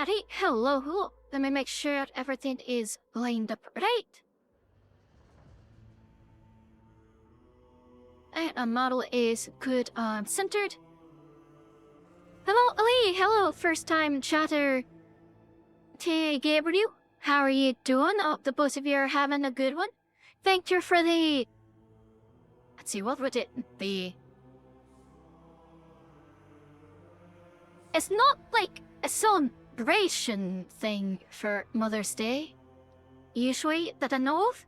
Alrighty, hello. Let me make sure everything is lined up right. And a model is good, centered. Hello, Ali. Hello, first time chatter. Hey, Gabriel. How are you doing? Hope the both of you are having a good one. Thank you for the... Let's see, what would it be? It's not like a celebration thing for Mother's Day, usually, that I know of.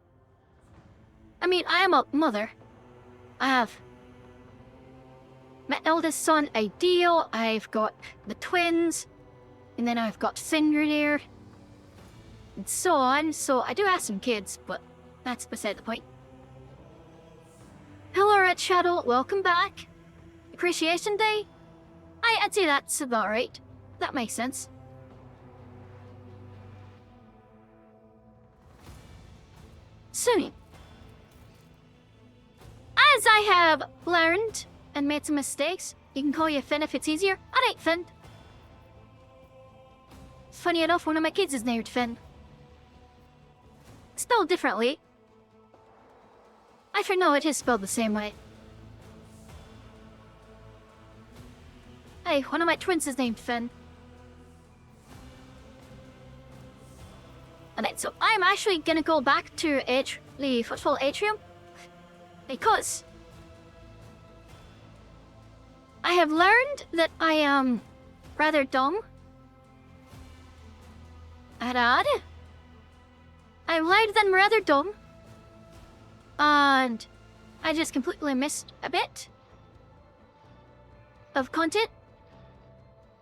I mean, I am a mother. I have my eldest son, Ideal, I've got the twins, and then I've got Cinder there, and so on. So I do have some kids, but that's beside the point. Hello, Red Shadow, welcome back. Appreciation Day? I'd say that's about right. That makes sense. So, as I have learned and made some mistakes, you can call you Finn if it's easier. Alright, Finn. Funny enough, one of my kids is named Finn. Spelled differently. I know it is spelled the same way. Hey, one of my twins is named Finn. Alright, so I'm actually gonna go back to the football atrium, because I have learned that I am rather dumb. I've learned that I'm rather dumb, and I just completely missed a bit of content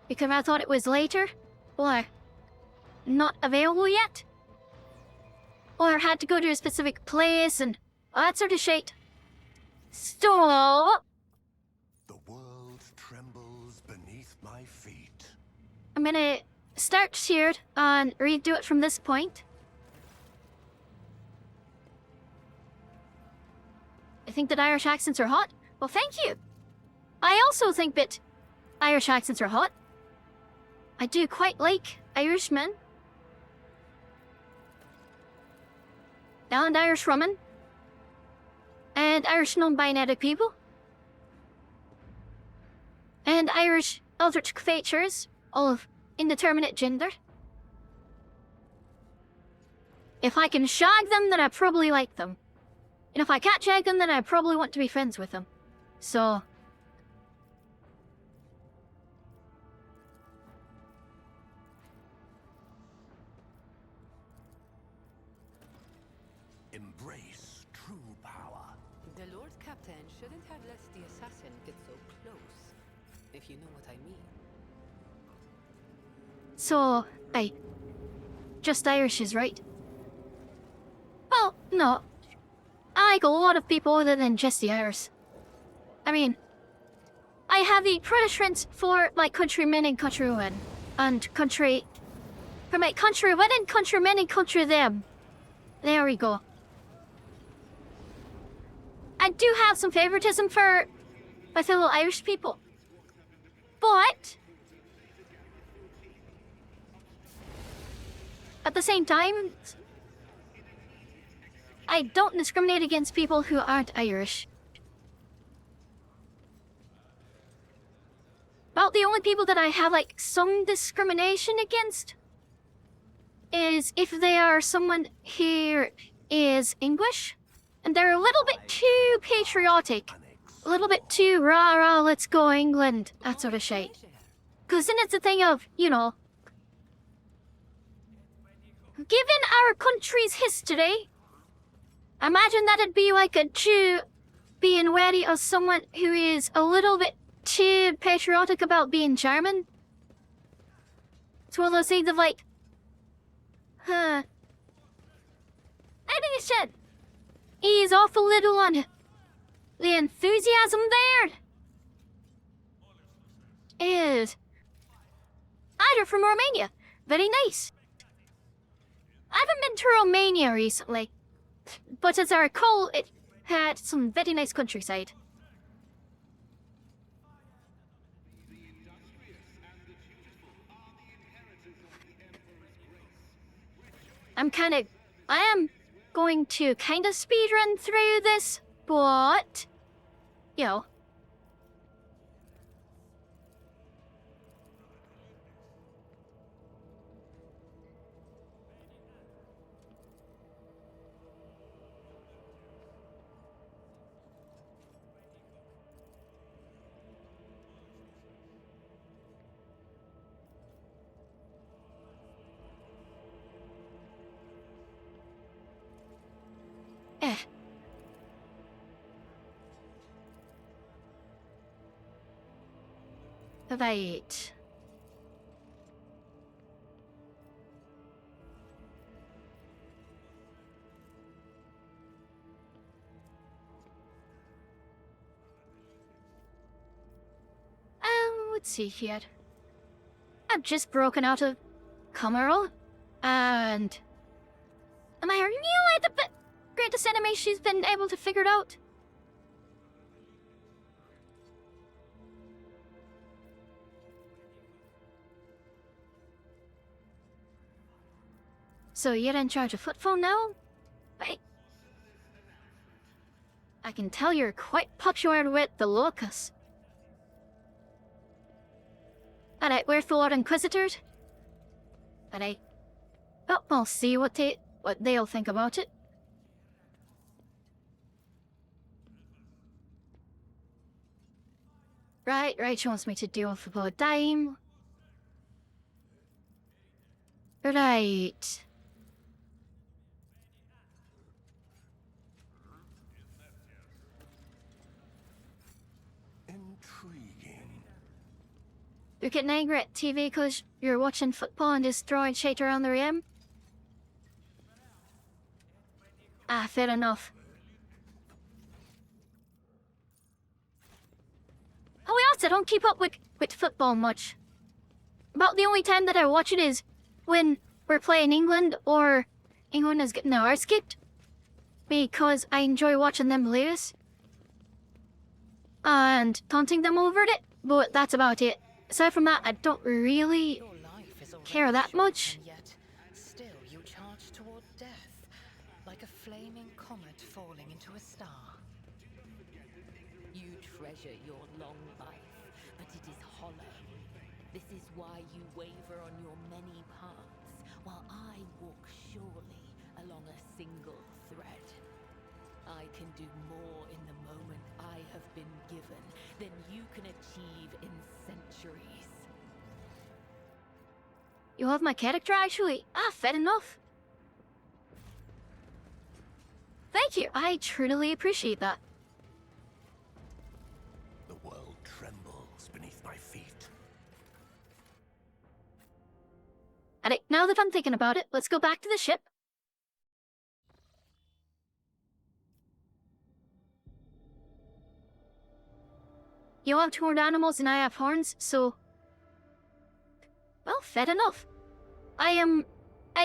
because I thought it was later, or not available yet, or had to go to a specific place and all that sort of shit. So the world trembles beneath my feet. I'm gonna start here and redo it from this point. I think that Irish accents are hot. Well, thank you. I also think that Irish accents are hot. I do quite like Irishmen. And Irish women. And Irish non-binary people. And Irish eldritch creatures of indeterminate gender. If I can shag them, then I probably like them. And if I can't shag them, then I probably want to be friends with them. So... Embrace true power. The Lord Captain shouldn't have let the assassin get so close, if you know what I mean. So, just Irish is right. Well, no. I like a lot of people other than just the Irish. I mean, I have the preference for my countrymen and countrywomen. And country... For my countrymen and countrymen and country them. There we go. I do have some favoritism for my fellow Irish people. But... at the same time, I don't discriminate against people who aren't Irish. About the only people that I have, like, some discrimination against is if they are someone who is English, and they're a little bit too patriotic. A little bit too rah-rah, let's go England, that sort of shit. Because then it's a thing of, you know, given our country's history, imagine that it'd be like a Jew being wary of someone who is a little bit too patriotic about being German. It's one of those things of like, I think it's said, he's awful little on the enthusiasm there. Is either from Romania. Very nice. I haven't been to Romania recently, but as I recall, it had some very nice countryside. I am going to kind of speedrun through this, but, you know. Eh. Right. Let's see here. I've just broken out of Camaro, and am I really the greatest enemy she's been able to figure it out? So you're in charge of football now? Right. I can tell you're quite popular with the locus. Alright, we're the Lord Inquisitors. Alright. Well, we'll see what they'll think about it. Right, she wants me to deal with about a dime. Right. Intriguing. You're getting angry at TV because you're watching football and just throwing shit around the rim? Ah, fair enough. Oh, we also don't keep up with football much. About the only time that I watch it is when we're playing England or England is getting their arse kicked. Because I enjoy watching them lose. And taunting them over it, but that's about it. Aside from that, I don't really Your life is already care that short, much. and yet still you charge toward death, like a flaming comet falling into a star. You treasure your long life, but it is hollow. This is why you waver on your many paths, while I walk surely along a single thread. I can do more in the moment I have been given than you can achieve in centuries. You love my character, actually? Ah, fair enough. Thank you, I truly appreciate that. The world trembles beneath my feet. Alright, now that I'm thinking about it, let's go back to the ship. You have horned animals and I have horns, so... Well, fair enough. I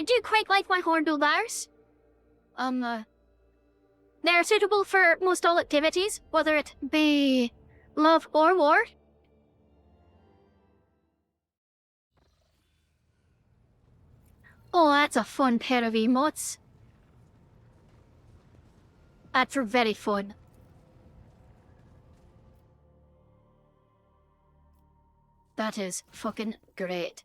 do quite like my horned bears. They're suitable for most all activities, whether it be love or war. Oh, that's a fun pair of emotes. That's very fun. That is fucking great.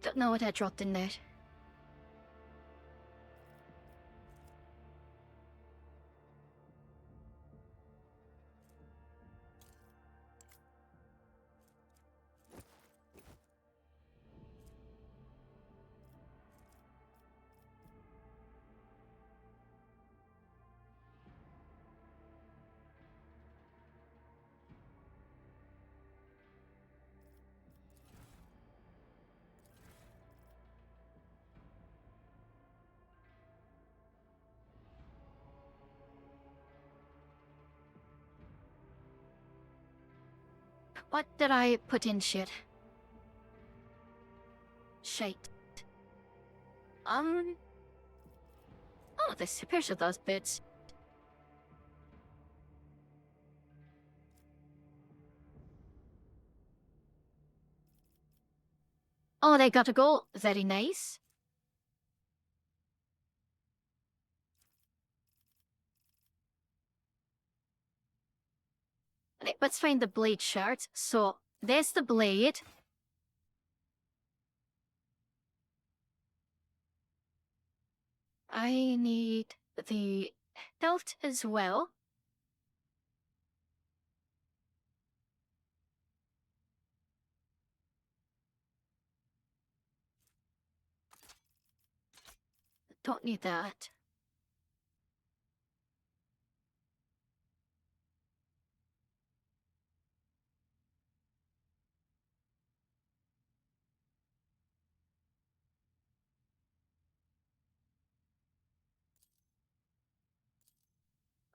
Don't know what I dropped in there. What did I put in shit? Shite. Oh, this appears of those bits. Oh, they gotta go. Very nice. Right, let's find the blade shards. So, there's the blade. I need the hilt as well. Don't need that.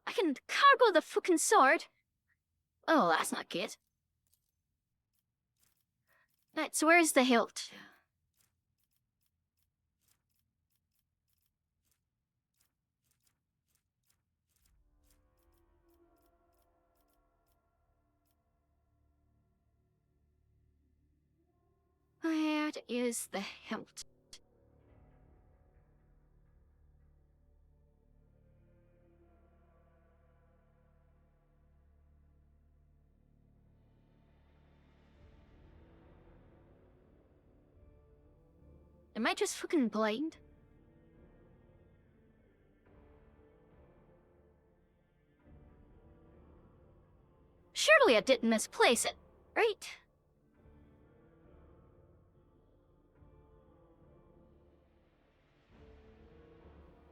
I can cargo the fucking sword. Oh, that's not good. Right, so where's the hilt? Where is the hilt? Am I just fucking blind? Surely I didn't misplace it, right?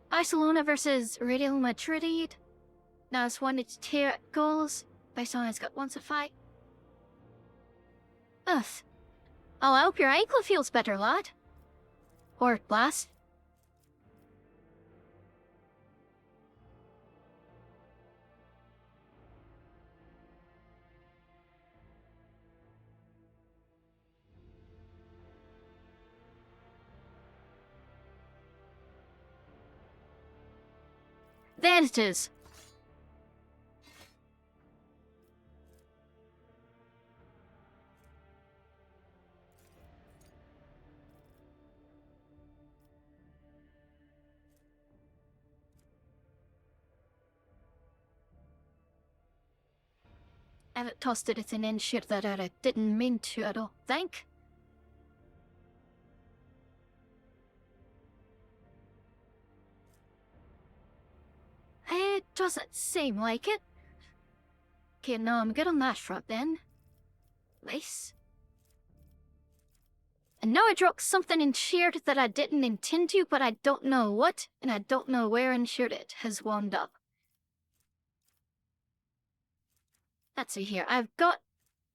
Barcelona versus Real Madrid. Now it's 1-2 goals. Barcelona's got 1 to 5. Ugh. Oh, I hope your ankle feels better, lad. Or lass. There it is. I haven't tossed it in shit that I didn't mean to at all, think? It doesn't seem like it. Okay, no, I'm good on that front then. Nice. And now I dropped something in shared that I didn't intend to, but I don't know what, and I don't know where in shared it has wound up. Let's see here. I've got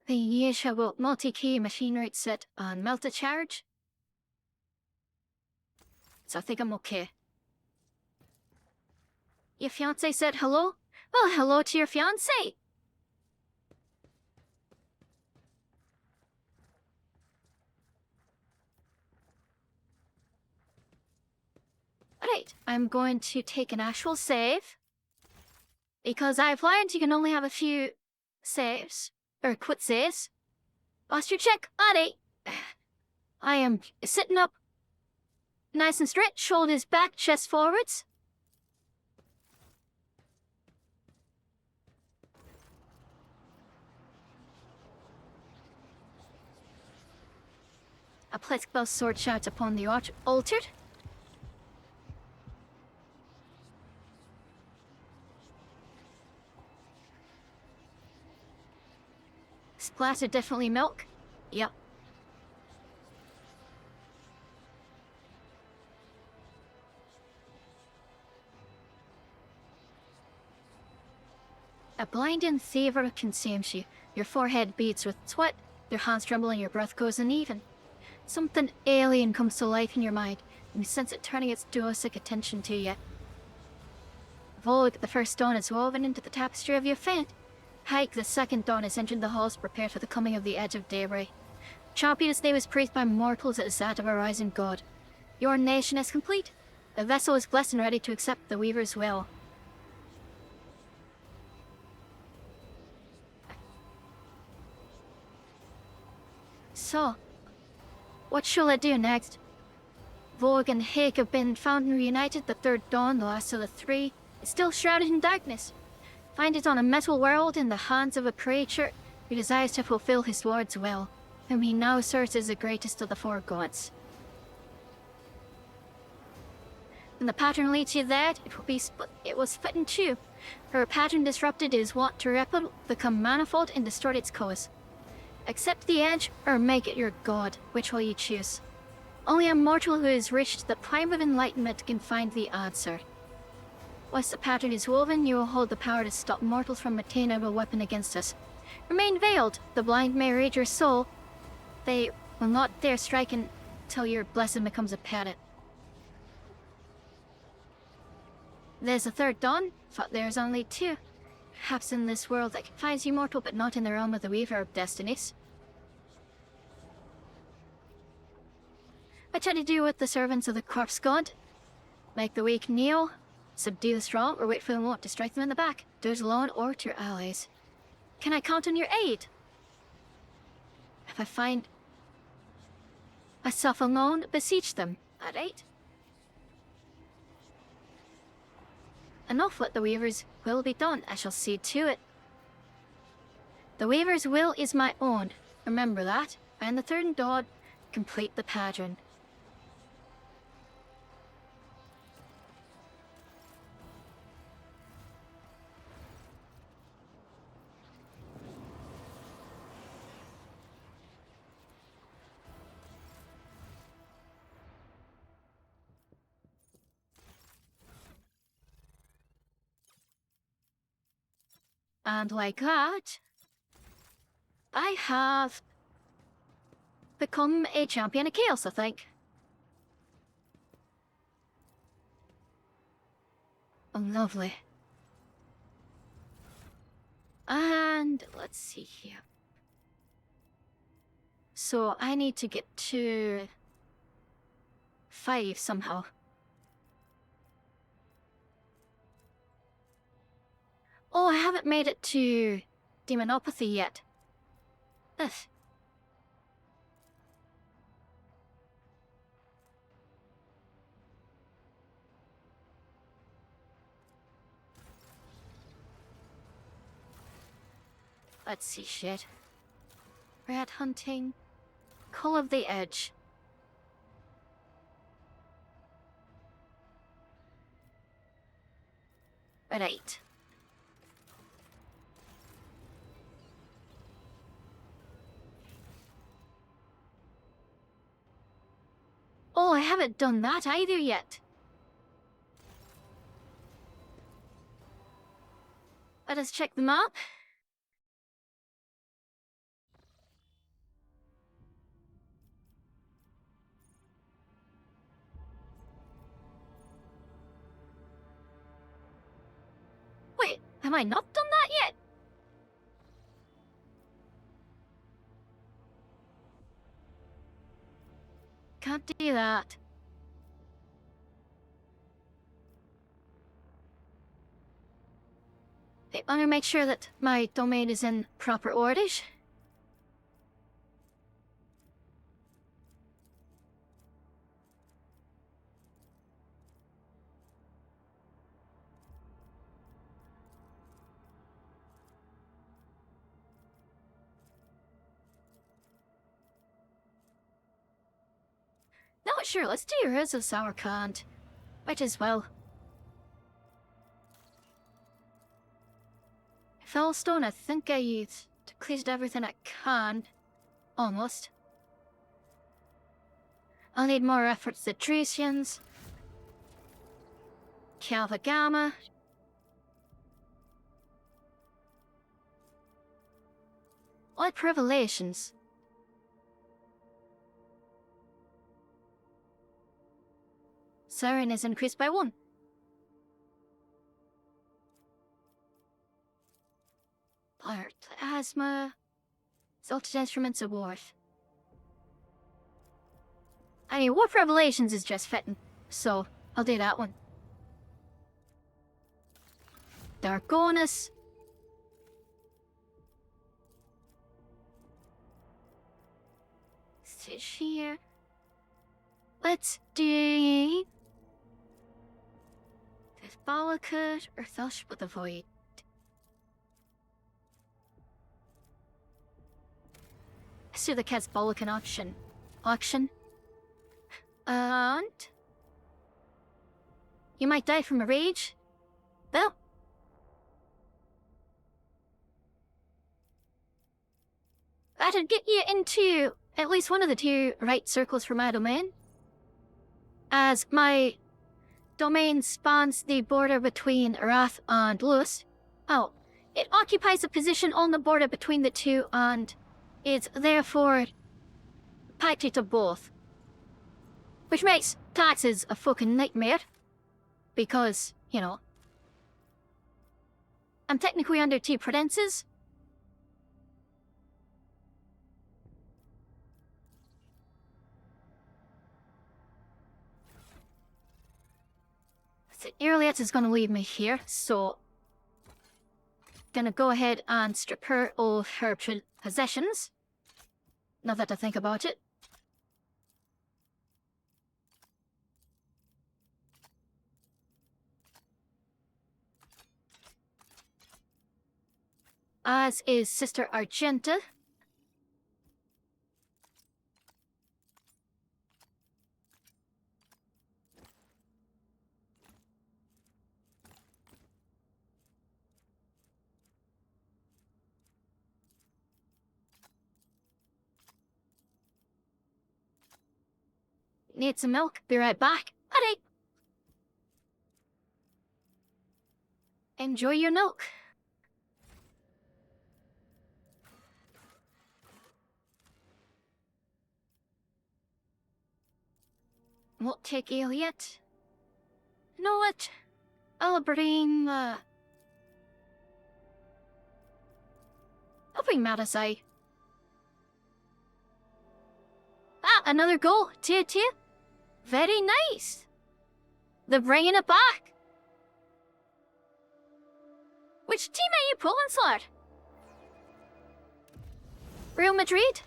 the usual multi-key machine rate set on multi-charge. So I think I'm okay. Your fiance said hello? Well, hello to your fiance. Alright, I'm going to take an actual save. Because I've learned you can only have a few saves. Or quit saves. Posture check, alright. I am sitting up. Nice and straight, shoulders back, chest forwards. A plexical sword shouts upon the arch altered. Splatter definitely milk. Yep. A blinding fever consumes you. Your forehead beats with sweat, your hands tremble and your breath goes uneven. Something alien comes to life in your mind, and you sense it turning its duosic attention to you. Vogue, the first dawn is woven into the tapestry of your fate. Hike, the second dawn is entering the halls prepared for the coming of the edge of daybreak. Champion's day was praised by mortals as that of a rising god. Your nation is complete. The vessel is blessed and ready to accept the Weaver's will. So, what shall I do next? Vogue and Hake have been found and reunited. The third dawn, the last of the three, is still shrouded in darkness. Find it on a metal world in the hands of a creature who desires to fulfill his lord's will, whom he now serves as the greatest of the four gods. When the pattern leads you there, it will split in two. Her pattern disrupted is wont to ripple, become manifold, and distort its course. Accept the edge, or make it your god. Which will you choose? Only a mortal who has reached the prime of enlightenment can find the answer. Once the pattern is woven, you will hold the power to stop mortals from attaining a weapon against us. Remain veiled. The blind may read your soul. They will not dare strike until your blessing becomes apparent. There's a third dawn, but there's only two. Perhaps in this world that finds you mortal, but not in the realm of the Weaver of Destinies. What shall I do with the servants of the corpse god? Make the weak kneel, subdue the strong, or wait for the moment to strike them in the back? Do it alone or to your allies. Can I count on your aid? If I find myself alone, beseech them. At 8. Enough, let the Weaver's will be done. I shall see to it. The Weaver's will is my own. Remember that. And the third dawn, complete the pattern. And like that, I have become a champion of chaos, I think. Oh, lovely. And let's see here. So I need to get to 5 somehow. Oh, I haven't made it to demonopathy yet. Ugh. Let's see shit. Rat hunting. Call of the Edge. Right. Oh, I haven't done that either yet. Let us check the map. Wait, have I not done that yet? Can't do that. I want to make sure that my domain is in proper orders. No, sure, let's do yours of Sauerkant. Might as well. Fellstone, I think I used cleared everything I can. Almost. I'll need more efforts to Trucians. Calvagama. What revelations? Siren is increased by 1. plasma. Salted Instruments Award. I mean, Warp Revelations is just fitting, so I'll do that one. Darkonus. Sit here. Let's do this Balakut or Thush with the Void. Let's do the Cat's Balakut auction. And you might die from a rage. Well, that'd get you into at least one of the two right circles for my domain, as my domain spans the border between Wrath and Lewis. Oh, it occupies a position on the border between the two and is therefore pacted to both. Which makes taxes a fucking nightmare, because, you know, I'm technically under two pretenses. So Earliet is gonna leave me here, so gonna go ahead and strip her of her possessions. Now that I think about it. As is Sister Argenta. Need some milk? Be right back. Alright. Enjoy your milk. Won't take ale yet. You know what? I'll bring, I'll bring Madasai. Ah, another goal. 2-2. Very nice. They're bringing it back. Which team are you pulling, Slard? Real Madrid?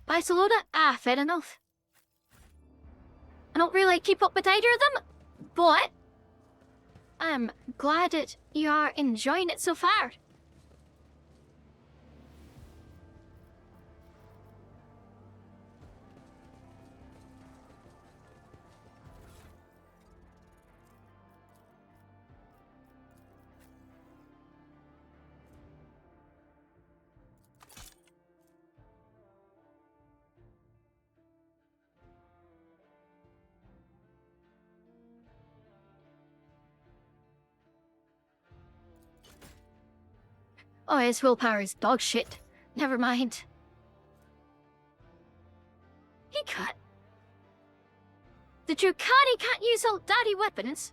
Barcelona? Ah, fair enough. I don't really keep up with either of them, but I'm glad that you are enjoying it so far. Oh, his willpower is dog shit. Never mind. He can't. The Drukari can't use old daddy weapons.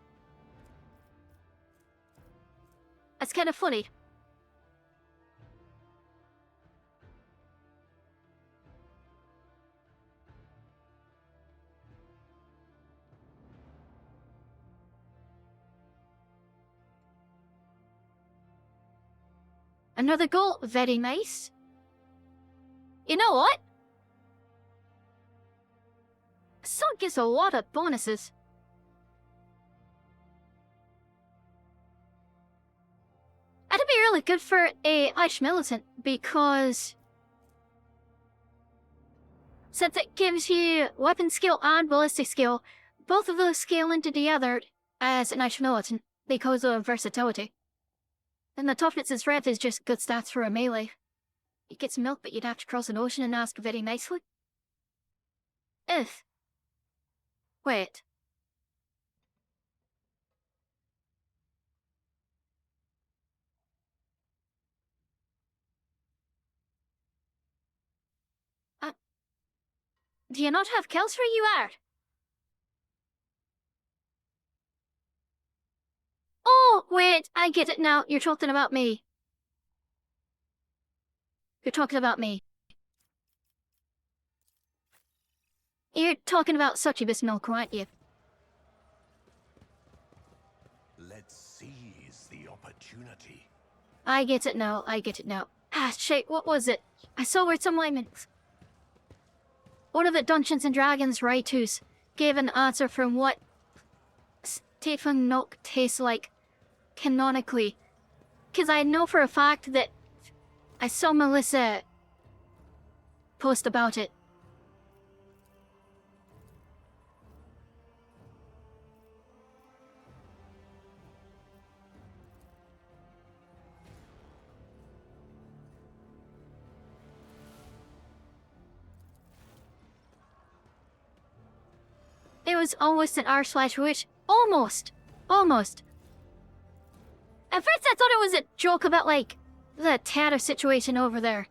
That's kind of funny. Another goal, very nice. You know what? Sun gives a lot of bonuses. That'd be really good for a Irish militant, because since it gives you weapon skill and ballistic skill, both of those scale into the other as an Irish militant because of versatility. And the toughness' rep is just good stats for a melee. You get some milk, but you'd have to cross an ocean and ask very nicely. If. Wait. Do you not have kills where you are? Oh, wait, I get it now. You're talking about me. You're talking about me. You're talking about succubus milk, aren't you? Let's seize the opportunity. I get it now, I get it now. Ah, shit, what was it? I saw where some layman's. One of the Dungeons and Dragons writers gave an answer from what Stephen milk tastes like canonically. Because I know for a fact that I saw Melissa post about it. It was almost an r// which almost. At first I thought it was a joke about like the tatter situation over there.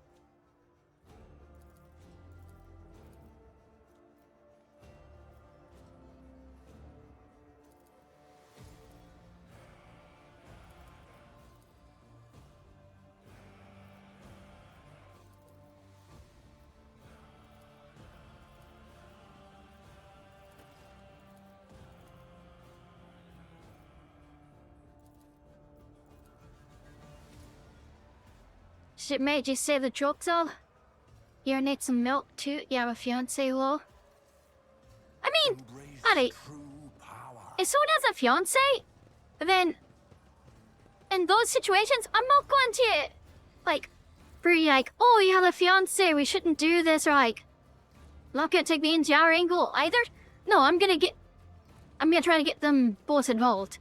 Shit, mate, you say the joke's all? You need some milk too? You have a fiance, lol? I mean, alright, True power. if someone has a fiance, then in those situations, I'm not going to, like, be like, oh, you have a fiance, we shouldn't do this, or like, not gonna take me into our angle either. No, I'm gonna try to get them both involved.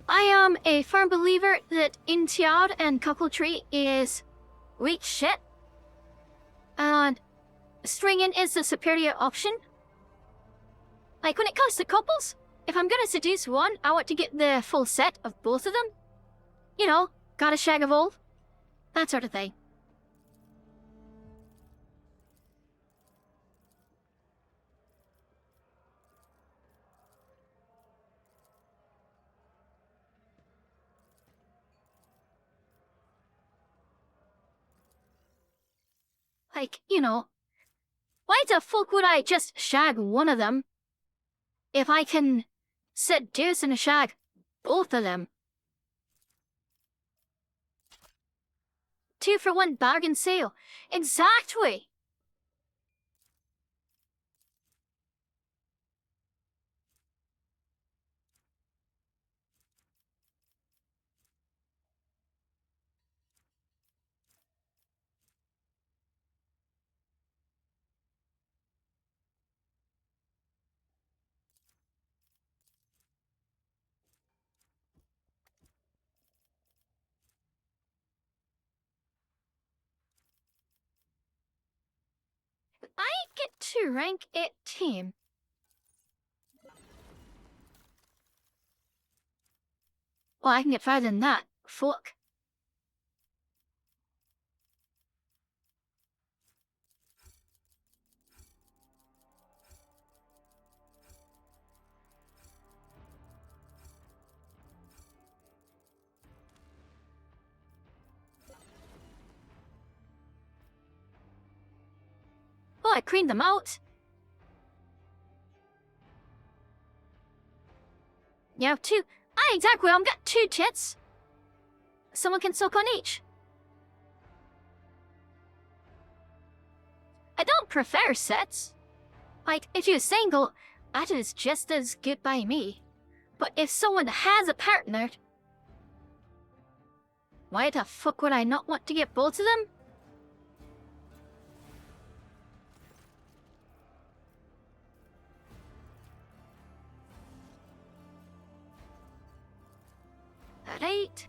I am a firm believer that intiad and coupletry is weak shit. And stringing is the superior option. Like, when it comes to couples, if I'm gonna seduce one, I want to get the full set of both of them. You know, got a shag of all. That sort of thing. Like, you know, why the fuck would I just shag one of them if I can seduce and shag both of them? 2-for-1 bargain sale. Exactly! I get to rank 18. Well, I can get farther than that. Fuck. Well, I cleaned them out. You have two. Ah, exactly. I've got 2 tits. Someone can suck on each. I don't prefer sets. Like, if you're single, that is just as good by me. But if someone has a partner, why the fuck would I not want to get both of them? Alright.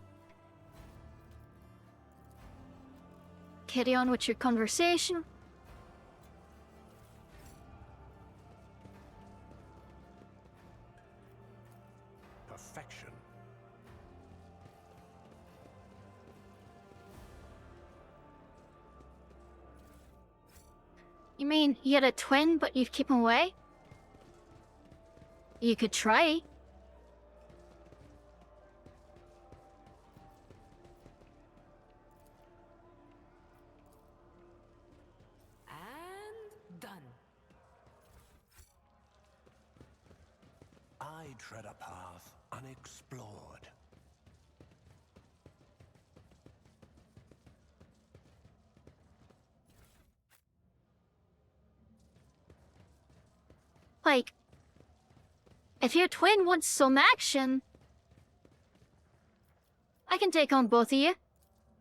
Carry on with your conversation. Perfection. You mean you had a twin, but you've kept him away? You could try. I tread a path unexplored. Like, if your twin wants some action, I can take on both of you,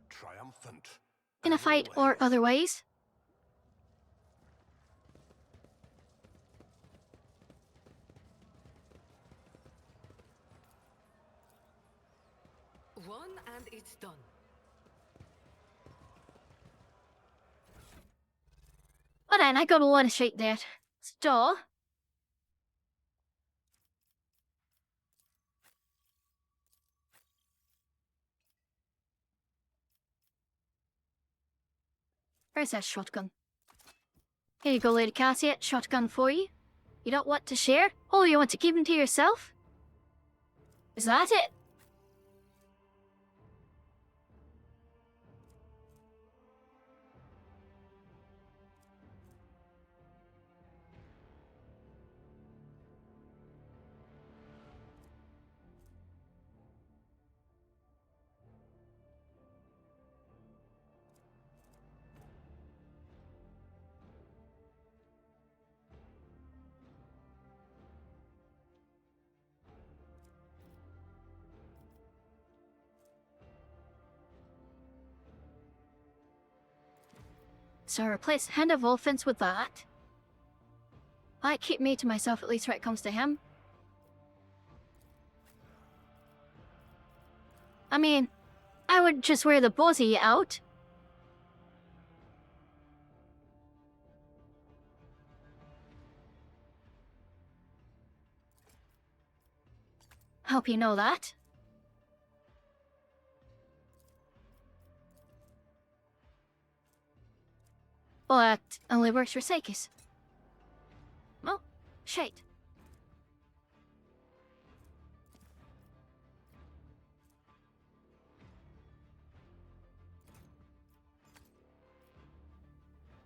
Triumphant. in a as fight or always. otherwise. One and it's done. But then I gotta want to shake that. So, where's that shotgun? Here you go, Lady Cassia. Shotgun for you. You don't want to share? Oh, you want to keep them to yourself? Is that it? So replace Hand of Offense with that. Might keep me to myself at least when it comes to him. I mean, I would just wear the bozzy out. Hope you know that. But only works for Seikis. Oh, shit.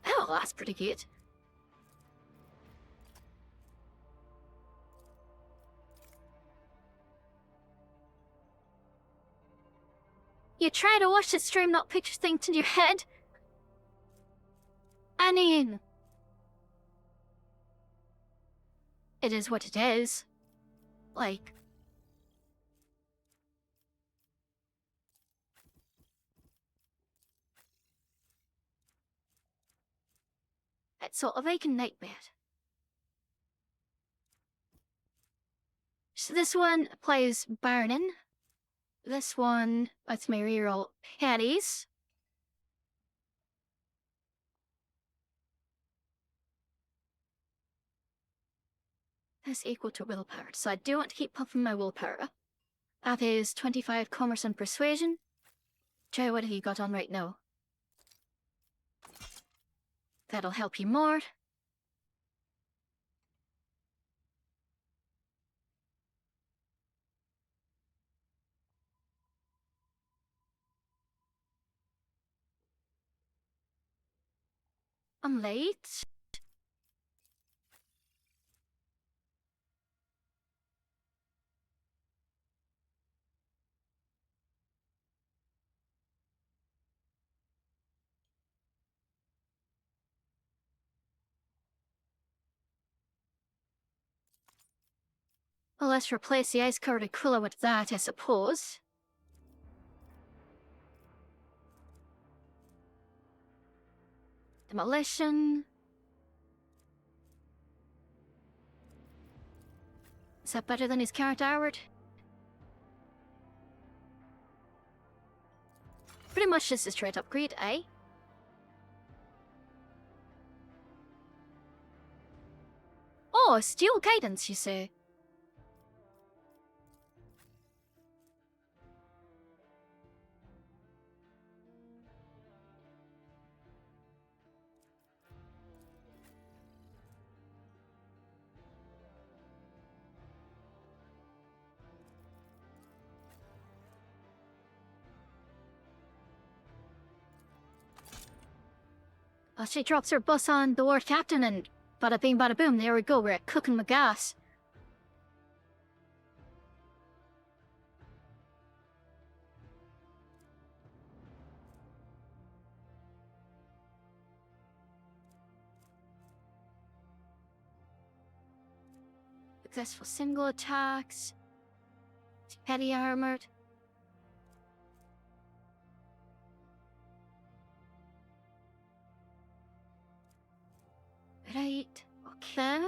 Oh, that's pretty good. You try to watch the stream, not picture things in your head. I mean, it is what it is. Like, it's sort of like a nightmare. So this one plays Baronin. This one, with my reroll Patties. That's equal to willpower, so I do want to keep pumping my willpower. That is 25 commerce and persuasion. Joe, what have you got on right now? That'll help you more. I'm late. Well, let's replace the ice-covered Aquila with that, I suppose. Demolition. Is that better than his current Howard? Pretty much just a straight upgrade, eh? Oh, steel guidance, you say? She drops her bus on the ward captain and bada bing bada boom, there we go, we're at cooking with gas. successful single attacks. Heavy armored. Right, okay.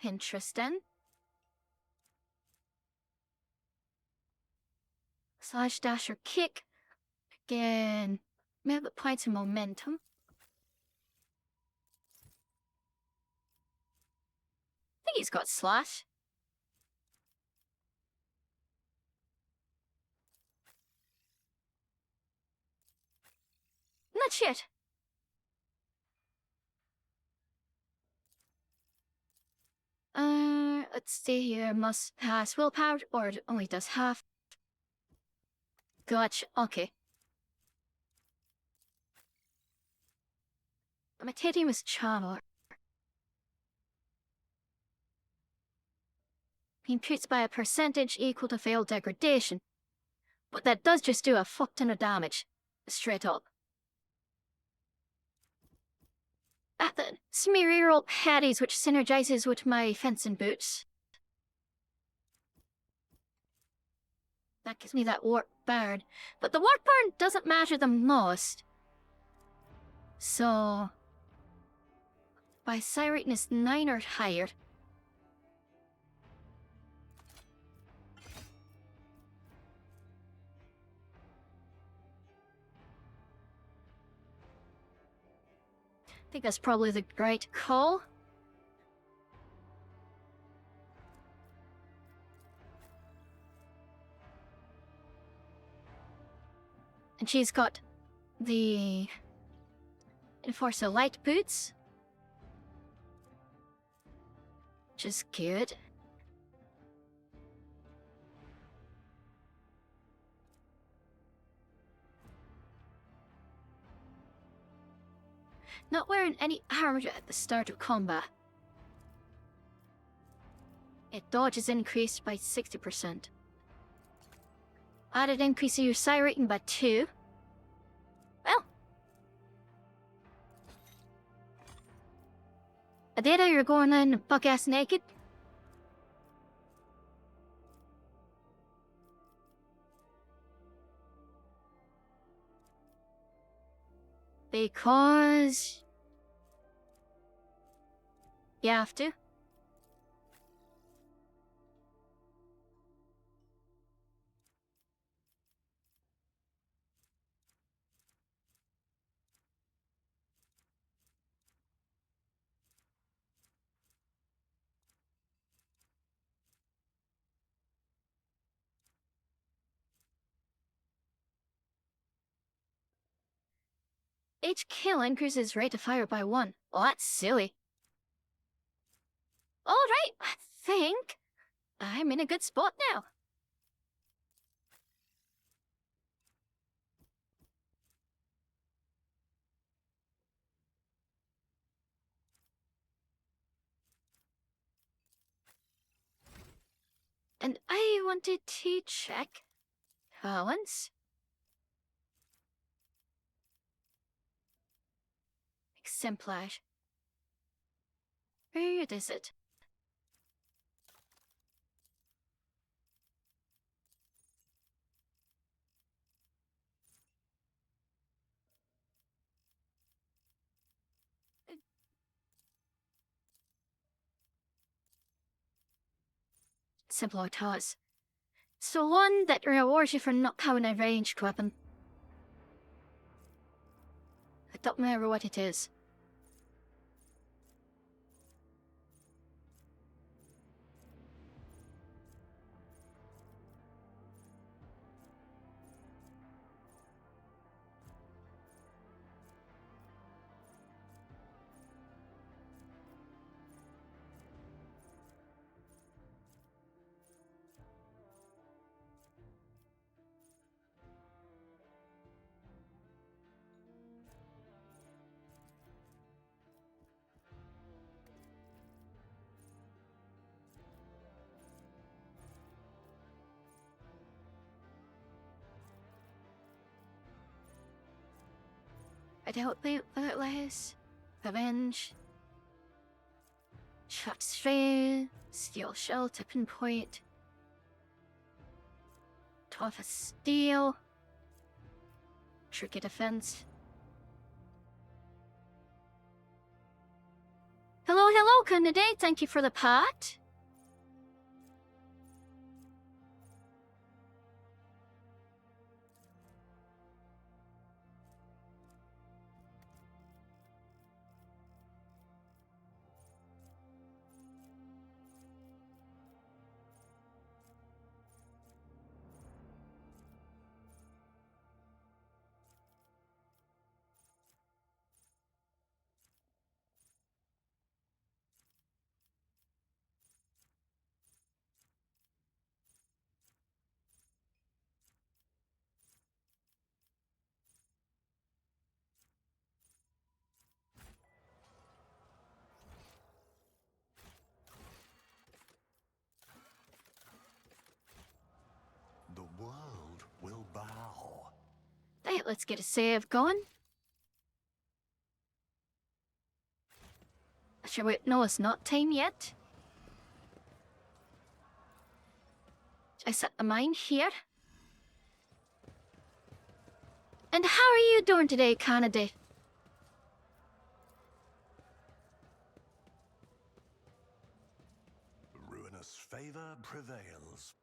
Interesting. Slash, dash, or kick. Again, maybe points of momentum. I think he's got slash. Not shit. Let's see here. Must pass willpower, or it only does half. Gotcha. Okay. Imitating with charmer. Imputes by a percentage equal to failed degradation. But that does just do a fuck ton of damage. Straight up. At the smear old patties which synergizes with my fencing boots. That gives me that warp burn. But the warp burn doesn't matter the most. So... by Siren is 9 or higher. I think that's probably the right call. And she's got the Enforcer light boots, which is good. Not wearing any armor at the start of combat. It dodge is increased by 60%. Added increase of your psi rating by 2. Well. Adira, you're going in buck-ass naked? Because... you have to. Each kill increases rate of fire by 1. Well, that's silly. Alright, I think I'm in a good spot now. And I wanted to check balance. Exemplar. Where is it? Simpler toss. It's the one that rewards you for not having a ranged weapon. I don't remember what it is. Fidelity, Limitless, Revenge, Shot Stray, Steel Shell, Tipping Point, Tough as Steel, Tricky Defense. Hello, hello, candidate. Thank you for the pot. The world will bow. Right, let's get a save going. Actually, wait, no, it's not time yet. I set the mine here. And how are you doing today, candidate? Ruinous favor prevails.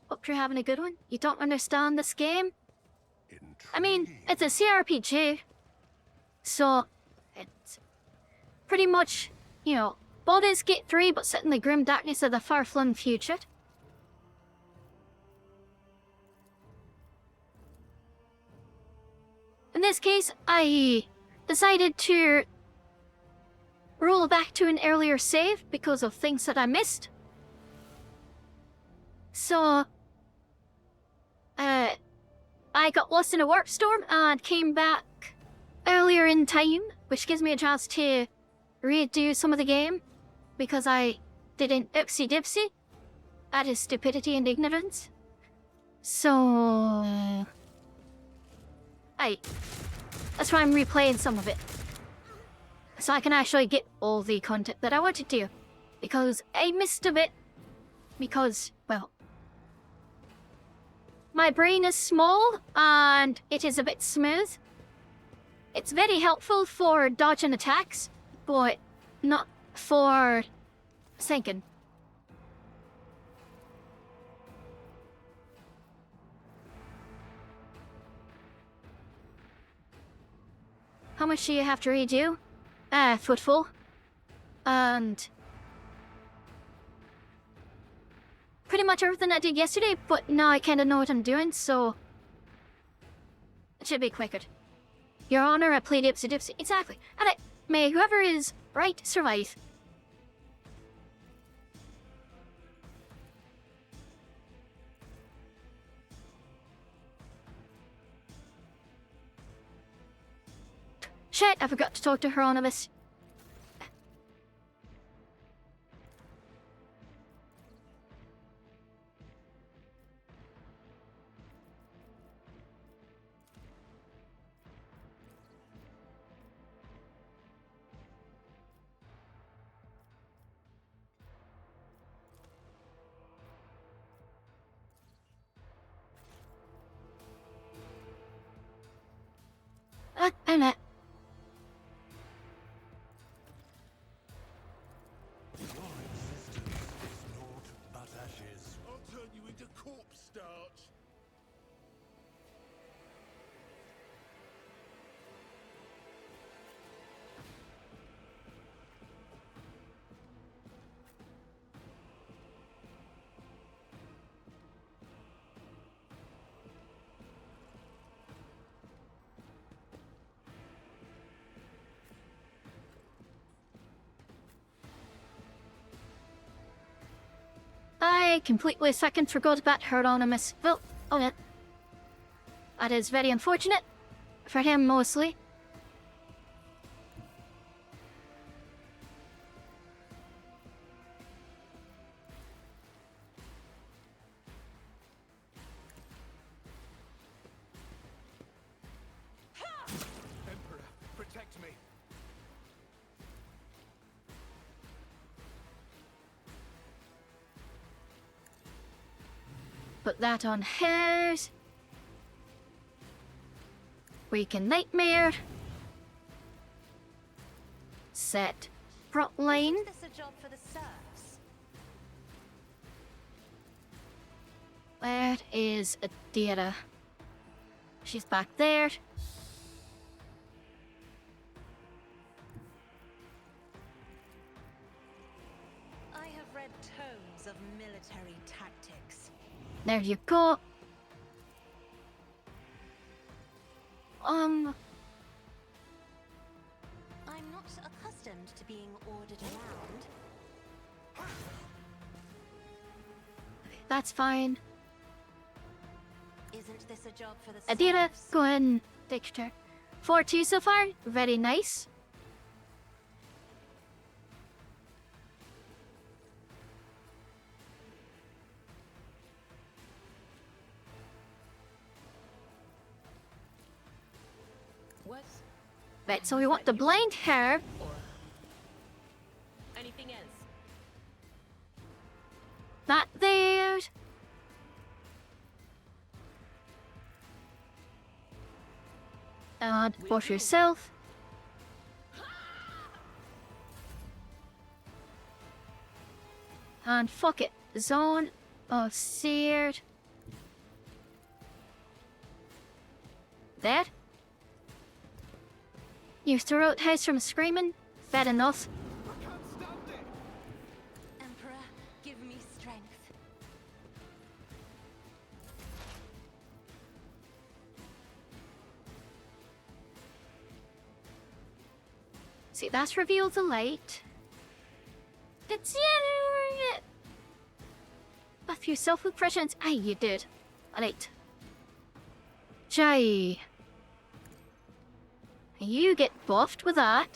Hope you're having a good one. You don't understand this game? I mean, it's a CRPG. So, it's pretty much, you know, Baldur's Gate 3, but set in the grim darkness of the far-flung future. In this case, I decided to roll back to an earlier save because of things that I missed. So, I got lost in a warp storm and came back earlier in time, which gives me a chance to redo some of the game because I did an oopsie-dipsy out of stupidity and ignorance. So, that's why I'm replaying some of it. So I can actually get all the content that I wanted to. Because I missed a bit. Because, well, my brain is small and it is a bit smooth. It's very helpful for dodging attacks, but not for thinking. How much do you have to redo? Footfall. And pretty much everything I did yesterday, but now I kinda know what I'm doing, so it should be quicker. Your Honor, I played Ipsy Dipsy. Exactly. And may whoever is right survive. Shit, I forgot to talk to Hieronymus. I'm not. Your existence is naught but ashes. I'll turn you into corpse starch. I completely second forgot about Hieronymus. Well, oh yeah. That is very unfortunate. For him, mostly. Put that on hers. Weaken Nightmare. Set front line. Isn't this a job for the serfs? Where is Adira? She's back there. I have read tomes of military tactics. There you go. I'm not accustomed to being ordered around. That's fine. Isn't this a job for the Adira, serfs? go ahead and take your turn. 4-2 so far. Very nice. What? Right, so we want to blind her. Or anything else? That there. And wash yourself. And fuck it. Zone of seared. There. You throw out house from screaming. Fair enough. Emperor, give me strength. See, that's revealed the light. It's yeah. Buff yourself with prescience. Aye, you did. Alright. Jai. You get buffed with that.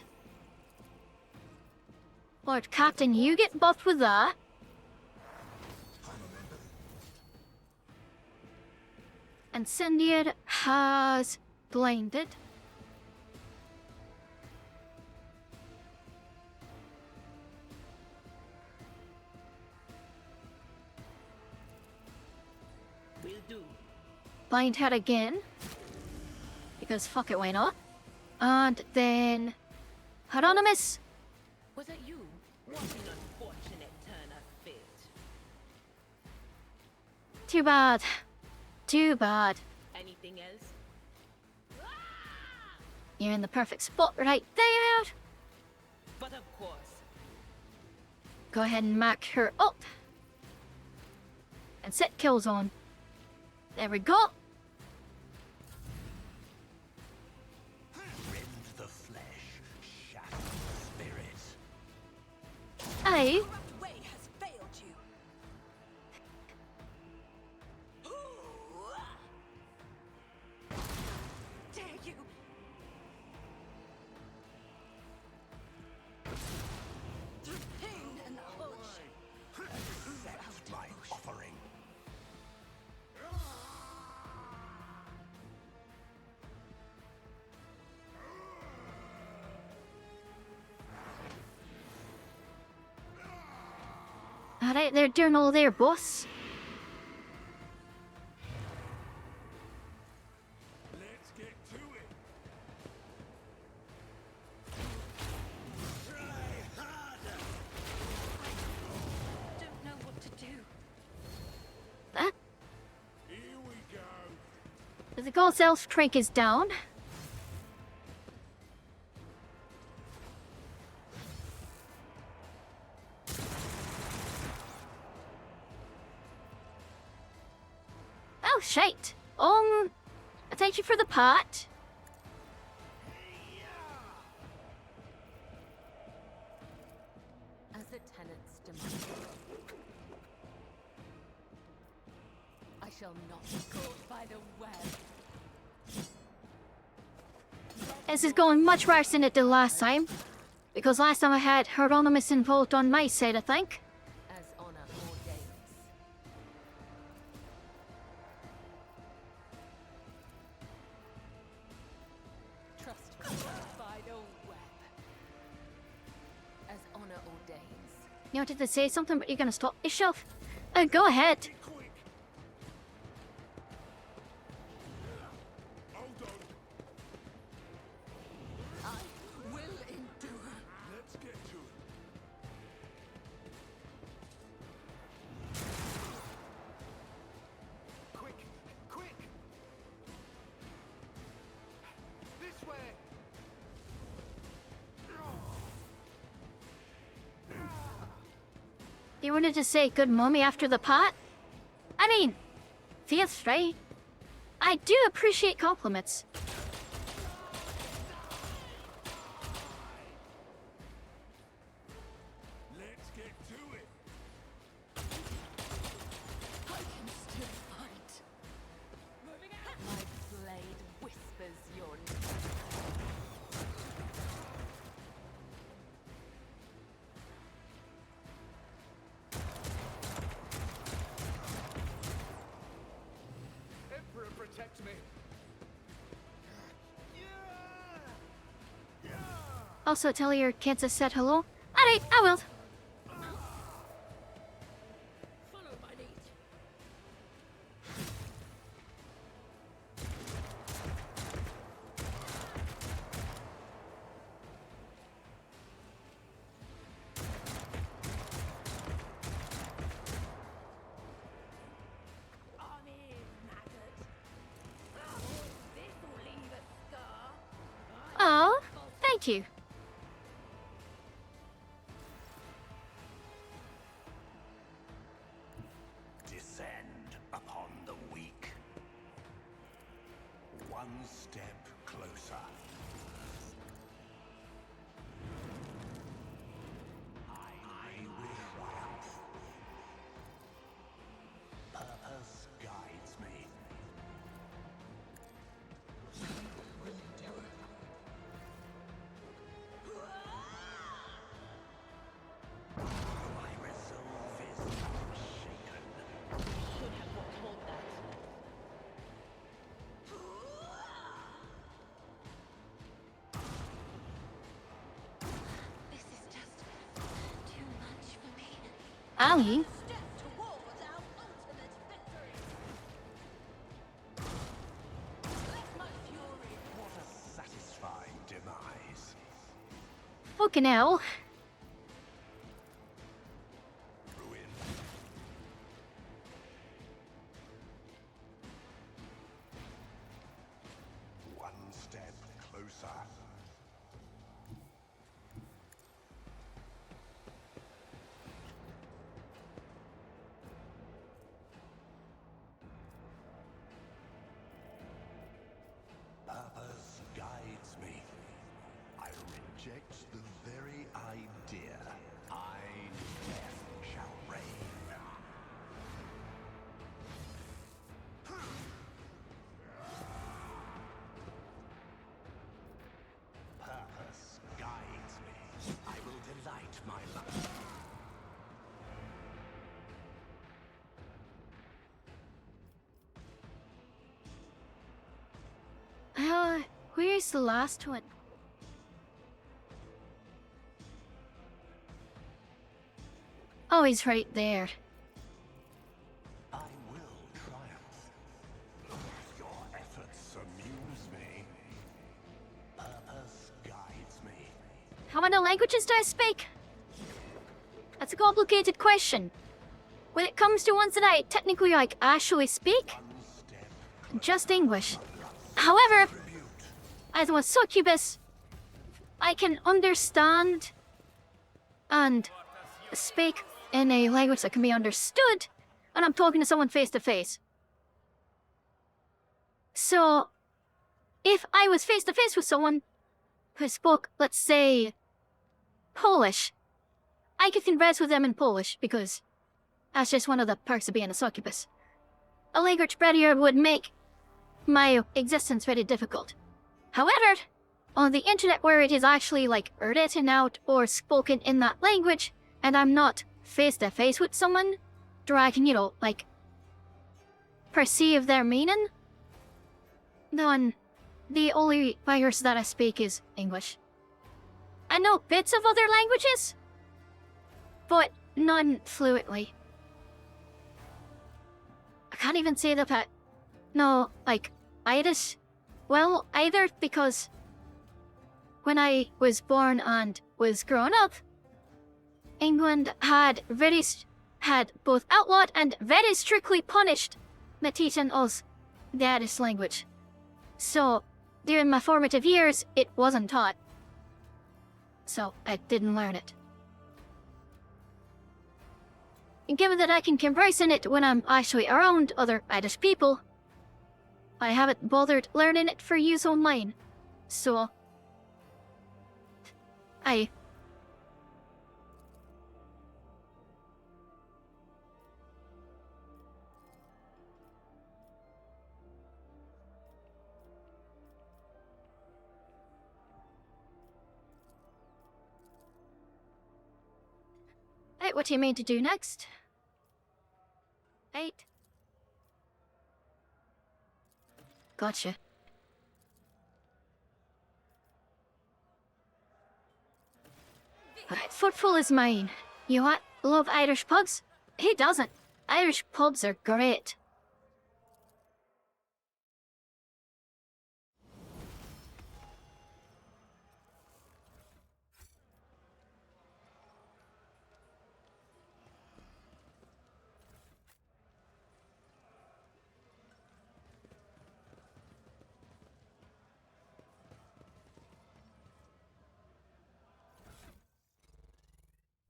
Lord Captain, you get buffed with that. And Cindier has blinded. Will do. Blind her again. Because fuck it, why not? And then Hieronymus. Was it you? What an unfortunate turn of fate. Too bad. Too bad. Anything else? You're in the perfect spot right there. But of course. Go ahead and mark her up. And set kills on. There we go. Rend the flesh, shatter the spirit. Aye. Corrupt way has failed you. Dare you? Through pain and hardship. Accept my offering. Alright, they're doing all their boss. Let's get to it. Don't know what to do. Huh? Here we go. The God's Elf Trig is down. Oh, shite. Thank you for the pot. As the tenants demand. I shall not be caught by the web. This is going much worse than it did last time. Because last time I had Hieronymus involved on my side, I think. As honor ordains. Trust me by the web. As honor ordains. You wanted to say something, but you're gonna stop yourself. Go ahead. Quick. You wanted to say good mummy after the pot? I mean, feel free. I do appreciate compliments. Let's get to it. I can still fight. My blade whispers your name. Emperor, protect me. Also, tell your kids I said hello. Alright, I will. Follow my lead. On in, maggot. This'll leave a scar. Oh, thank you. Descend upon the weak. One step closer. I will triumph. Purpose guides me. My resolve is unshaken. Should have foretold that. This is just too much for me. Ali? Step towards our ultimate victory. Let my fury. What a satisfying demise. Fucking hell. Ruin. One step closer. Purpose guides me. I reject the very idea I death shall reign. Purpose guides me. I will delight my life. Where's the last one? Oh, he's right there. I will triumph. Your efforts amuse me. Purpose guides me. How many languages do I speak? That's a complicated question. When it comes to ones that I technically actually speak, One step just English. However, tribute. as a succubus, I can understand and speak in a language that can be understood, and I'm talking to someone face to face. So, if I was face to face with someone who spoke, let's say, Polish, I could converse with them in Polish because that's just one of the perks of being a succubus. A language barrier would make my existence very difficult. However, on the internet where it is actually written out or spoken in that language, and I'm not face to face with someone, where I can, perceive their meaning, then the only language that I speak is English. I know bits of other languages, but none fluently. I can't even say that no, Irish. Well, either because when I was born and was growing up, England had both outlawed and very strictly punished the teaching us the Irish language. So, during my formative years, it wasn't taught. So, I didn't learn it. And given that I can converse in it when I'm actually around other Irish people, I haven't bothered learning it for use online. So, I... Hey, what do you mean to do next? 8. Gotcha. Right, footfall is mine. You what? Love Irish pubs? Who doesn't? Irish pubs are great.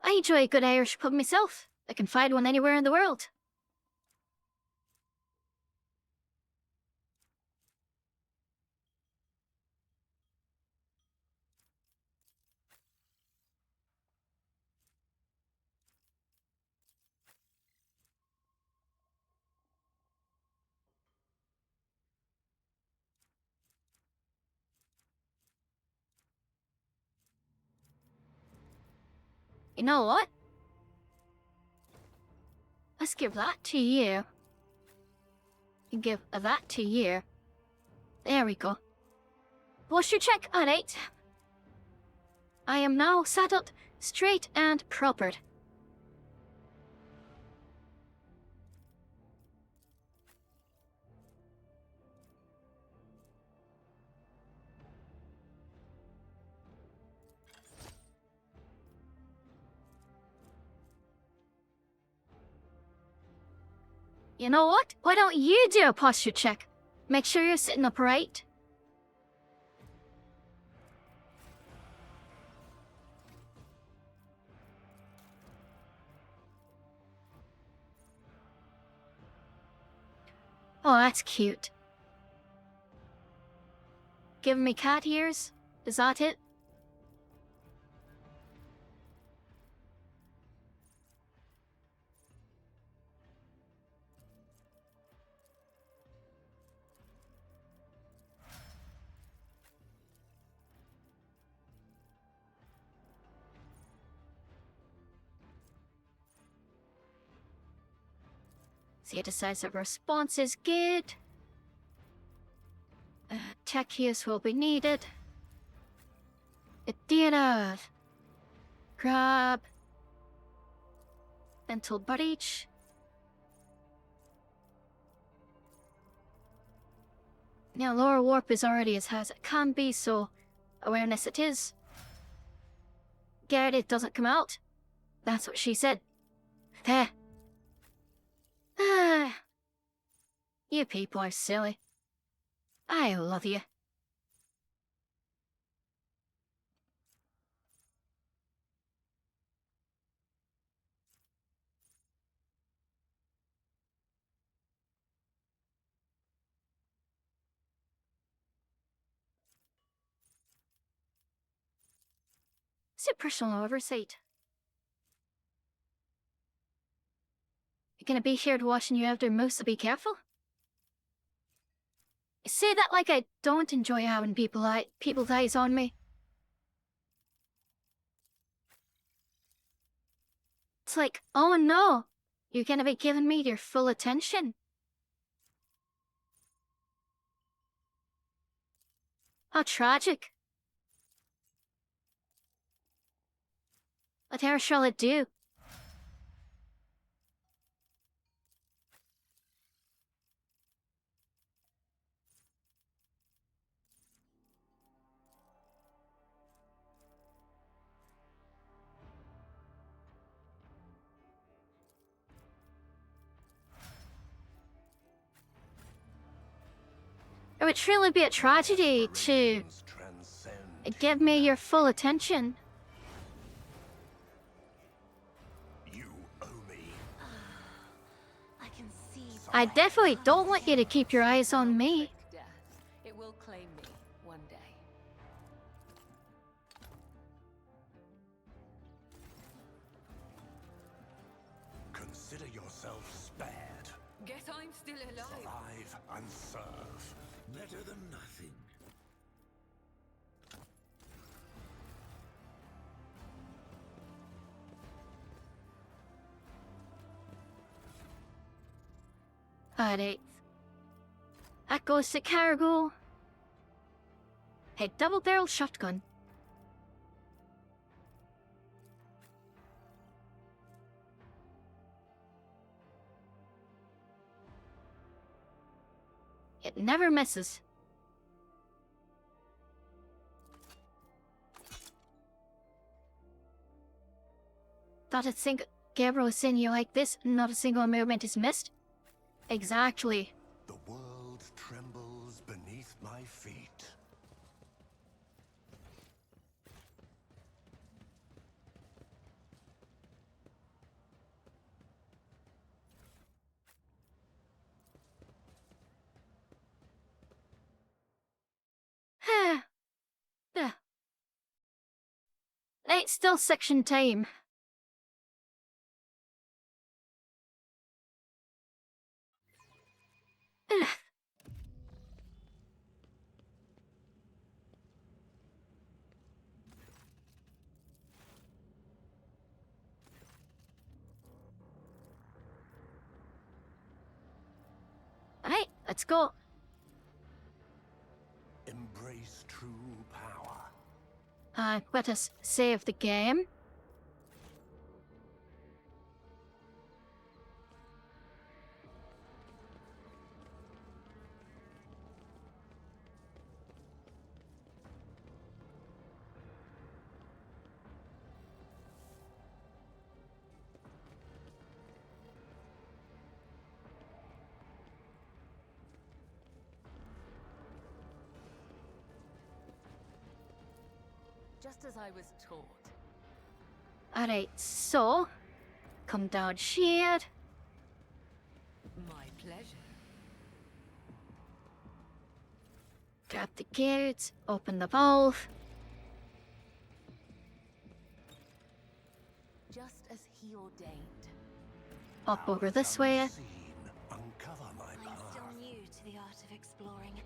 I enjoy a good Irish pub myself. I can find one anywhere in the world. You know what? Let's give that to you. And give that to you. There we go. Posture check, alright. I am now saddled, straight and propered. You know what? Why don't you do a posture check? Make sure you're sitting upright. Oh, that's cute. Giving me cat ears? Is that it? See, it decides that response is good. Tech use will be needed. It did grab. Mental breach. Now, lower warp is already as high as it can be, so awareness it is. Garrett, it doesn't come out. That's what she said. There. You people are silly. I love you. It's a personal oversight. You're gonna be here watching you after moves, so be careful. I say that like I don't enjoy having people's eyes on me. It's like, oh no, you're gonna be giving me your full attention. How tragic. What else shall it do? It would truly be a tragedy to Transcend. give me your full attention. You owe me. I definitely don't want you to keep your eyes on me. Death. It will claim me one day. Consider yourself spared. Guess I'm still alive. Survive and serve. Better than nothing. Alright. That goes to cargo. Hey, double-barrel shotgun. It never misses. Thought I'd think Gabriel seen you like this, not a single movement is missed. Exactly. The world trembles beneath my feet. Yeah. Ain't still section time. Ugh. Alright, let's go. Embrace true power. Let us save the game. Just as I was taught. Alright, so come down here. My pleasure. Grab the gates, open the valve. Just as he ordained. Up over this way. Unseen, uncover my I'm path. still new to the art of exploring.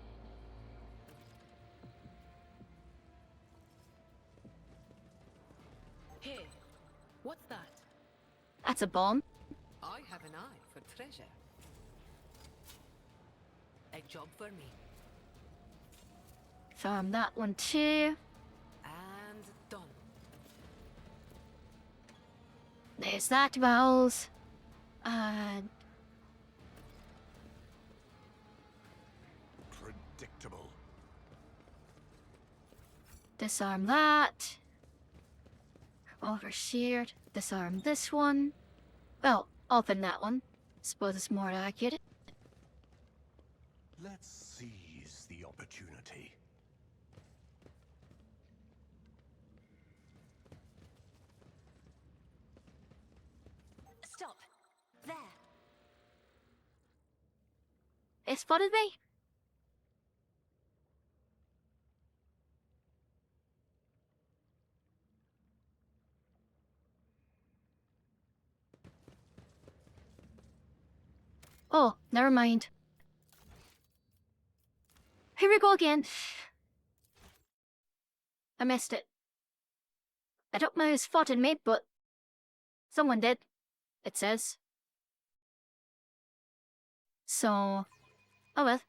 Here. What's that? That's a bomb. I have an eye for treasure. A job for me. Farm that one too. And done. There's that valve. And Predictable. disarm that. Over here. Disarm this one. Well, open that one. Suppose it's more accurate. Let's seize the opportunity. Stop! There! It spotted me. Oh, never mind. Here we go again. I missed it. I don't know who spotted me, but someone did, it says. So, oh well.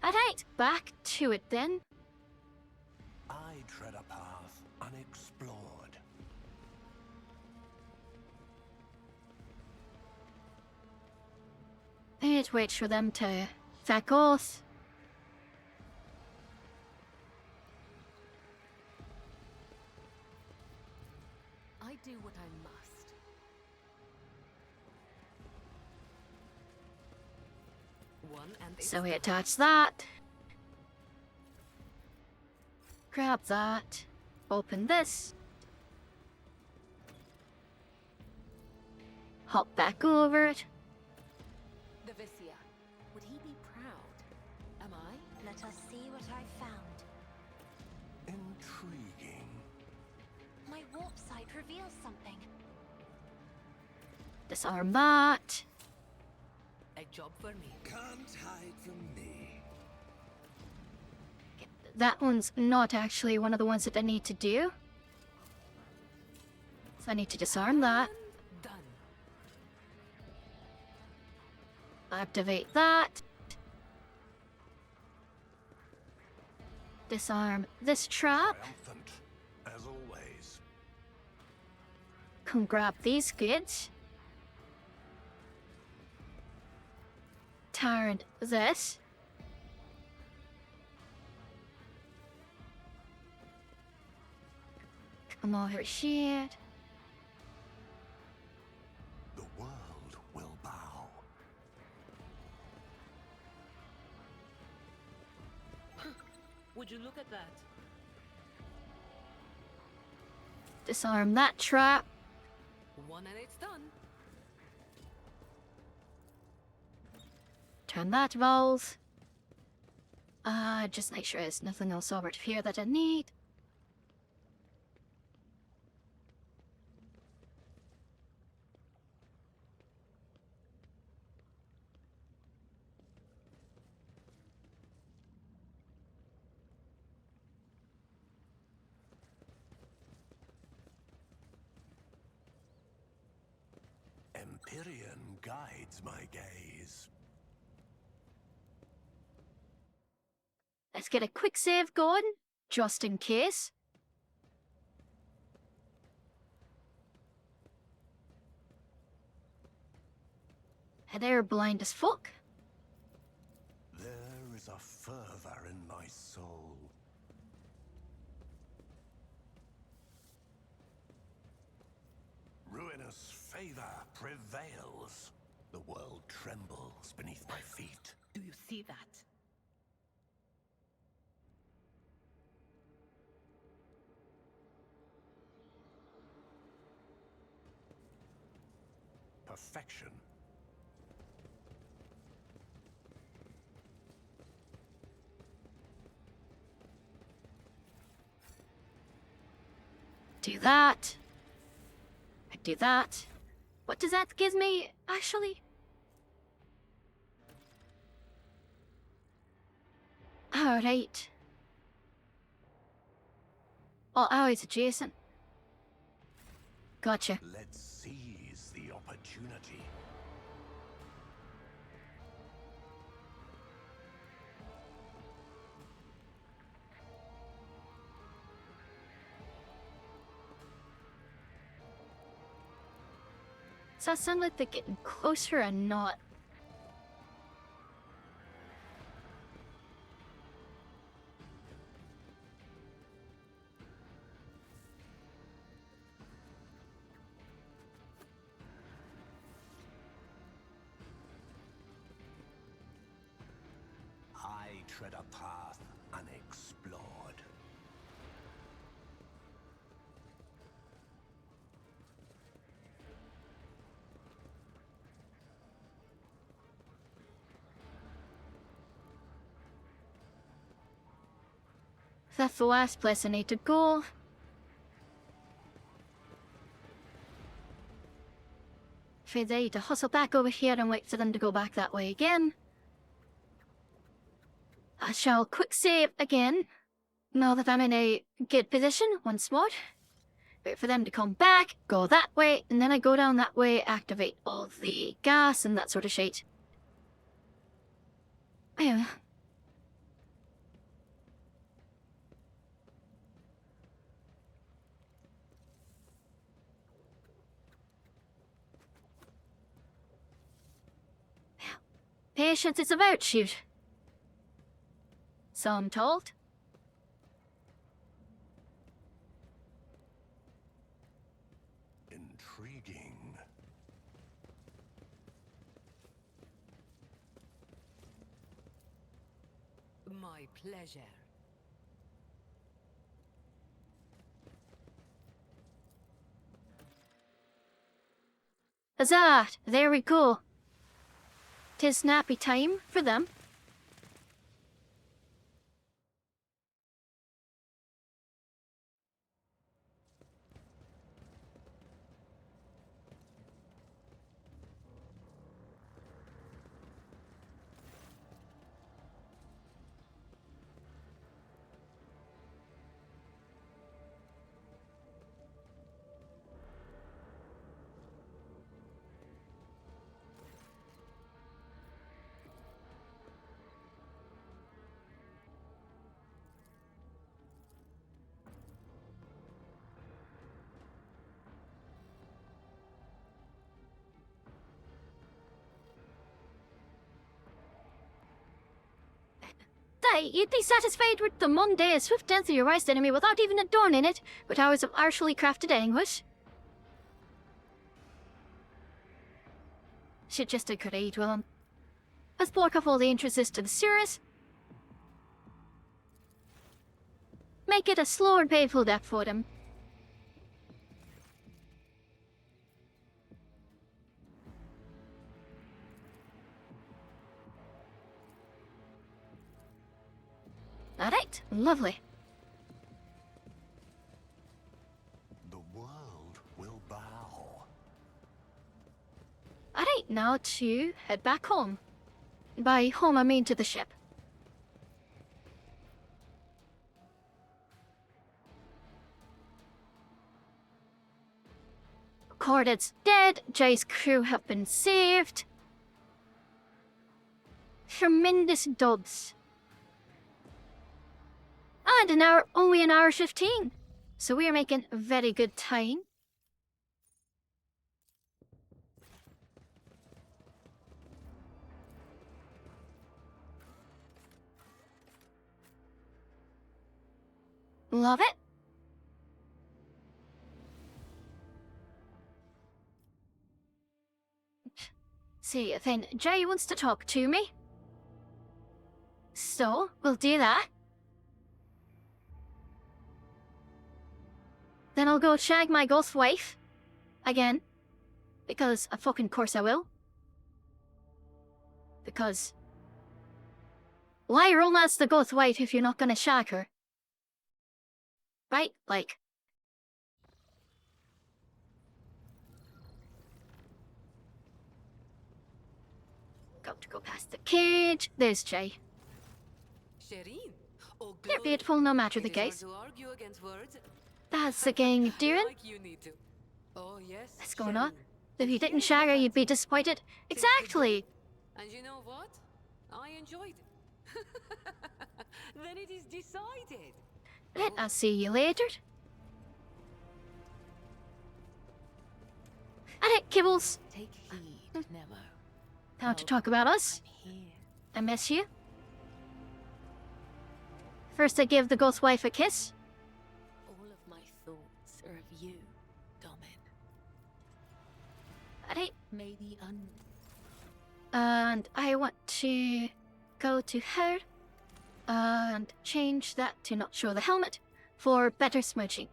Alright, back to it then. I tread a path unexplored. It waits for them to back off. I do what I must. one and So it's we done. attach that. Grab that. Open this. Hop back over it. The Vicia. Would he be proud? Am I? Let us see what I found. Intriguing. My warp sight reveals something. Disarm that. A job for me. Can't hide from me. That one's not actually one of the ones that I need to do. So I need to disarm that. And done. Activate that. Disarm this trap. Triumphant, as always. Come grab these goods. Turn this. Come over here. The world will bow. Would you look at that? Disarm that trap. One and it's done. Turn that valve. Just make sure there's nothing else over here that I need. Empyrean guides my gaze. Let's get a quick save going, just in case. And they're blind as fuck. There is a fervor in my soul. Ruinous favor prevails. The world trembles beneath my feet. Do you see that? Perfection. Do that. I do that. What does that give me, actually? Alright. Oh, it's adjacent. Gotcha. Let's seize the opportunity. Does that sound like they're getting closer or not? I tread a path unexplored. That's the last place I need to go. Afraid I need to hustle back over here and wait for them to go back that way again. I shall quick save again, now that I'm in a good position once more. Wait for them to come back, go that way, and then I go down that way, activate all the gas and that sort of shit. Yeah. Patience is a virtue. So I'm told. Intriguing. My pleasure. Huzzah! There we go. 'Tis nappy time for them. You'd be satisfied with the mundane, swift death of your worst enemy without even adorning it with hours of artfully crafted anguish. Should just agreed with him. Let's block off all the entrances to the sewers. Make it a slow and painful death for them. Alright, lovely. The world will bow. Alright, now to head back home. By home, I mean to the ship. Corded's dead, Jay's crew have been saved. Tremendous dubs. And only an hour 15. So we are making very good time. Love it. See, then Jay wants to talk to me. So, we'll do that. Then I'll go shag my ghost wife. Again. Because of fucking course I will. Because... why romance the ghost wife if you're not gonna shag her? Right? Like... got to go past the cage. There's Jay. Shireen. Oh, They're good. beautiful no matter the It is hard case. to argue against words. That's the gang doing. Like you need to. Oh, yes. What's going on? Shireen. If you didn't shag her, you'd be disappointed. Exactly. And you know what? I enjoyed it. Then it is decided. Let us see you later. Alright, Kibbles. Take heed, Nemo. Time to talk about us. I'm here. I miss you. First I give the ghost wife a kiss. All of my thoughts are of you, Domin. Alright. May the And I want to go to her and change that to not show the helmet for better smooching.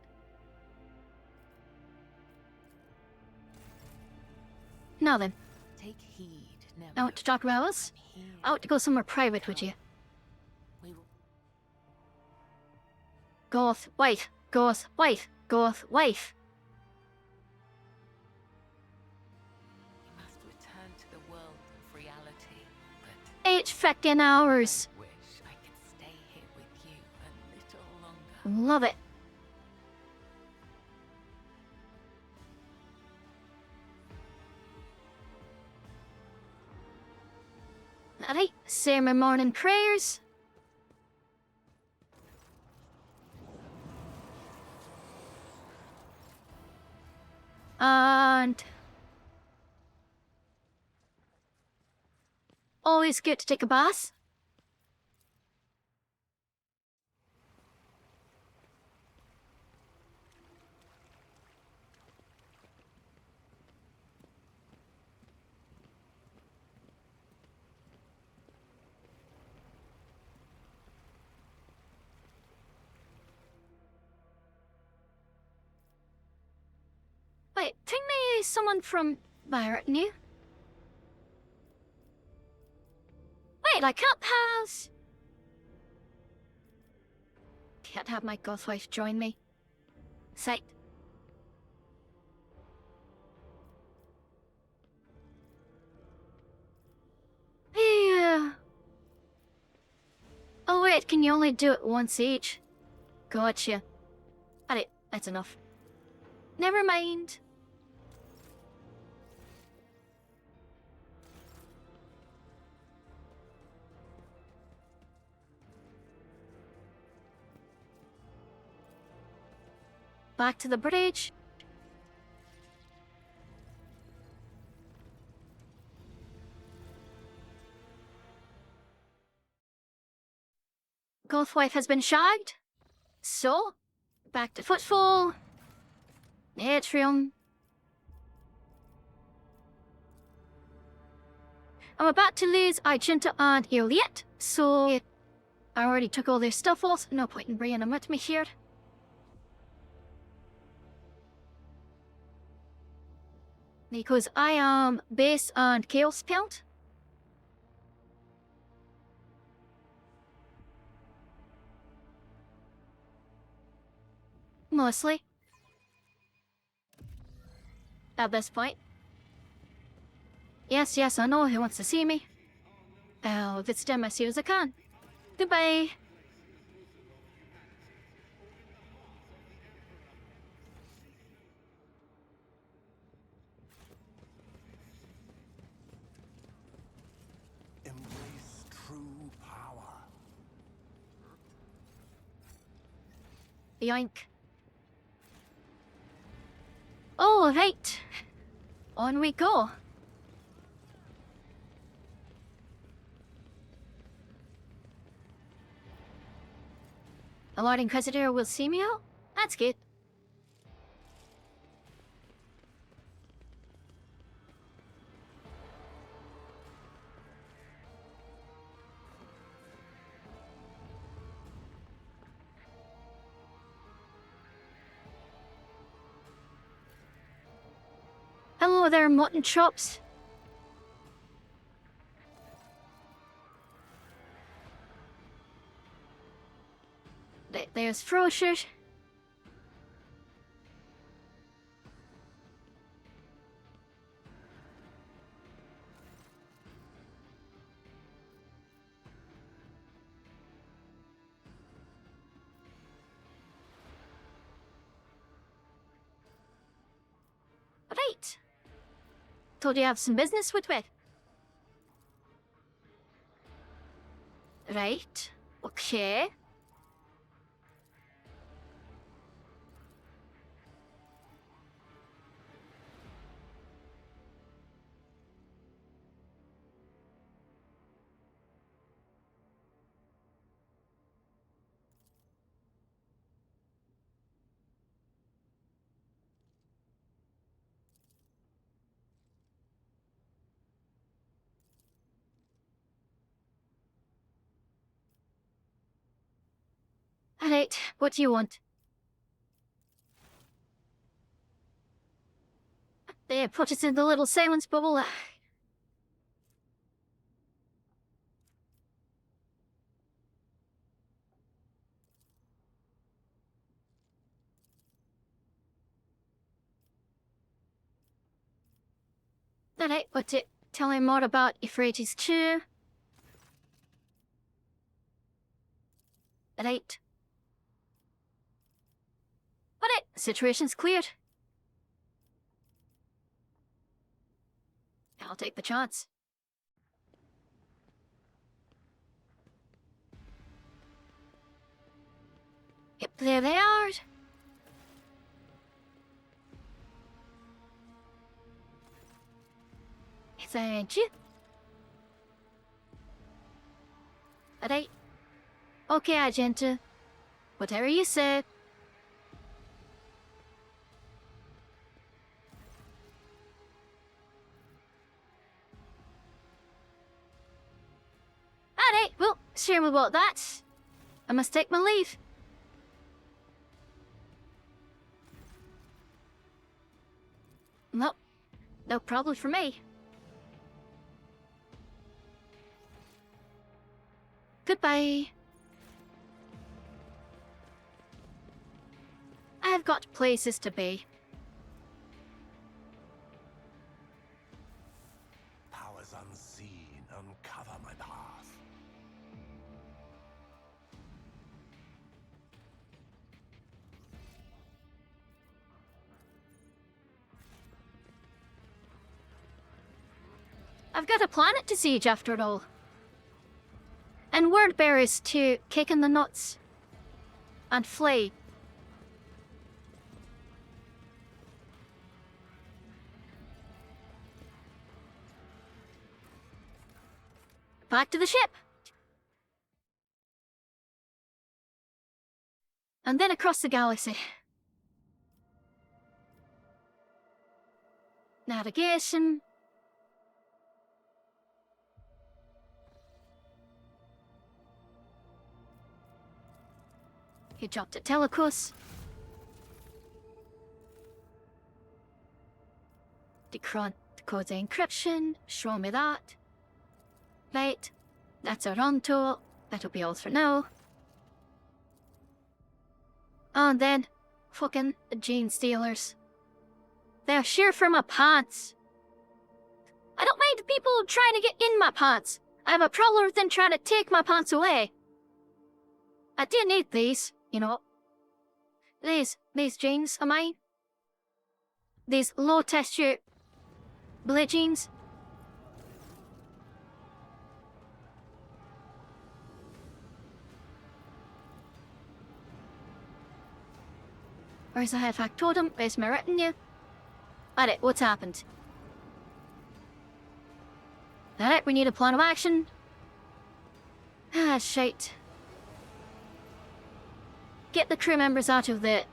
Now then, Take heed, Nemo. I want to talk about us. I'm here. I want to go somewhere private with you. We will... Ghost wife, ghost wife, ghost wife. We must return to the world of reality, but 8 fucking hours. I wish I could stay here with you a little longer. Love it. Alright, say my morning prayers. And always good to take a bath. Wait, bring me someone from my retinue. Wait, I can't pass. Can't have my goth wife join me. Sight. Yeah. Oh wait, can you only do it once each? Gotcha. Alright, that's enough. Never mind. Back to the bridge. Gothwife has been shagged. So, back to Footfall. Atrium. I'm about to lose Argenta and Juliet, so I already took all their stuff off. No point in bringing them with me here. Because I am base and chaos spelled. Mostly. At this point. Yes, I know who wants to see me. I'll visit him as soon as I can. Goodbye. Embrace true power. Yoink. Oh, right. On we go. A Lord Inquisitor will see me out? That's good. Hello there, mutton chops. There's Frosher. Right. Told you I have some business with me. Right. Okay. Alright, what do you want? There, put it in the little silence bubble. Alright, what's it? Tell me more about Euphrates 2. Right. Alright, situation's cleared. I'll take the chance. Yep, there they are. Thank you. Alright. Okay, Argenta. Whatever you say. Alright, well, sure about that. I must take my leave. No, probably for me. Goodbye. I've got places to be. Powers unseen uncover my path. I've got a planet to siege after all. And word bearers to kick in the nuts and flee. Back to the ship. And then across the galaxy. Navigation. He dropped at Telecus. Decode the encryption. Show me that. Right. That's our run tool. That'll be all for now. And then, fucking gene stealers. They're sheer for my pants. I don't mind people trying to get in my pants. I have a problem with them trying to take my pants away. I do need these, you know. These jeans are mine. These low texture blue jeans. Where's the head factotum? Where's my retinue? Alright, what's happened? Alright, we need a plan of action. Ah, shite. Get the crew members out of the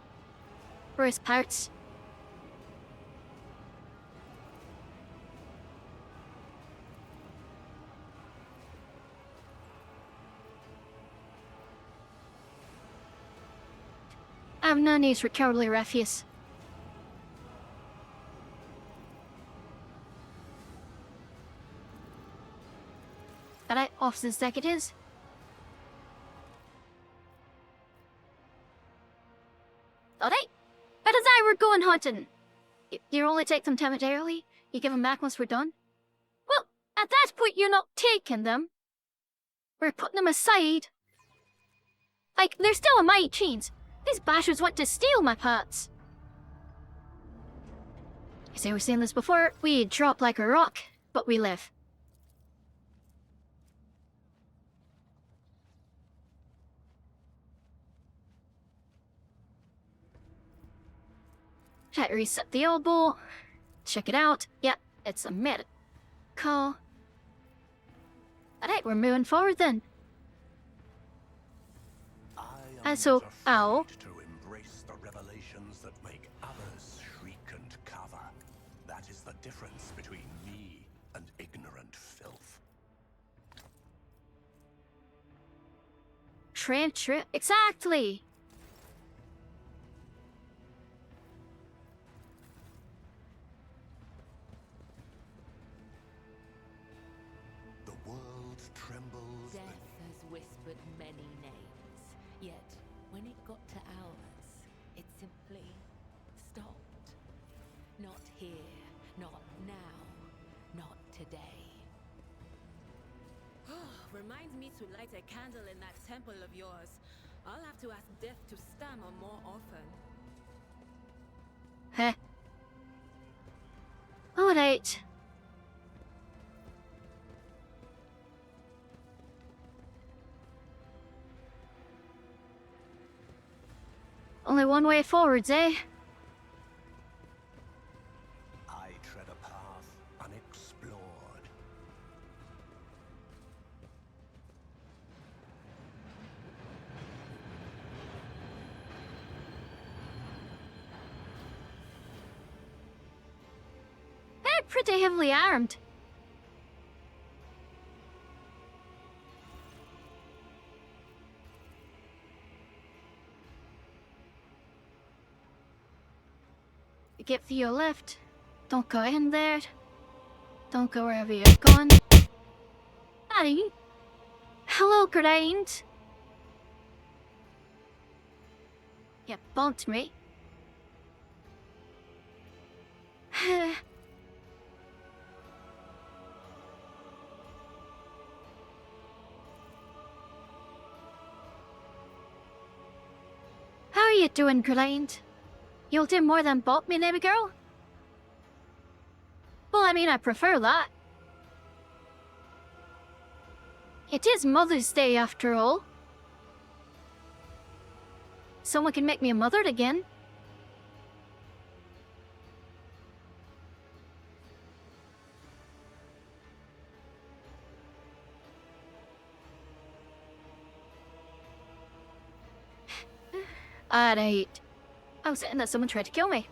worst parts. I have no needs for cowardly refuse. Alright, office executives. Alright. But as I were going hunting, you only take them temporarily? You give them back once we're done? Well, at that point you're not taking them. We're putting them aside. Like, they're still in my chains. These bastards want to steal my parts. You see, we've seen this before. We drop like a rock, but we live. Try to reset the elbow. Check it out. Yeah, it's a medical. Alright, we're moving forward then. I am So, not ow. afraid to embrace the revelations that make others shriek and cover. That is the difference between me and ignorant filth. Exactly. The world trembles. Death has whispered many names, yet when it got to ours, it simply stopped. Not here, not now, not today. Reminds me to light a candle in that temple of yours. I'll have to ask Death to stammer more often. Heh. Alright. Only one way forwards, eh? I tread a path unexplored. They're pretty heavily armed. Get to your left. Don't go in there. Don't go wherever you're going. Hi. Hello, Grind. You bumped me. How are you doing, Grind? You'll do more than bop me, neighbor girl? Well, I mean, I prefer that. It is Mother's Day, after all. Someone can make me a mother again. Alright. I was saying that someone tried to kill me.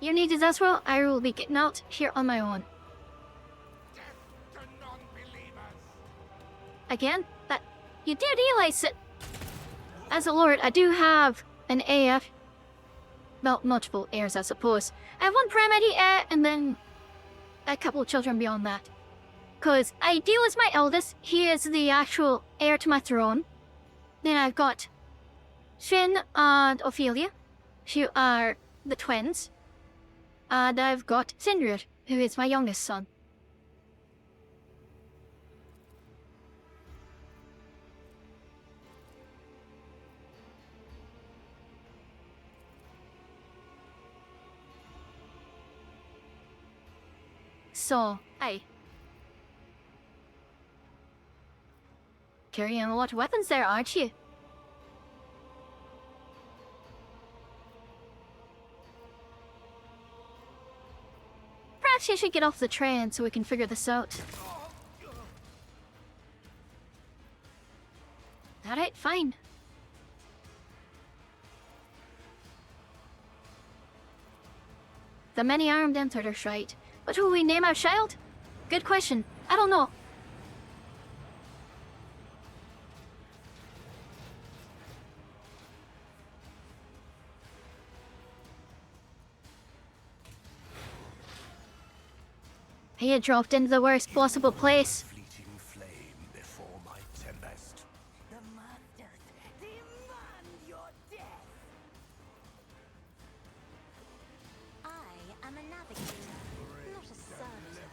You need it as well. I will be getting out here on my own. Again? That you do realize that as a lord, I do have an heir. Well, multiple heirs, I suppose. I have one primary heir and then a couple of children beyond that. Because Ideal is my eldest. He is the actual heir to my throne. Then I've got Finn and Ophelia, who are the twins. And I've got Sindrir, who is my youngest son. So, aye. Carrying a lot of weapons there, aren't you? Perhaps you should get off the train so we can figure this out. Alright, fine. The many-armed enter's right. What will we name our child? Good question. I don't know. He had dropped into the worst possible place. Fleeting flame before my tempest. The masters demand your death. I am a navigator, not a servitor.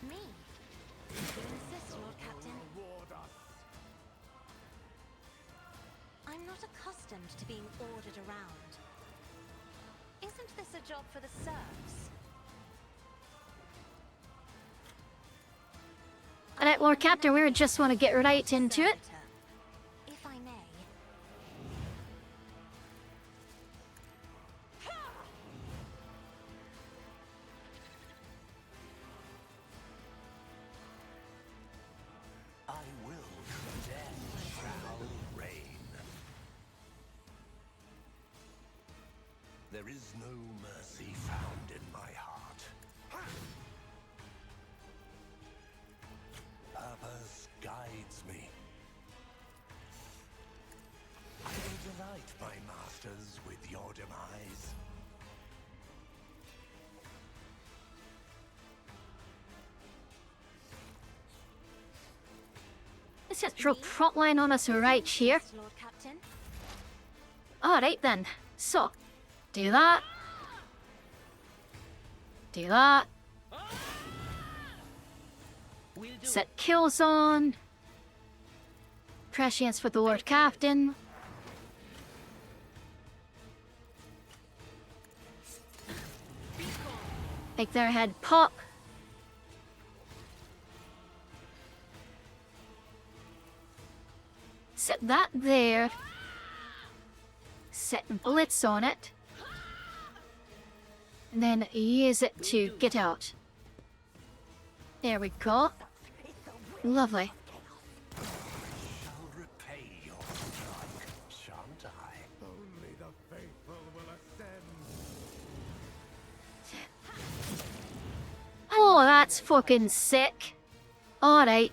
Me? You insist, Lord Captain. I'm not accustomed to being ordered around. Isn't this a job for the serfs? Alright, Lord Captain, we just want to get right into it. If I may. I will. Death shall reign. There is no mercy found in my heart. Purpose guides me. I will delight my masters with your demise. Let's just throw front line on us right here. Lord Captain. Alright then. So, do that. Do that. Set kills on. Prescience for the Lord Captain. Make their head pop. Set that there. Set bullets on it. And then use it to get out. There we go. Lovely. Shall repay your strike, shan't I? Only the faithful will ascend. Oh, that's fucking sick. Alright.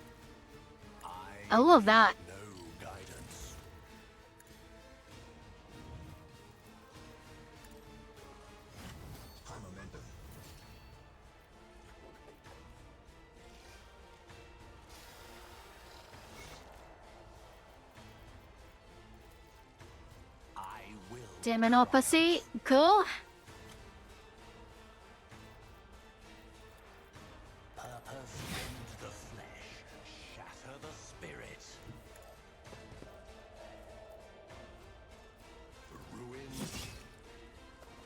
I love that. No guidance. Demonopathy, cool. Purpose rend the flesh, shatter the spirit. Ruin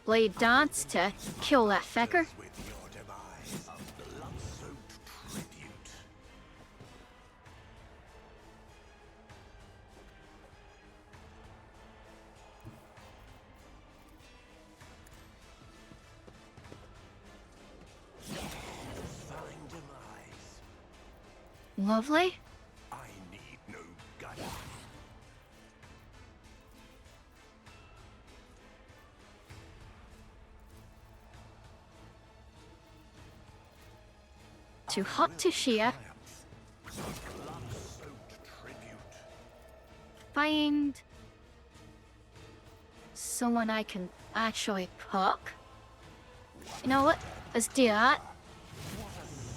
Blade dance to kill that fecker. with your demise. Blood-soaked tribute. Satisfying demise. Lovely. I need no guidance. Too hot to shear. Blood-soaked tribute. Find someone I can actually poke. You know what? Let's do that.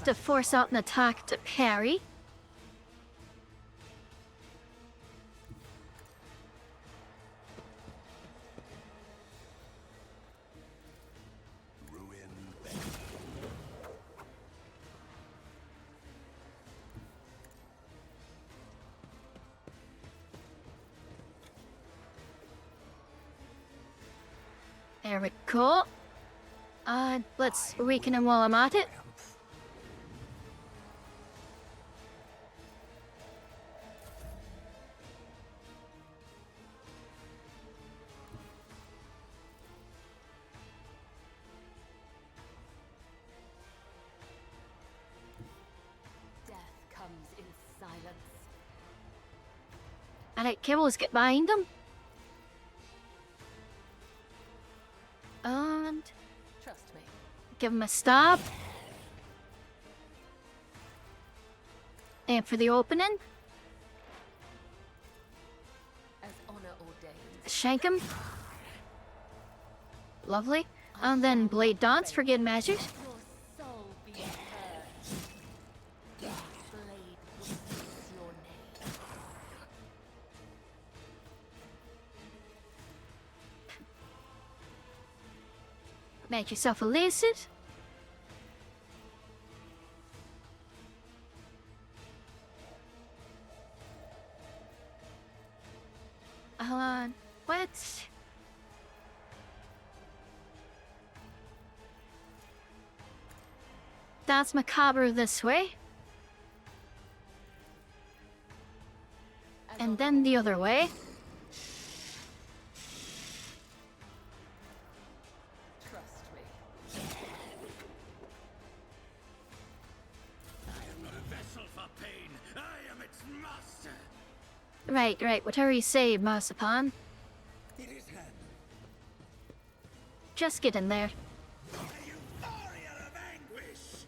To force out an attack to parry. Ruin There we go. Let's weaken him while I'm at it. Death comes in silence. Alright, Kibbles, get behind him. And Trust me. give him a stab. And for the opening, As honor ordains. shank him. Lovely. And then blade dance for good measures. Your soul be heard. This blade whispers your name. Make yourself elusive. What? That's macabre this way. And then the other way. Trust me. I am not a vessel for pain. I am its master. Right, whatever you say, Marzipan. It is hand. Just get in there. A euphoria of anguish.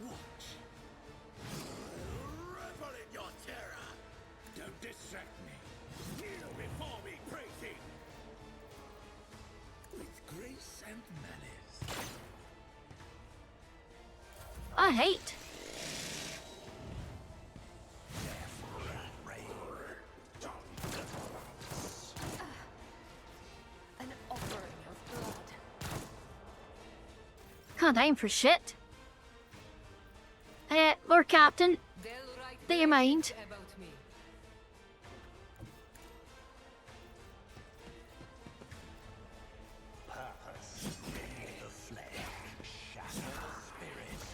Watch. Revel in your terror. Don't distract me. Kneel before me, praising. With grace and malice. I hate. An offering of blood. Can't aim for shit. Lord Captain, They'll write do you mind? about me. purpose. Rend the flesh, shatter the spirit.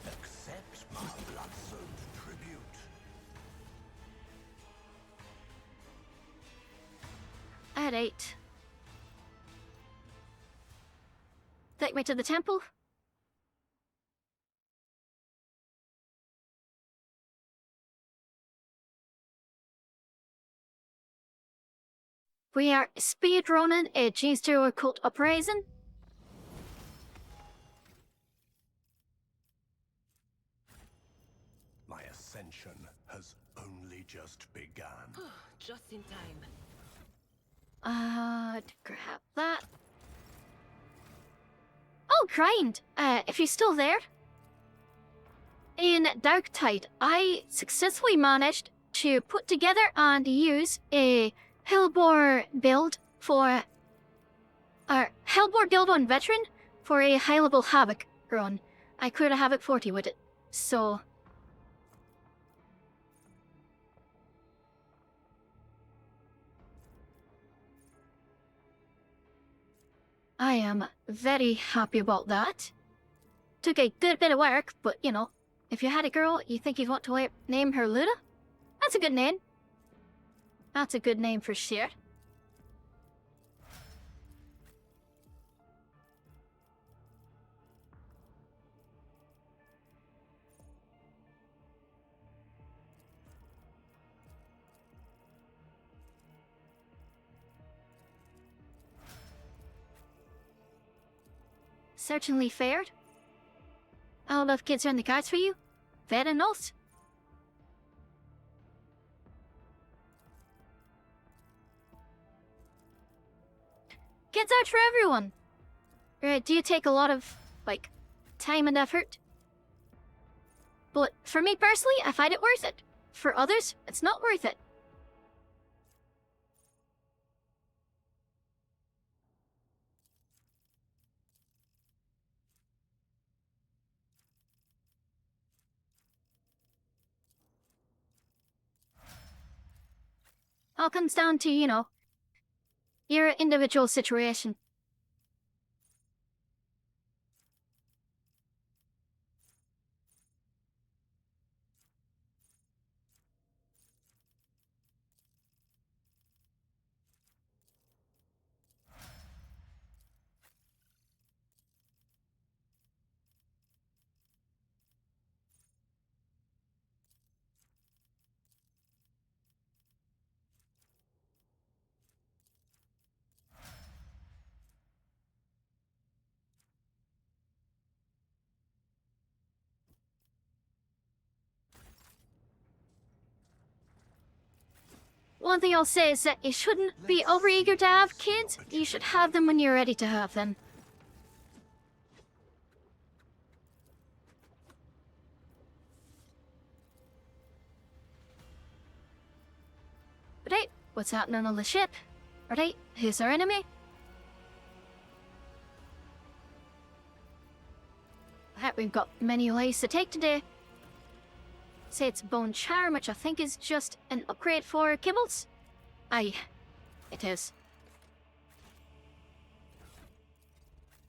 Accept my blood-soaked tribute. Alright. Take me to the temple. We are speedrunning a G0 occult uprising. My ascension has only just begun. Just in time. Grab that. grind, if you're still there. In Darktide, I successfully managed to put together and use a Hellbore build for... Hellbore Guild 1 Veteran for a high-level Havoc run. I cleared a Havoc 40 with it, so... I am very happy about that. Took a good bit of work, but you know, if you had a girl you think you'd want to name her Luda, that's a good name. That's a good name for sure. Certainly fared. I'll love kids around the cards for you. Fair enough. Kids out for everyone. Do you take a lot of, like, time and effort? But for me personally, I find it worth it. For others, it's not worth it. All comes down to, you know, your individual situation. One thing I'll say is that you shouldn't be overeager to have kids. You should have them when you're ready to have them. Right, what's happening on the ship? Right, who's our enemy? Heck, we've got many lives to take today. Say it's Bone Charm, which I think is just an upgrade for Kibbles. Aye, it is.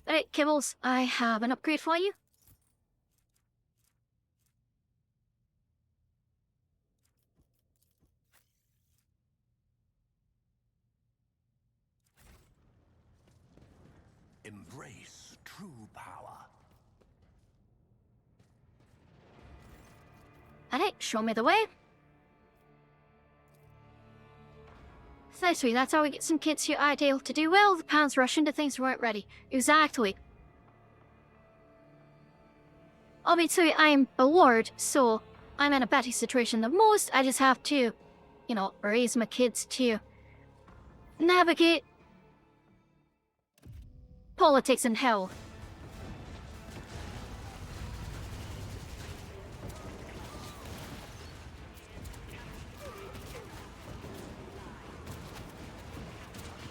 Right, Kibbles, I have an upgrade for you. Embrace true power. Alright, show me the way. Nicely, that's how we get some kids who are able to do well. The parents rush into things who weren't ready. Exactly. Obviously, I'm a ward, so I'm in a better situation than most. I just have to, you know, raise my kids to navigate politics in hell.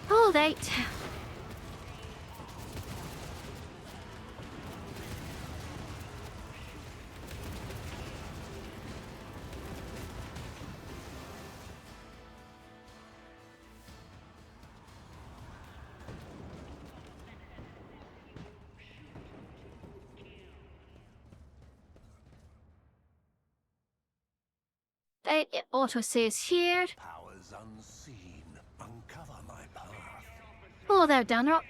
All right. Right, it auto saves here. Powers unseen. Uncover my path. Hello there, Danrock.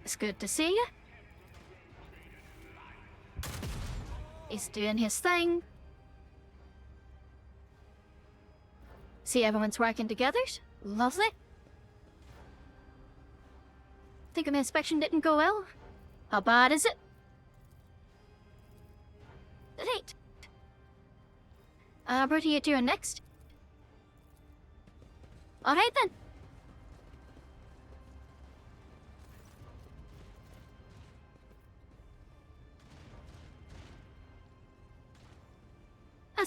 It's good to see you. He's doing his thing. See, everyone's working together. Lovely. Think my inspection didn't go well? How bad is it? Right. What are you doing next? Alright then.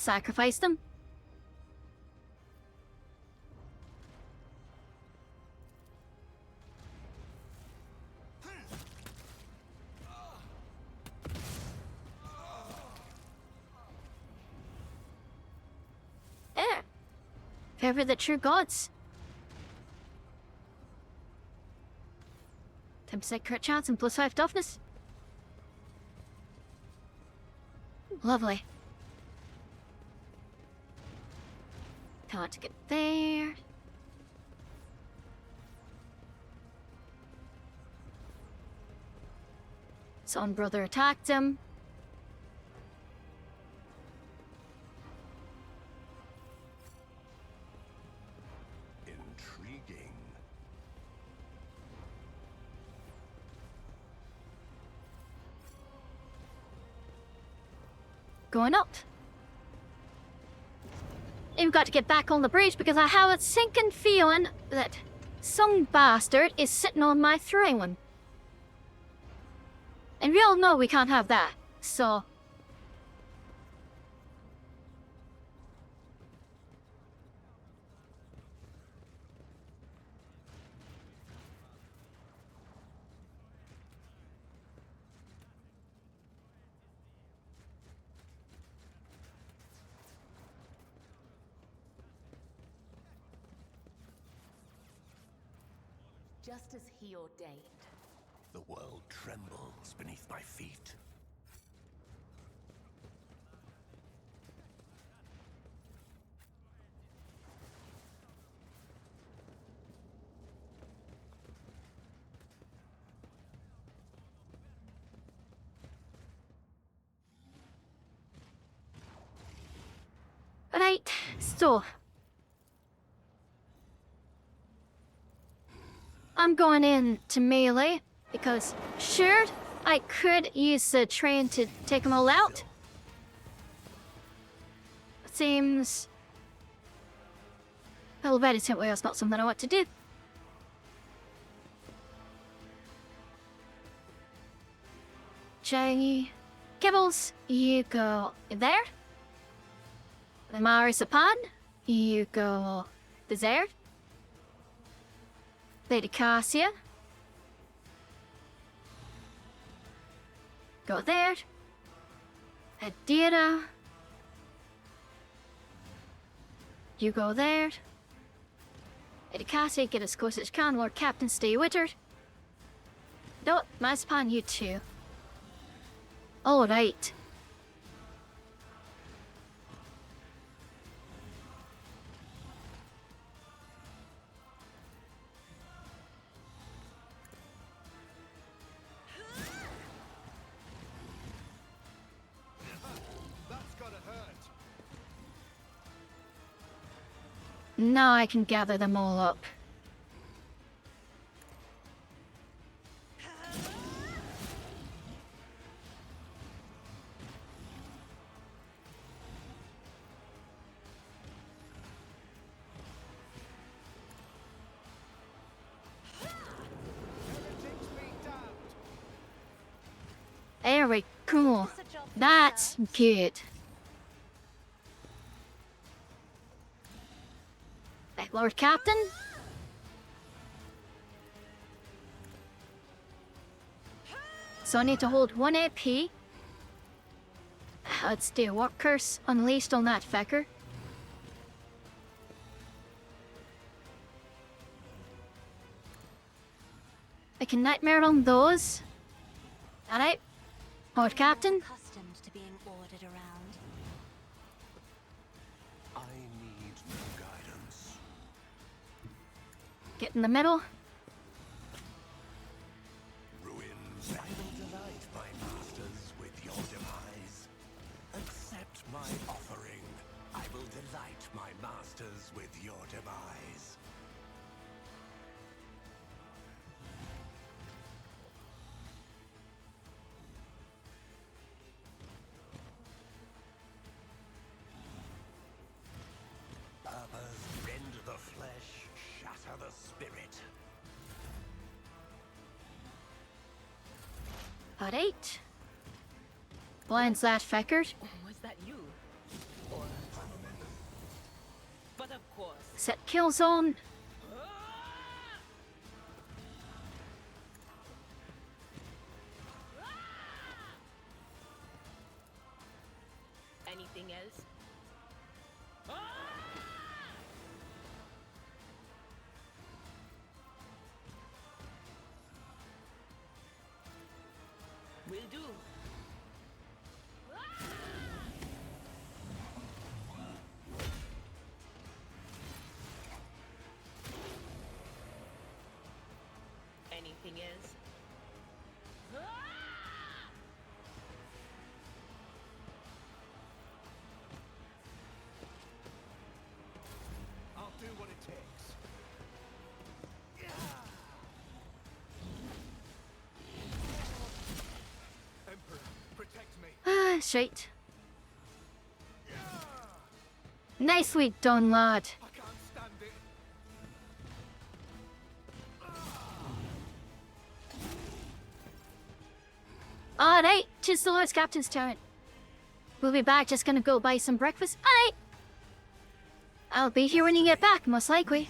sacrifice them. Favor the true gods. 10% crit chance and +5 toughness. Lovely. Can't get there. Son brother attacked him. Intriguing. Going up. And we've got to get back on the bridge because I have a sinking feeling that some bastard is sitting on my throne. And we all know we can't have that, so... Just as he ordained. The world trembles beneath my feet. Right, so... I'm going in to melee, because sure, I could use the train to take them all out. Seems... well, very simply, it's not something I want to do. Jay... Gibbles, you go there. Marzipan, you go there. Lady Cassia. Go there. Adira. You go there. Lady Cassia, get as close as you can. Lord Captain, stay with her. No, Marzipan, you too. Alright. Now I can gather them all up. There we go. That's good. Lord Captain? So I need to hold 1 AP. Let's do a Work Curse unleashed on that fecker. I can Nightmare on those. Alright. Lord Captain? Accustomed to being ordered around. I need no guidance. Get in the middle. Ruins. I will delight my masters with your demise. Accept my offering. I will delight my masters with your demise. Purpose rend the flesh, shatter the spirit. Alright. Blinds that fecker. Was that you? Or Set kills on. Anything else? Will do. Anything else? I'll do what it takes. Emperor, protect me. Ah, shite. Nicely done, lad. I can't stand it. Alright, tis the Lord's Captain's turn. We'll be back, just gonna go buy some breakfast. Alright! I'll be here when you get back, most likely.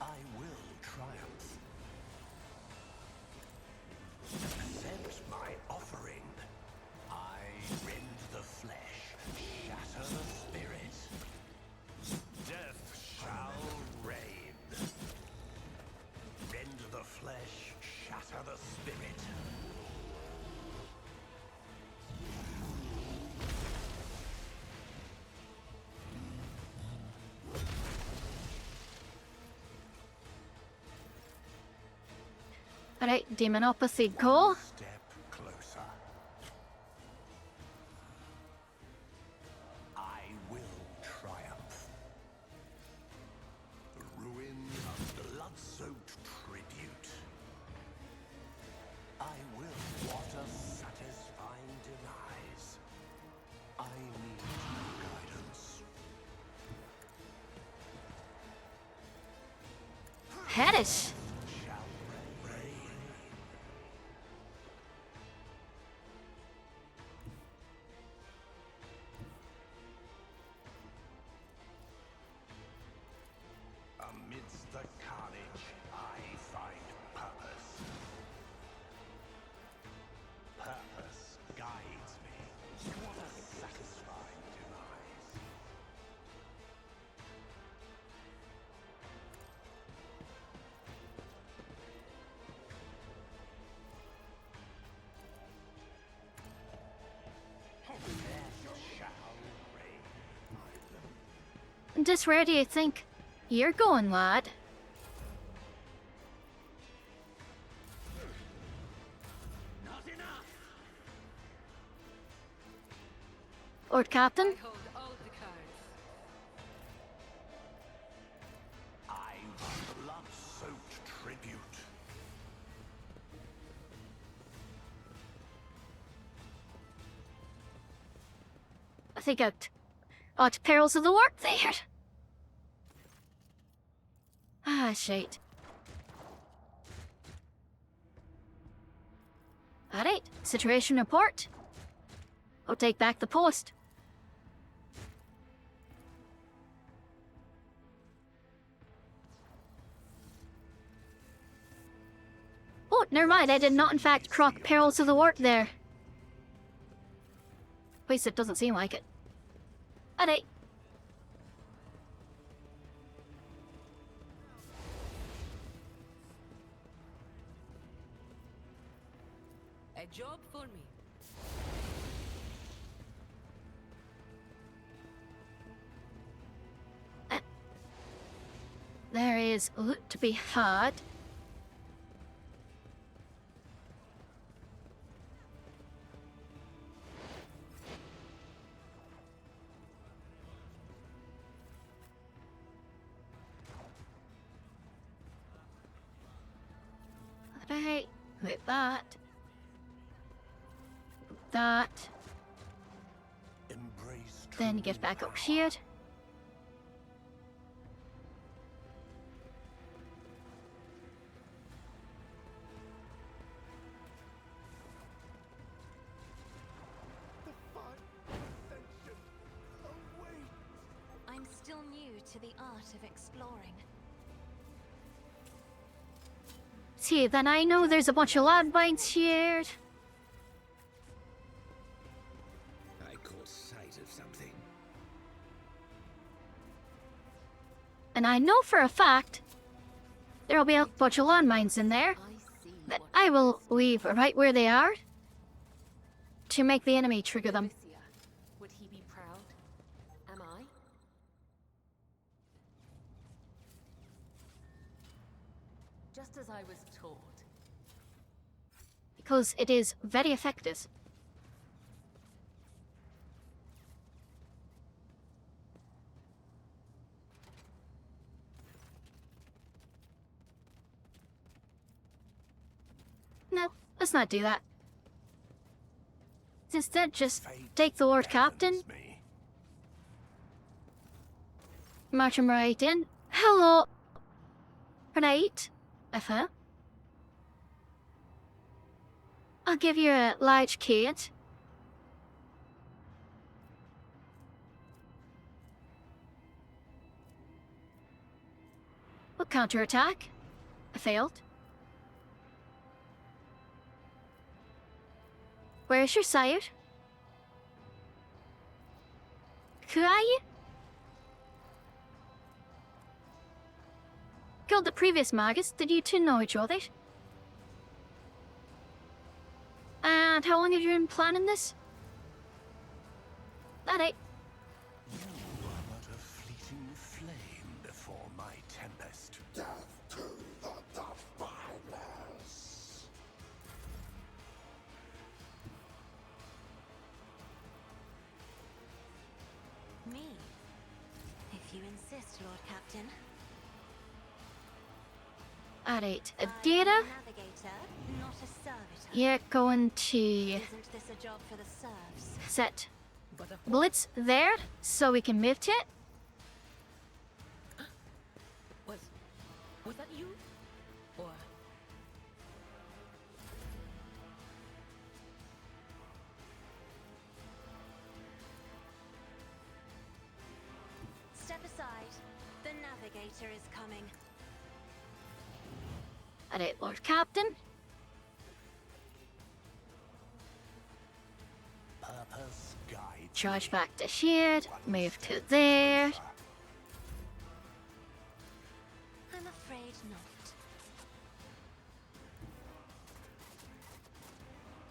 I will triumph. Accept my offering. I rend the flesh, shatter the spirit. Death shall reign. Rend the flesh, shatter the spirit. Alright, demonopathy, go. Step closer. I will triumph. The ruin of blood-soaked tribute. I will water satisfying denies. I need guidance. Haddish. Shall reign. Amidst the carnage, I find purpose. Purpose guides me. What a satisfying demise. Death shall reign. Just where do you think you're going, lad? Not enough! Lord Captain? Hold all the cards. I blood-soaked tribute. I think out perils of the work there. Ah, shite. Alright, situation report. I'll take back the post. Oh, never mind, I did not in fact crock perils of the work there. At least it doesn't seem like it. Alright. A job for me. There is loot to be had. Alright, with that. That. Embrace Then get back up here. I'm still new to the art of exploring. See, then I know there's a bunch of lad bites here. I caught sight of something. And I know for a fact there'll be a bunch of landmines in there I see that what I will leave right where they are to make the enemy trigger them. Lucia, would he be proud? Am I? Just as I was taught. Because it is very effective. No, let's not do that. Instead, just take the Lord Captain, Beckons me. march him right in. Hello. Right. I'll give you a large kid. We'll counterattack. I failed. Where's your sire? Who are you? Killed the previous Magus. Did you two know each other? And how long have you been planning this? Alright. You are but a fleeting flame before my tempest. Death to the defilers. Me? If you insist, Lord Captain. Alright. I'm a Adira, navigator, not a servitor. you're going to Isn't this a job for the serfs? set But a bullets there so we can move to it. was that you? Or Step aside. The navigator is coming. Alright, Lord Captain. Purpose guides Charge me. back to here. Move to there. I'm afraid not.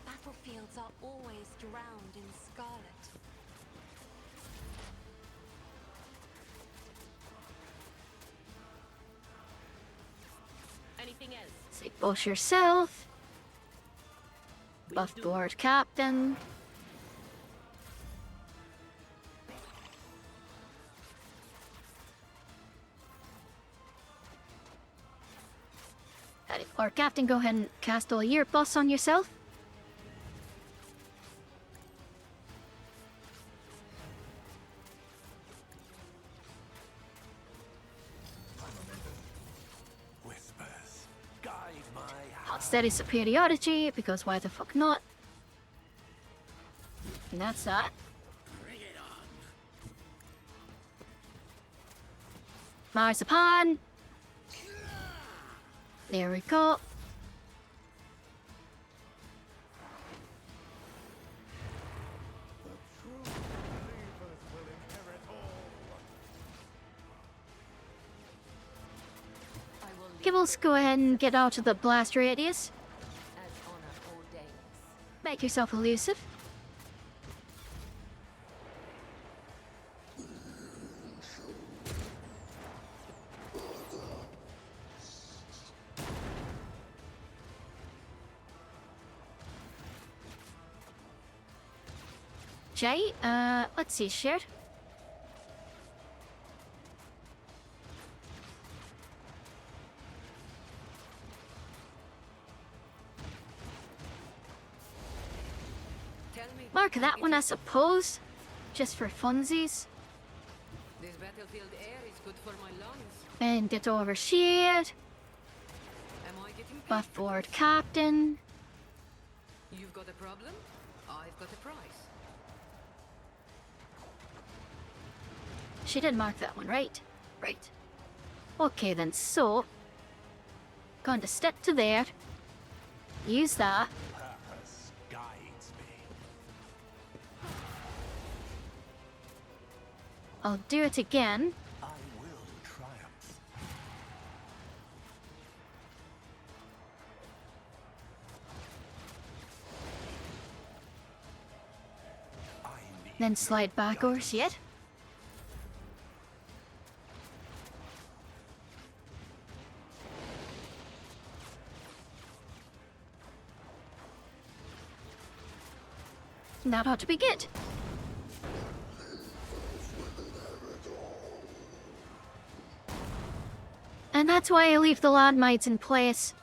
Battlefields are always drowned in scarlet. anything else? Say boss yourself. Buff the Lord Captain. Alright, Lord Captain, go ahead and cast all your buffs on yourself. Whispers guide my Hot steady superiority, because why the fuck not? And that's that. Bring it on. Marzipan. There we go. I will leave Gibbles, go ahead and get out of the blast radius. as honor ordains. Make yourself elusive. Jay, let's see, shared. Tell me. Mark that one, I suppose. Just for funsies. This battlefield air is good for my lungs. And get over shield. Am I getting paid? Buff Lord Captain. You've got a problem? I've got a price. She did mark that one, right? Right. Okay then, so... Going to step to there. Use that. Purpose guides me. I'll do it again. I will triumph. I need Then slide backwards yet. That ought to be good. And that's why I leave the landmines in place.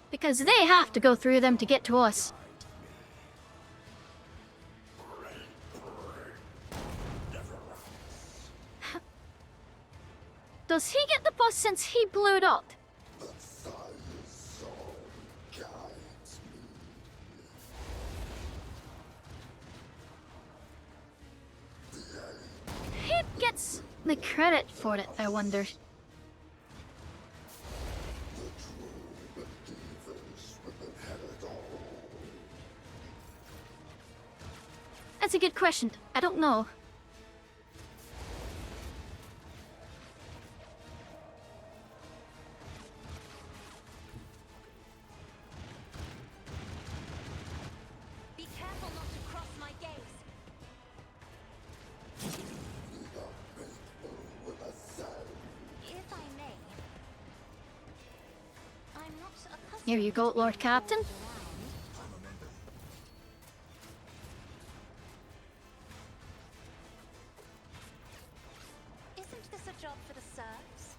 Because they have to go through them to get to us. Does he get the bus since he blew it up? Who gets the credit for it, I wonder? That's a good question. I don't know. Be careful not to cross my gaze. If I may. I'm not accustomed Here you go, Lord Captain. around. Isn't this a job for the serfs?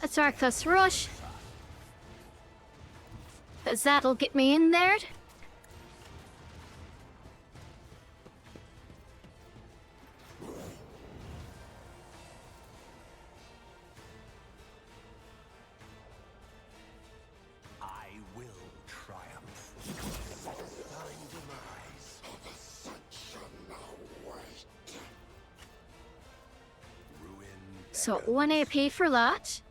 Let's Arcthus rush. Cause that'll get me in there. I will triumph. Thine demise. Ruin So 1 AP for that.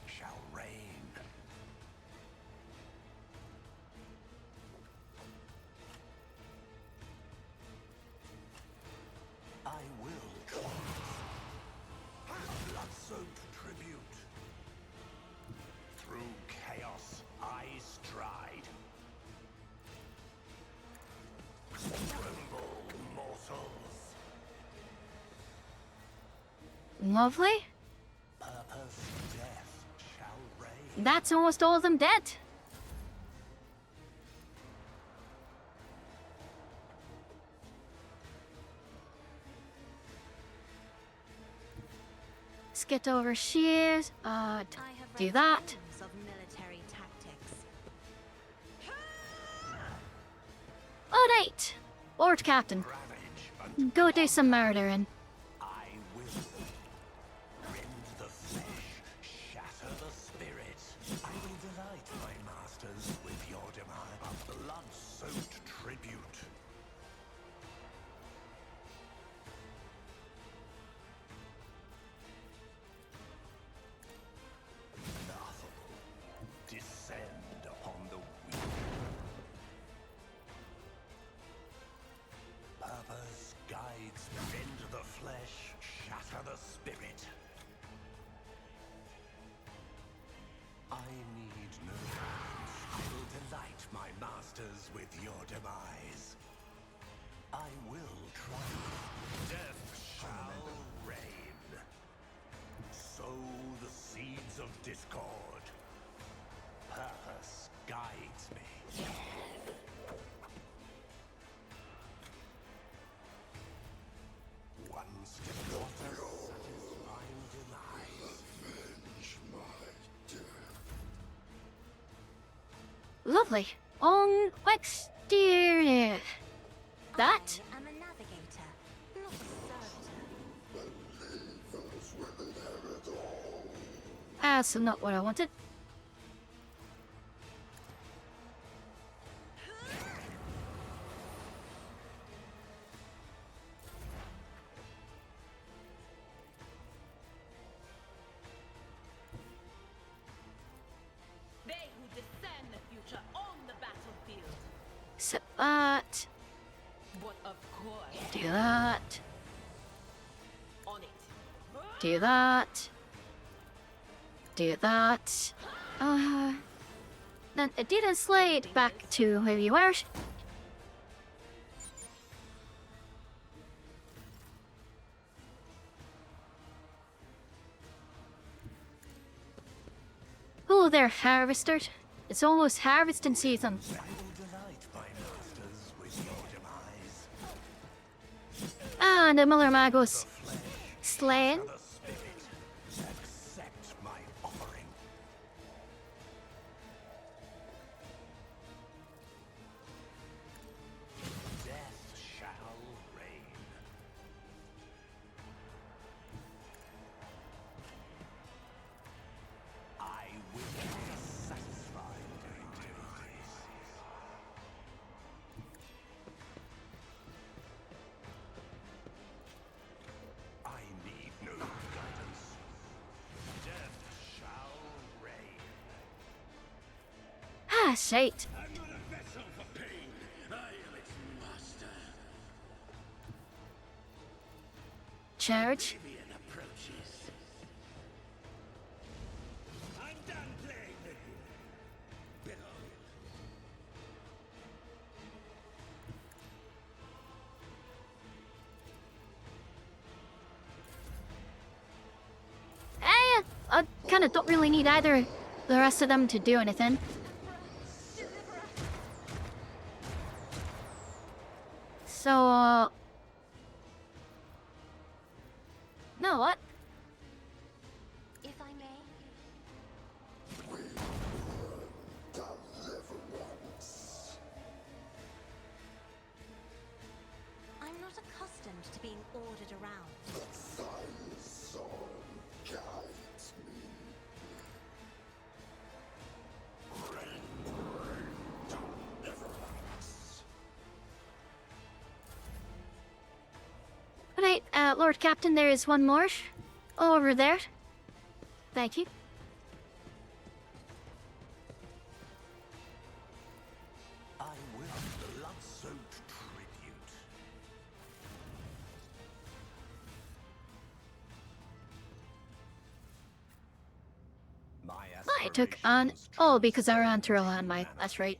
shall reign. I will triumph. Blood-soaked tribute. Through chaos, I stride. Tremble, mortals. Lovely. Purpose, death shall reign. That's almost all of them dead. Let's get over here. I have Do read that. tons of military tactics. Alright. Lord Captain, Ravage and go do some murdering. I will. Rend the flesh, shatter the spirit. I will delight my masters with your demise. A blood-soaked tribute. Laughable. Descend upon the weak. Purpose guides me. Rend the flesh, shatter the spirit. I need no hands. I will delight my masters with your demise. I will triumph. Death shall reign. Sow the seeds of discord. Purpose guides me. One step closer, satisfying demise. Lovely. On exterior. That? I am a navigator, not a servitor. That's not what I wanted. They who discern the future on the battlefield. Set that. But of course, Do that. on it. Do that. Do that. Then it didn't slide back to where you were. Hello there, Harvester. It's almost harvesting season. I will delight my masters with your demise. And the Miller Magos slain. The spirit, accept my offering. Death shall reign. I will be satisfied. I need no guidance. Death shall reign. Ah, shite. I'm not a vessel for pain. I am its master. Charge. Vivian approaches. I'm done playing with you. Behold. I kind of don't really need either the rest of them to do anything. So, no, what? If I may, I'm not accustomed to being ordered around. Alright, Lord Captain, there is one more. Over there. Thank you. I will blood-soaked tribute. My I took on... aspirations Oh, because I ran through a landmine. That's right.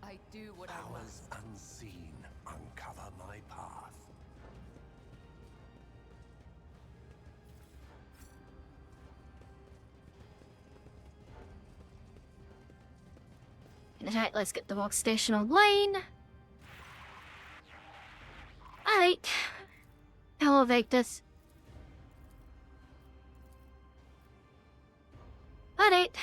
I do what I Powers must. unseen uncover my path. Alright, let's get the walk station online. Alright. Hello, Victus. Alright.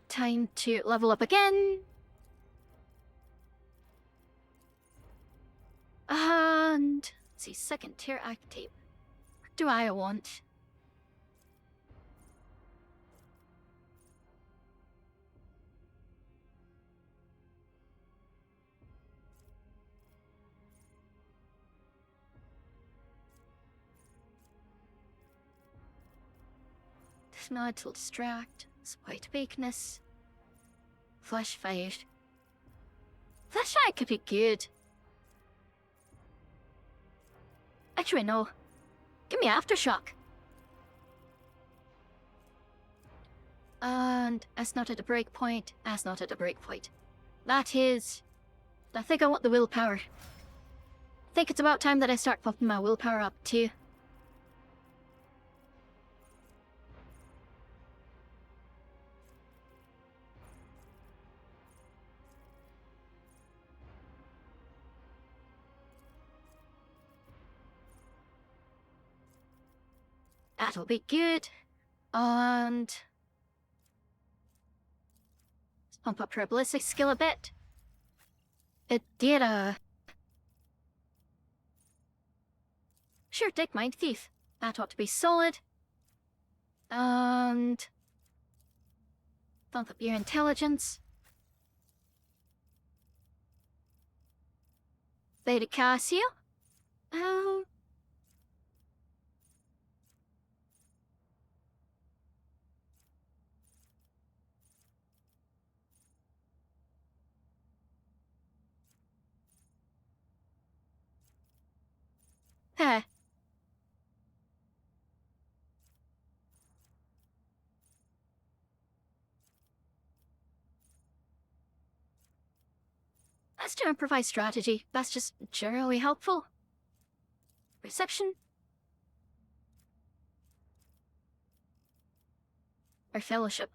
Time to level up again. And let's see, second tier active. What do I want? Dismount will distract. Spite weakness. Flash fire. Flash fire could be good. Actually, no. Give me aftershock. And as not at a break point, as not at a break point. That is... I think I want the willpower. I think it's about time that I start popping my willpower up too. That'll be good. And let's pump up her ballistic skill a bit. Adira. Sure, take Mind Thief. That ought to be solid. And bump up your intelligence. Beta Cassia. Huh. Let's do improvised strategy. That's just generally helpful. Perception. Or fellowship.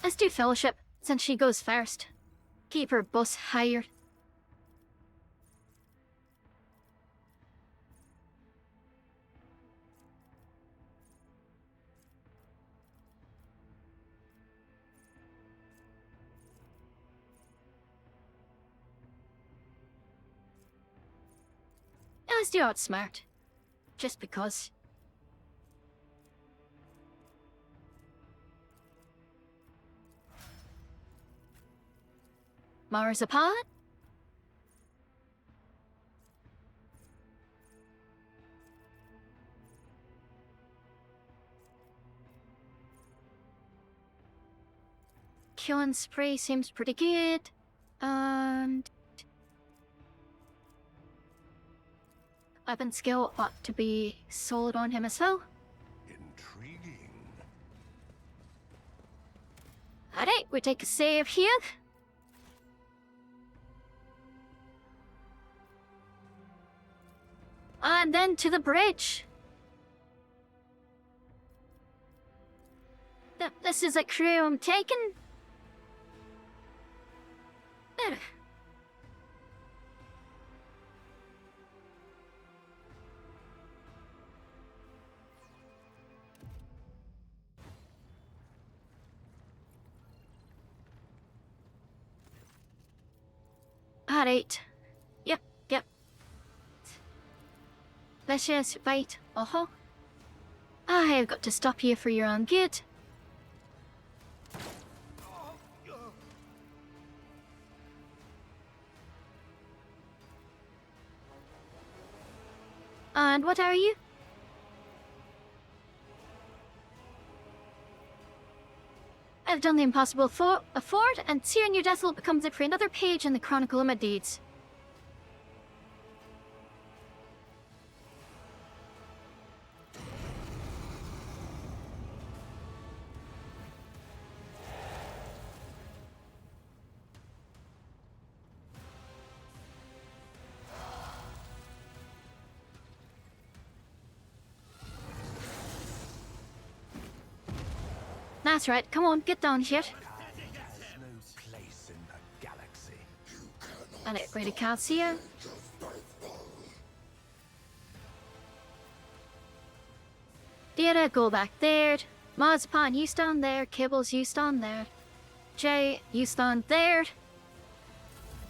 Let's do fellowship, since she goes first. Keep her bus higher. Let's do outsmart. Just because. Marzipan? Killing spray seems pretty good. And weapon skill ought to be solid on him as well. Intriguing. Alright, we take a save here. And then to the bridge. This is a crew I'm taking. There. Alright. Yep. Let's just fight. I have got to stop you for your own good. And what are you? I've done the impossible for Ford, and searing your death will become for another page in the Chronicle of my deeds. That's right, come on, get down here. Has no place in the galaxy. And it really can't see you. Data, go back there. Marzipan, you stand there. Kibbles, you stand there. Jay, you stand there.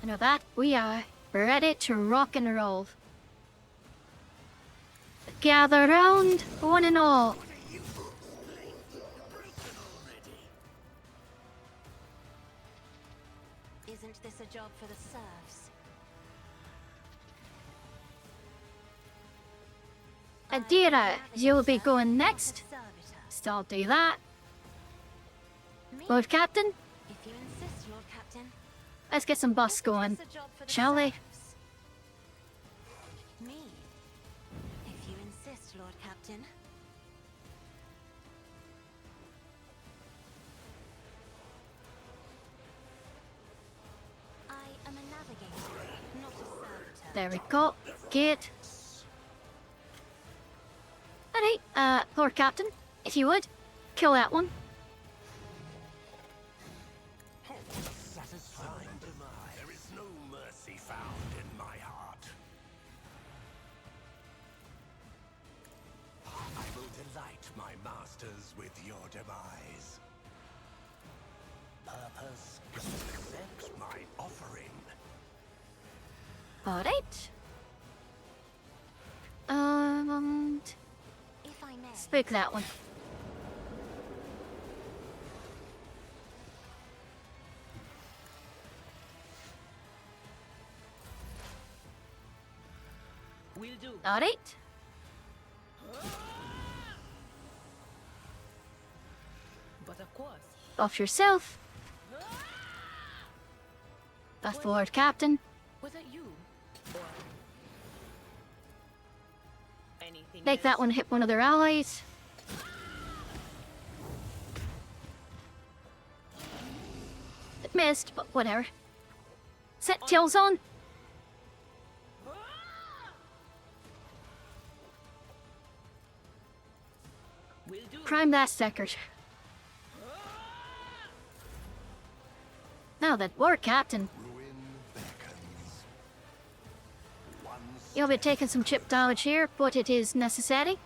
And with that, we are ready to rock and roll. Gather round, one and all. Isn't this a job for the serfs? Adira, you'll be going next. Servitor. Still do that. Me? Lord Captain, If you insist, Lord Captain. let's get some bus going. Isn't this a job for the Shall we? serfs? Me? If you insist, Lord Captain. I am a navigator, not a servitor. There we go. Good. Alright, Lord Captain, if you would, kill that one. Satisfying demise. There is no mercy found in my masters with your demise. Purpose, accept my offering. Alright. And If I may. spook that one. Will do. Alright. But of course. Off yourself. That's the Lord Captain. Was it you? Or anything Make that else? one hit one of their allies. It missed, but whatever. Set tails on. Will do. Prime that sucker. Now that Lord Captain, Ruin beckons. One you'll be taking some chip damage here, but it is necessary.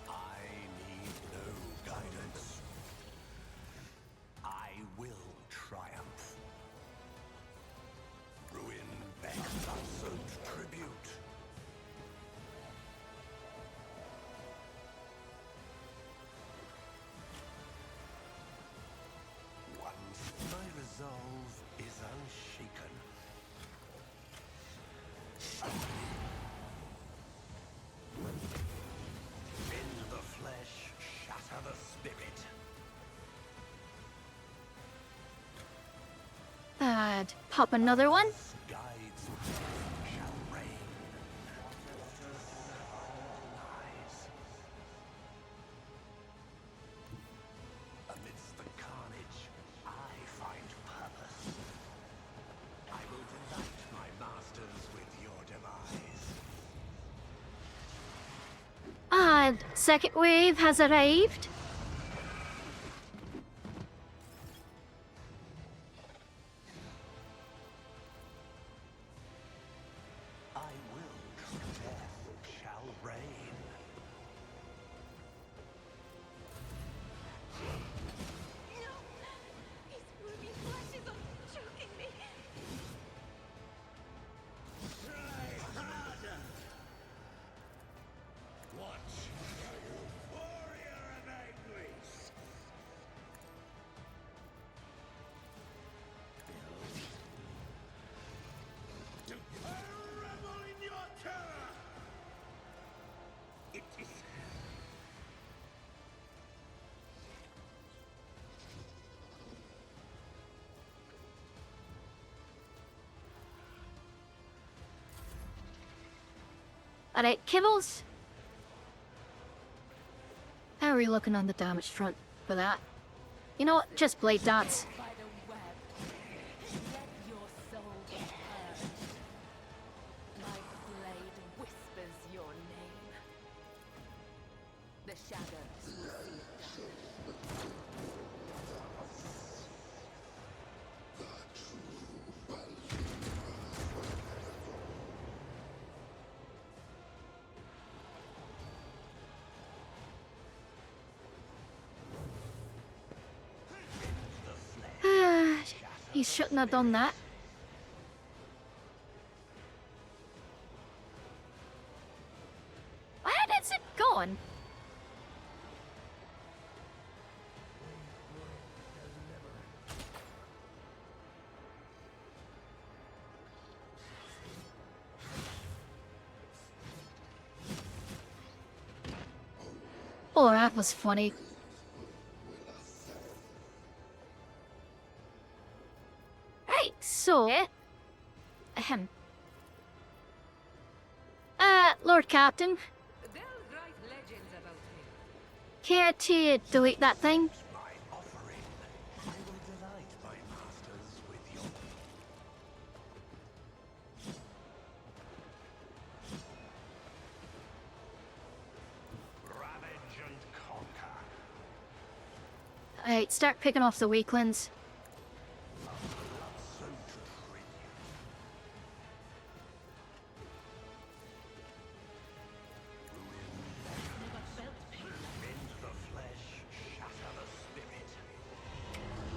I need no guidance. I will triumph. Ruin beckons absent tribute. Once my resolve is unshaken. Bend the flesh, shatter the spirit. And pop another one. Guides shall reign. Lies. Amidst the carnage, I find purpose. I will delight my masters with your demise. And second wave has arrived. I will, death shall reign. No! His ruby flesh is choking me! Try harder! Watch, warrior of anguish! To revel in your terror! It is... Alright, Kibbles. How are we looking on the damage front for that? You know what? Just blade dance. By the web. Let your soul be heard. My blade whispers your name. The shadows will see it done. He shouldn't have done that. Where is it going? Oh, that was funny. Right, so... Ahem. Lord Captain, They'll write legends about me. care to delete that thing? My offering. I will delight my masters with your... Ravage and conquer. Alright, start picking off the weaklings. So to treat you.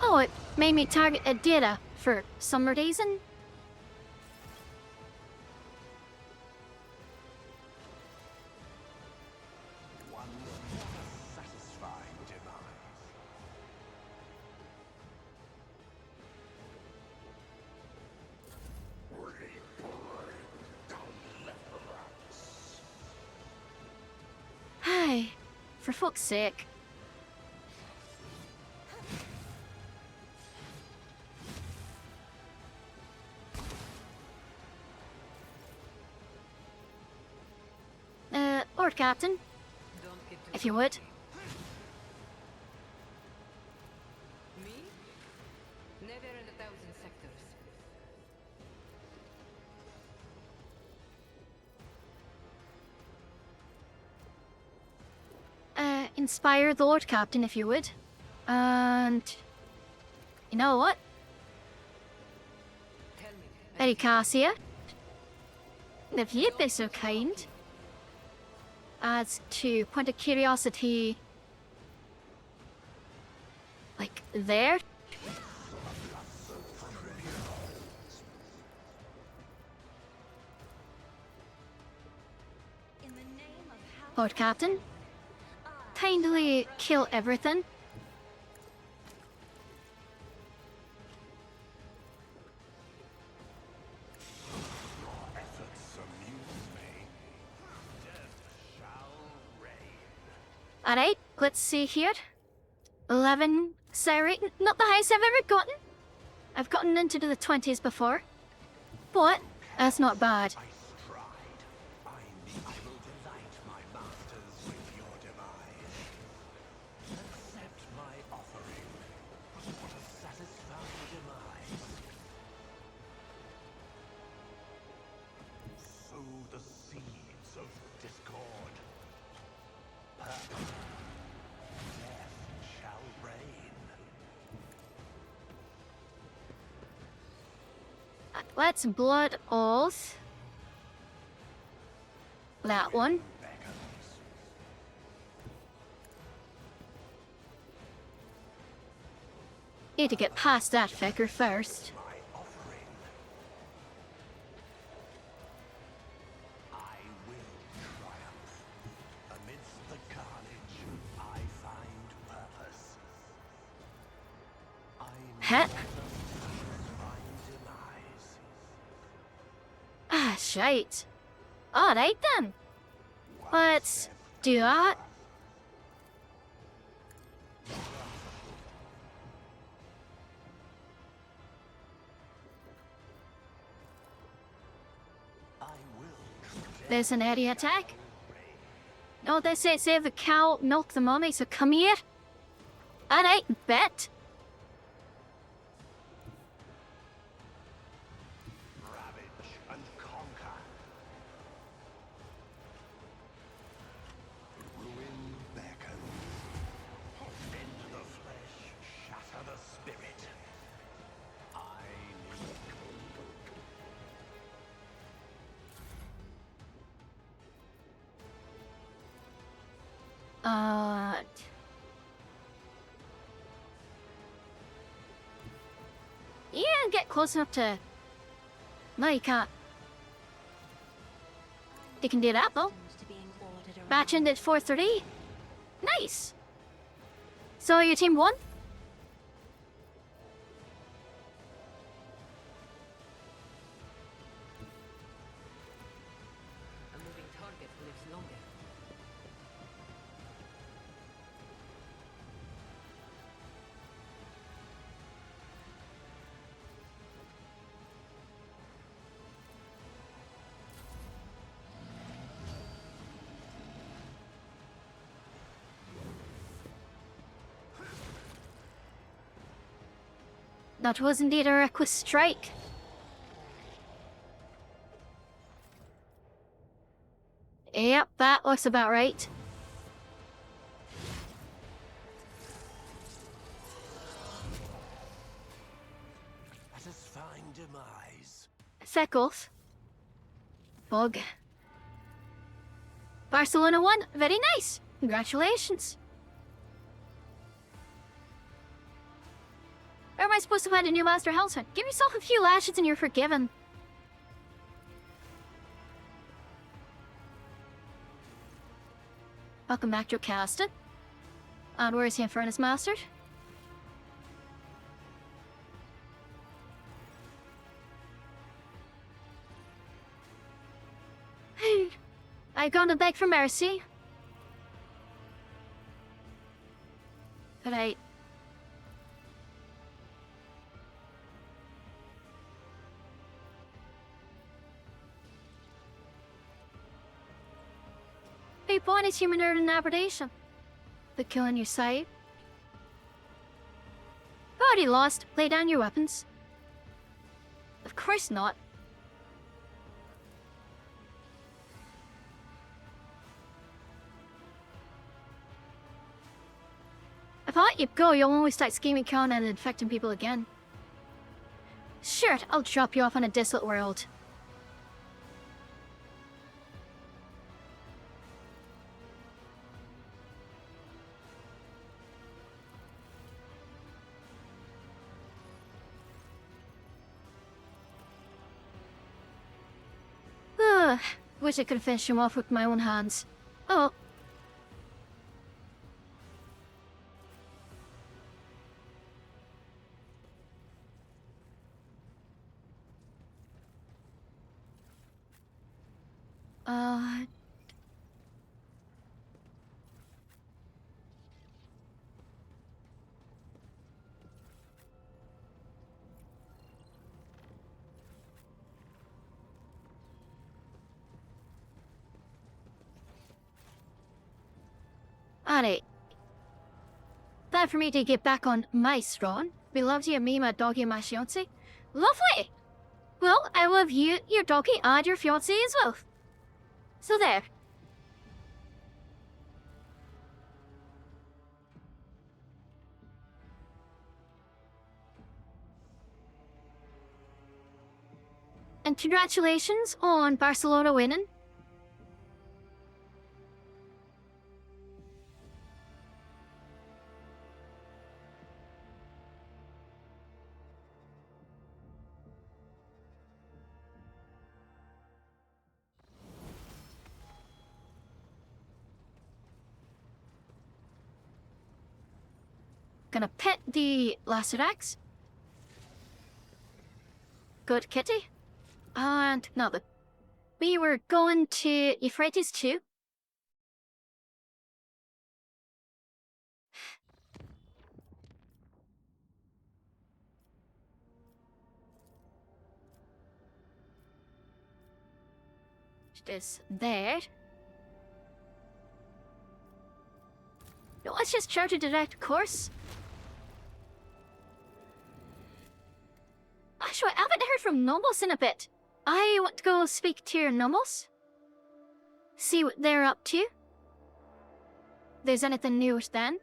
Oh, it made me target a data for some reason. One satisfying demise. Hi, for fuck's sake. Lord Captain, Don't get too if you would. cocky. Me? Never in 1,000 sectors. Inspire the Lord Captain, if you would. And... you know what? Tell me. Very Cassia. If you'd be so kind as to point of curiosity... like there? In the name of how Lord Captain, kindly kill everything. Efforts amuse me. Death shall reign. Alright, let's see here. 11 Siri, not the highest I've ever gotten. I've gotten into the 20s before. But that's not bad. I stride. I will delight my masters with your demise. Accept my offering. What a satisfying demise. Sow the seeds of discord. Death shall reign. Let's blood oath. That one. Beckons. Need to get past that fecker first. My offering. I will triumph. Amidst the carnage, I find purpose. I Heh. find demise. Ah, shite. Alright then. Let's do that. I will There's an area attack. No, they say save the cow, milk the mummy, so come here. Alright, bet. ravage and conquer. Ruin beckons. Rend the flesh, shatter the spirit. I need Yeah, get close enough to... No, you can't. You can do that though. to being ordered around. Batch ended 4-3. Nice. So your team won? A moving target lives longer. That was indeed a reckless strike. Yep, that looks about right. satisfying demise. Seckles. Bug. Barcelona won. Very nice. Congratulations. I supposed to find a new master helmsman? Give yourself a few lashes and you're forgiven. Welcome back to Caston. And where is the Infernus Master? I've gone to beg for mercy. But Hey, born is human earth and aberration. But killing your side. Already lost. Lay down your weapons. Of course not. If I let you go, you'll only start scheming con and infecting people again. Sure, I'll drop you off on a desolate world. Wish I could finish him off with my own hands. Oh. Alright. Time for me to get back on my throne. We love you, me, my doggy, and my fiancé. Lovely! Well, I love you, your doggy, and your fiancé as well. So there. And congratulations on Barcelona winning. Gonna pet the Lacerax. Good kitty. And now we were going to Euphrates too. This there. No, let's just chart a direct course. Actually, I haven't heard from Nomos in a bit. I want to go speak to your Nomos. See what they're up to. If there's anything new with them.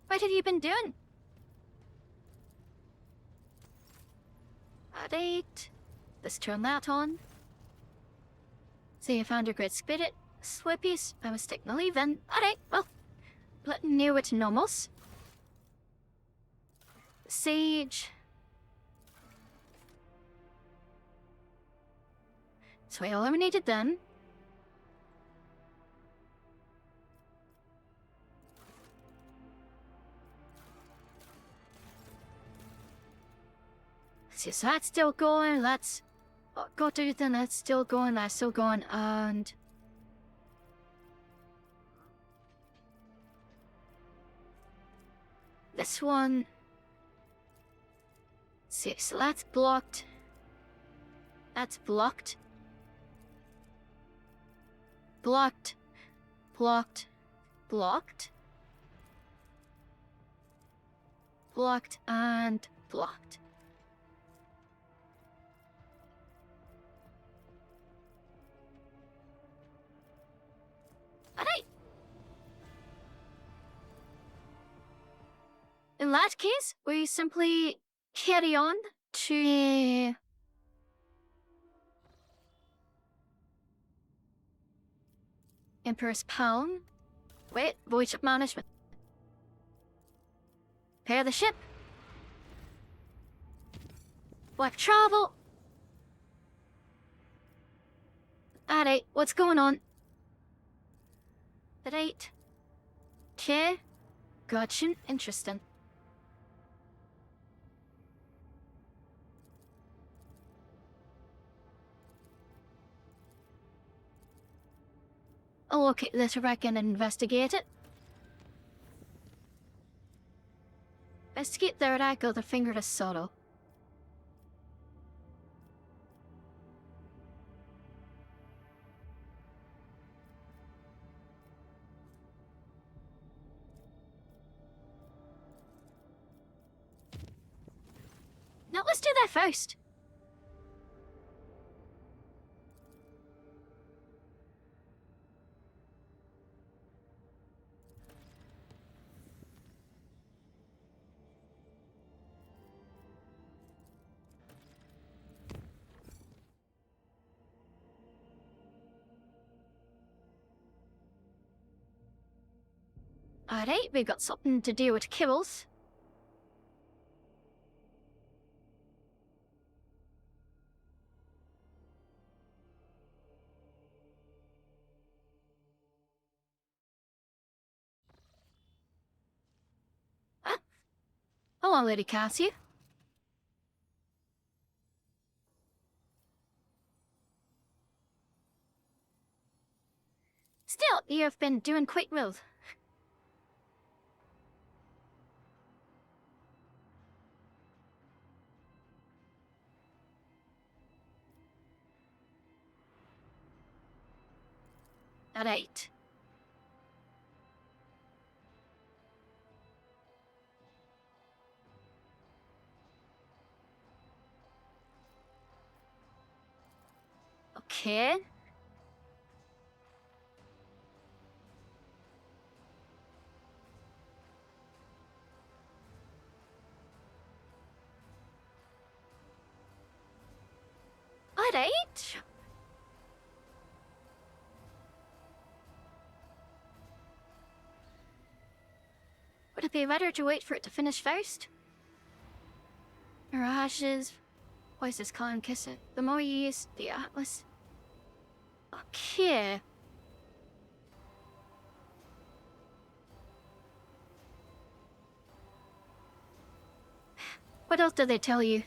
What have you been doing? Alright. Let's turn that on. See, I found a great spirit. Swippies. I was taking a leave then. Alright, well. Let's new it Nomos. Sage. So I eliminated them. So that's still going, that's... got everything, that's still going, and... This one... See, so that's blocked. That's blocked. Blocked. Blocked. Blocked. Blocked and blocked. Alright. in that case, we simply carry on to Emperor's Pound. Wait, voyage management. Prepare the ship. Black travel. Alright, what's going on? The date. Okay. Gotcha. Interesting. I'll locate this wreck and investigate it. Investigate the wreck of the Fingerless Sorrow. Now let's do that first. Alright, we've got something to do with kibbles. Huh? Hello, Lady Cassie. Still, you have been doing quite well. Alright. Okay. Alright. Would it be better to wait for it to finish first? Mirages. Voices call and kiss it. The more you use the atlas. Okay. What else did they tell you?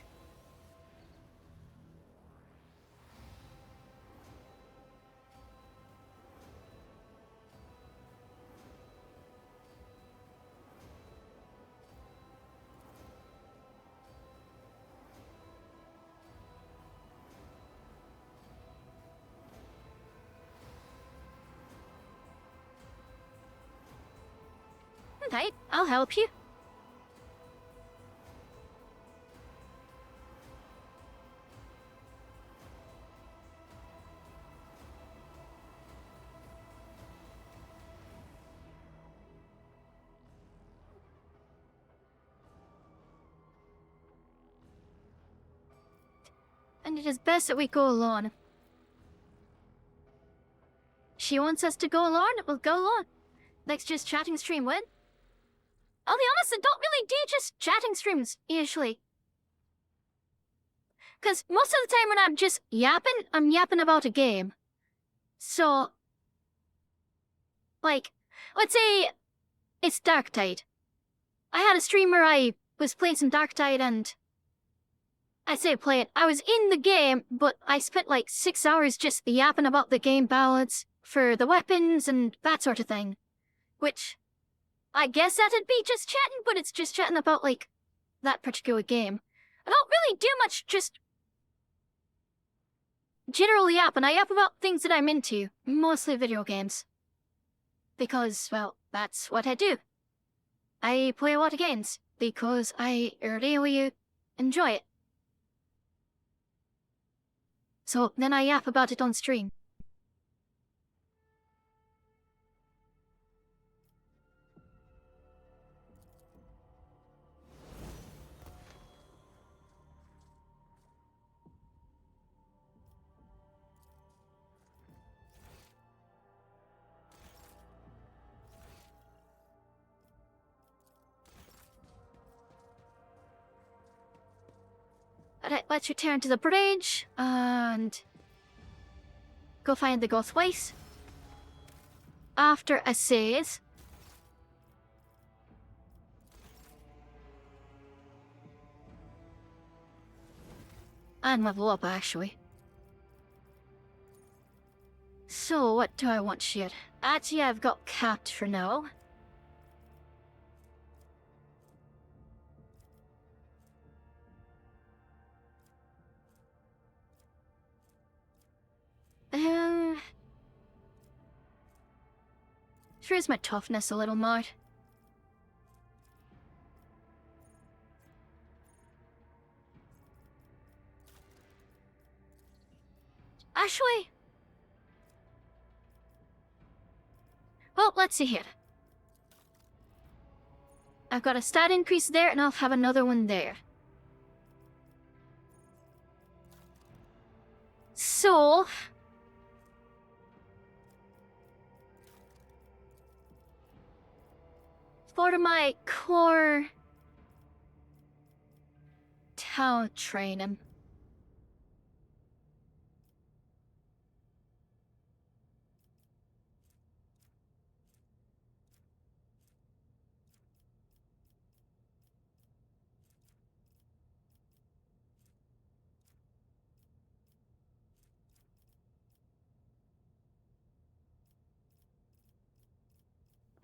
Right, I'll help you. And it is best that we go alone. She wants us to go alone, we'll go alone. Next just chatting stream when? I'll be honest, I don't really do just chatting streams, usually. Because most of the time when I'm just yapping, I'm yapping about a game. So, like, let's say it's Darktide. I had a stream where I was playing some Darktide and I say play it. I was in the game, but I spent like 6 hours just yapping about the game ballads for the weapons and that sort of thing. Which, I guess that'd be just chatting, but it's just chatting about, like, that particular game. I don't really do much, just general yap, and I yap about things that I'm into, mostly video games. Because, well, that's what I do. I play a lot of games, because I really enjoy it. So then I yap about it on stream. Alright, let's return to the bridge and go find the Goth Weiss. After a says. And level up, actually. So, what do I want here? Actually, I've got capped for now. Raise my toughness a little more. Actually... Well, let's see here. I've got a stat increase there, and I'll have another one there. So... for my core... town training.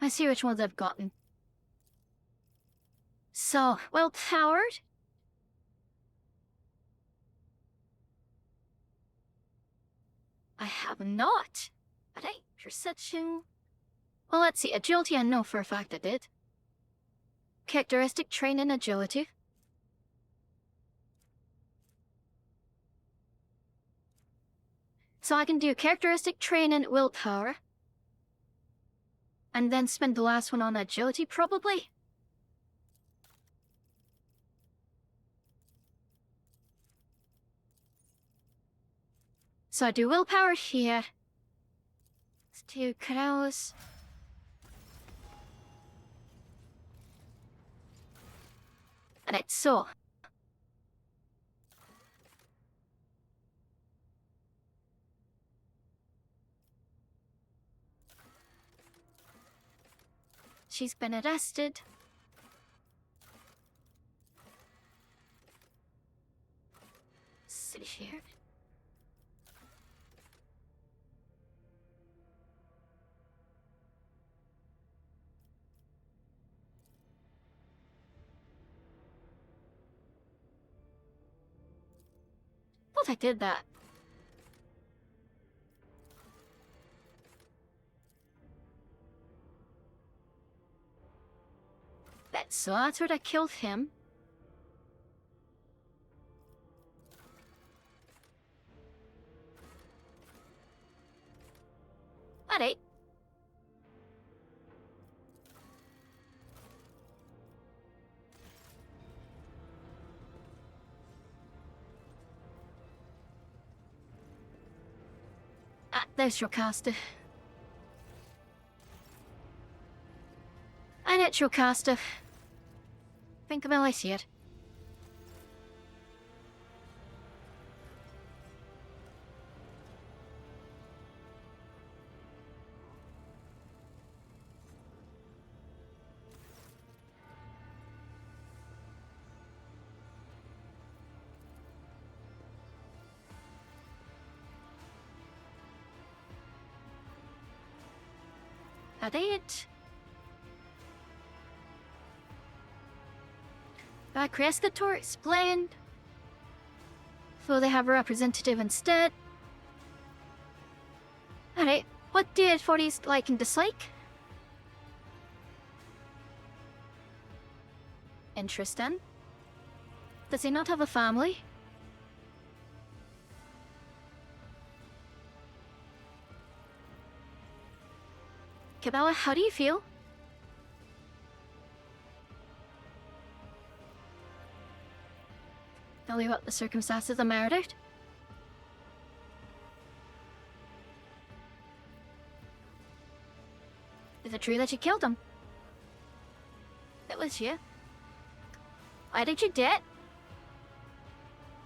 I see which ones I've gotten. So, well powered. I have not. Alright, perception. Well, let's see. Agility, I know for a fact I did. Characteristic training agility. So I can do characteristic training willpower. And then spend the last one on agility, probably. So I do willpower here. Let's do Kraus. Alright, so. She's been arrested. Sit here. Thought I did that. So that's where I killed him. Alright. Ah, there's your caster. And it's your caster. Think of I see it. That it. Crescator explained. So they have a representative instead. Alright, what do authorities like and dislike? Interesting. Does he not have a family? Cabela, how do you feel? Tell you about the circumstances of the murder? Is it true that you killed him? It was you. Why did you do it?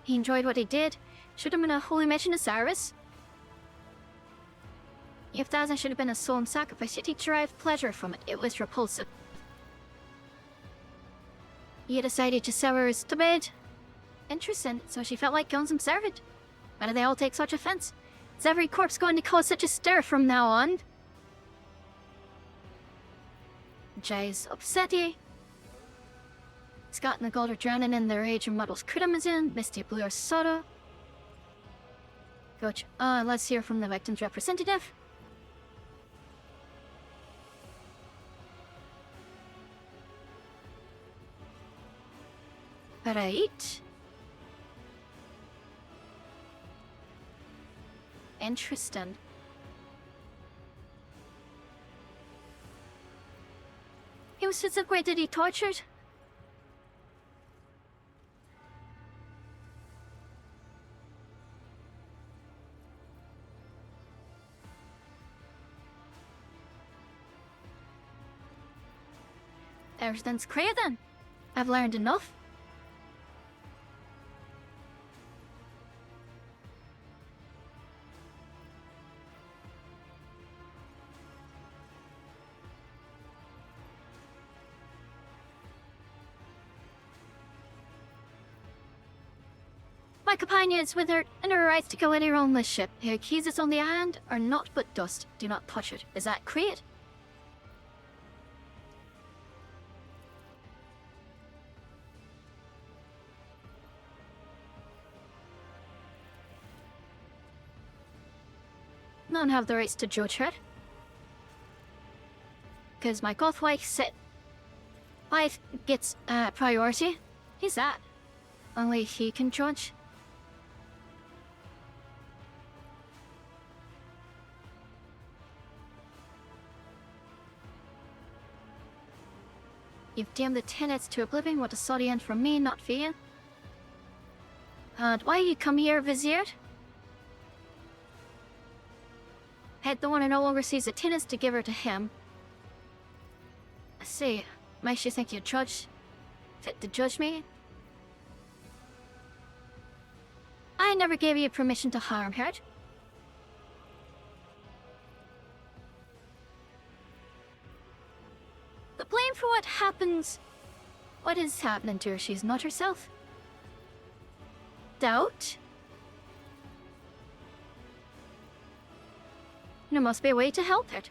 He enjoyed what he did. Should have been a holy mission of service. If Daza should have been a solemn sacrifice, yet he derived pleasure from it. It was repulsive. He decided to sever his to bed. Interesting, so she felt like killing some servant. Why do they all take such offense? Is every corpse going to cause such a stir from now on? Jay's upsetty. Scott and the gold are drowning in their rage and muddles Kudamazin, Misty Blue or Soda. Coach, let's hear from the victim's representative. Right. Interesting. He was physically tortured. Everything's clear then. I've learned enough. My companions, with her and her rights to kill anyone on this ship, her keys is on the island are not but dust. Do not touch it. Is that clear? None have the rights to judge her. Because my goth wife gets priority. He's that. Only he can judge. You've damned the tenants to oblivion. What a sorry end from me, not for you. And why you come here, Vizier? Head the one who no longer sees the tenants to give her to him. I see. Makes you think you're judge? Fit to judge me? I never gave you permission to harm her. The blame for what happens... What is happening to her? She's not herself. Doubt? There must be a way to help her.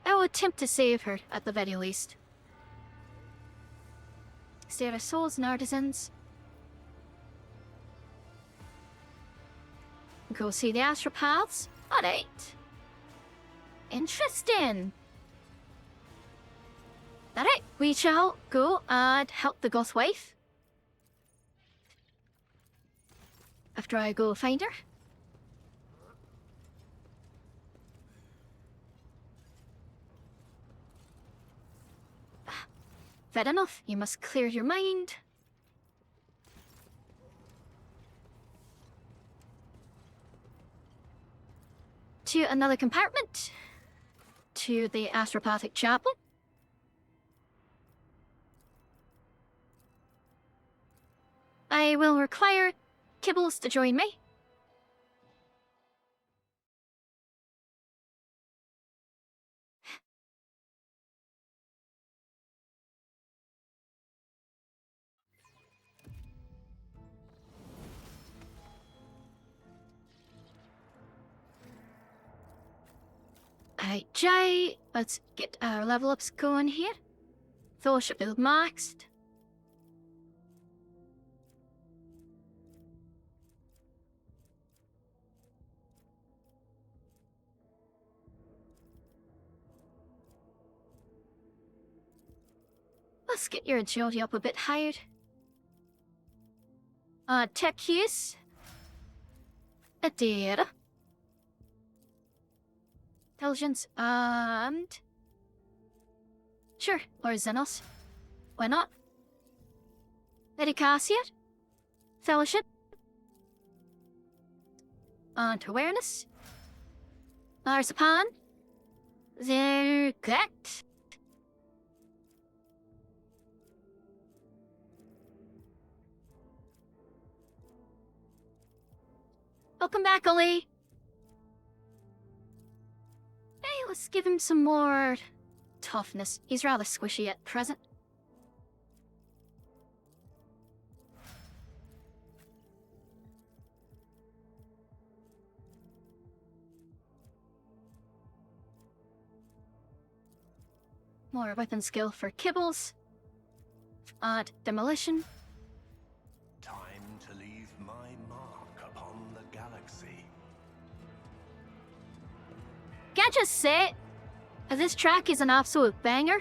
I will attempt to save her, at the very least. Save her souls and artisans. Go see the astropaths? Alright. Interesting. Alright, we shall go and help the goth wife. After I go find her. Fair enough, you must clear your mind. To another compartment. To the astropathic chapel. I will require Kibbles to join me. Alright, Jay, let's get our level ups going here. Fellowship build maxed. Let's get your agility up a bit higher. Tech use. Data. Intelligence, and... Sure, or Xenos. Why not? Dedicacia. Fellowship. And awareness. Marzipan. They're correct. Welcome back, Ollie. Hey, let's give him some more toughness. He's rather squishy at present. More weapon skill for Kibbles. Add demolition. Time to leave my mark upon the galaxy. Can I just say, this track is an absolute banger.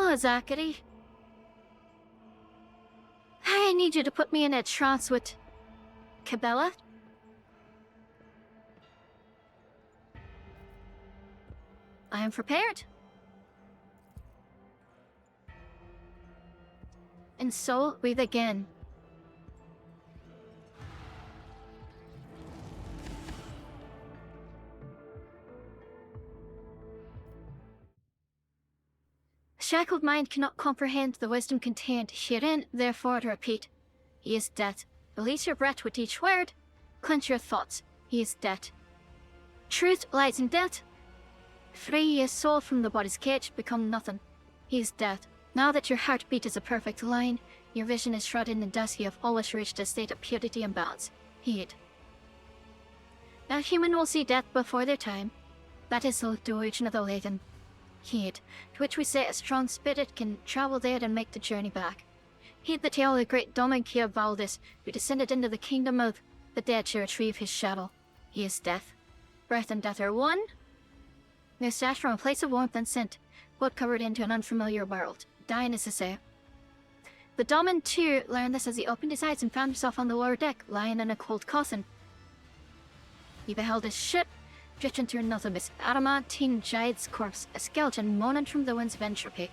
Oh, Zachary. I need you to put me in a trance with Cabela. I am prepared. And so we begin. Shackled mind cannot comprehend the wisdom contained herein, therefore to repeat. He is dead. Release your breath with each word. Clench your thoughts. He is dead. Truth lies in death. Free your soul from the body's cage, become nothing. He is dead. Now that your heartbeat is a perfect line, your vision is shrouded in dust, you have always reached a state of purity and balance. Heed. Now human will see death before their time. That is the delusion of the Lagan. Heed, to which we say a strong spirit can travel there and make the journey back. Heed the tale of the great Dominkia Valdis, who descended into the kingdom of the dead to retrieve his shadow. He is death. Breath and death are one. They sat from a place of warmth and scent, blood covered into an unfamiliar world. Dying is to say. The Domin too learned this as he opened his eyes and found himself on the lower deck, lying in a cold coffin. He beheld his ship drifting through nothingness, adamantine giant's corpse, a skeleton moaning from the winds of entropy.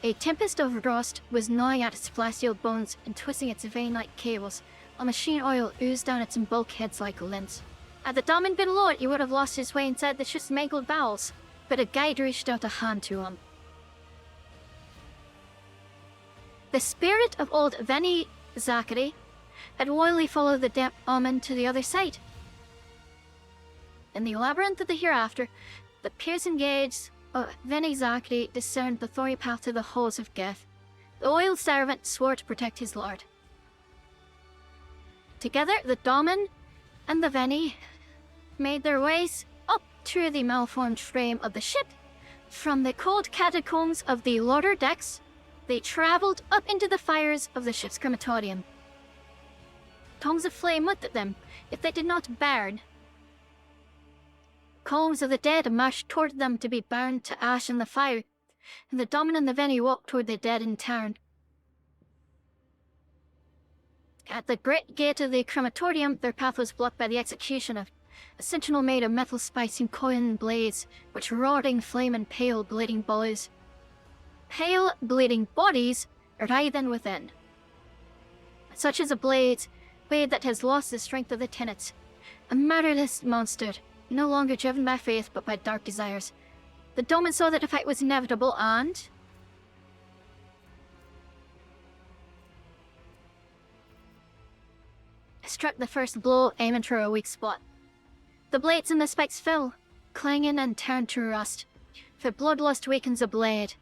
A tempest of rust was gnawing at its flaccid bones and twisting its vein-like cables, while machine oil oozed down its bulkheads like lint. Had the Domin been lowered, he would have lost his way inside the ship's mangled bowels, but a guide reached out a hand to him. The spirit of old Veni Zachary had loyally followed the damp omen to the other side. In the labyrinth of the hereafter, the piercing gaze of Veni Zachary discerned the thorny path to the halls of death. The oiled servant swore to protect his lord. Together, the Domin and the Veni made their ways up through the malformed frame of the ship. From the cold catacombs of the lower decks, they travelled up into the fires of the ship's crematorium. Tongues of flame looked at them, if they did not burn. Columns of the dead marched toward them to be burned to ash in the fire, and the Domin and the Veni walked toward the dead in turn. At the great gate of the crematorium, their path was blocked by the execution of a sentinel made of metal spikes and coin blades, which roaring flame and pale bleeding bodies. Pale bleeding bodies writhen within. Such is a blade that has lost the strength of the tenets, a murderous monster, no longer driven by faith but by dark desires. The Domin saw that the fight was inevitable and struck the first blow, aiming for a weak spot. The blades and the spikes fell, clanging and turned to rust. For bloodlust weakens a blade,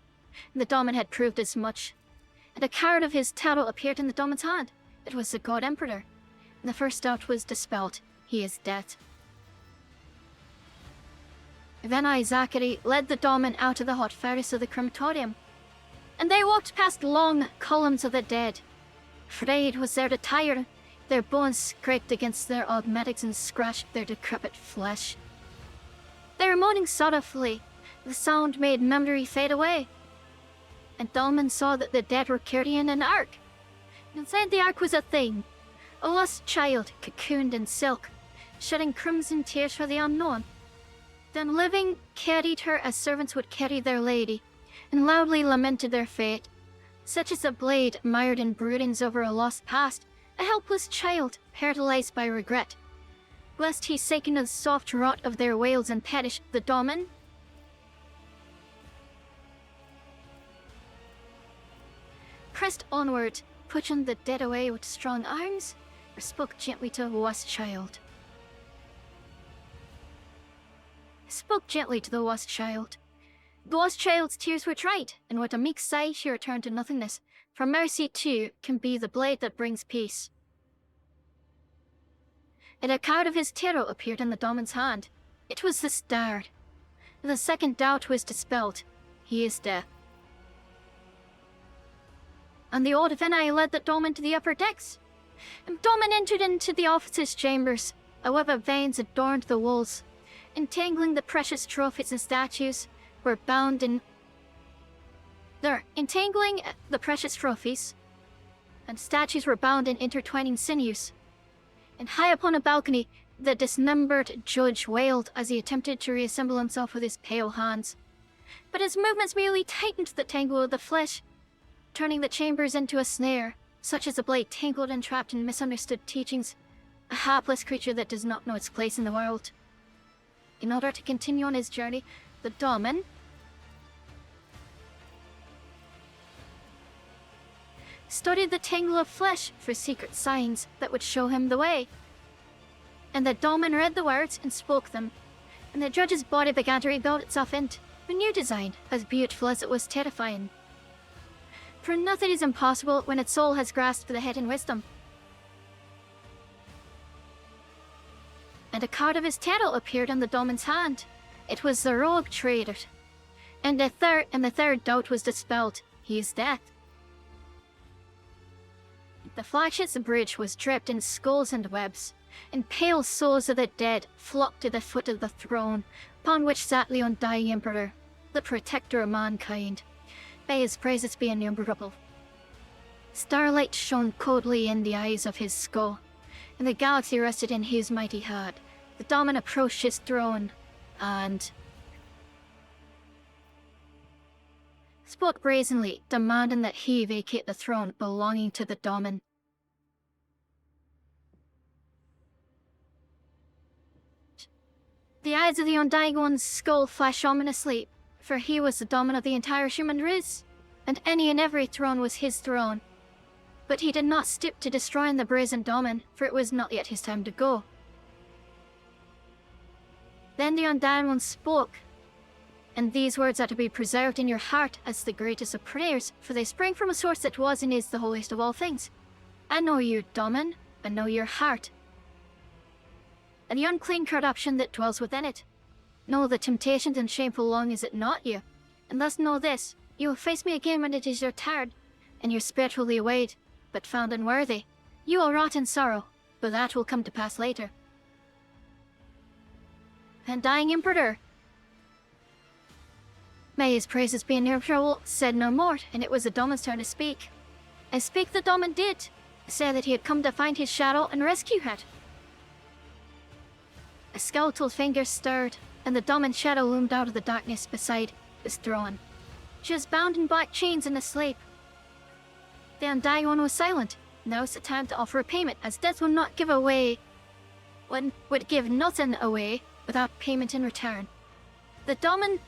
and the Domin had proved as much. And a card of his tarot appeared in the Domin's hand. It was the God Emperor, and the first doubt was dispelled. He is dead. Veni Zachary led the Domin out of the hot furnace of the crematorium, and they walked past long columns of the dead. Frayed was their attire, their bones scraped against their augmatics and scratched their decrepit flesh. They were moaning sorrowfully. The sound made memory fade away. And Domin saw that the dead were carrying an ark. Inside the ark was a thing, a lost child cocooned in silk, shedding crimson tears for the unknown. Then living carried her as servants would carry their lady, and loudly lamented their fate, such as a blade mired in broodings over a lost past, a helpless child paralyzed by regret. Lest he sink into the soft rot of their wails and perish, the Daemon pressed onward, pushing the dead away with strong arms, or spoke gently to the lost child. Spoke gently to the lost child. The lost child's tears were dried, and with a meek sigh she returned to nothingness, for mercy too can be the blade that brings peace. And a card of his tarot appeared in the Daemon's hand. It was the star. The second doubt was dispelled. He is death. And the old Vinay led the Daemon to the upper decks. And Daemon entered into the officers' chambers. A web of veins adorned the walls. Entangling the precious trophies and statues were bound in... Entangling the precious trophies and statues were bound in intertwining sinews. And high upon a balcony, the dismembered judge wailed as he attempted to reassemble himself with his pale hands. But his movements merely tightened the tangle of the flesh, turning the chambers into a snare, such as a blade tangled and trapped in misunderstood teachings, a hapless creature that does not know its place in the world. In order to continue on his journey, the Daemon studied the tangle of flesh for secret signs that would show him the way. And the Daemon read the words and spoke them, and the judge's body began to rebuild itself into a new design, as beautiful as it was terrifying. For nothing is impossible when its soul has grasped the hidden wisdom. And a card of his tarot appeared on the Daemon's hand. It was the rogue trader. And the third doubt was dispelled. He is death. The flagship's bridge was draped in skulls and webs, and pale souls of the dead flocked to the foot of the throne, upon which sat the undying Emperor, the protector of mankind. May his praises be innumerable. Starlight shone coldly in the eyes of his skull, and the galaxy rested in his mighty heart. The Daemon approached his throne, and spoke brazenly, demanding that he vacate the throne belonging to the Daemon. The eyes of the Undying One's skull flashed ominously, for he was the Daemon of the entire human race, and any and every throne was his throne. But he did not stoop to destroying the brazen Daemon, for it was not yet his time to go. Then the Undying One spoke, and these words are to be preserved in your heart as the greatest of prayers, for they spring from a source that was and is the holiest of all things. I know you, Daemon, I know your heart, and the unclean corruption that dwells within it. Know the temptations and shameful longings that knot you, and thus know this, you will face me again when it is your turn, and your spirit will be weighed, but found unworthy. You will rot in sorrow, but that will come to pass later. And dying Emperor, may his praises be innumerable, said no more, and it was the Daemon's turn to speak. And speak the Daemon did, said that he had come to find his shadow and rescue her. A skeletal finger stirred, and the Daemon's shadow loomed out of the darkness beside his throne. She was bound in black chains and asleep. The Undying One was silent. Now is the time to offer a payment, as death would not give away, would give nothing away without payment in return. The Daemon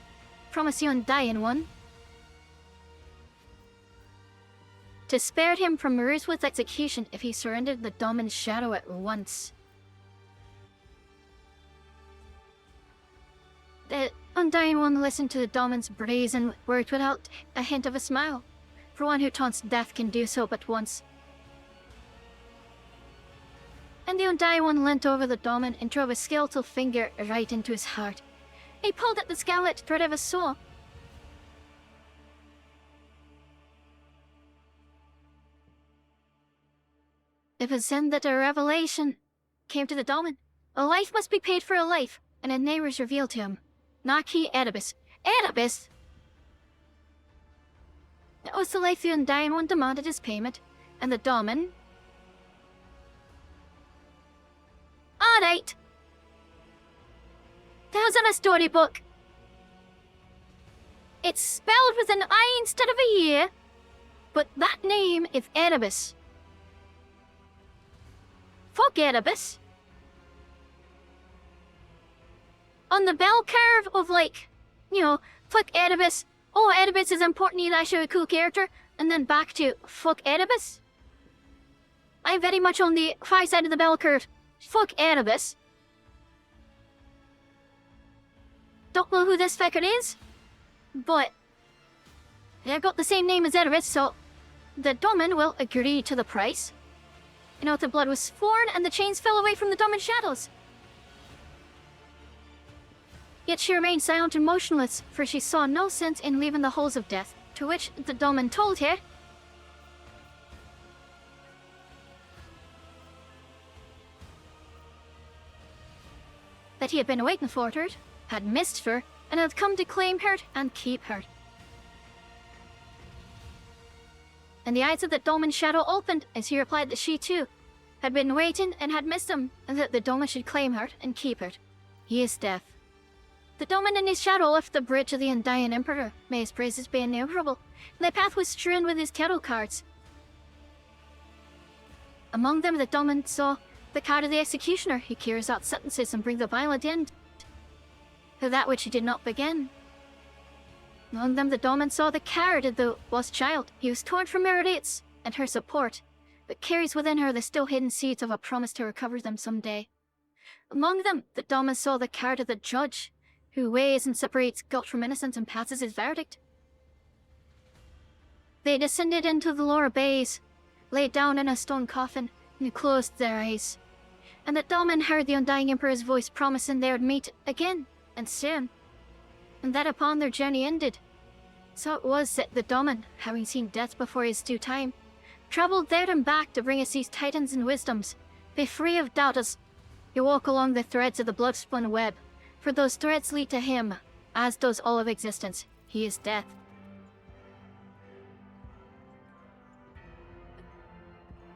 promised the Undying One to spare him from ruthless execution if he surrendered the Daemon's shadow at once. The Undying One listened to the Daemon's brazen words without a hint of a smile, for one who taunts death can do so but once. And the Undying One leant over the Daemon and drove a skeletal finger right into his heart. He pulled at the scarlet thread of his soul. It was then that a revelation came to the Daemon. A life must be paid for a life, and a name was revealed to him. Naki Oedipus. Oedipus? That was the life the Undying One demanded as payment, and the Daemon... Alright! That was in a storybook! It's spelled with an I instead of a Y, but that name is Erebus. Fuck Erebus. On the bell curve of like, you know, fuck Erebus, oh Erebus is important, he's actually a cool character, and then back to fuck Erebus. I'm very much on the high side of the bell curve. Fuck Erebus. Don't know who this fucker is, but they've got the same name as Erebus, so the Domin will agree to the price. You know, the blood was sworn and the chains fell away from the Domin's shadows. Yet she remained silent and motionless, for she saw no sense in leaving the halls of death, to which the Domin told her that he had been waiting for her, had missed her, and had come to claim her and keep her. And the eyes of the Domin's shadow opened as he replied that she too had been waiting and had missed him, and that the Domin should claim her and keep her. He is deaf. The Domin in his shadow left the bridge of the undying Emperor, may his praises be innumerable, and the path was strewn with his tarot cards. Among them the Domin saw the card of the executioner, who carries out sentences and brings a violent end to that which he did not begin. Among them the Domin saw the card of the lost child, who was torn from her rates and her support, but carries within her the still hidden seeds of a promise to recover them someday. Among them the Domin saw the card of the judge, who weighs and separates guilt from innocence and passes his verdict. They descended into the lower bays, lay down in a stone coffin, and closed their eyes. And the Domin heard the undying Emperor's voice promising they would meet again, and soon. And thereupon their journey ended. So it was that the Domin, having seen death before his due time, travelled there and back to bring us these titans and wisdoms. Be free of doubt as you walk along the threads of the blood-spun web, for those threads lead to him, as does all of existence. He is death.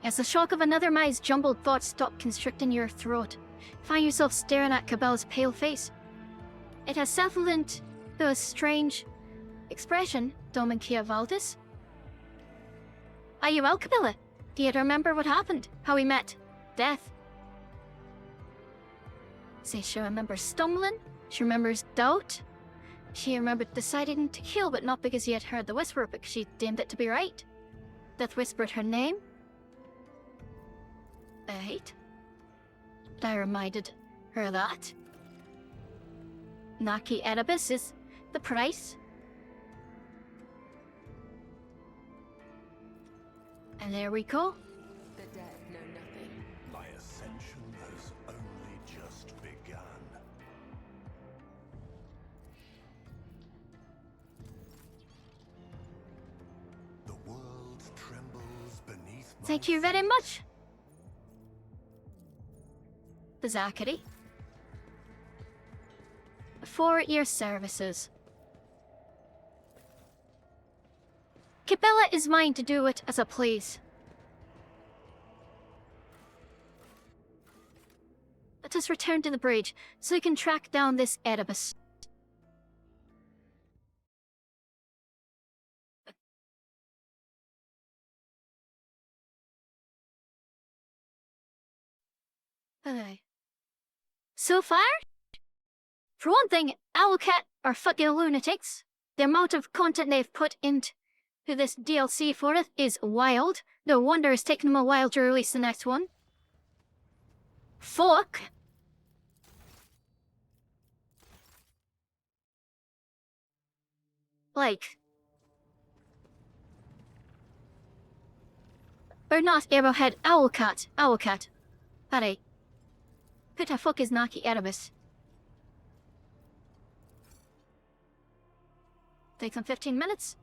As the shock of another mind's jumbled thoughts stop constricting your throat, find yourself staring at Cabela's pale face. It has settled into a strange expression, Domin Kia Valdis. Are you well, Cabela? Do you remember what happened? How we met? Death? Say she remembers stumbling, she remembers doubt, she remembered deciding to kill, but not because he had heard the whisper, but because she deemed it to be right. Death whispered her name. Right. But I reminded her that Naki Erebus is the price. And there we go. The dead know nothing. My ascension has only just begun. The world trembles beneath my Thank you very much, the Zachary, for your services. Cabela is mine to do it as I please. Let us return to the bridge, so we can track down this Erebus. Aye. So far? For one thing, Owlcat are fucking lunatics. The amount of content they've put into this DLC for it is wild. No wonder it's taken them a while to release the next one. Fuck. Like, or not Arrowhead, Owlcat. Alright. Who the fuck is Naki Erebus? Take some 15 minutes.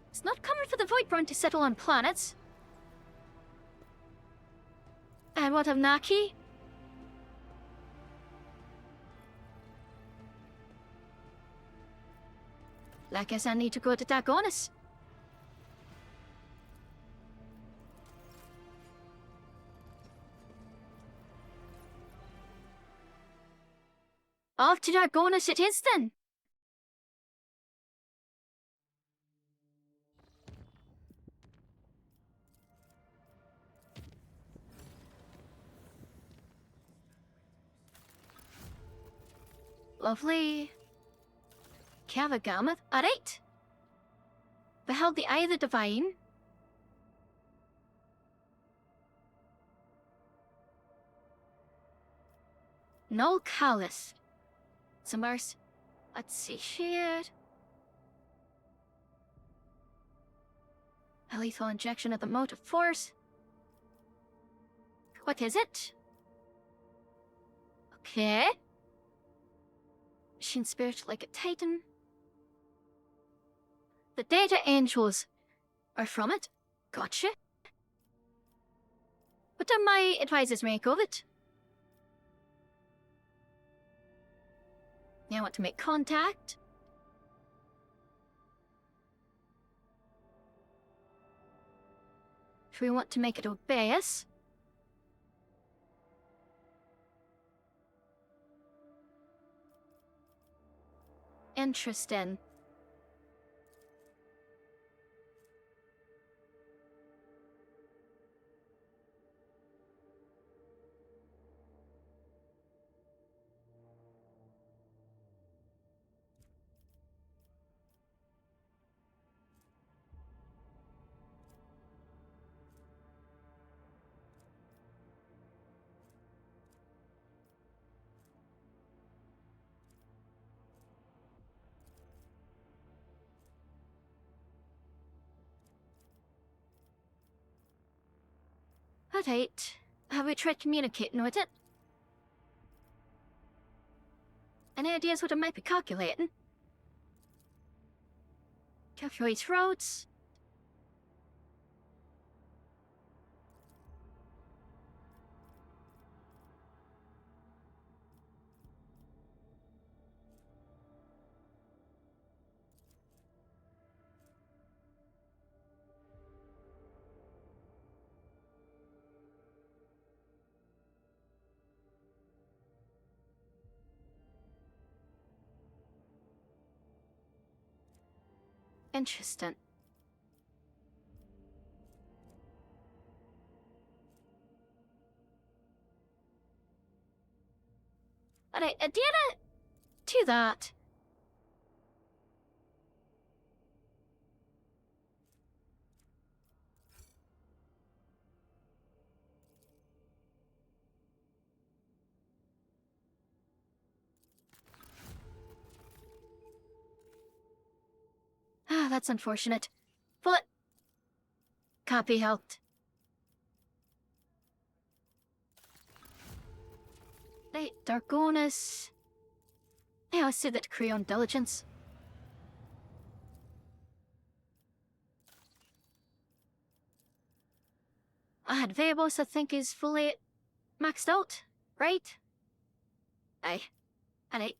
It's not common for the Voidborn to settle on planets. And what of Naki? I guess I need to go to Dagonis. Off to Dargonus it is then. Lovely. Cavagamath. Alright. Beheld the eye of the divine. Null Callus. Summers. Let's see here. A lethal injection of the motive force. What is it? Okay. Machine spirit like a titan. The data angels are from it. Gotcha. What do my advisors make of it? Now I want to make contact. If we want to make it obey us. Interesting. Alright. Have we tried communicating with it? Any ideas what it might be calculating? Calculate roads. Interesting. Alright, I did it to that. Ah, that's unfortunate. But can't be helped. Right, Dargonus. Yeah, I see that Creon diligence. I had Vebos, I think, is fully maxed out, right? Aye. Alright.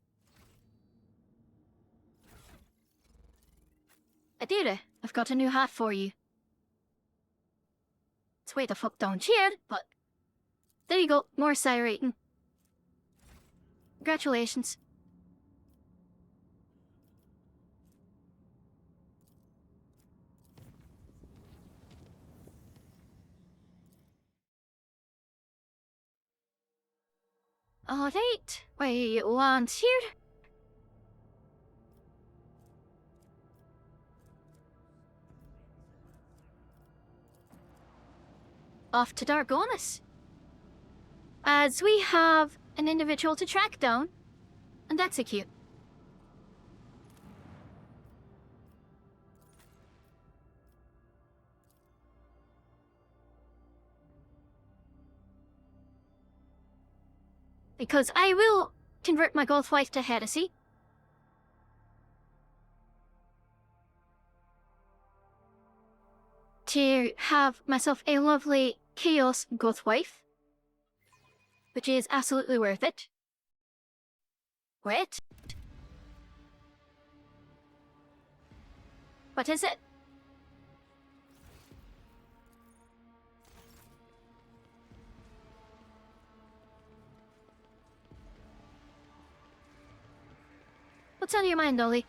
Adira, I've got a new hat for you. It's way the fuck down here, but there you go, more psi rating. Congratulations. Alright, we want here. Off to Dargonus. As we have an individual to track down and execute. Because I will convert my Goth wife to heresy. To have myself a lovely Chaos Goth wife. Which is absolutely worth it. Wait. What is it? What's on your mind, Dolly?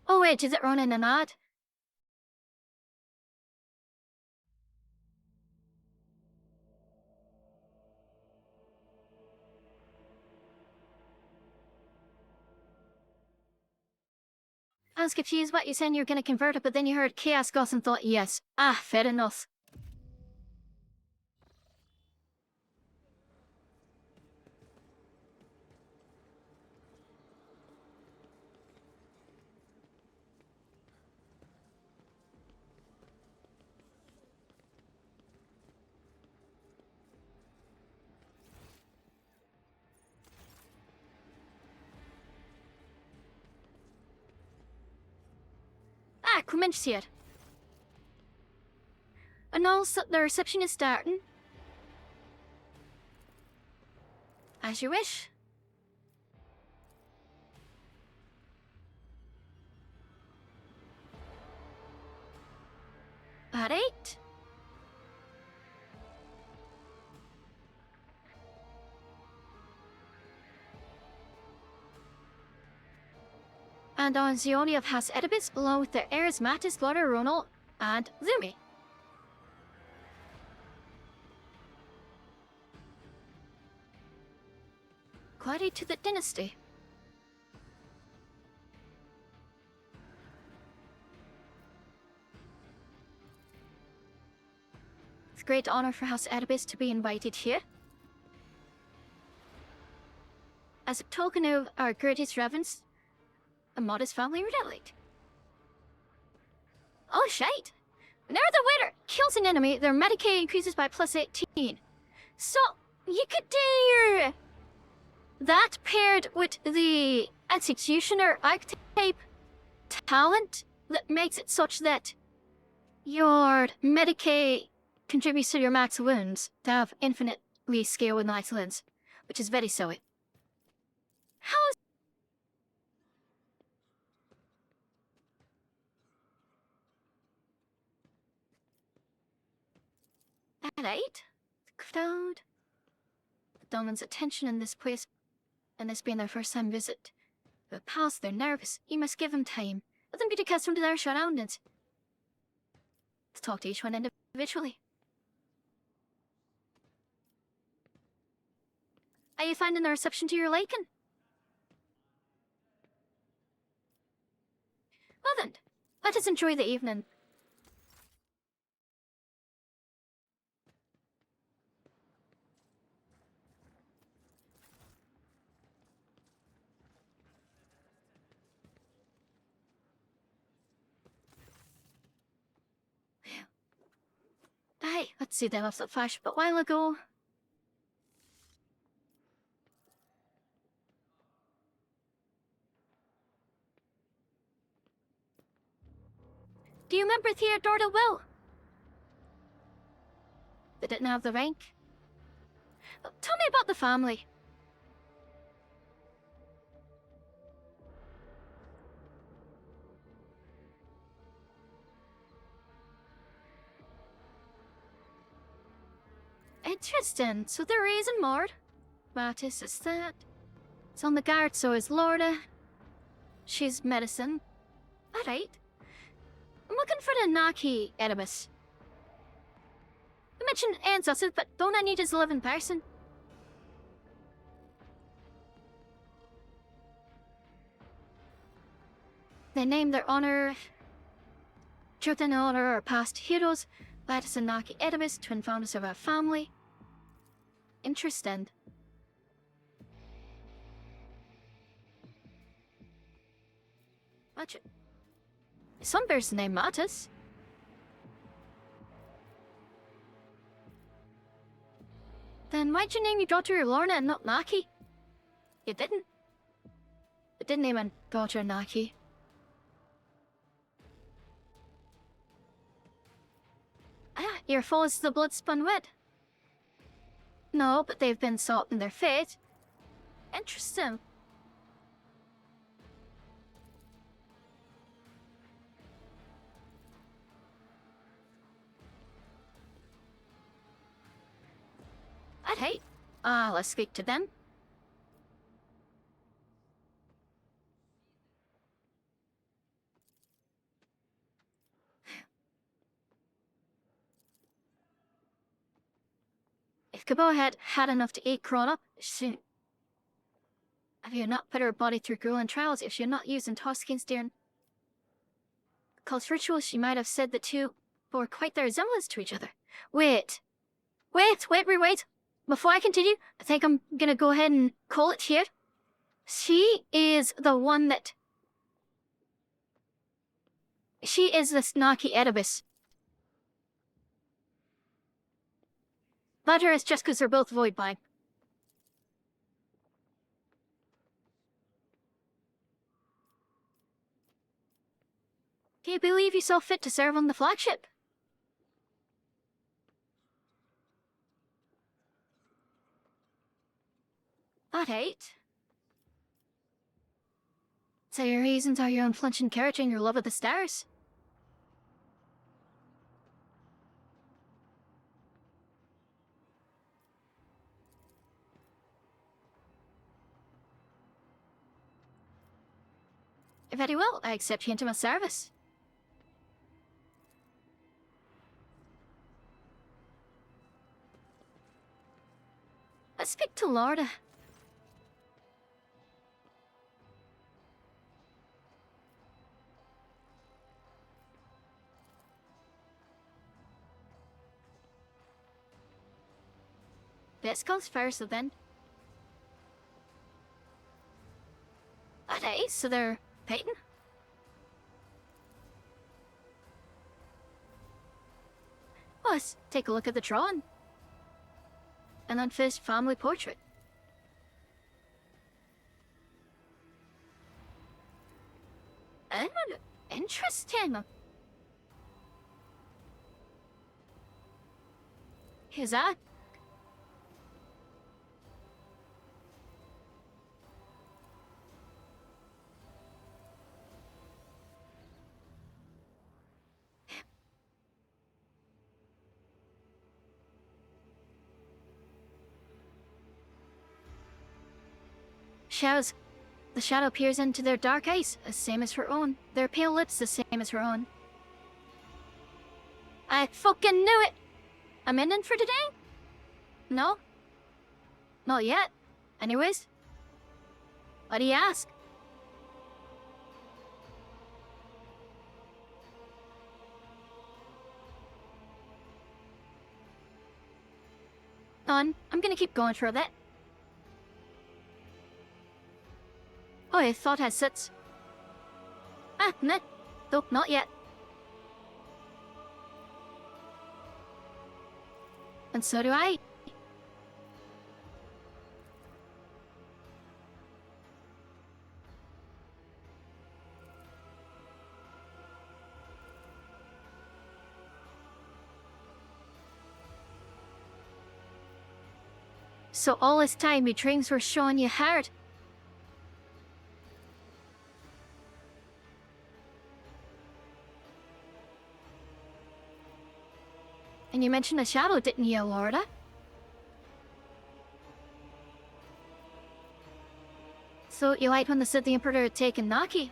Oh wait, is it Ronan and Ad? I was confused what you said you were gonna convert it, but then you heard Chaos Goss and thought, yes. Ah, fair enough. Ah, Clement's here. Announce that the reception is starting. As you wish. Alright. And on Zioni of Has Oedipus, along with their heirs Mattis, Lauder, Ronald, and Lumi. Glory to the dynasty. It's a great honor for House Oedipus to be invited here. As a token of our greatest reverence, a modest family relic. Oh, shite! Whenever the waiter kills an enemy, their Medicaid increases by +18. So, you could do your... that paired with the executioner archetype talent that makes it such that your Medicaid contributes to your max wounds to have infinitely scale with excellence, which is very silly. How is Alright. The crowd. The Domin's attention in this place, and this being their first time visit. The pals, they're nervous. You must give them time. Let them get accustomed to their surroundings. Let's talk to each one individually. Are you finding the reception to your liking? Well then, let us enjoy the evening. Aye, let's see them off the flash but a while ago. Do you remember Theodore the Will? They didn't have the rank. Well, tell me about the family. Interesting. So they're raising Mord. Mattis is that. It's on the guard, so is Lorda. She's medicine. Alright. I'm looking for the Naki Oedipus. I mentioned ancestors, but don't I need his living person? They name their honor... Children in honor our past heroes. Lattice and Naki Oedipus, twin founders of our family. Interesting. Watch it. Some bears the name Mattis. Then why'd you name your daughter Lorna and not Naki? You didn't. You didn't name a daughter Naki. Ah, your foe is the blood-spun wed. No, but they've been sought in their fate. Interesting. Hey, let's speak to them. If Cabot had enough to eat grown up, soon. If you had not put her body through grueling trials, if she had not used intoxicants during cult rituals, she might have said the two bore quite their resemblance to each other. Wait. Before I continue, I think I'm gonna go ahead and call it here. She is the one that... She is the snarky Oedipus. But her is just because they're both void by. Do you believe yourself fit to serve on the flagship? That ain't. So your reasons are your unflinching courage and your love of the stars? Very well, I accept you into my service. Let's speak to Lorda. This comes first, then. Okay, so they're Peyton? Let's take a look at the drawing. An unfinished family portrait. Interesting. Who's that? Shadows. The shadow peers into their dark eyes, the same as her own. Their pale lips, the same as her own. I fucking knew it! I'm in for today? No? Not yet. Anyways? What do you ask? I'm gonna keep going for a bit. Oh, I thought I sits. No. Nope, not yet. And so do I. So all this time your dreams were showing you hard. And you mentioned a shadow, didn't you, Lorda? So you liked when they said the Emperor had taken Naki?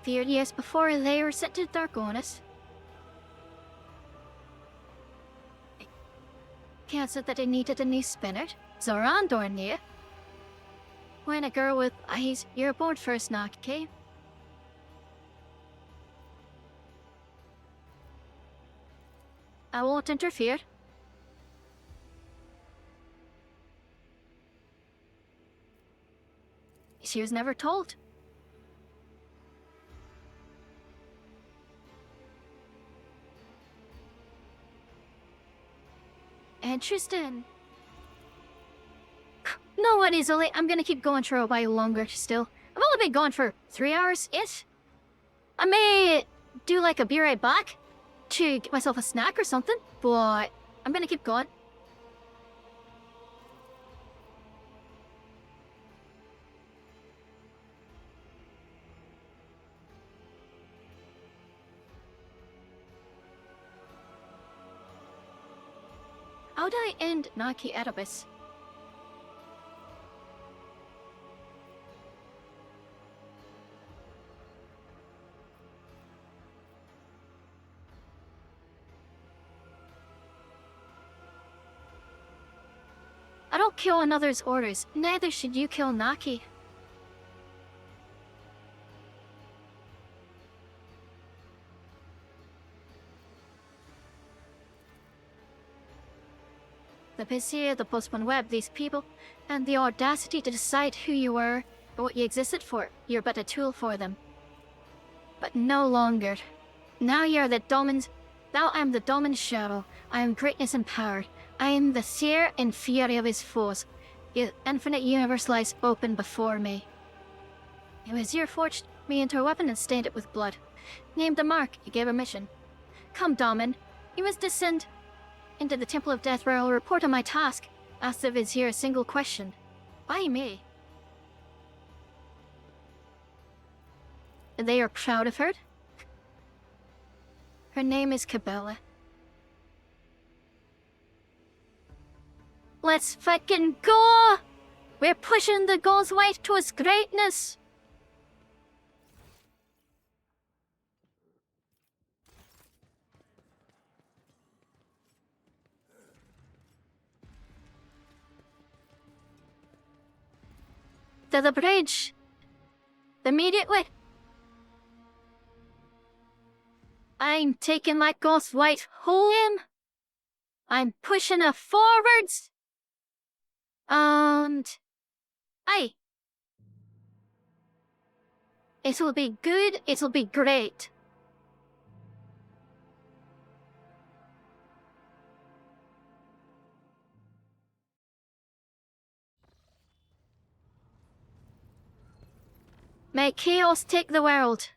Feared years before they were sent to Darkonis. Can't say that they needed a new spinner. Zorandor knew. When a girl with eyes, you're born first, Naki. I won't interfere. She was never told. Interesting. No worries, Ollie. I'm gonna keep going for a while longer still. I've only been gone for 3 hours-ish. I may do like a be right back to get myself a snack or something, but I'm gonna keep going. How do I end Naki Erebus? I don't kill another's orders, neither should you kill Naki. The Vizier, the postman web, these people, and the audacity to decide who you were, or what you existed for. You're but a tool for them. But no longer. Now you're the Domin's. Thou am the Domin's shadow. I am greatness and power. I am the seer and fury of his foes. The infinite universe lies open before me. The Vizier forged me into a weapon and stained it with blood. Named a mark, he gave a mission. Come, Domin. You must descend into the Temple of Death, where I will report on my task. Ask the Vizier a single question. Why me? They are proud of her. Her name is Cabela. Let's fucking go! We're pushing the Ghost White to its greatness! To the bridge! Immediately! I'm taking that Ghost White home! I'm pushing her forwards! And... aye. It'll be good, it'll be great. May chaos take the world.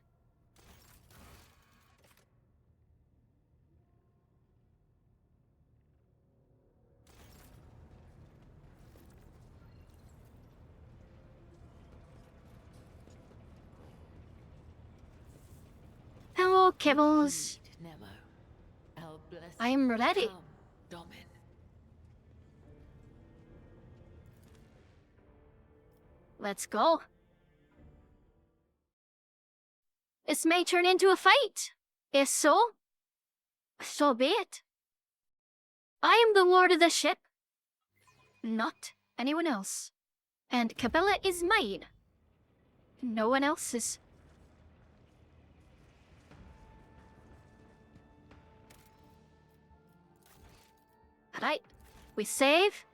Hello, Kibbles. Nemo. Our blessed I am ready. come, Domin. Let's go. This may turn into a fight. If so, so be it. I am the lord of the ship, not anyone else. And Cabela is mine. No one else's. Alright, we save.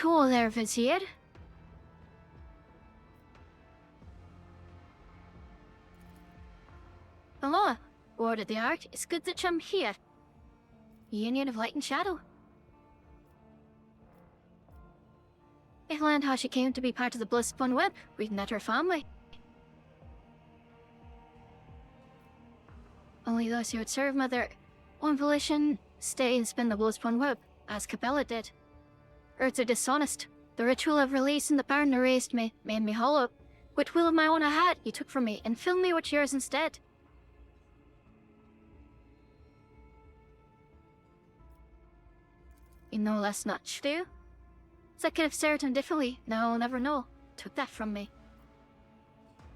Hello there, Vizier. Hello, Lord of the Ark. It's good that I'm here. Union of Light and Shadow. I learned how she came to be part of the Bloodspun Web, reading at her family. Only those who would serve Mother on volition stay and spin the Bloodspun Web, as Cabela did. Earths are dishonest. The ritual of release in the barn erased me, made me hollow. What will of my own I had, you took from me, and filled me with yours instead. You know that's not true. So I could have served him differently, now I'll never know. Took that from me.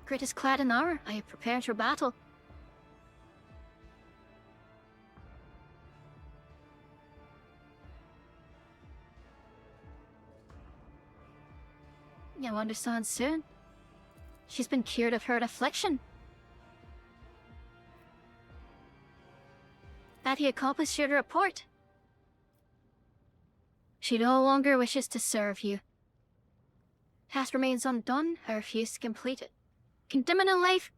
Greatest clad in armor, I have prepared for battle. You'll understand soon. She's been cured of her affliction. That he accomplished your report. She no longer wishes to serve you. Task remains undone, I refuse to complete it. Condemning a life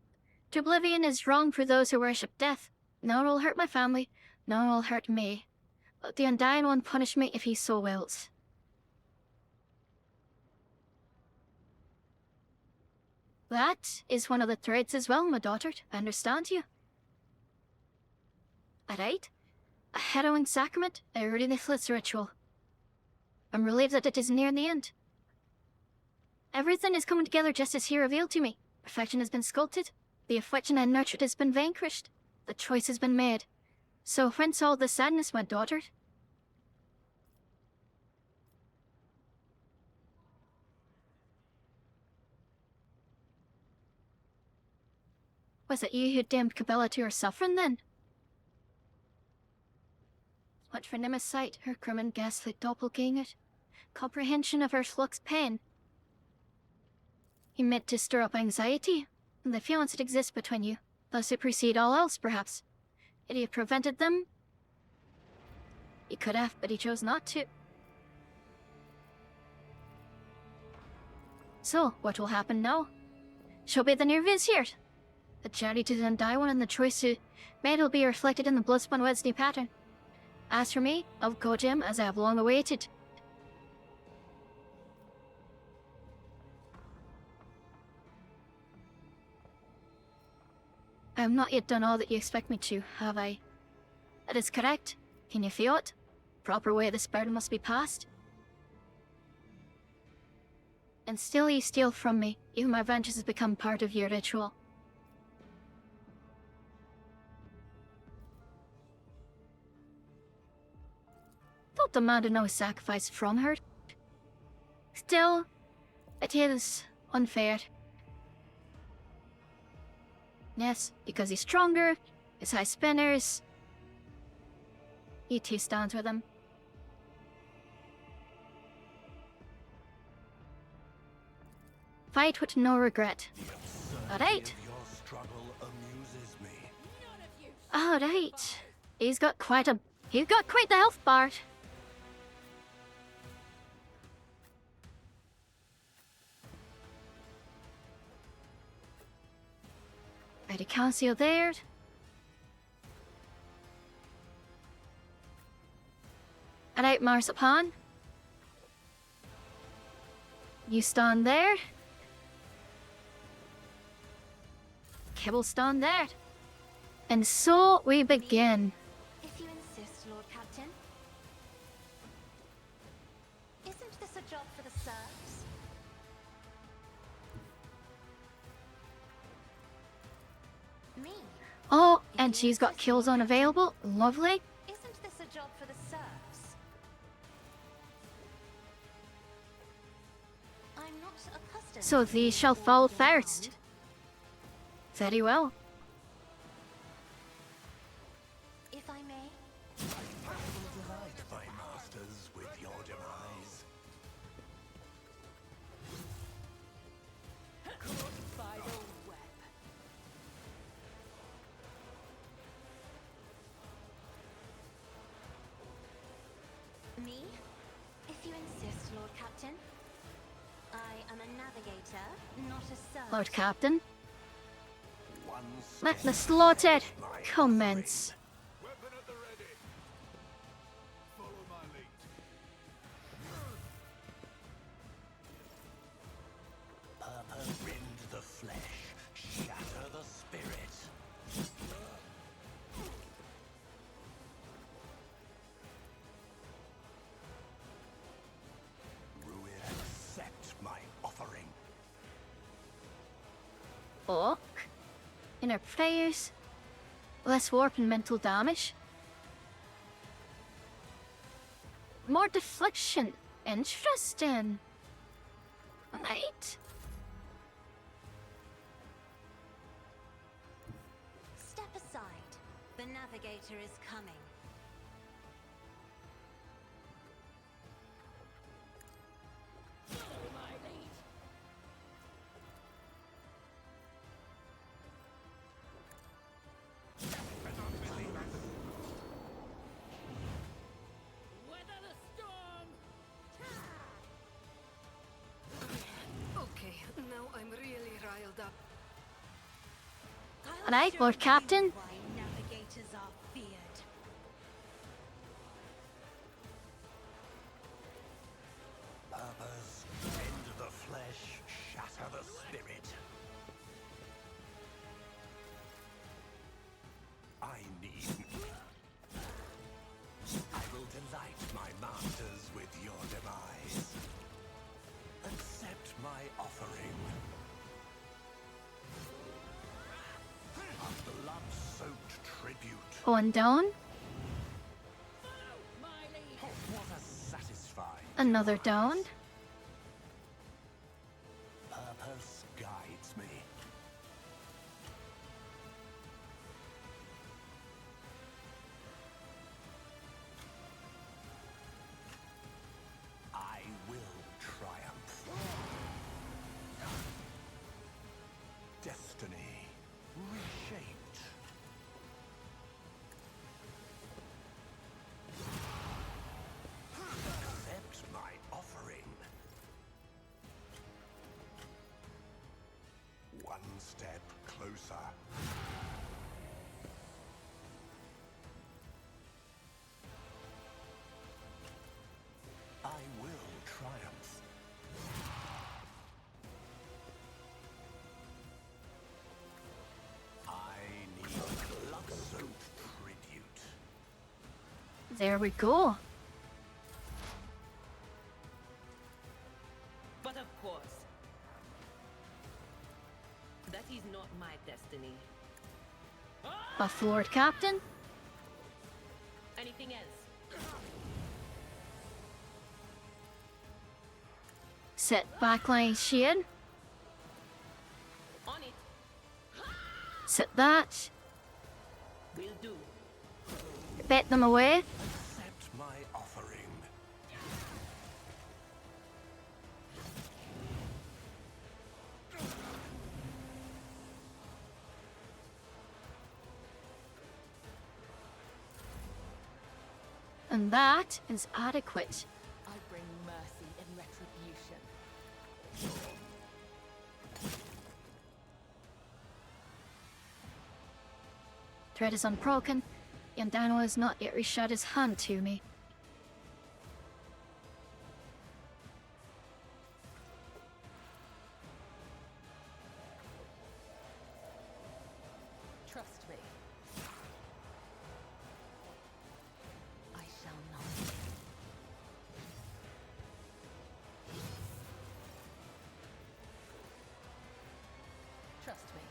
to oblivion is wrong for those who worship death. Nor will hurt my family, nor will hurt me. Let the Undying One punish me if he so wills. That is one of the threads as well, my daughter. I understand you. Alright. A harrowing sacrament, a ruthless ritual. I'm relieved that it is near the end. Everything is coming together just as he revealed to me. Perfection has been sculpted. The affliction I nurtured has been vanquished. The choice has been made. So whence all the sadness, my daughter? Was it you who damned Cabela to her suffering, then? What for Nimma's sight, her grim and ghastly doppelganger? Comprehension of her flux pain? He meant to stir up anxiety, and the feelings that exist between you, thus supersede all else, perhaps. Had he prevented them? He could have, but he chose not to. So, what will happen now? She'll be the near vizier. The journey to the Undying and the choice who made will be reflected in the Bloodspun Wednesday pattern. As for me, I'll go to him as I have long awaited. I have not yet done all that you expect me to, have I? That is correct. Can you feel it? Proper way this burden must be passed. And still you steal from me, even my vengeance has become part of your ritual. Don't demand no sacrifice from her. Still, it is unfair. Yes, because he's stronger, his high spinners. He too stands with him. Fight with no regret. Alright. Your struggle amuses me. Alright. He's got quite the health bar. Ready, Council there. Alright, Marzipan. You stand there. Kibble stand there. And so we begin. If you insist, Lord Captain. Isn't this a job for the serfs? Me? Oh, and she's got kills unavailable. Lovely. Isn't this a job for the serfs? I'm not accustomed. So these shall fall first. Very well. If I may. I will delight my masters with your demise. By the web. Me? If you insist, Lord Captain. I am a navigator, not a serf. Lord Captain, One let step the slaughter my commence. Weapon at the ready. Follow my lead. purpose rend the flesh, shatter the spirit. Ruin, accept my offering. Orc. Inner prayers. Less warp and mental damage. More deflection. Interesting. Right. Step aside. The navigator is coming. Follow my lead. Weather the storm. Okay, now I'm really riled up. I'll Alright, show Lord you Captain. Why navigators are feared. Purpose rend the flesh, shatter the spirit. I need. I will delight my masters with your demise. Accept my offering. Going down. Oh, what a satisfying Another down. purpose guides me. I will triumph. Destiny reshaped. Accept my offering. One step closer. I will triumph. I need blood-soaked tribute. There we go. But of course, that is not my destiny. Buff Lord Captain. Anything else? Set backline shade. On it. Set that. Will do. Bet them away. Accept my offering. And that is adequate. I bring mercy and retribution. Thread is unbroken. Yandano has not yet reached out his hand to me. Trust me. I shall not. Trust me.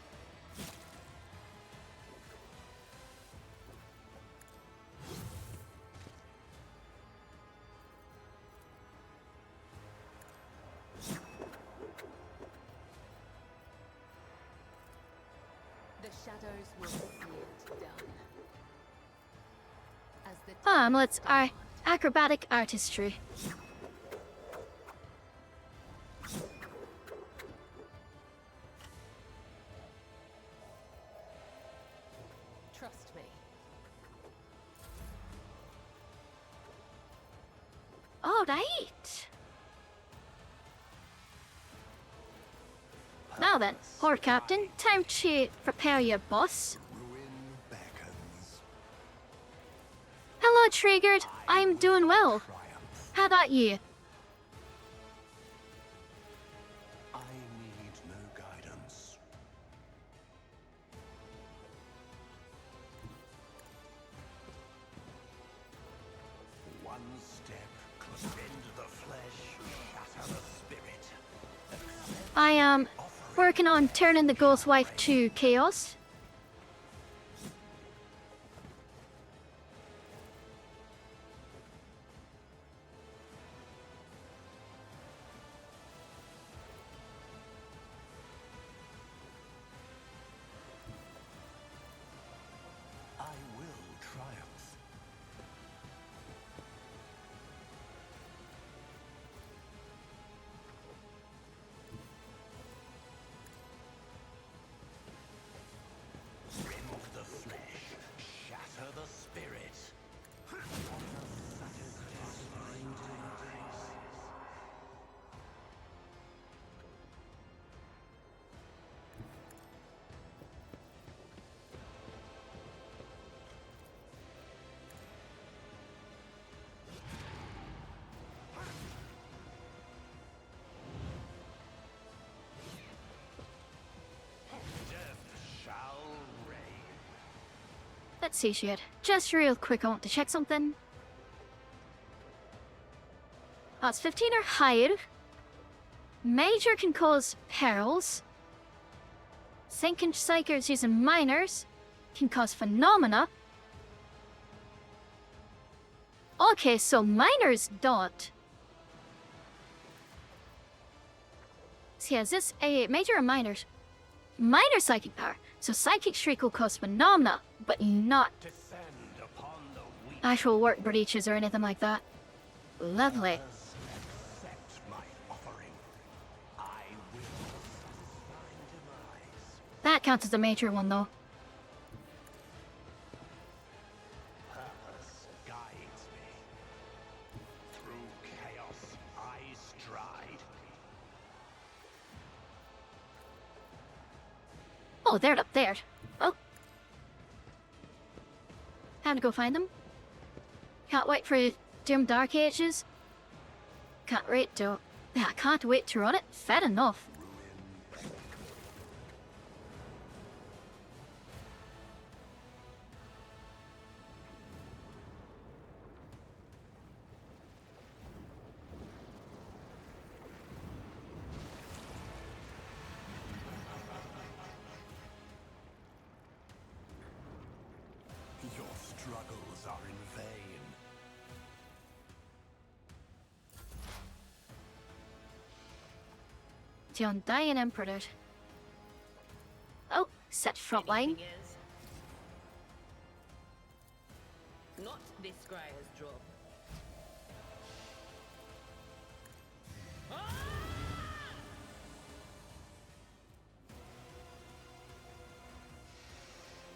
The shadows will see it done. As the Let's acrobatic artistry. trust me. All right. Now then, Lord Captain, time to prepare your bus. Ruin beckons. Hello, Triggered. I'm doing well. Triumph. How about you? I need no guidance. One step closer into the flesh, shatter the spirit. I am working on turning the ghost wife to chaos. I will triumph. Rend the flesh, shatter the spirit. What a satisfying device. Death shall reign. Let's see, shit. Just real quick, I want to check something. That's 15 or higher. Major can cause perils. Sinking psychers using minors can cause phenomena. Okay, so miners don't. See, is this a major or minors? Minor psychic power. So psychic shriek will cause phenomena, but not Descend upon the weak. actual work breaches or anything like that. Lovely. Accept my offering. I will satisfy demise. That counts as a major one though. Purpose guides me. Through chaos, I stride. Oh, they're up there. Well, time to go find them. Can't wait for Doom Dark Ages. Can't wait to... Yeah, I can't wait to run it. Fair enough. Your struggles are in vain. The Undying Emperor. Oh, set front line. Anything is. Not this scryer's job.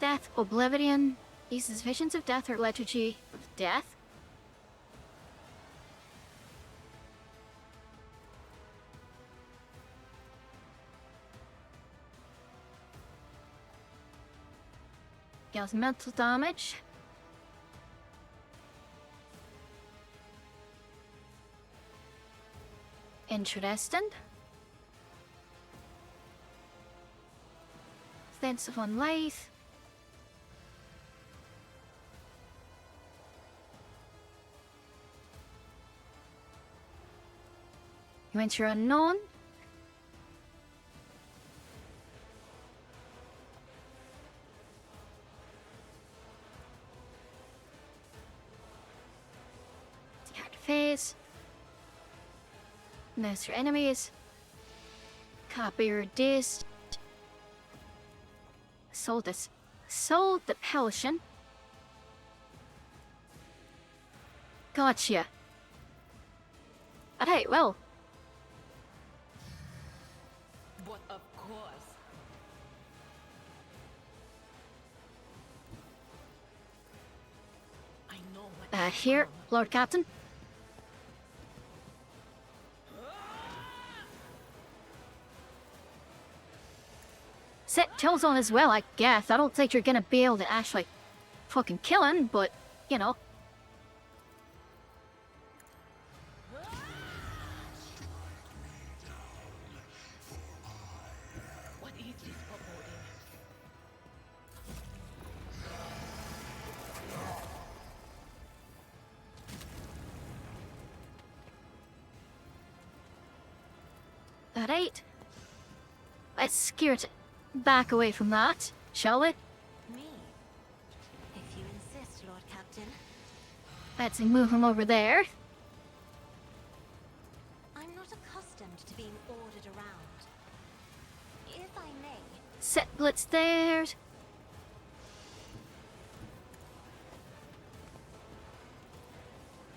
Death, Oblivion. Uses visions of death or liturgy of death. Deals mental damage. Interesting. Offensive on life. You enter unknown. Discard phase. There's your enemies. Copy your disc. Sold this. Sold the potion. Gotcha. Alright, well. But of course. I know what Here, Lord Captain. Set tails on as well, I guess. I don't think you're gonna be able to actually fucking kill him, but, you know. What is this foreboding? Alright. Let's scare it back away from that, shall we? Me? If you insist, Lord Captain. Let's move him over there. I'm not accustomed to being ordered around. If I may, Set blitz there.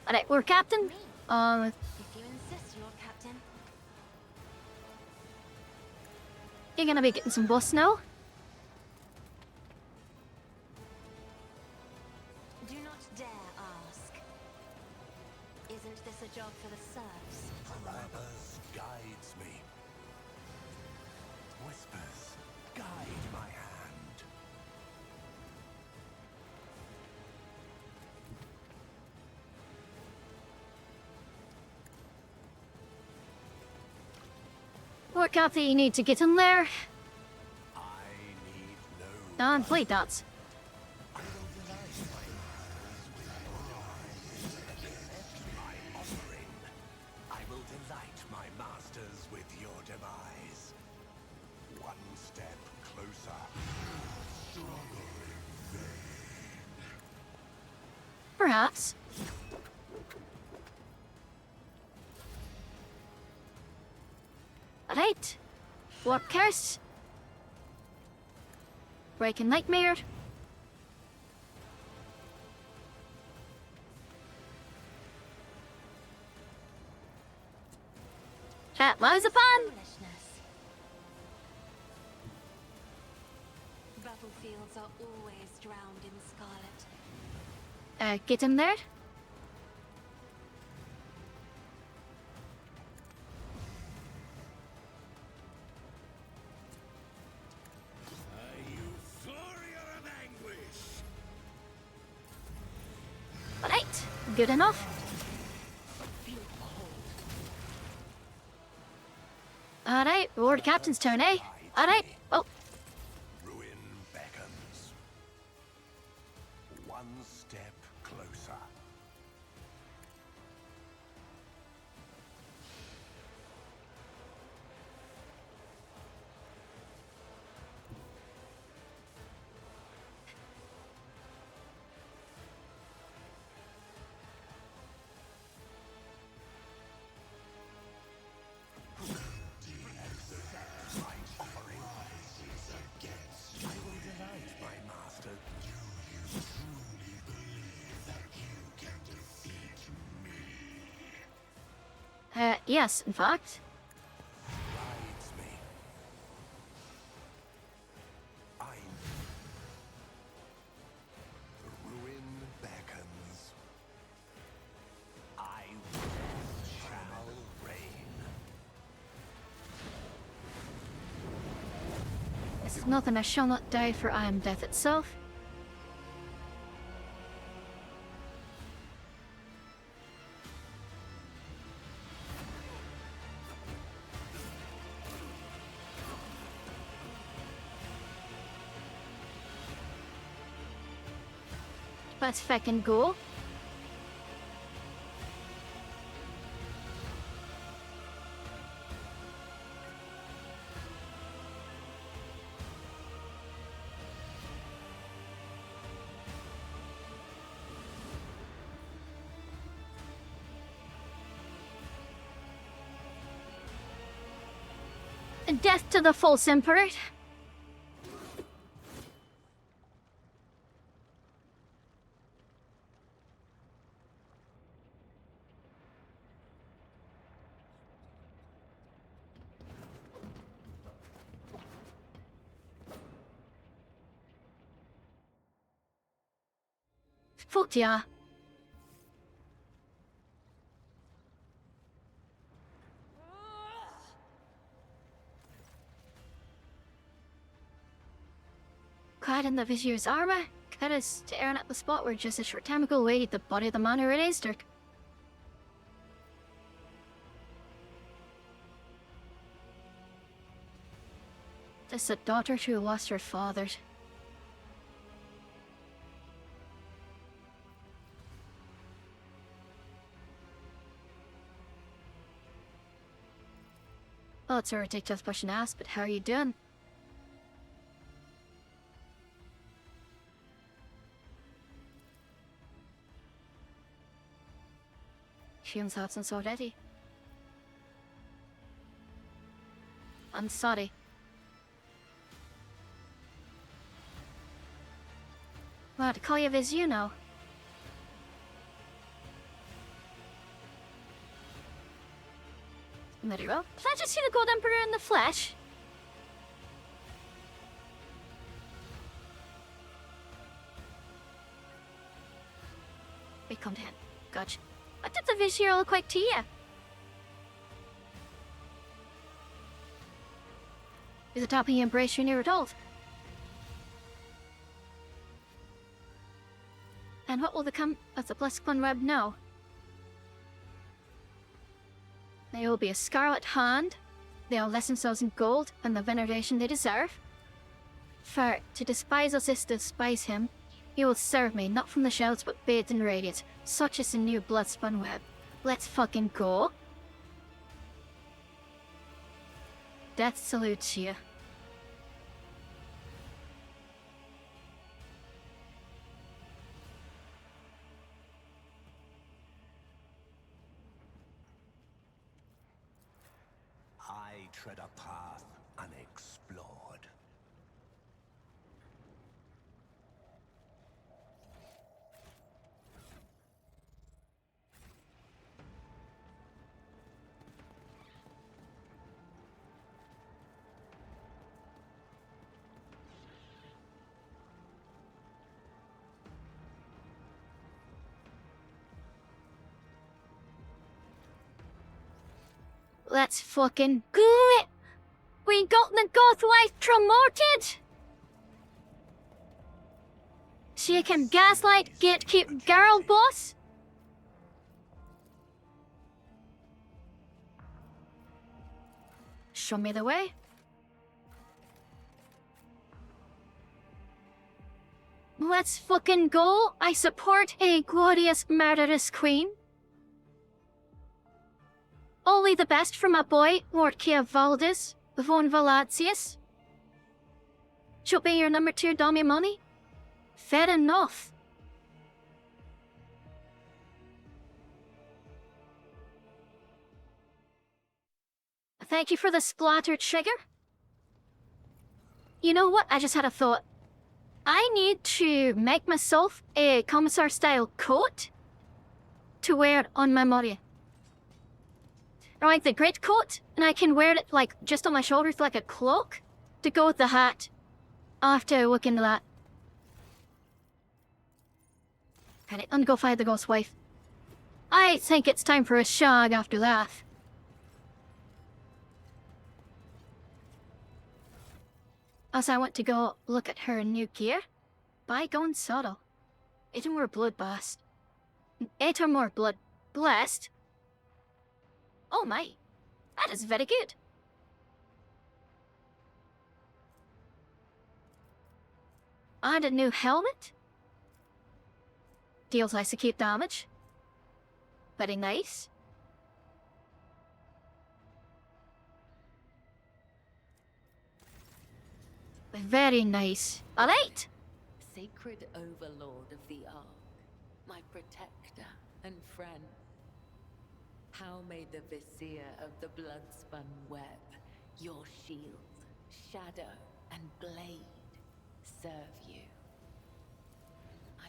Alright, Lord Captain. me. Um, If you insist, Lord Captain. you're gonna be getting some buffs now. Do not dare ask. Isn't this a job for the serfs? Purpose guides me. Whispers guide my hand. Lord Captain, you need to get in there. I need no And play dance. I will delight my offering. I will delight my masters with your demise. One step closer. Struggle in vain. Perhaps. Alright. Warp curse. Breaking nightmare. Marzipan! Foolishness. Battlefields are always drowned in scarlet. Get him there. A euphoria of anguish. Alright, good enough. Alright, Lord Captain's turn, eh? Alright, oh, Ruin beckons. One step closer. I will delight my master. yes, in fact. Guides me. The ruin beckons. I shall reign. It's nothing I shall not die, for I am death itself. Let's fucking go. Death to the false emperor. Fuck yeah. Clad in the Vizier's armor, Kara is staring at the spot where just a short time ago lay the body of the man who raised her. This is a daughter who lost her father. Well, it's a ridiculous question to ask, but how are you doing? Hume's absence already. I'm sorry. Well, to call you Viz, you know. Very well. Pleasure to see the Gold Emperor in the flesh. Wait, calm down. Gotcha. What did the Vizier look like to you? Is the top of your embrace you never told? And what will become of the Blessed Web now? They will be a scarlet hand, they will less themselves in gold and the veneration they deserve. For to despise us is to despise him. He will serve me, not from the shells but bathed in radiance. Such is the new blood-spun web. Let's fucking go. Death salutes you. I tread a path unexplored. Let's fucking do it! We got the goth wife promoted! She can gaslight, gatekeep girl boss? Show me the way. Let's fucking go. I support a glorious murderous queen. Only the best for my boy, Lord Kia Valdez, von Valatius. She'll be your number 2 dummy money? Fair enough. Thank you for the splatter trigger. You know what? I just had a thought. I need to make myself a commissar style coat to wear on my Moria. Or like the great coat, and I can wear it like just on my shoulders like a cloak to go with the hat. I'll have to look into that. Alright, I'm gonna go find the ghost wife. I think it's time for a shag after that. As I want to go look at her new gear. Bygone sorrow. 8 more bloodbath. 8 or more blood blessed. Oh my, that is very good. And a new helmet. Deals execute damage. Very nice. Very nice. Alright. Sacred overlord of the Ark, my protector and friend. How may the vizier of the blood-spun web, your shield, shadow, and blade serve you?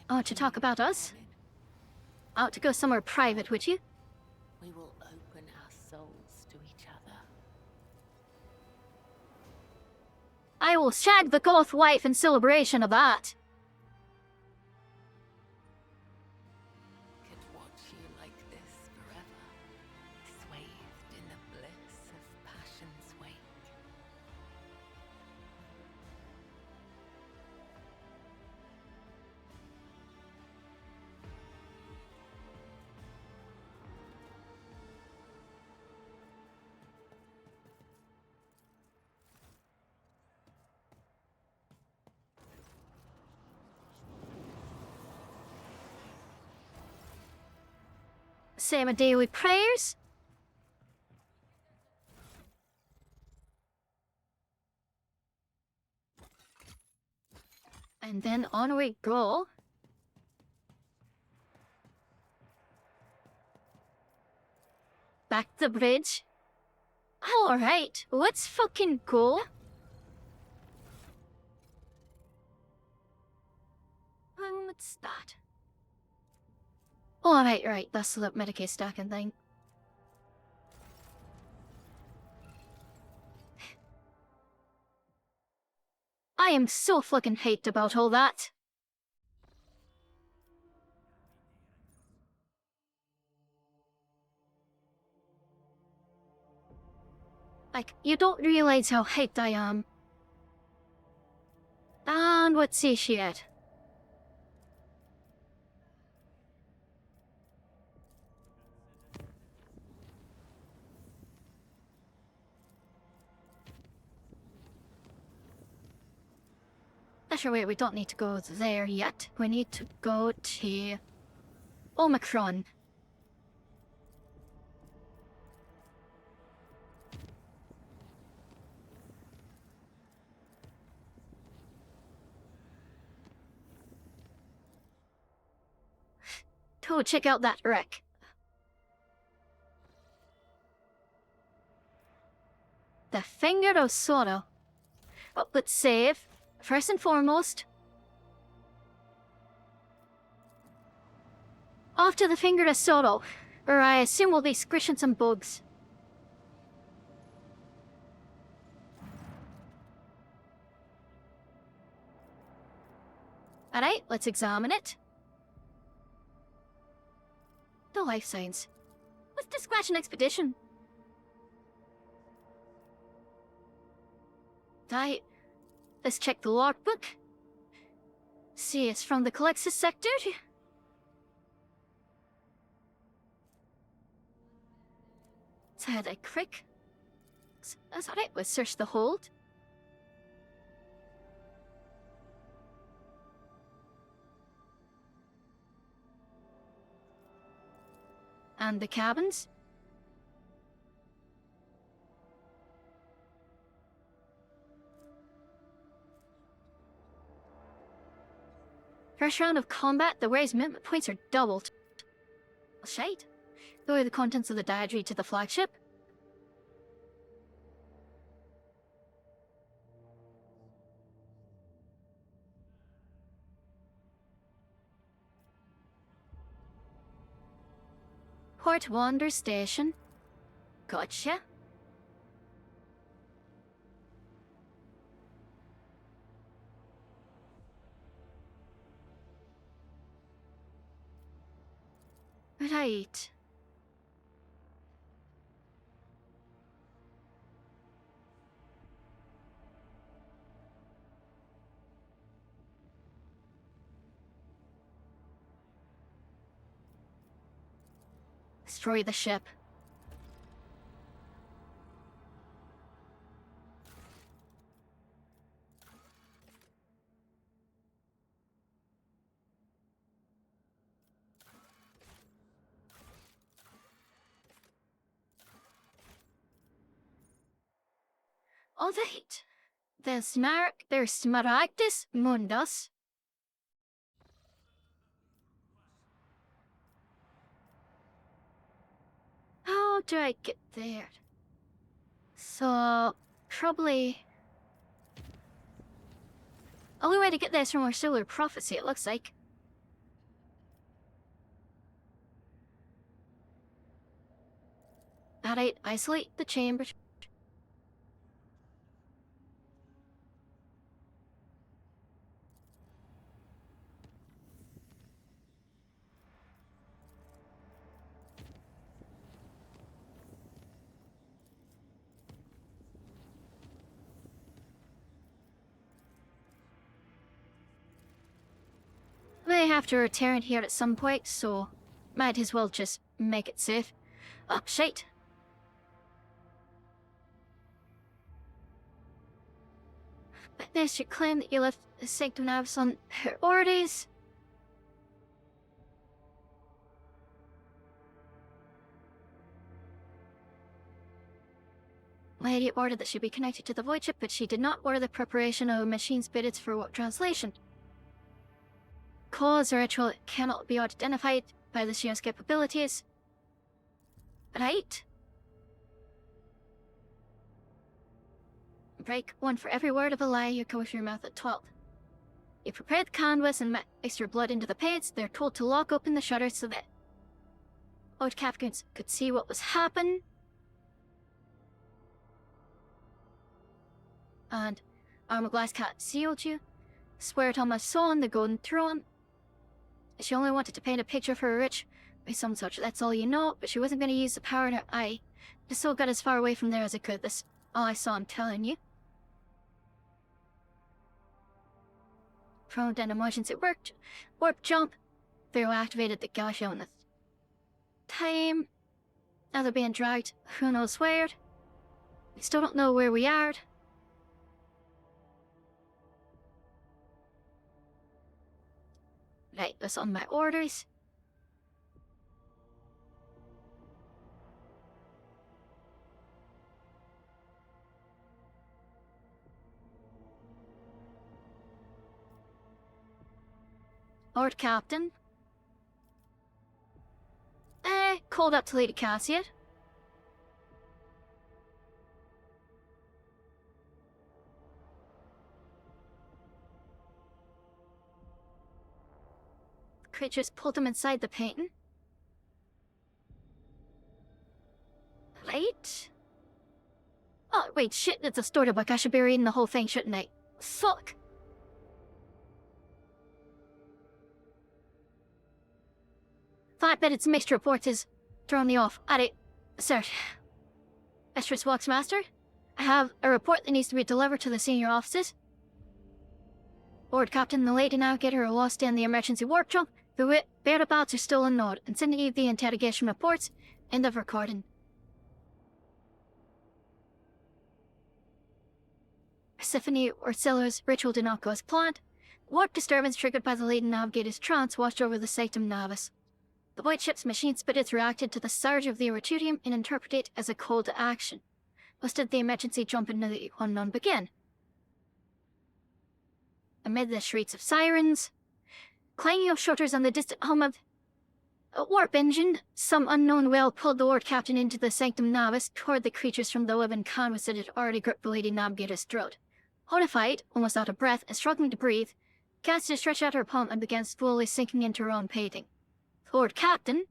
Oh, to talk about us? Out to go somewhere private, would you? We will open our souls to each other. I will shag the goth wife in celebration of that. Could watch you like this forever, swathed in the bliss of passion's wake. Say my daily prayers. And then on we go. Back the bridge. Alright, let's fucking go. What's that? Oh, right, that's the Medicaid stacking thing. I am so fucking hyped about all that. Like, you don't realize how hyped I am. And what's this shit? Actually, wait, we don't need to go there yet. We need to go to Omicron. To check out that wreck. The Finger of Sorrow. But let's save, first and foremost. Off to the Finger of Sorrow, where I assume we'll be squishing some bugs. Alright, let's examine it. The life signs. With discretion expedition. Right. Let's check the logbook. See, it's from the Calexis sector. It's had a crick. That's alright, let's search the hold. And the cabins. First round of combat, the raised movement points are doubled. Shite. Lower the contents of the diary to the flagship. Port Wander Station. Gotcha. Right. Destroy the ship. All right. There's Smaragdus Mundus. How do I get there? So, probably... Only way to get there is from our solar prophecy, it looks like. Alright, isolate the chamber. May have to return here at some point, so might as well just make it safe. Oh, shite. Witness, you claim that you left the Sanctum Navis on her orders. Lady ordered that she be connected to the void ship, but she did not order the preparation of machine spirits for warp translation. Cause or ritual cannot be identified by the ship's capabilities. Right? Break one for every word of a lie you go through your mouth at 12. You prepare the canvas and mix your blood into the paints. They're told to lock open the shutters so that old captains could see what was happening. And Armaglass Cat sealed you. Swear it on my soul on the golden throne. She only wanted to paint a picture for her rich by some such, that's all you know, but she wasn't going to use the power in her eye. Just so got as far away from there as I could. That's all I saw, I'm telling you. From an emergency worked. Warp jump. Pharaoh activated the gash on the time. Now they're being dragged who knows where. We still don't know where we are. Right, that's on my orders. Lord Captain. Called up to Lady Cassia. creatures pulled him inside the painting. Right? Oh, wait, shit, it's a storybook. I should be reading the whole thing, shouldn't I? Fuck! That bit its mixed report is throwing me off. Alright, sir. Mistress Waxmaster, I have a report that needs to be delivered to the senior officers. Lord Captain, the Lady Navigator are lost in the emergency warp jump. The whereabouts are still unknown. And send you the interrogation reports. End of recording. Persephone Orsilla's ritual did not go as planned. Warp disturbance triggered by the Lady Navigator's trance washed over the Sanctum Navis. The White Ship's machine spirits reacted to the surge of the Eriturium and interpreted it as a call to action. Thus did the emergency jump into the unknown begin. Amid the shrieks of sirens, clanging of shutters and the distant hum of a warp engine, some unknown will pulled the Lord Captain into the Sanctum Navis toward the creatures from the living canvas that had already gripped the Lady Navigator's throat. Horrified, almost out of breath, and struggling to breathe, Cassia stretched out her palm and began slowly sinking into her own painting. The Lord Captain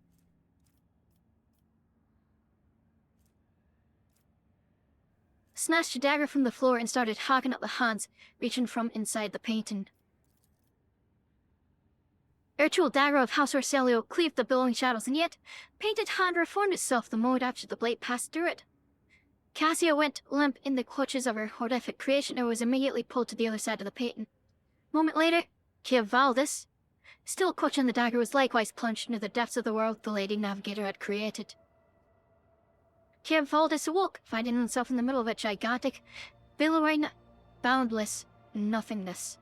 snatched a dagger from the floor and started hacking at the hands, reaching from inside the painting. Ritual dagger of House Orselio cleaved the billowing shadows, and yet painted hand reformed itself the moment after the blade passed through it. Cassia went limp in the clutches of her horrific creation and was immediately pulled to the other side of the painting. A moment later, Kia Valdis, still clutching the dagger, was likewise plunged into the depths of the world the Lady Navigator had created. Kia Valdis awoke, finding himself in the middle of a gigantic, billowing, boundless nothingness.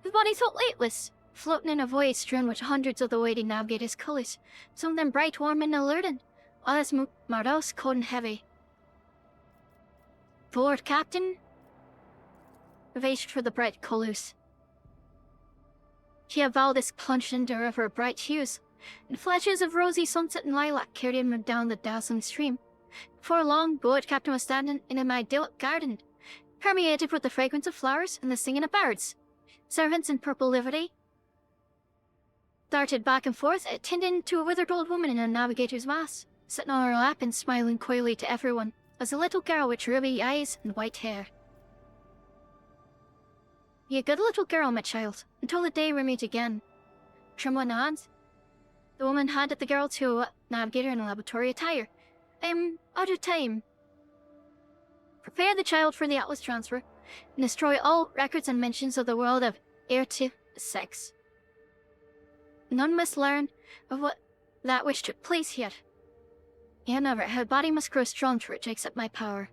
His body felt weightless, floating in a void strewn with hundreds of the Lady Navigator's colours, some of them bright, warm, and alluring, others morose, cold, and heavy. The Lord Captain reached for the bright colours. Kia Valdis plunged into her of her bright hues, and flashes of rosy sunset and lilac carried him down the dazzling stream. Before long, the Lord Captain was standing in an idyllic garden, permeated with the fragrance of flowers and the singing of birds. Servants in purple livery darted back and forth, attending to a withered old woman in a navigator's mask, sitting on her lap and smiling coyly to everyone, was a little girl with ruby eyes and white hair. "Be a good little girl, my child, until the day we meet again." Trembling hands, the woman handed the girl to a navigator in laboratory attire. "I'm out of time. Prepare the child for the Atlas transfer, and destroy all records and mentions of the world of heir to sex. None must learn of that which took place here. And never, her body must grow strong for it to accept my power.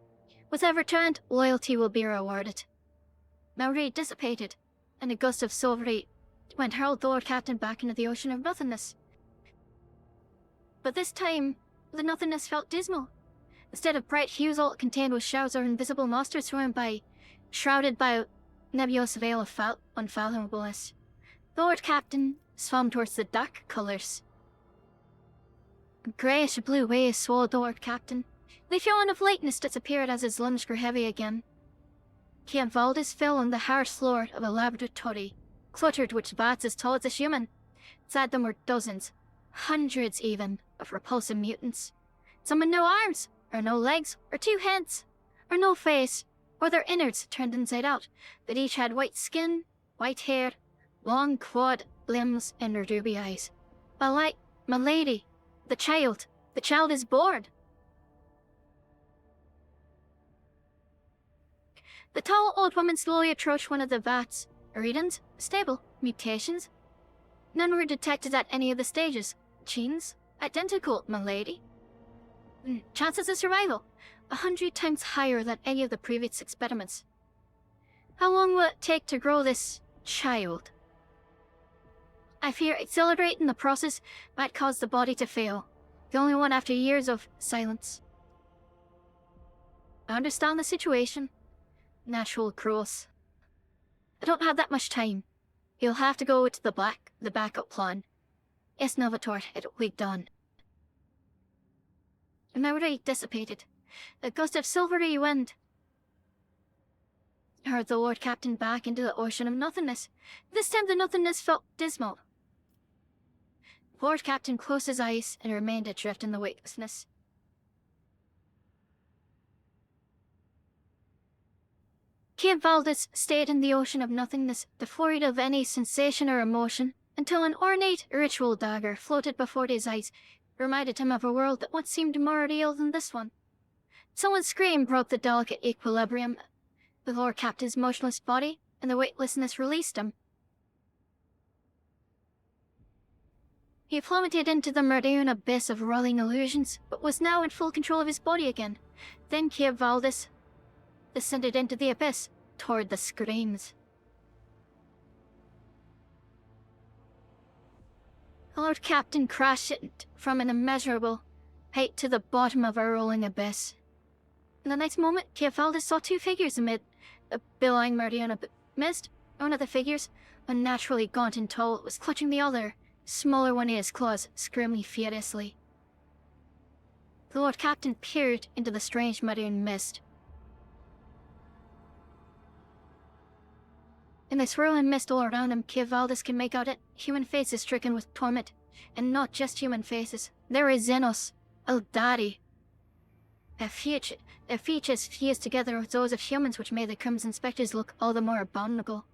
With every turn, loyalty will be rewarded." Memory dissipated, and a gust of silvery wind hurled the Lord Captain back into the ocean of nothingness. But this time, the nothingness felt dismal. Instead of bright hues, all it contained was showers of invisible monsters shrouded by a nebulous veil of unfathomableness. The Lord Captain swam towards the dark colours. A greyish-blue wave swallowed the Lord Captain. The feeling of lightness disappeared as his lungs grew heavy again. Kia Valdis fell on the harsh floor of a laboratory, cluttered with bats as tall as a human. Inside them were dozens, hundreds even, of repulsive mutants. Some had no arms, or no legs, or two heads, or no face, or their innards turned inside out, but each had white skin, white hair, long clawed limbs, and ruby eyes. My lady, the child is born. The tall old woman slowly approached one of the vats. Readings, stable, mutations. None were detected at any of the stages. Genes, identical, my lady. Chances of survival, 100 times higher than any of the previous experiments. How long will it take to grow this child? I fear accelerating the process might cause the body to fail. The only one after years of silence. I understand the situation. Natural growth. I don't have that much time. You'll have to go to the backup plan. Yes, Novator, it'll be done. The memory dissipated. A gust of silvery wind hurled the Lord Captain back into the ocean of nothingness. This time the nothingness felt dismal. Lord Captain closed his eyes and remained adrift in the weightlessness. Cape Valdez stayed in the ocean of nothingness, devoid of any sensation or emotion, until an ornate ritual dagger floated before his eyes, reminded him of a world that once seemed more real than this one. Someone's scream broke the delicate equilibrium. The Lord Captain's motionless body, and the weightlessness released him. He plummeted into the murderous abyss of rolling illusions, but was now in full control of his body again. Then Cape Valdez descended into the abyss, toward the screams. The Lord Captain crashed from an immeasurable height to the bottom of a rolling abyss. In the next moment, Cape Valdez saw two figures amid the billowing murder mist. One of the figures, unnaturally gaunt and tall, was clutching the other, smaller one in his claws, screaming furiously. The Lord Captain peered into the strange murdering mist. In the swirling mist all around him, Cape Valdez could make out it, human faces stricken with torment. And not just human faces. They were Xenos, Eldari. Their features fused together with those of humans, which made the Crimson Spectres look all the more abominable.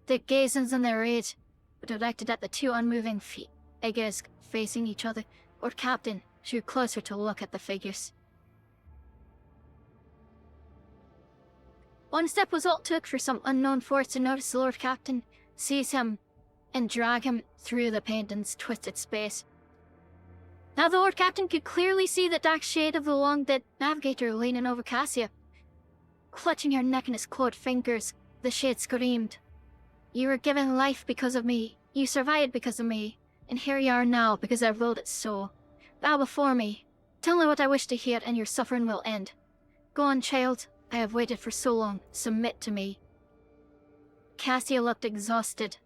Their gazes and their rage were directed at the two unmoving figures facing each other. Lord Captain drew closer to look at the figures. One step was all it took for some unknown force to notice the Lord Captain, seize him, and drag him through the painting's twisted space. Now the Lord Captain could clearly see the dark shade of the long-dead navigator leaning over Cassia. Clutching her neck in his clawed fingers, the shade screamed, "You were given life because of me. You survived because of me. And here you are now because I've willed it so. Bow before me. Tell me what I wish to hear and your suffering will end. Go on, child. I have waited for so long. Submit to me." Cassia looked exhausted.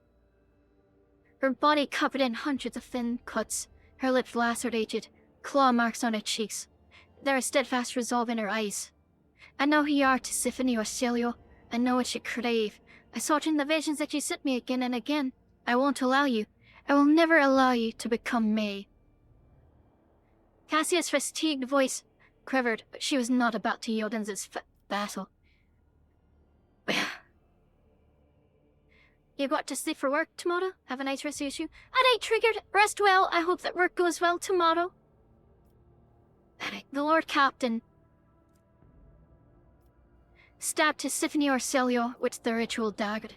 Her body covered in hundreds of thin cuts, her lips lacerated, claw marks on her cheeks. There was steadfast resolve in her eyes. "I know who you are, Tisiphone Orsilio. I know what you crave. I saw it in the visions that you sent me again and again. I won't allow you. I will never allow you to become me." Cassia's fatigued voice quivered, but she was not about to yield in this battle. "You got to sleep for work tomorrow? Have a nice rest, Yushu." "Alright, Triggered. Rest well. I hope that work goes well tomorrow." The Lord Captain stabbed Tisiphone Orsilio with the ritual dagger.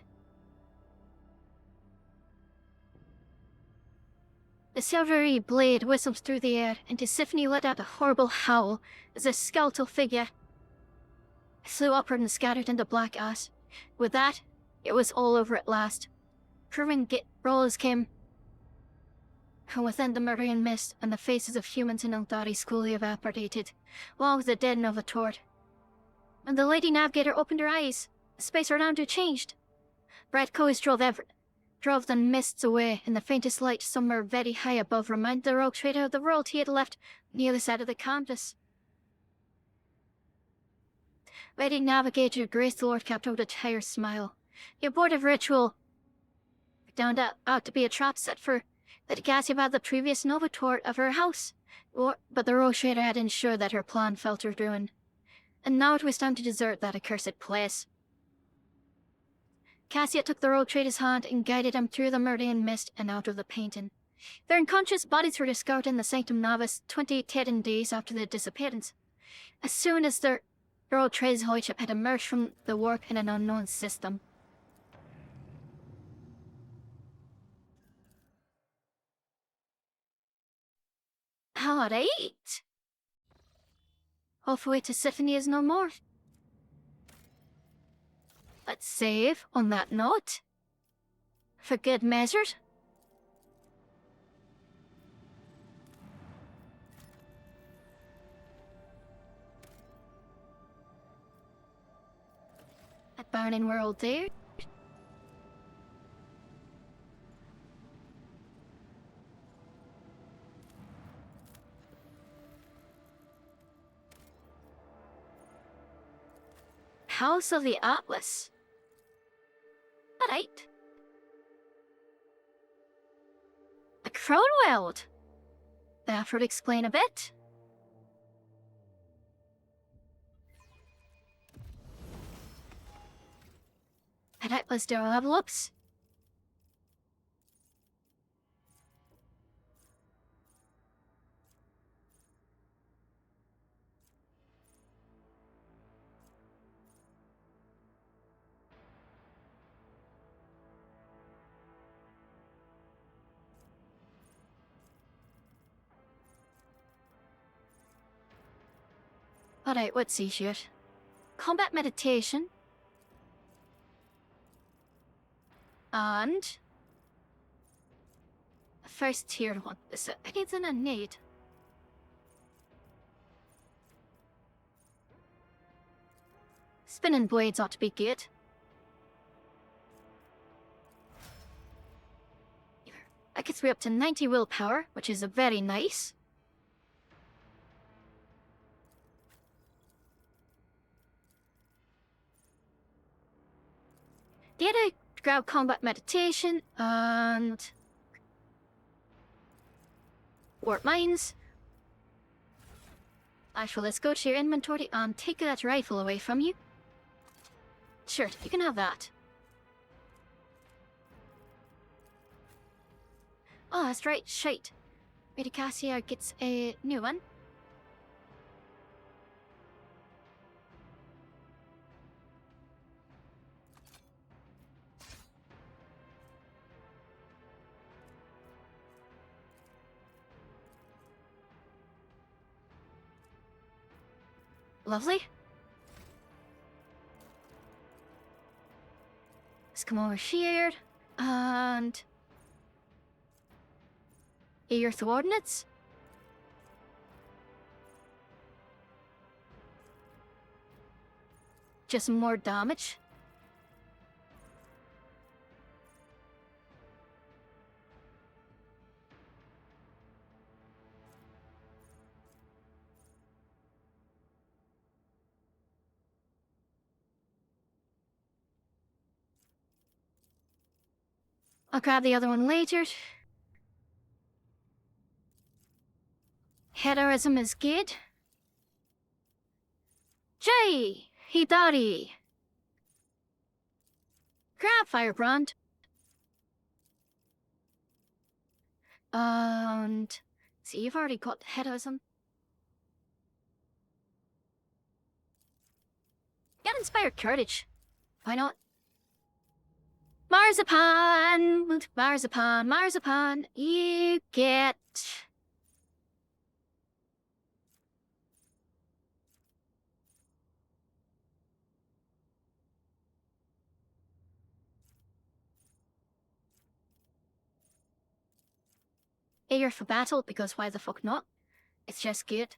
The silvery blade whistled through the air, and Tisiphone let out a horrible howl as a skeletal figure flew upward and scattered into black ash. With that, it was all over at last. Curving rollers came from within the murdering mist, and the faces of humans in Eldari slowly evaporated, along with the dead Novator. When the Lady Navigator opened her eyes, the space around her changed. Bright colors drove the mists away, and the faintest light somewhere very high above reminded the rogue trader of the world he had left on the other side of the canvas. Lady Navigator graced the Lord Captain with a tired smile. The abortive ritual turned out to be a trap set for Lady Cassia by the previous Novator of her house, but the rogue trader had ensured that her plan fell to ruin. And now it was time to desert that accursed place. Cassia took the rogue trader's hand and guided him through the murdering mist and out of the painting. Their unconscious bodies were discovered in the Sanctum Navis 10 days after their disappearance. As soon as the rogue trader's holy ship had emerged from the warp in an unknown system. Alright. Hopefully Tisiphone is no more. Let's save on that note. For good measure. A burning world there. House of the Atlas. Alright. A Cronweld! That would explain a bit. And that was their level ups. Alright, let's see here. Combat meditation. And first tier one. Is it anything I need? Spinning blades ought to be good. I get 3 up to 90 willpower, which is very nice. Did I grab combat meditation and warp mines? Actually, let's go to your inventory and take that rifle away from you. Sure, you can have that. Oh, that's right, shite. Lady Cassia gets a new one. Lovely. Let's come over here and your coordinates. Just more damage. I'll grab the other one later. Heroism is good. Jay! Hidari! Grab Firebrand. And see, you've already got heroism. Get Inspired Courage. Why not? Marzipan! Marzipan! Marzipan! You get... eager for battle, because why the fuck not? It's just good.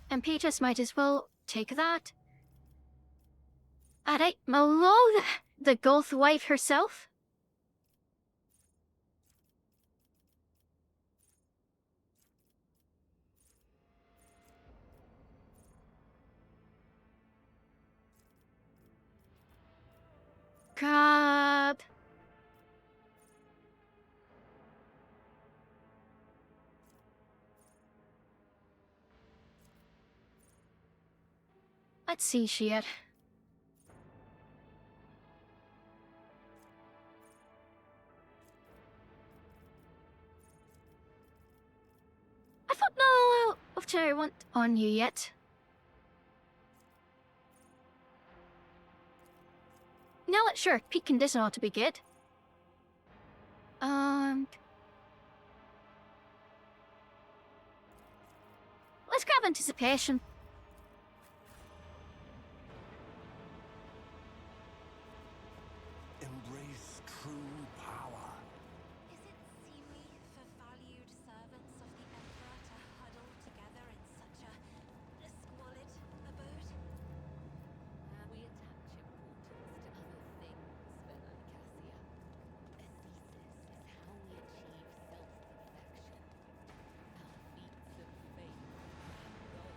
And Petrus might as well take that. Alright, Malone, the Goth wife herself. Grab. Let's see here. I thought no of I want on you yet. Now let's sure, peak condition ought to be good. Let's grab anticipation. Embrace true power. Is it seemly for valued servants of the Emperor to huddle together in such a squalid abode? We attach importance to other things, fellow Cassia. Ascesis is how we achieve self-perfection. Our feats of faith and gold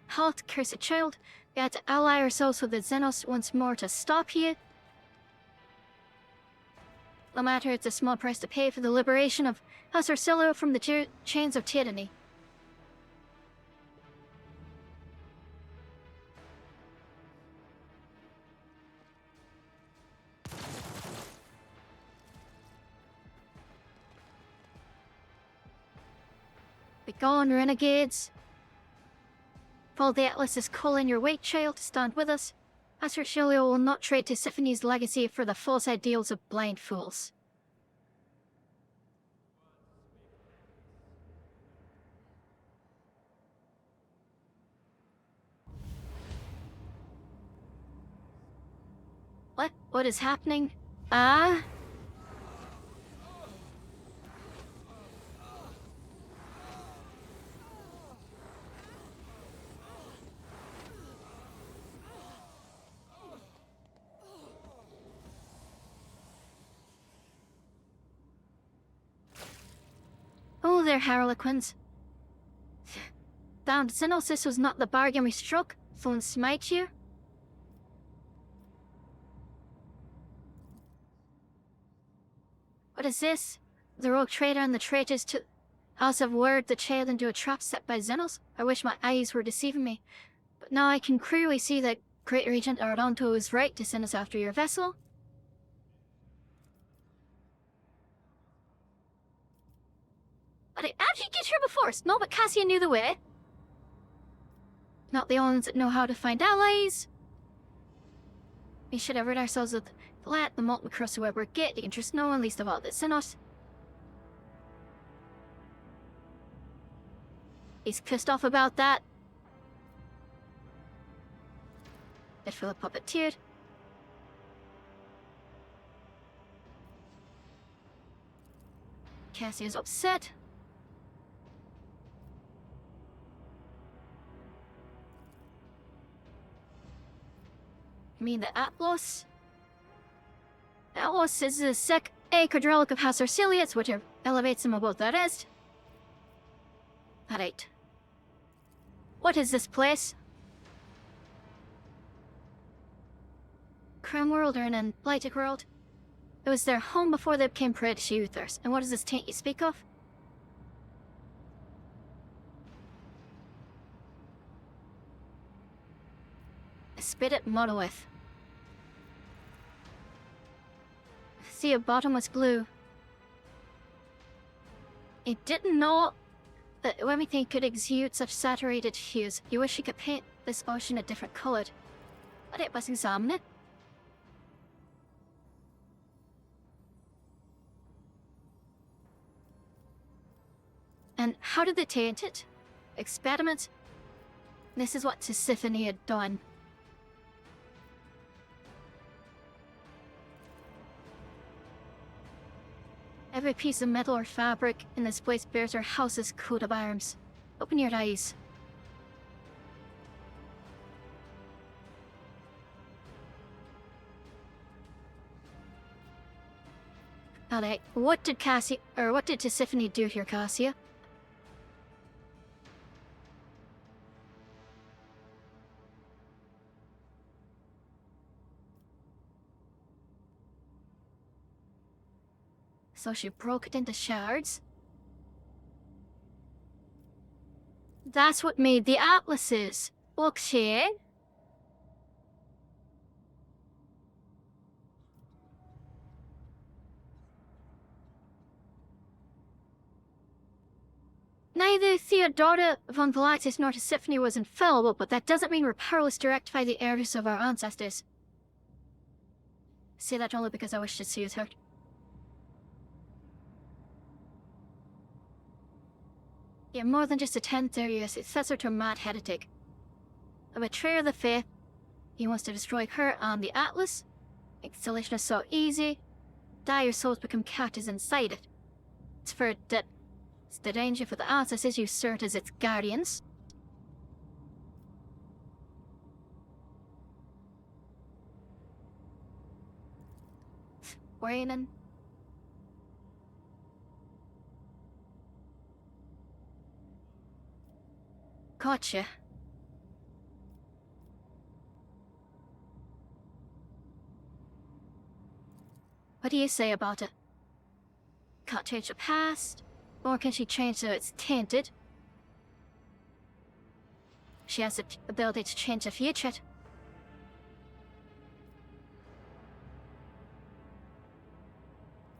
Halt, cursed child. We had to ally ourselves with the Xenos once more to stop you. No matter, it's a small price to pay for the liberation of House Orsillo from the chains of tyranny. Be gone, renegades. Follow the Atlas's call in your wake, child, to stand with us. House Orsillo will not trade Tisiphone's legacy for the false ideals of blind fools. What is happening? Ah? Oh there, Harlequins. Damned Xenos, this was not the bargain we struck. Phone smite you. What is this? The rogue trader and the traitors to House have lured the child into a trap set by Xenos? I wish my eyes were deceiving me. But now I can clearly see that Great Regent Ardonto is right to send us after your vessel. But how did you get here before? No, but Cassia knew the way. Not the only ones that know how to find allies. We should have rid ourselves of Flat, the molten across the web we're getting interest no one, least of all the Xenos. He's pissed off about that. It feel a puppeteered. Cassia's upset. You mean the Atlas? Atlas is a quadrilic of House Orcilius, which elevates him above the rest. Alright. What is this place? Crime World or an Blighted World? It was their home before they became prey to Uthers. And what is this taint you speak of? A spirit monolith. See, a bottomless blue. I didn't know that everything could exude such saturated hues. You wish you could paint this ocean a different colored. But it was examine it. And how did they taint it? Experiment? This is what Tisiphone had done. Every piece of metal or fabric in this place bears our house's coat of arms. Open your eyes. Alright, what did Tisiphone do here, Cassia? So she broke it into shards? That's what made the atlases. Okay. Neither Theodora von Velatis nor Tisiphone was infallible, but that doesn't mean we're powerless to rectify the errors of our ancestors. I say that only because I wish to soothe her. You're more than just a 1030, a successor to a mad heretic. A betrayer of the faith. He wants to destroy her and the Atlas. Installation is so easy. Die your souls become captives inside it. It's for that. It's the danger for the ancestors you served as its guardians. Raining. Gotcha. What do you say about it? Can't change the past, nor can she change so it's tainted. She has the ability to change the future.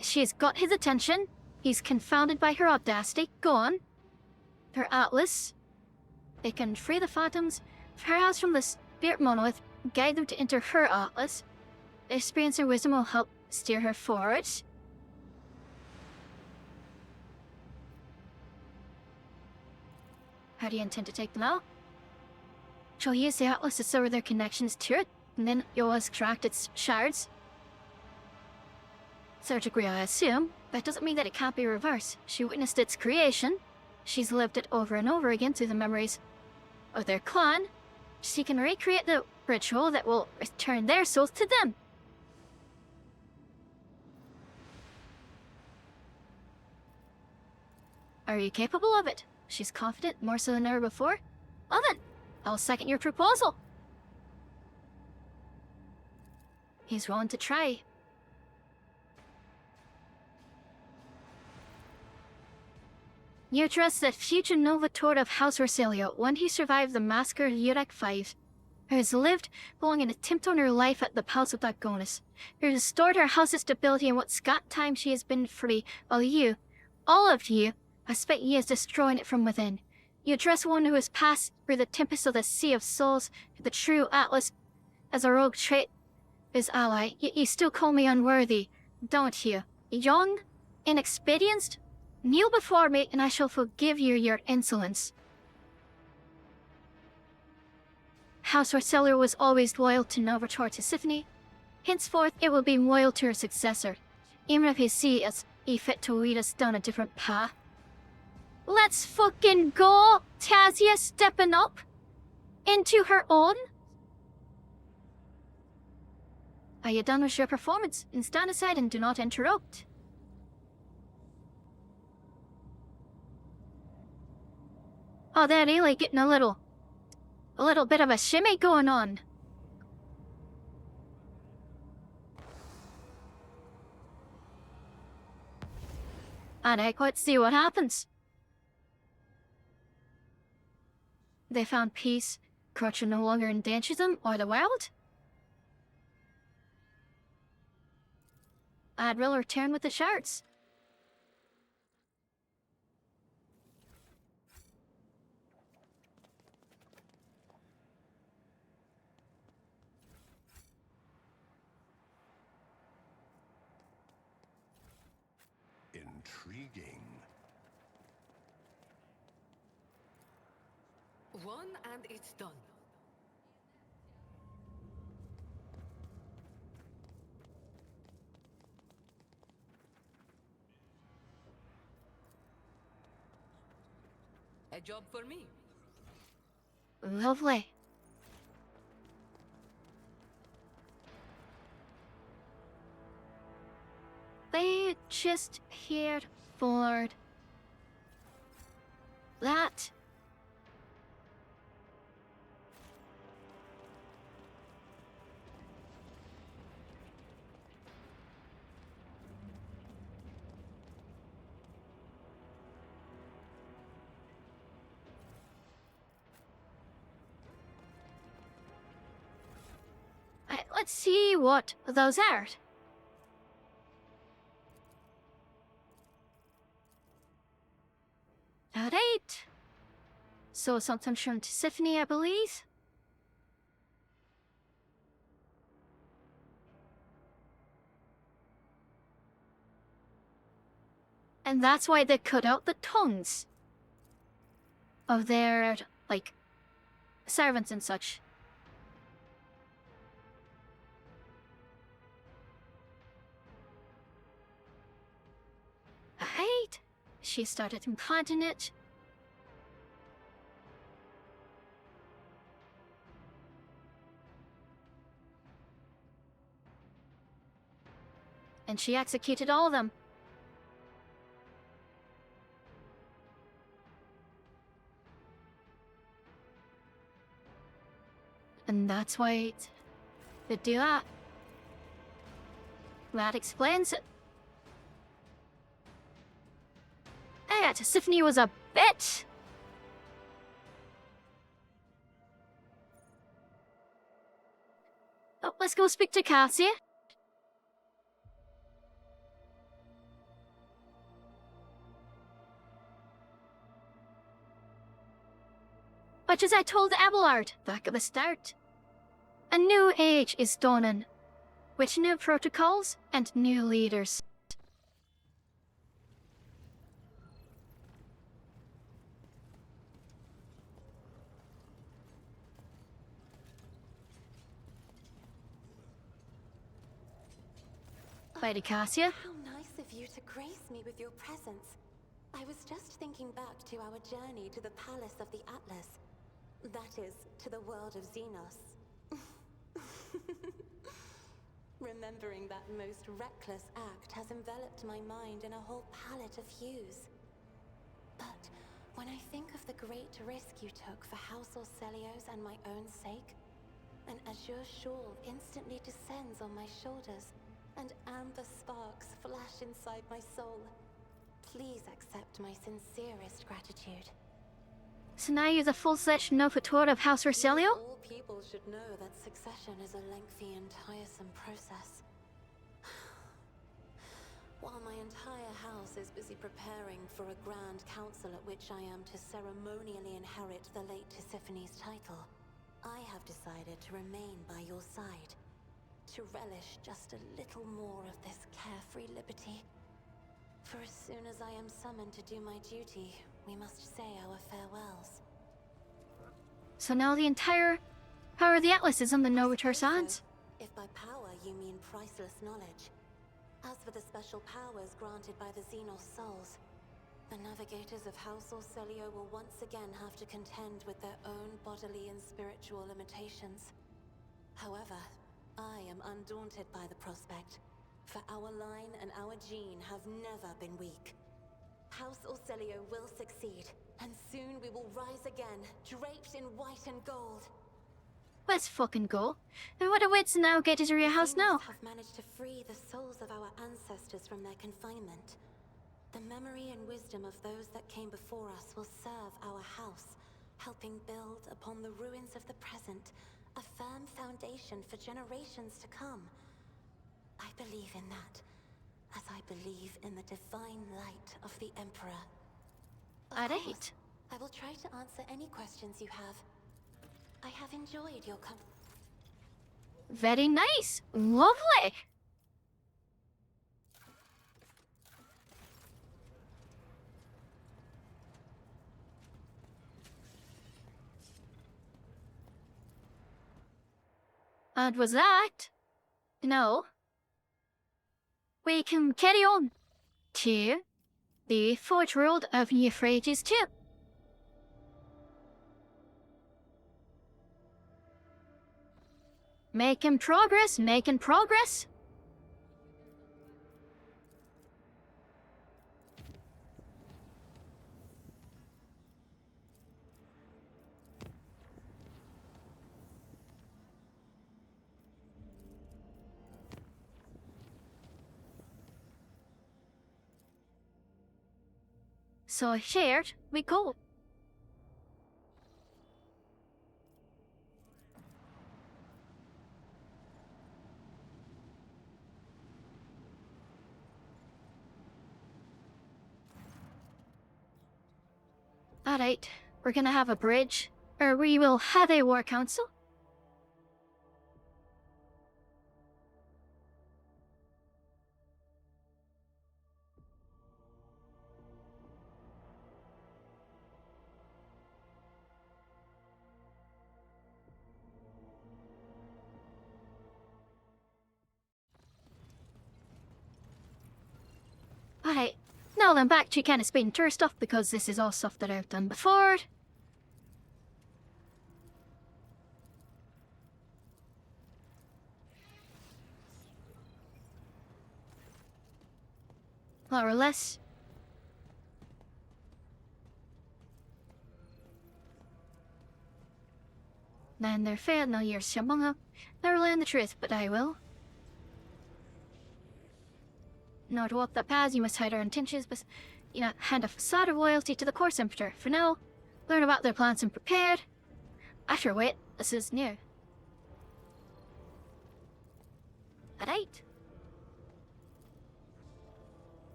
She's got his attention. He's confounded by her audacity. Go on. Her atlas. They can free the phantoms, perhaps from the spirit monolith, guide them to enter her atlas. The experience and wisdom will help steer her forward. How do you intend to take them out? She'll use the atlas to sever their connections to it, and then you'll extract its shards. Surgically, I assume. That doesn't mean that it can't be reversed. She witnessed its creation. She's lived it over and over again through the memories of their clan. She can recreate the ritual that will return their souls to them. Are you capable of it? She's confident, more so than ever before. Well then, I'll second your proposal. He's willing to try. You trust the future Novator of House Orsilio, one who survived the massacre of Urek 5, who has lived long and attempt on her life at the Palace of Dagonis, who has restored her house's stability in what scant time she has been free, while you, all of you, have spent years destroying it from within. You trust one who has passed through the tempest of the Sea of Souls, the true Atlas, as a rogue trait, his ally, yet you still call me unworthy, don't you? Young? Inexperienced? Kneel before me, and I shall forgive you your insolence. House Orselio was always loyal to Novator Tisiphone. Henceforth, it will be loyal to her successor, even if he sees he fit to lead us down a different path. Let's fucking go! Tazia stepping up into her own. Are you done with your performance? And stand aside and do not interrupt. Oh, they're really getting a little bit of a shimmy going on. And let's see what happens. They found peace. Corruption no longer endangers them or the world. I'd will return with the shards. Intriguing. One and it's done. A job for me. Lovely. They just heard for that. Let's see what those are. Alright. So something from Tisiphone, I believe. And that's why they cut out the tongues of their, like, servants and such. Right? She started implanting it. And she executed all of them. And that's why they do that. That explains it. Yeah, Tisiphone was a bitch. Oh, let's go speak to Cassia. But as I told Abelard back at the start, a new age is dawning, with new protocols and new leaders. Lady Cassia. How nice of you to grace me with your presence. I was just thinking back to our journey to the Palace of the Atlas. That is, to the world of Xenos. Remembering that most reckless act has enveloped my mind in a whole palette of hues. But when I think of the great risk you took for House Orcelios and my own sake, an azure shawl instantly descends on my shoulders, and amber sparks flash inside my soul. Please accept my sincerest gratitude. So now you're the full-fledged Novator of House Orcelio? All people should know that succession is a lengthy and tiresome process. While my entire house is busy preparing for a grand council at which I am to ceremonially inherit the late Tisiphone's title, I have decided to remain by your side. To relish just a little more of this carefree liberty. For as soon as I am summoned to do my duty, we must say our farewells. So now the entire power of the Atlas is on the Novator's hands? If by power you mean priceless knowledge. As for the special powers granted by the Xenos souls, the navigators of House Orcelio will once again have to contend with their own bodily and spiritual limitations. However, I am undaunted by the prospect, for our line and our gene have never been weak. House Orcelio will succeed, and soon we will rise again, draped in white and gold. Let's fucking go. And what awaits now get to your house now? Humans have managed to free the souls of our ancestors from their confinement. The memory and wisdom of those that came before us will serve our house, helping build upon the ruins of the present a firm foundation for generations to come. I believe in that, as I believe in the divine light of the Emperor. Of course, Alright. I will try to answer any questions you have. I have enjoyed your Very nice. Lovely. And was that? No. We can carry on to the Forge World of Euphrates 2. Making progress, making progress. So shared, we go. Alright, we're gonna have a bridge, or we will have a war council. Alright, now then back to kind of speed and tour stuff because this is all stuff that I've done before. More or less. Then there failed no years siya mga. Never learn the truth, but I will. Now to walk that path, you must hide our intentions, but, hand a facade of loyalty to the course Emperor. For now, learn about their plans and prepare. After wait, this is new. Alright.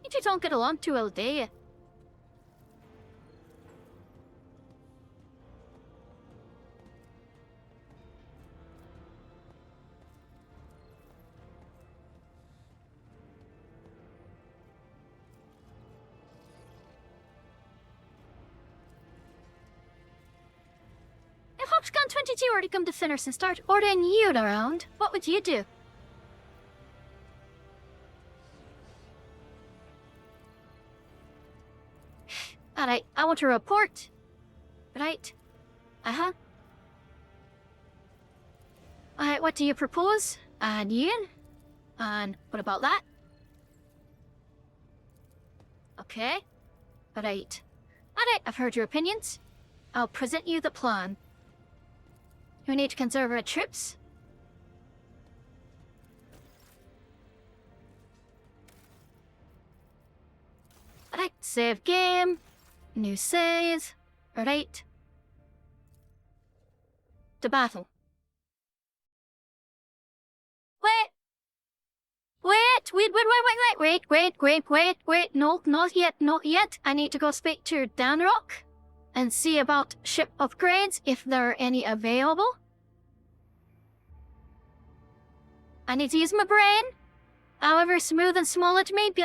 You two don't get along too well, do you? If Hopscon 22 were to come to Finners and start ordering you around, what would you do? Alright, I want a report. Right? Uh-huh. Alright, what do you propose? And Ian? And what about that? Okay. Alright. Alright, I've heard your opinions. I'll present you the plan. You need to conserve our troops. Alright, save game. New save. Alright. To battle. Wait. No, not yet. I need to go speak to Danrock and see about ship upgrades, if there are any available. I need to use my brain, however smooth and small it may be.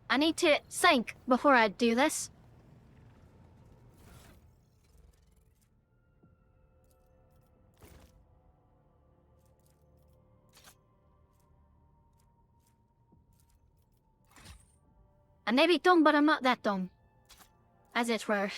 I need to think before I do this. I may be dumb, but I'm not that dumb. As it were.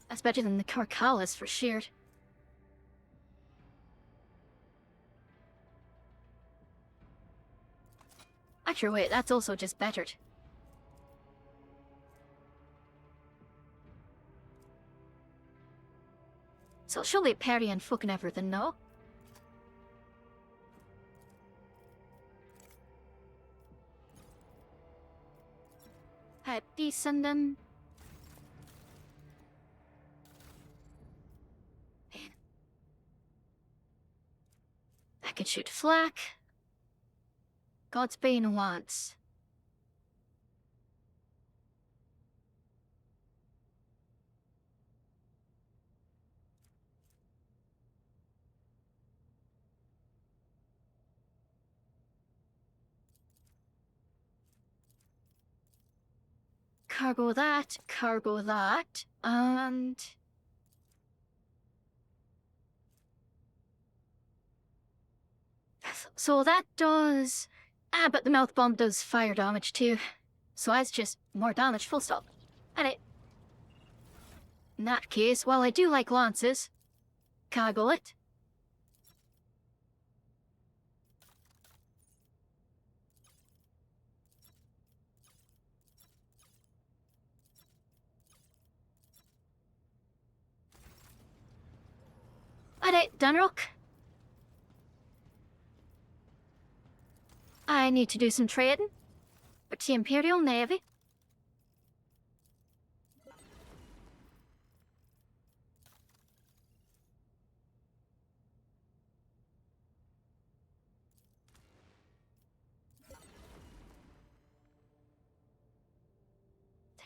That's better than the Carcalas for sure. Actually, wait, that's also just bettered. So surely parry and fucking everything, no? Descend them. I can shoot flak. God's bane once. Cargo that, and... So that does... but the mouth bomb does fire damage too. So that's just more damage, full stop. And in that case, while I do like lances, cargo it. Alright, Dunrock. I need to do some trading with the Imperial Navy.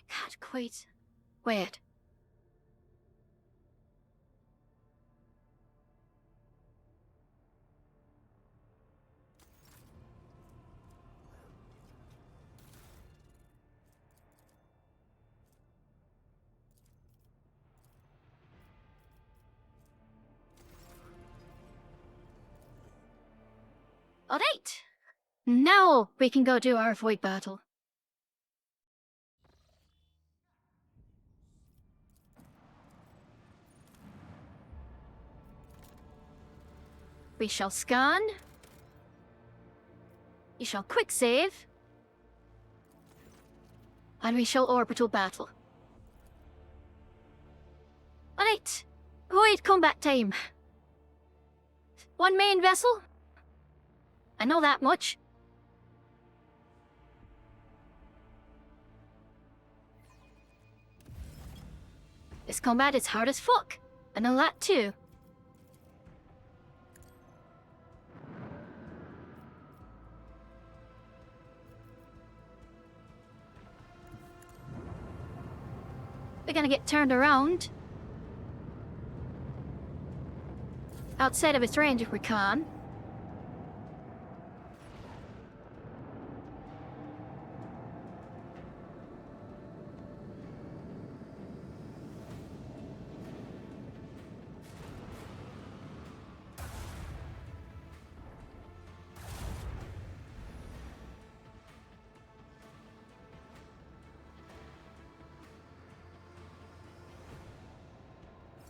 can't quite... Wait. Alright. Now we can go do our void battle. We shall scan. You shall quick save. And we shall orbital battle. Alright. Void combat time. One main vessel. I know that much. This combat is hard as fuck. I know that too. We're gonna get turned around. Outside of its range if we can.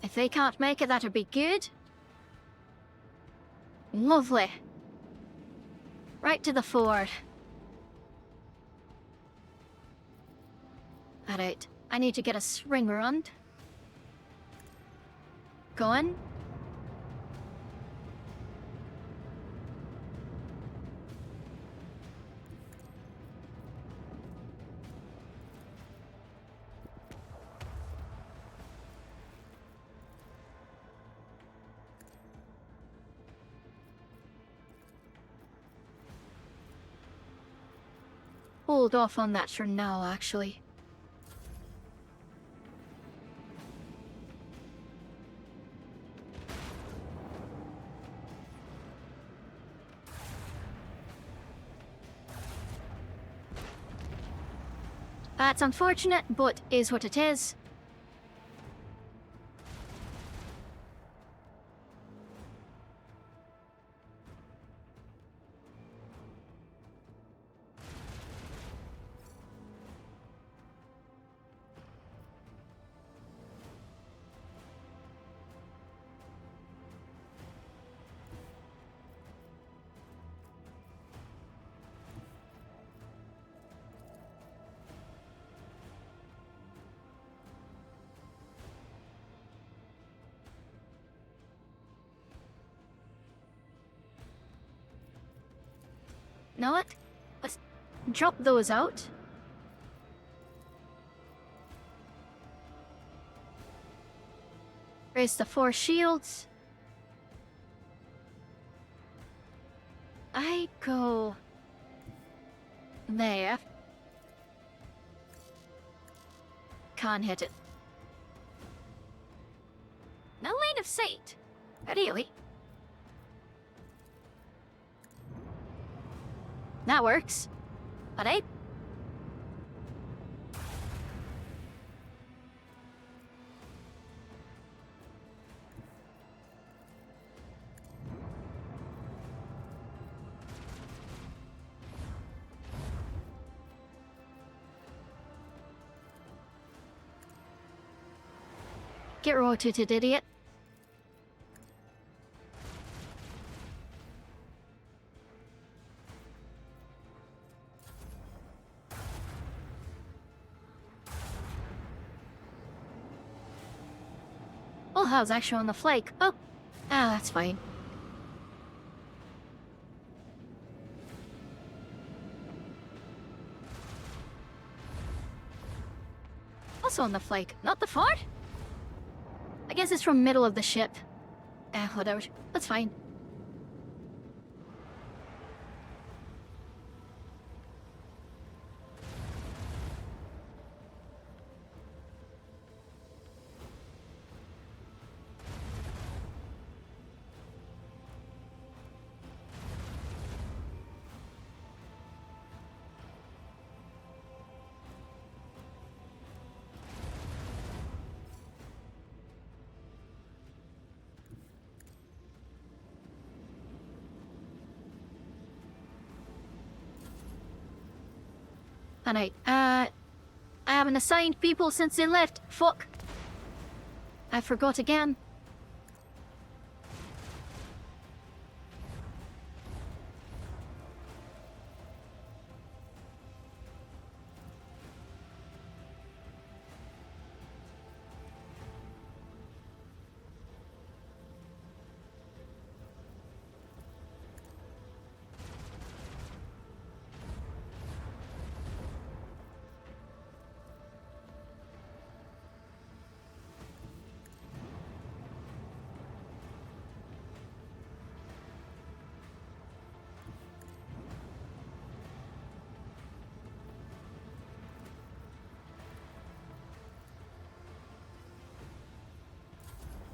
If they can't make it, that'd be good. Lovely. Right to the ford. Alright, I need to get a swing around. Going. Hold off on that for now, actually. That's unfortunate, but is what it is. Know what? Let's drop those out. Raise the 4 shields. I go there. Can't hit it. No line of sight. Really? That works. Alright. Get rotated, idiot. Full house actually on the flake. Oh, that's fine. Also on the flake, not the fort? I guess it's from middle of the ship. Whatever. That's fine. And I haven't assigned people since they left. Fuck. I forgot again.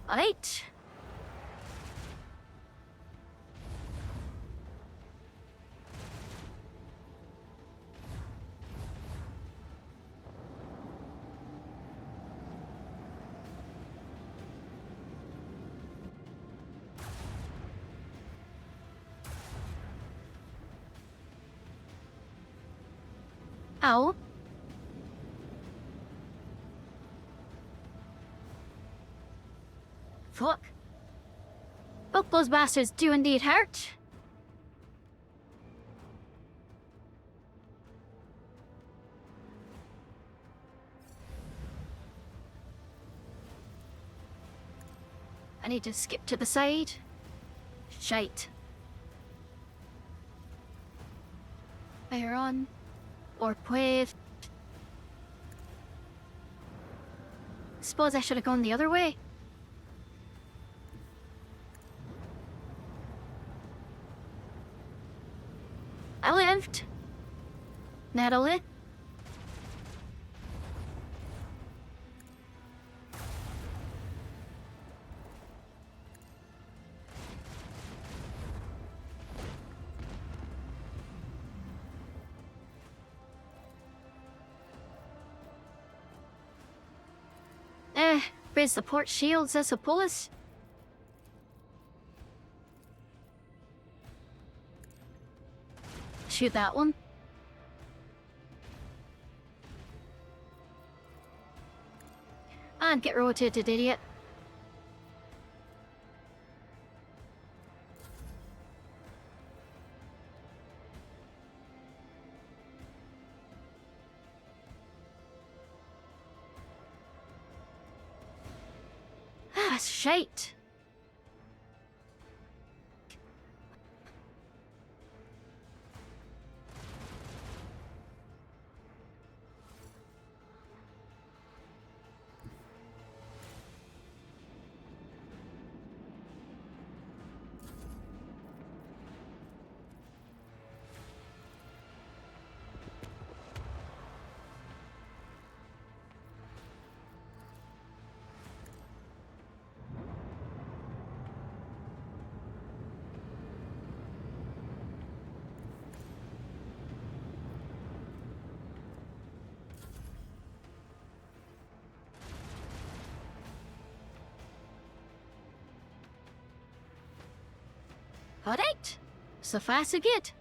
Alright. Ow. Fuck. Both those bastards do indeed hurt. I need to skip to the side. Shite. Fire on. Or puede. Suppose I should have gone the other way. I lived. Natalie. Raise the port shields, I suppose. Shoot that one. And get rotated, idiot. Ah, shite. Alright, so far so good.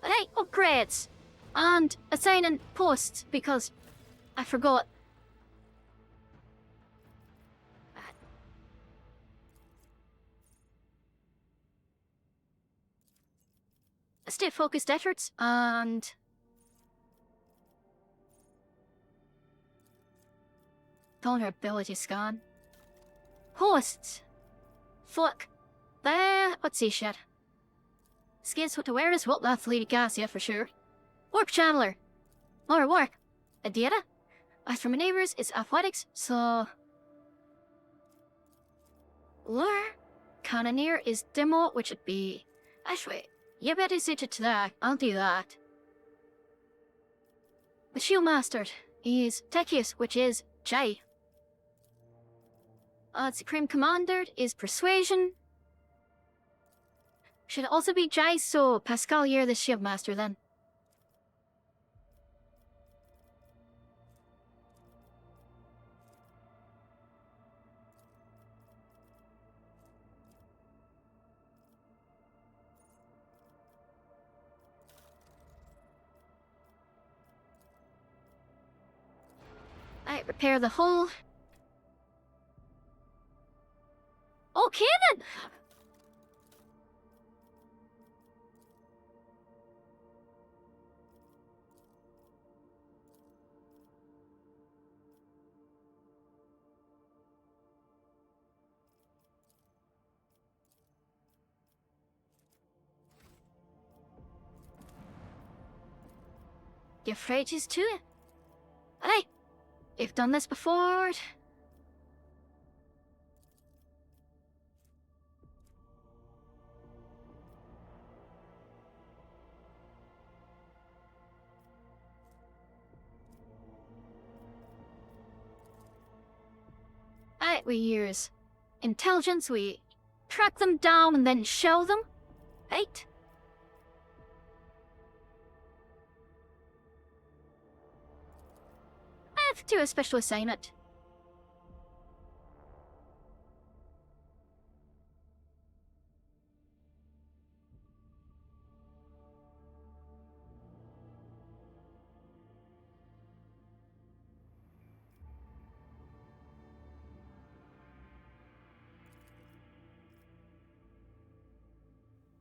Alright, upgrades. And assigning posts, because I forgot. Stay focused efforts and vulnerability scan. Hosts. Fuck. there. Let's see shit. Skins what to wear is what that's Lady Cassia for sure. Warp Channeler. More work. A data. As for my neighbors, it's athletics, so... Lure. Cannoneer is demo, which would be... Actually, you better switch it to that. I'll do that. The Shield Master is Techius, which is J. Supreme Commander is Persuasion. Should also be J, so Pascal, you're the Shield Master then. I repair the hull. Okay then! You're afraid she's too? Alright. You've done this before. Alright, we use intelligence, we track them down and then show them. Right? I have to do a special assignment.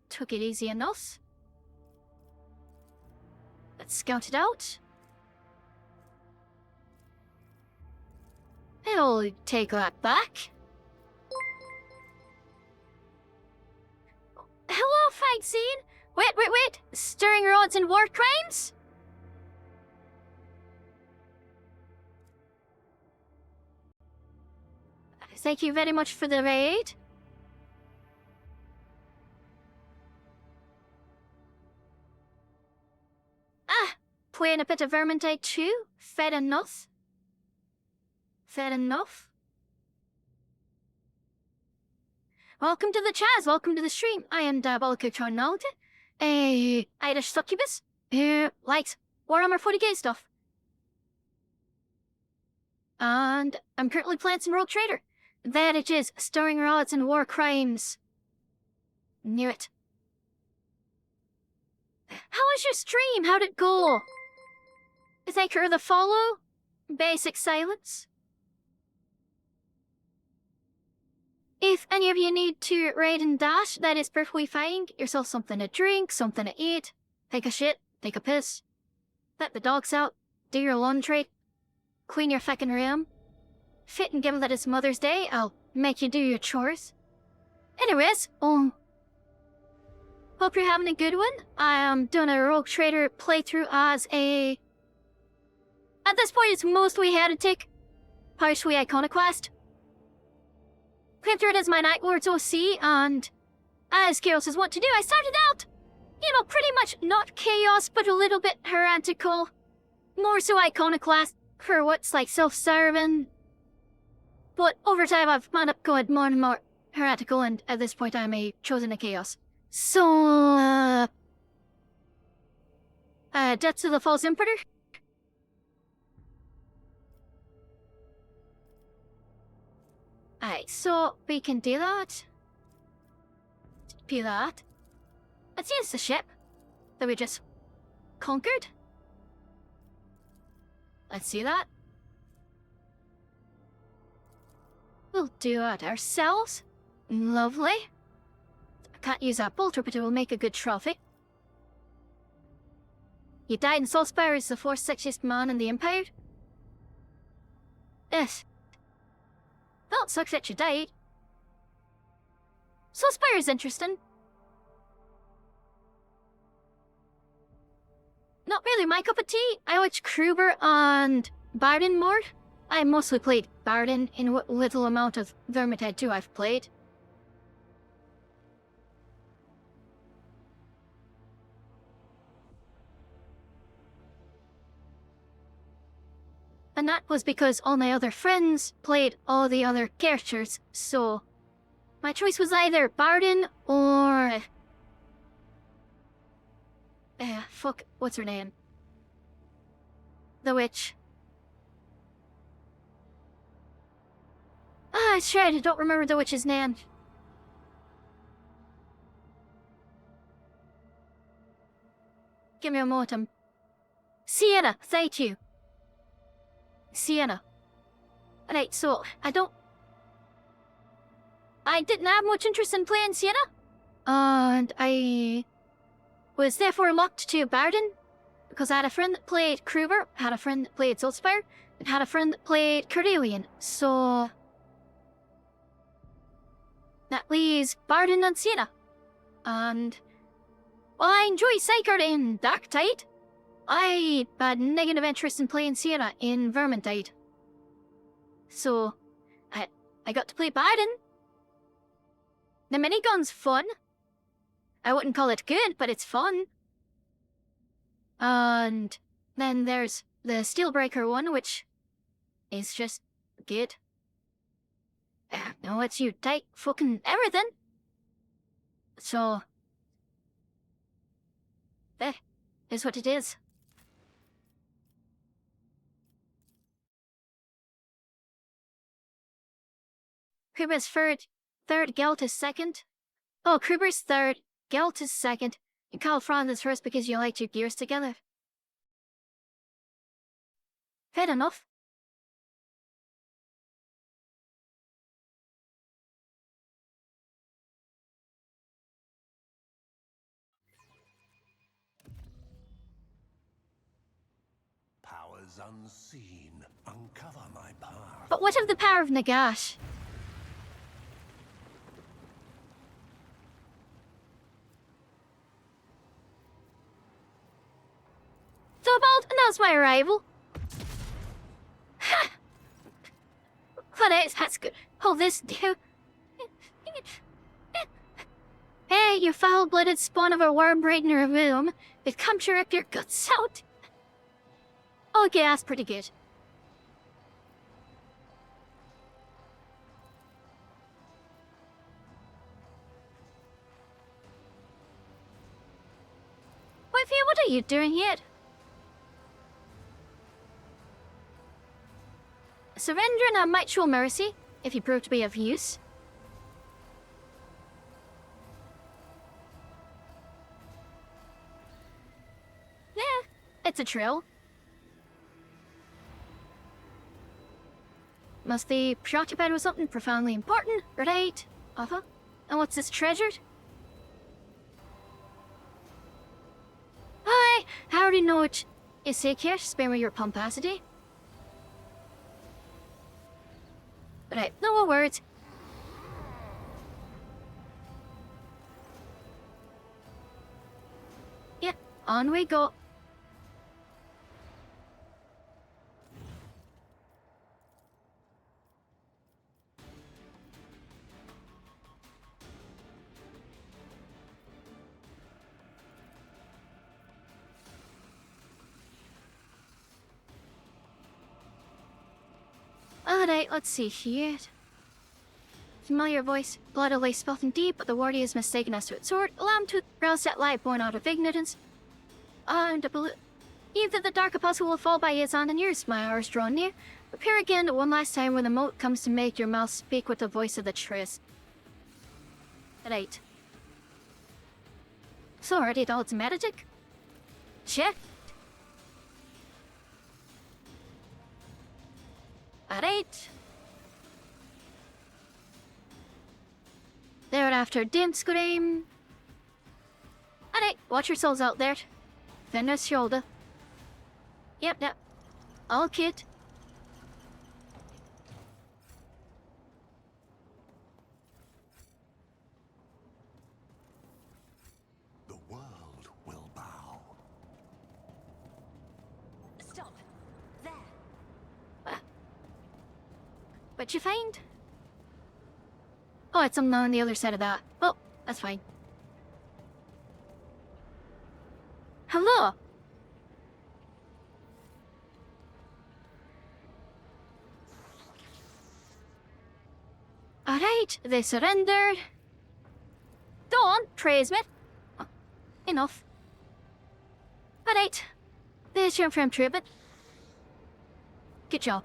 Took it easy enough. Let's scout it out. I'll take that back. Hello, fight scene! Wait! Stirring rods and war crimes? Thank you very much for the raid. Playing a bit of Vermintide too? Fair enough. Fair enough. Welcome to the Chaz, welcome to the stream. I am Diabolical Tornado, Irish succubus, who likes Warhammer 40k stuff. And I'm currently playing some Rogue Trader. There it is, stirring rods and war crimes. Knew it. How was your stream? How'd it go? Thank you for the follow. Basic silence. If any of you need to raid and dash, that is perfectly fine. Get yourself something to drink, something to eat. Take a shit, take a piss. Let the dogs out. Do your laundry. Clean your feckin' room. Fit and given that it's Mother's Day, I'll make you do your chores. Anyways, hope you're having a good one. I am doing a Rogue Trader playthrough as a... At this point, it's mostly heretic, partially iconoclast. Came through it as my Night Lord's OC, and as Chaos is wont to do, I started out, pretty much not Chaos, but a little bit heretical. More so iconoclast for what's like self-serving. But over time, I've wound up going more and more heretical, and at this point, I'm a chosen a Chaos. So, Death to the False Emperor. Alright, so we can do that. Do that. Let's use the ship that we just conquered. Let's see that. We'll do it ourselves. Lovely. I can't use that bolter, but it will make a good trophy. You died in Soulspire as the fourth sexiest man in the Empire? Yes. Well, it sucks that you died. Soulspire's interesting. Not really my cup of tea. I watch Kruber and Bardin more. I mostly played Bardin in what little amount of Vermintide 2 I've played. And that was because all my other friends played all the other characters, so my choice was either Bardin or... fuck, what's her name? The witch. Ah, it's right, I don't remember the witch's name. Give me a moment. Sienna, thank you. Sienna. Right, so, I didn't have much interest in playing Sienna. And I was therefore locked to Bardin, because I had a friend that played Kruber, had a friend that played Soulspire, and had a friend that played Corellian, so... that leaves Bardin and Sienna. And... while I enjoy Psyker in Darktide, I had negative interest in playing Sienna in Vermintide. So, I got to play Bardin. The minigun's fun. I wouldn't call it good, but it's fun. And then there's the Steelbreaker one, which is just good. No, it's you take fucking everything. So, is what it is. Kruber's third, Gelt is second. Oh, Kruber's third, Gelt is second, and Carl Franz is first because you like your gears together. Fair enough. Powers unseen, uncover my path. But what of the power of Nagash? Thobald, announce my arrival. Ha! What else? That's good. Hold this down. Hey, you foul-blooded spawn of a worm-brain in a room. We've come to rip your guts out. Okay, that's pretty good. Wifey, what are you doing here? Surrender and I might show mercy, if you prove to be of use. Yeah, it's a trail. Must be preoccupied with something profoundly important, right? Uh-huh. And what's this treasured? Hi, I already know it. You say, Kish, spare me your pomposity. Right, no more words. Yeah, on we go. Alright, let's see here. Familiar voice, blood lay spelt in deep, but the warrior is mistaken as to its sword. Allow him to rouse that light born out of ignorance. And either the dark apostle will fall by his hand and yours, my hours draw near. Appear again one last time when the moat comes to make your mouth speak with the voice of the truth. Right. So already it all magic? Check. Alright. Thereafter, dim scream. Alright, watch your souls out there. Fender's shoulder. Yep. All kid. What'd you find? Oh, it's something on the other side of that. Oh, that's fine. Hello. Alright, they surrendered. Don't praise me. Oh, enough. Alright. There's your frame tribute. Good job.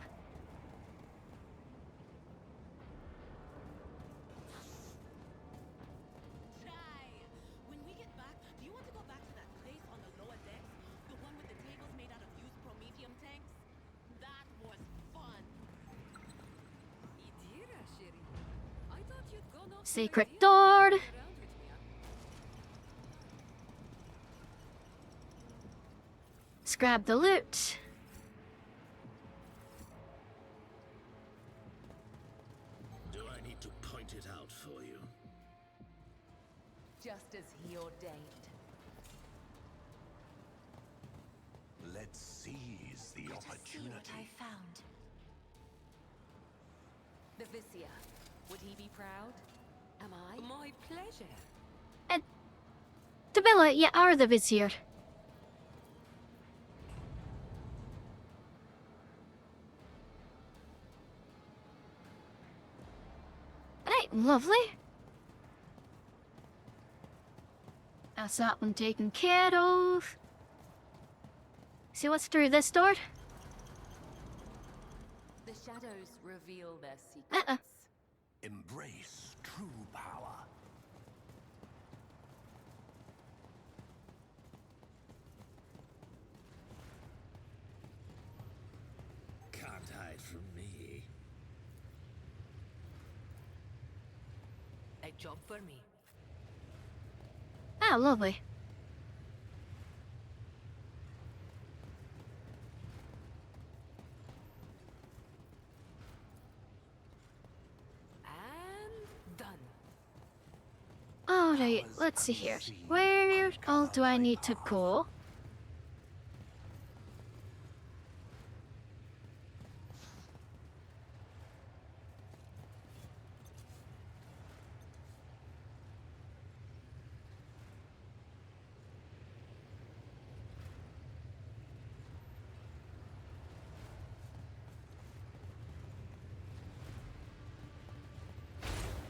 When we get back, do you want to go back to that place on the lower decks? The one with the tables made out of used promethium tanks? That was fun. Idira, Sherry. I thought you'd gone off. Secret door. Scrap the loot. Do I need to point it out for you? Just as he ordained. Let's seize the opportunity. I found. The Vizier. Would he be proud? Am I? My pleasure. Tabilla, you are the Vizier. Right, lovely. That's that one taken care of. See what's through this door? The shadows reveal their secrets. Embrace true power. Can't hide from me. A job for me. Ah, lovely. And done. Alright, let's see here. Where all do I need to go?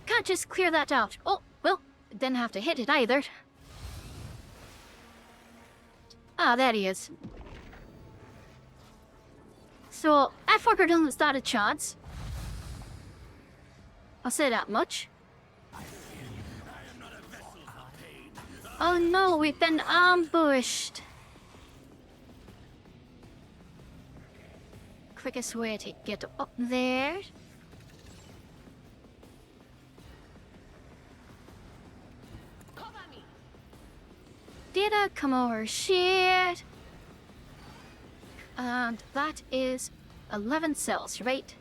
Can't just clear that out. Oh, well, didn't have to hit it either. Ah, there he is. So, I figured him not a chance. I'll say that much. Oh no, we've been ambushed. Quickest way to get up there. Data, come over, shit. And that is 11 cells, right?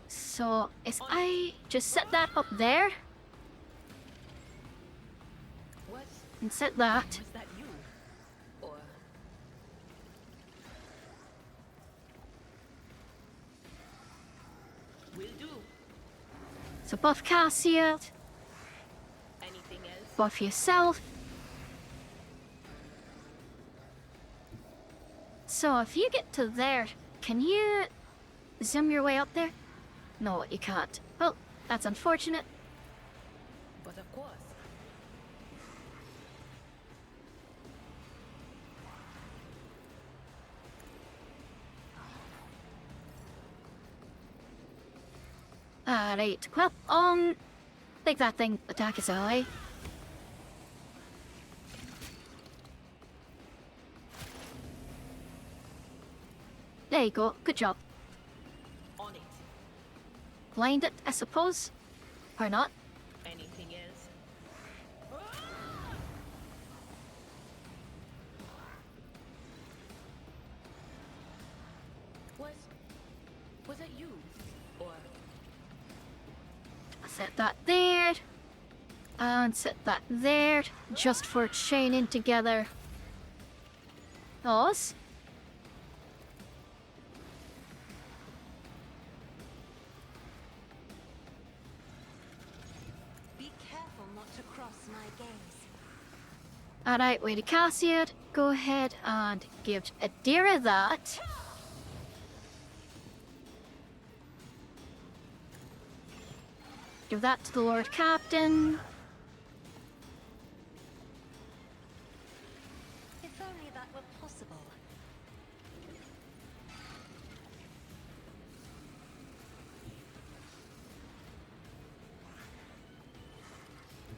So, if I just set that up there, What? and set that, Was that you? Or will do. so buff Cassia, Anything else? buff yourself. So if you get to there, can you zoom your way up there? No, you can't. Well, that's unfortunate. But of course. Alright, well, take that thing, attack his eye. There you go, good job. On it. Blind it, I suppose. Or not. Anything else? Was that you? Or Set that there. And set that there. Just for chaining together. Those. Alright, wait a Cassiad. Go ahead and give Adira that. Give that to the Lord Captain. If only that were possible.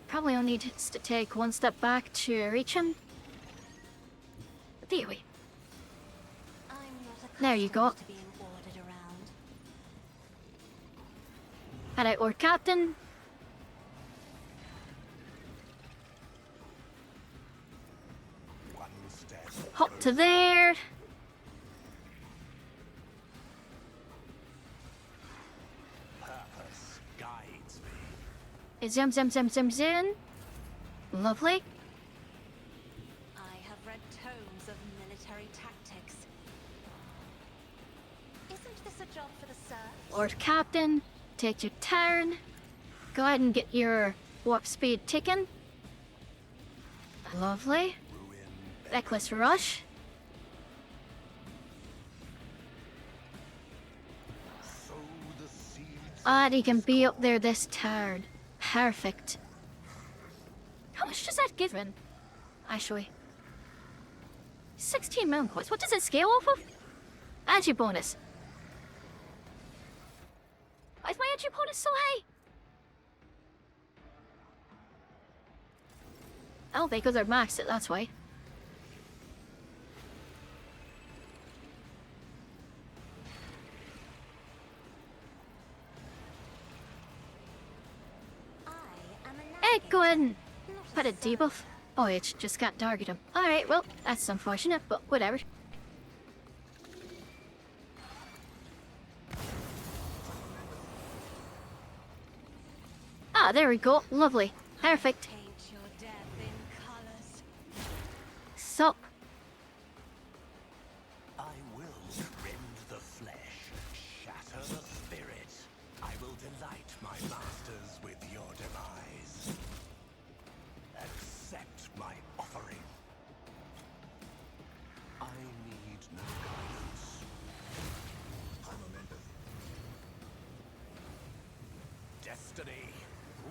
Probably only needs to take one step back to reach him. There we. I'm not There you go. accustomed to being ordered around. Alright, Lord Captain. One step. Hop to there. Purpose guides me. Zim. Lovely. I have read tomes of military tactics. Isn't this a job for the serfs? Lord Captain, take your turn. Go ahead and get your warp speed ticking. Lovely. Ruin. Reckless rush. Sow the seeds. And he can be up there this turn. Perfect. How much does that give him? Actually. 16 million points. What does it scale off of? Entry bonus. Why is my entry bonus so high? Oh, because they're maxed it, that's why. I am a Hey, go ahead and not put a serf. debuff. Oh, it just can't target him. Alright, well, that's unfortunate, but whatever. Ah, there we go. Lovely. Perfect. Paint your death in colors. So, I will rend the flesh, shatter the spirit. I will delight my masters with your demise. Accept my offering. I need no guidance. Destiny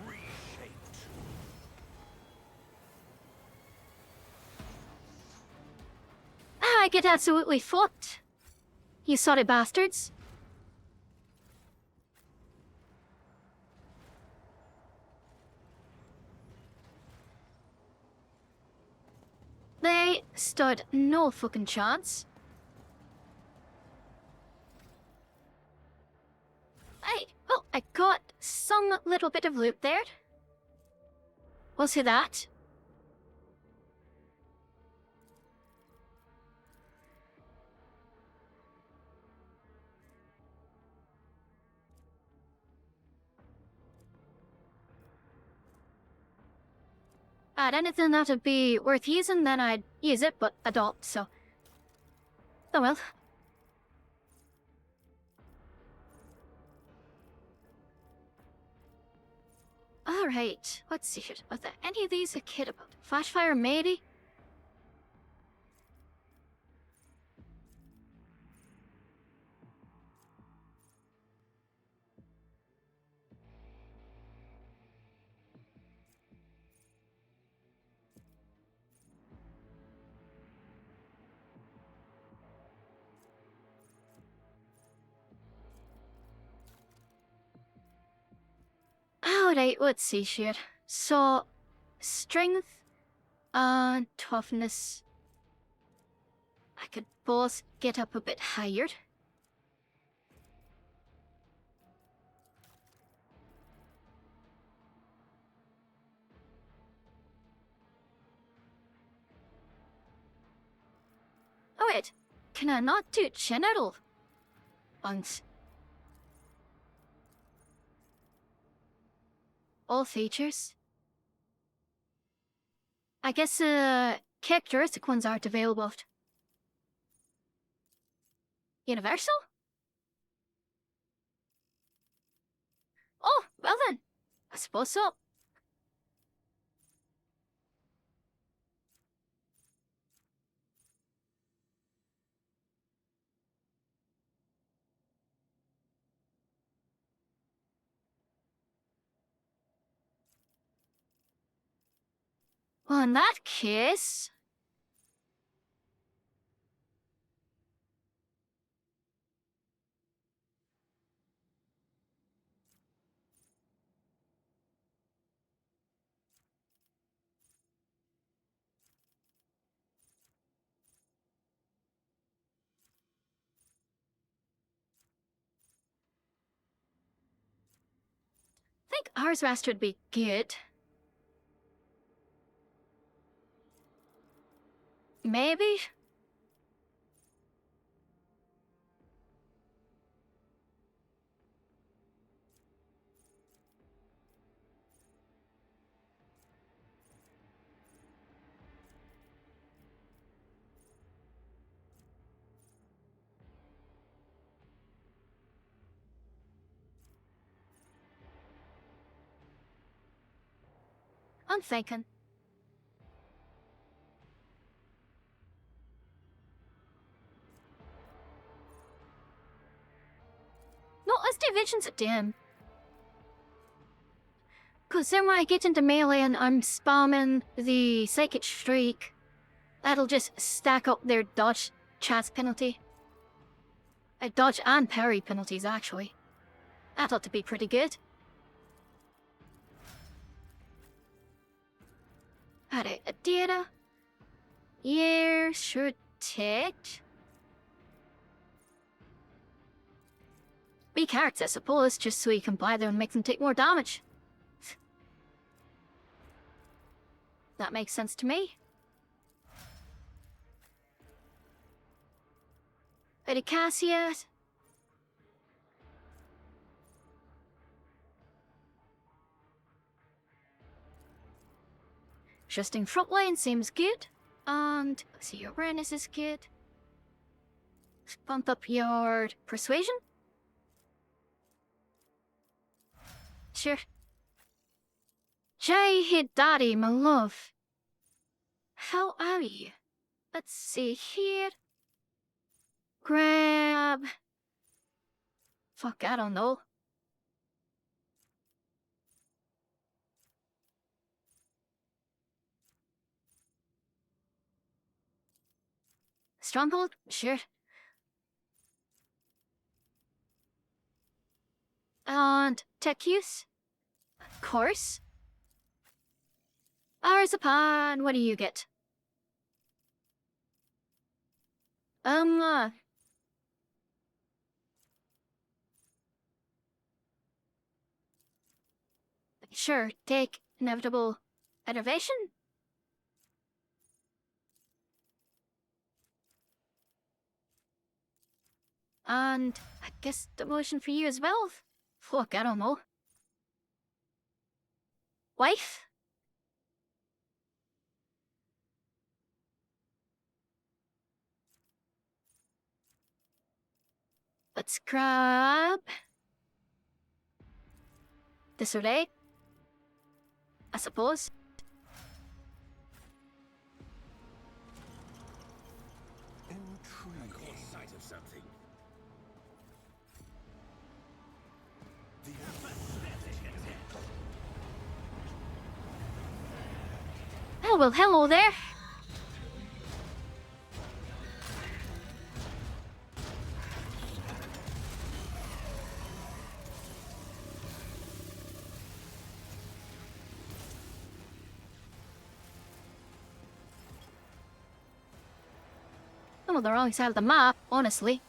reshaped. I get absolutely fucked. You sorry bastards. They stood no fucking chance. Well, I got some little bit of loot there. We'll see that. Anything that'd be worth using, then I'd use it, but I don't, so. Oh well. Alright, let's see here. Are there any of these a kid about? Flashfire maybe? Alright, let's see here. So, strength and toughness. I could both get up a bit higher. Oh wait, can I not do general ones? All features? I guess characteristic ones aren't available. Universal? Oh, well then. I suppose so. Well, in that case... I think ours master would be good. Maybe? I'm thinking. No, let's do Visions of Doom. Cause then when I get into melee and I'm spamming the Psychic Streak, that'll just stack up their dodge chance penalty. Dodge and parry penalties, actually. That ought to be pretty good. Alright, a data. Yeah, sure take. Be carrots, I suppose, just so you can buy them and make them take more damage. That makes sense to me. Bit of Cassia. Adjusting front line seems good. And let's see, your awareness is good. Let's bump up your persuasion. Sure. Jai Hid Daddy, my love. How are you? Let's see here. Grab... Fuck, I don't know. Stronghold? Sure. And tech use? Of course. Hours upon, what do you get? Sure, take inevitable enervation? And I guess demotion for you as well? Fuck, I don't know. Wife? Let's grab... Disarray? I suppose. I caught sight of something. The Oh, well, hello there. I'm on the wrong side of the map, honestly.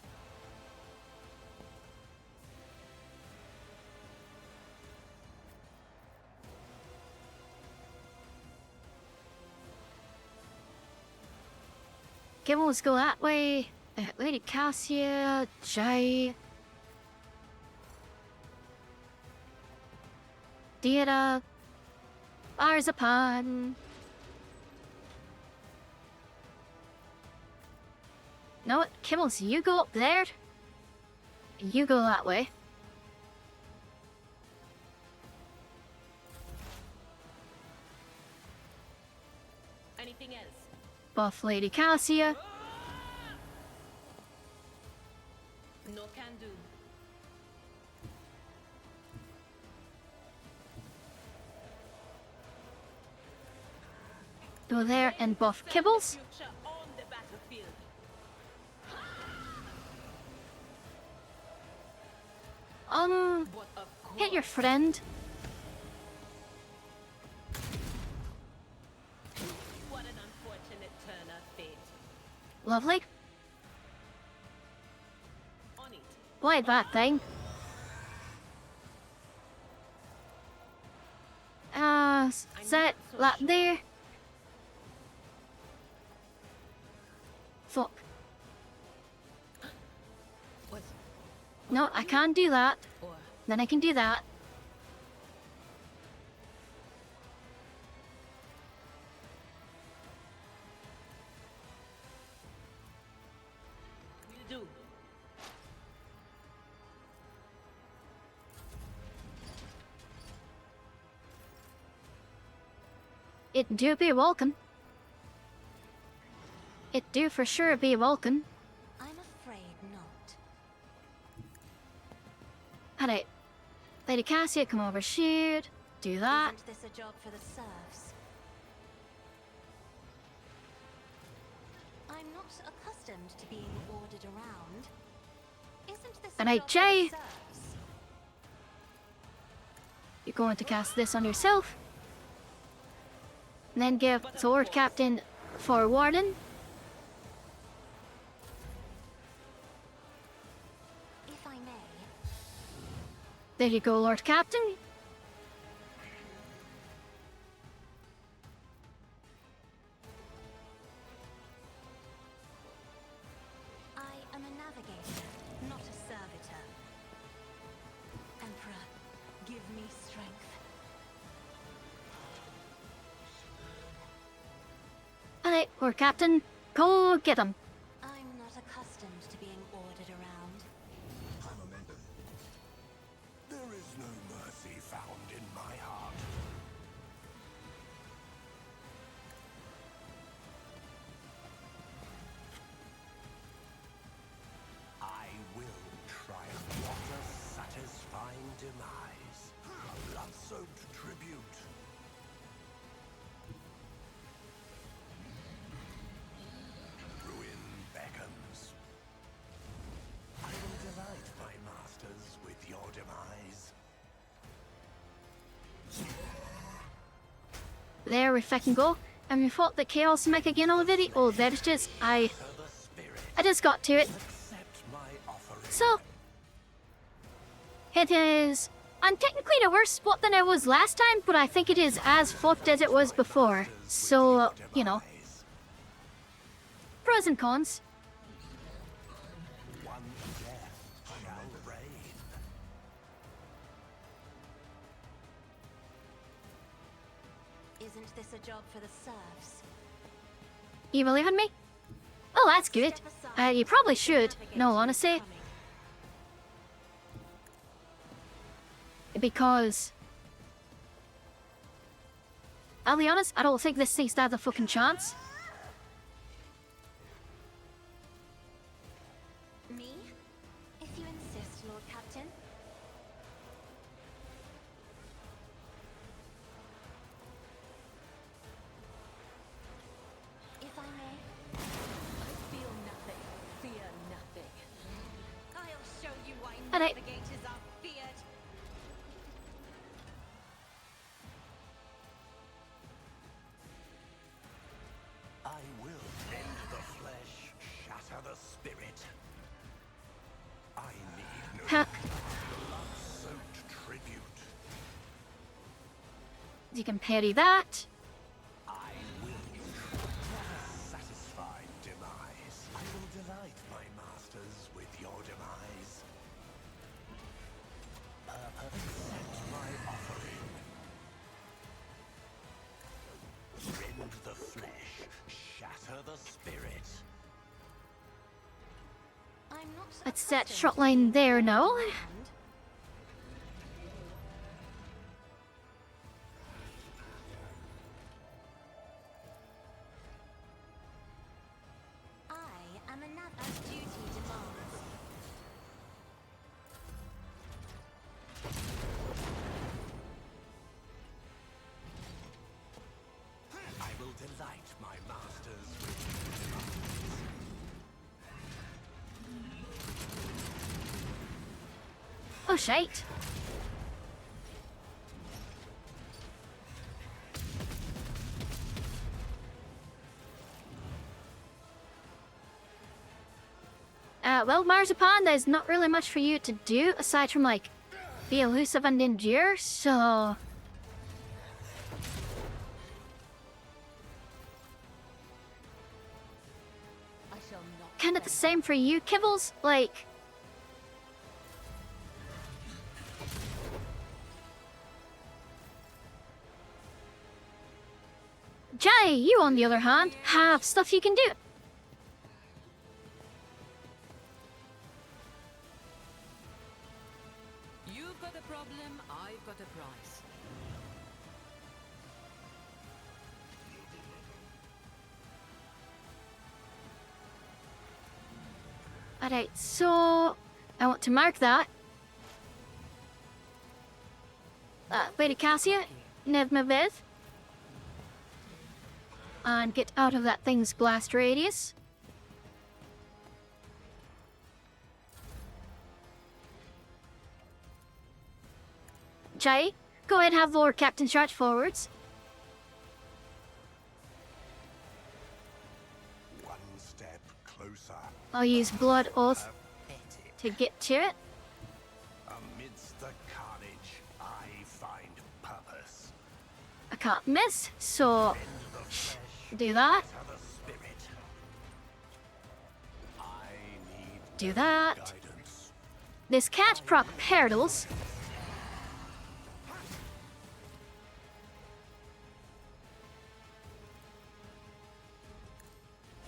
Okay, well, let's go that way. Lady Cassia, Jai. Dira. Arzapan. Know what, Kibbles, you go up there. You go that way. Anything else? Buff Lady Cassia. No can do. Go there and buff Kibbles. Future on the battlefield. But of course, Hit your friend. what an unfortunate turn of fate. Lovely. On it. Why that thing? Set that there. Fuck. Was No, I can't do that. or Then I can do that. will do. It do be welcome. It do for sure be welcome. I'm afraid not. Alright. Lady Cassia, come over, shoot. Do that. Isn't this a job for the serfs? I'm not accustomed to being ordered around. Isn't this a Alright, job Jay. for the serfs? You're going to cast this on yourself. And then give Sword Captain for Warden. If I may, There you go, Lord Captain. I am a navigator, not a servitor. Emperor, give me strength. Alright, Lord Captain, go get him. I'm not accustomed to being ordered around. There is no mercy found in my heart. I will triumph. What a satisfying demise. A blood-soaked tribute. Ruin beckons. I will delight my masters with your demise. There we fucking go. And we fought the Chaos Mech again already. Oh, there it is. I For the spirit, just got to it. accept my offering. So, it is. I'm technically in a worse spot than I was last time, but I think it is as fucked as it was before. So, you know, pros and cons. One death shall reign. Isn't this a job for the serfs? You believe in me? Oh, that's good. You probably should. No, honestly. Because... I'll be honest, I don't think this thing stands a fucking chance. Me? If you insist, Lord Captain. If I may, I feel nothing, fear nothing. I'll show you why Alright. navigators are feared. I will rend the flesh, shatter the spirit. I need no Ha, blood-soaked tribute. you can parry that. I will what a satisfied demise. I will delight my masters with your demise. Accept my offering. Rend the flesh, shatter the spirit. I'm not Let's set accustomed shot to line being there ordered now. around. I am a as duty demands. I will delight Oh, shite. Well, Marzipan, there's not really much for you to do aside from, like, be elusive and endure, so... I shall not Kind of the same for you, Kibbles. Like... Jai, you on the other hand, have stuff you can do. You've got a problem, I've got a price. Alright, so... I want to mark that. Lady Cassia, Nevmavid. And get out of that thing's blast radius. Jai, go ahead and have Lord Captain charge forwards. One step closer. I'll use Blood Oath Pathetic. to get to it. Amidst the carnage, I find purpose. I can't miss, so Bend the flesh do that, to the spirit. I need do that. guidance. This cat proc hurdles.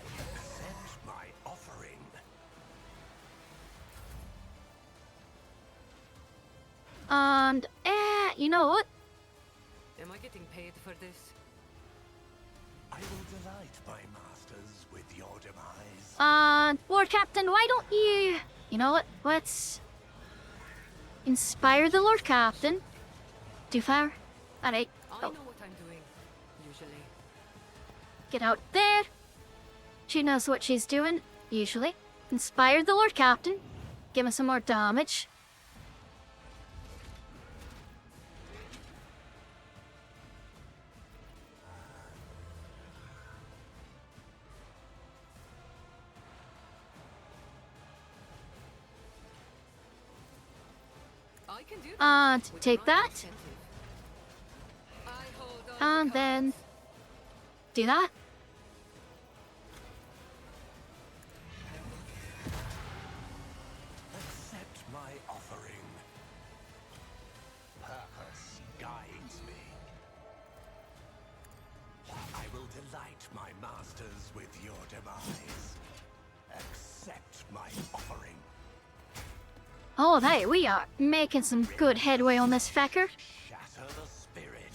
Accept my offering. And, you know what? Am I getting paid for this? I will delight my masters with your demise. Lord Captain, why don't you... You know what? Let's... Inspire the Lord Captain. Do fire. Alright. I know what I'm doing, usually. Get out there. She knows what she's doing, usually. Inspire the Lord Captain. Give him some more damage. I can do And with take my that. incentive. I hold all And the then... cards. Do that. Accept my offering. Purpose guides me. I will delight my masters with your demise. Accept my offering. Oh, hey, we are making some good headway on this fecker. Shatter the spirit.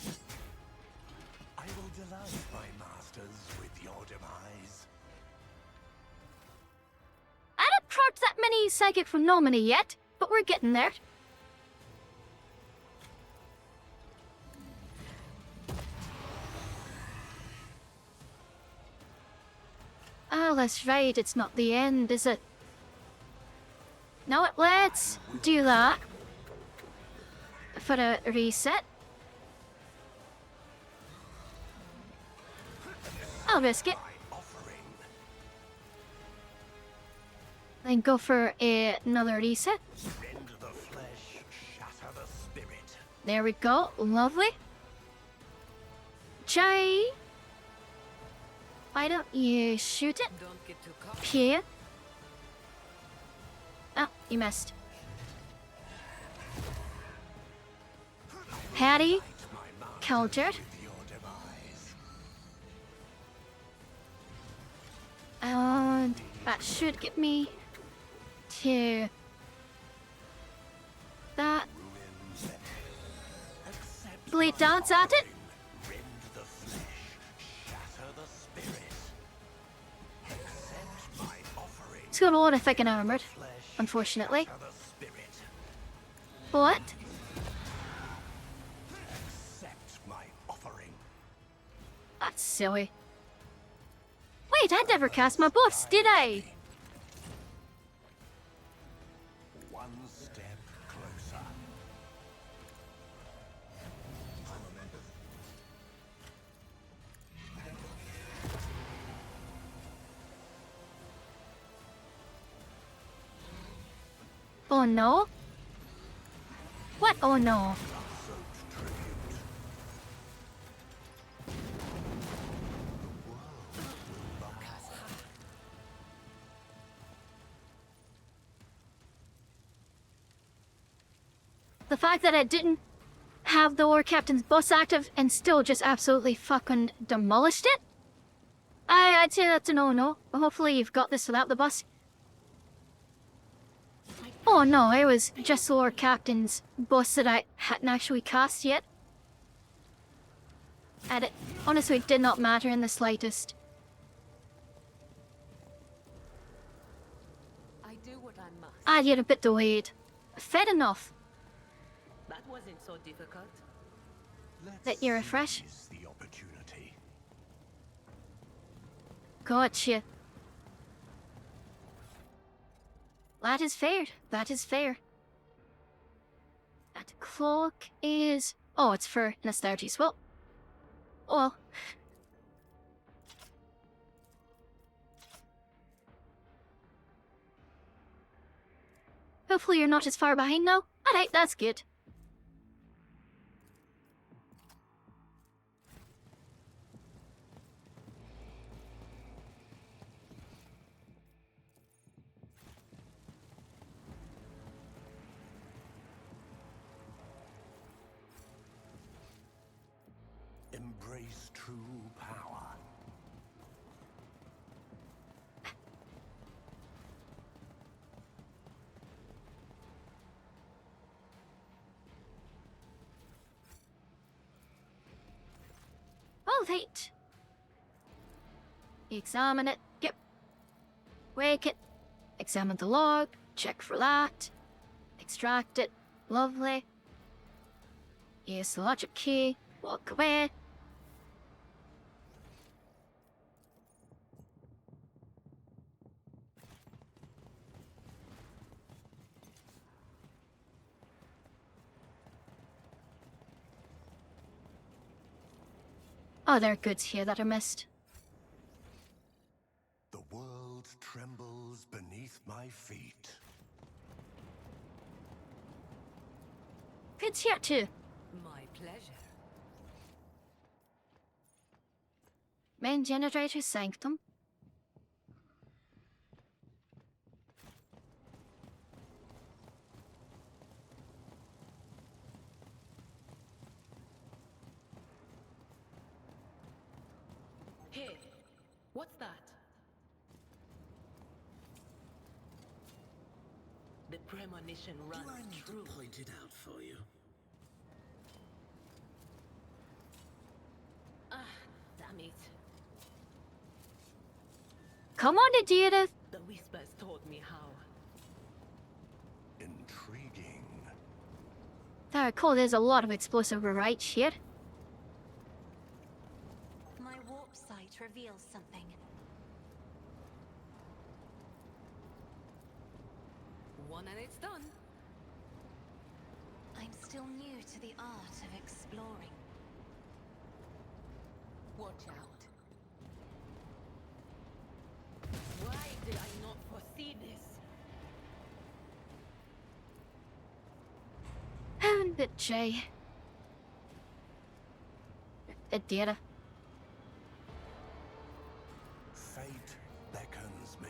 I will delight my masters with your demise. I haven't procced that many psychic phenomena yet, but we're getting there. Oh, that's right, it's not the end, is it? No, let's do that. For a reset. I'll risk it. My offering. Then go for another reset. Rend the flesh, shatter the spirit. There we go. Lovely. Jai. Why don't you shoot it? Don't get too cocky. Here. Oh, you missed. Hattie. My masters Countered. with your demise. And that should get me to that. Ruins. Accept Blade my dance at it. offering. Rend the flesh, shatter the spirit. Accept my offering. It's got a lot of thick armored, Flesh, unfortunately. shatter the spirit. But Accept my offering. that's silly. Wait, I never cast my buffs, did I? One step closer. Oh no. What? Oh no. The fact that it didn't have the War Captain's bus active and still just absolutely fucking demolished it? I'd say that's a no-no. Hopefully you've got this without the bus. Oh no, it was just the War Captain's bus that I hadn't actually cast yet. And it honestly did not matter in the slightest. I do what I must. I'd get a bit delayed. Fair enough. That wasn't so difficult. That you refresh? Seize the opportunity. Gotcha. That is fair. That is fair. That clock is... Oh, it's for nostalgia as well. Oh well. Hopefully you're not as far behind now. Alright, that's good. Embrace true power. Alright. Examine it. Yep. Wake it. Examine the log. Check for that. Extract it. Lovely. Use the logic key. Walk away. Oh, there are goods here that are missed. The world trembles beneath my feet. Goods here too. My pleasure. Main generator sanctum. Here. What's that? The premonition runs Do I need true. to point it out for you? Ah, damn it. Come on, Edith. The whispers told me how. Intriguing. There, cool. There's a lot of explosive right here. My warp sight reveals something. One and it's done. I'm still new to the art of exploring. Watch out. Why did I not foresee this? And the J. Edith. Fate beckons me.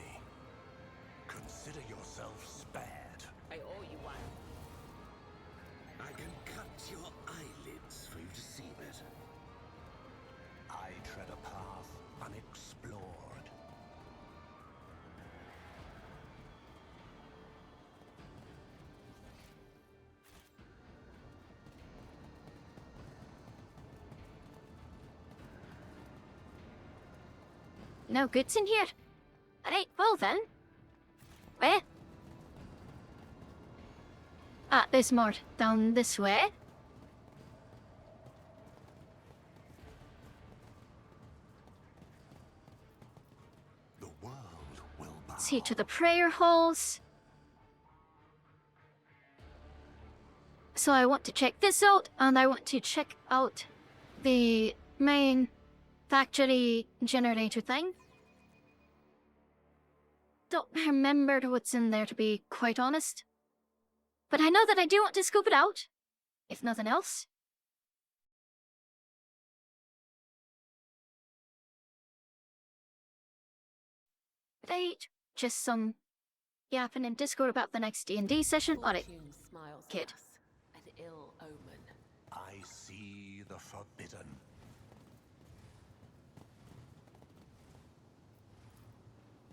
Consider yourself spared. I owe you one. I can cut your eyelids for you to see better. I tread a path unexplored. No goods in here. Alright, well then. Where? Ah, there's more down this way. The world will bow. See to the prayer halls. So I want to check this out, and I want to check out the main factory generator thing. Don't remember what's in there, to be quite honest. But I know that I do want to scoop it out, if nothing else. Right, just some yapping in Discord about the next D&D session. Alright, Fortune smiles at kid. us, an ill omen. I see the forbidden.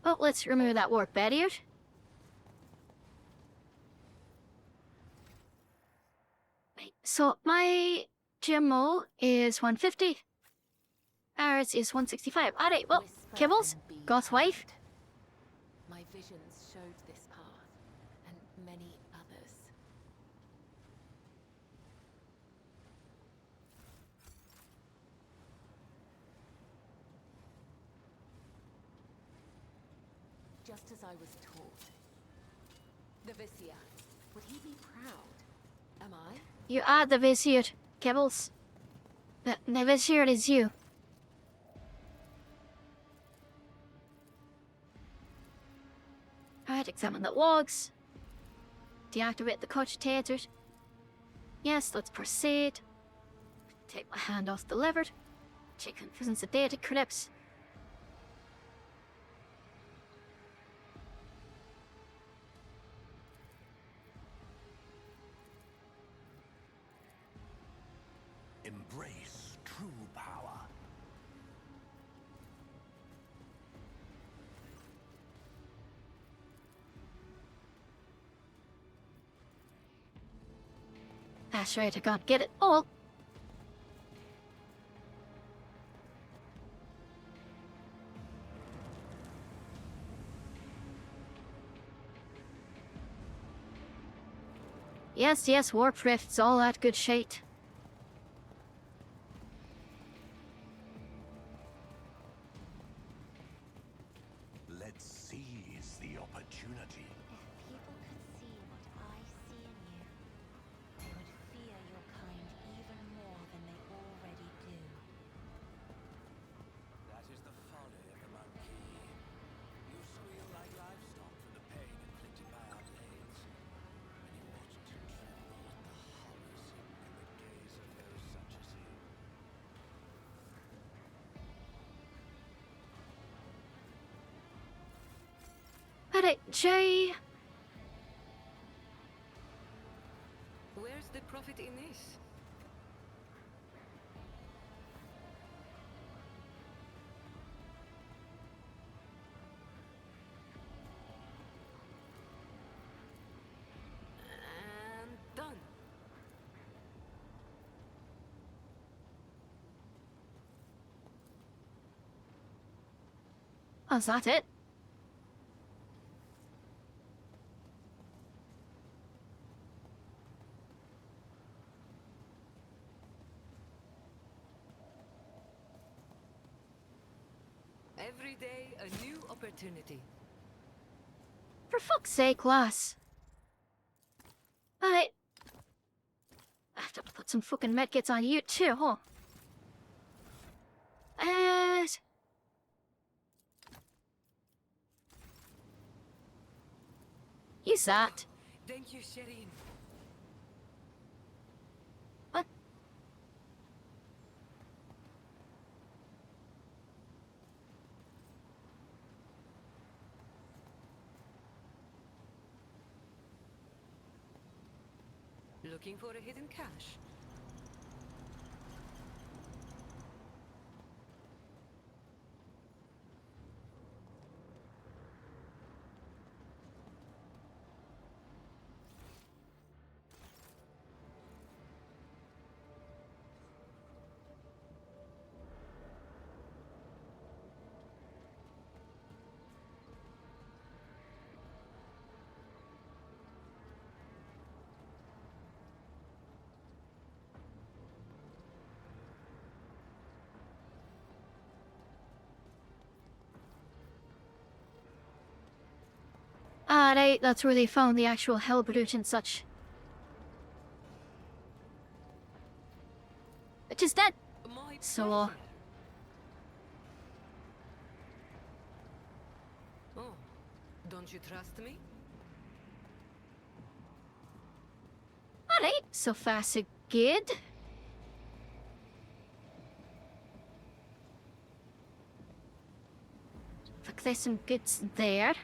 Well, let's remove that warp barrier. Right, so my GMO is 150. Ours is 165. Alright, well, Whisper Kibbles, and be Goth wife. heard. My visions showed this path, and many others. Just as I was taught. The Vizier, would he be proud? Am I? You are the Vizier, Kibbles. The Vizier is you. Alright, examine the logs. Deactivate the cogitator. Yes, let's proceed. Take my hand off the lever. Check confusions of data crypts. Embrace true power. That's right, I can't get it all. Yes, warp rifts, all that good shit. Let's seize the opportunity. If people could see what I see in you, they would fear your kind even more than they already do. That is the folly of the monkey. You squeal like livestock from the pain inflicted by our blades. And you ought to tremble at the horrors hidden in the gaze of those such as you. Alright, Jay. Where's the profit in this? And done. Oh, is that it? Every day a new opportunity. For fuck's sake, lass. I have to put some fucking medkits on you too, huh? Use that. Thank you, Shireen. What? Looking for a hidden cache? Ah, right, that's where they found the actual hell brute and such. Which is dead. My So, pleasure. Oh, don't you trust me? So far, so good. Look, there's some goods there.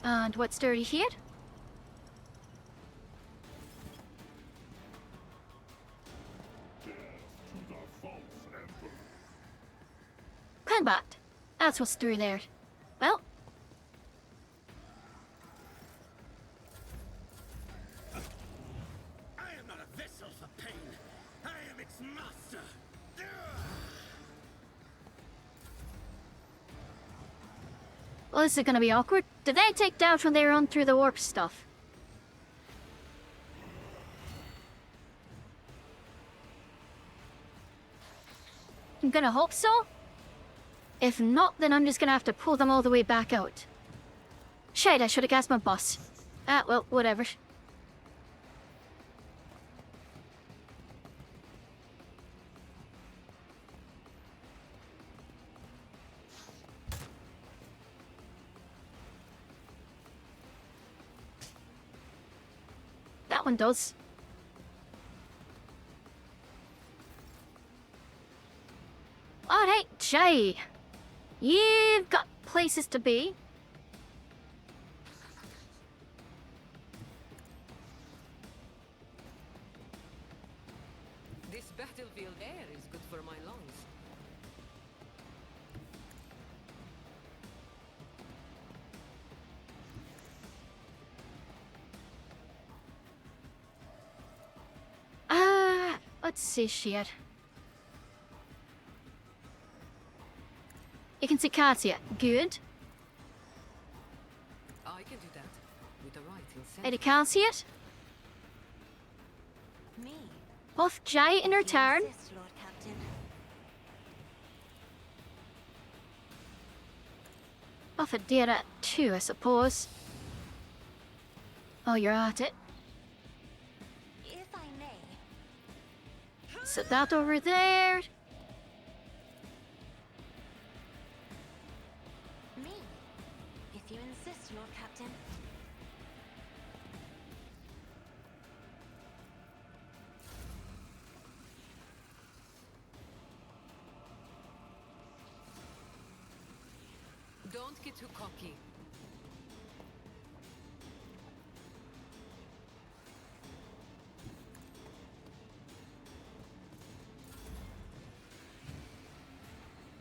And what's dirty here? Combat. That's what's through there. Well, I am not a vessel for pain. I am its master. well, this is gonna be awkward. Did they take down when they run through the warp stuff? I'm gonna hope so. If not, then I'm just gonna have to pull them all the way back out. Shit, I should have gassed my bus. Ah, well, whatever. That one does. Alright, Jay. You've got places to be. This battlefield air is good for my lungs. Let's see shit. You can see Katia. Good. I can do that with the right incentive. Eddie can't see it. Me? Both Jay in her If you turn. insist, Lord Captain. Off a Dira too, I suppose. Oh, you're at it. If I may. So that over there. Me? If you insist, Lord Captain. Don't get too cocky.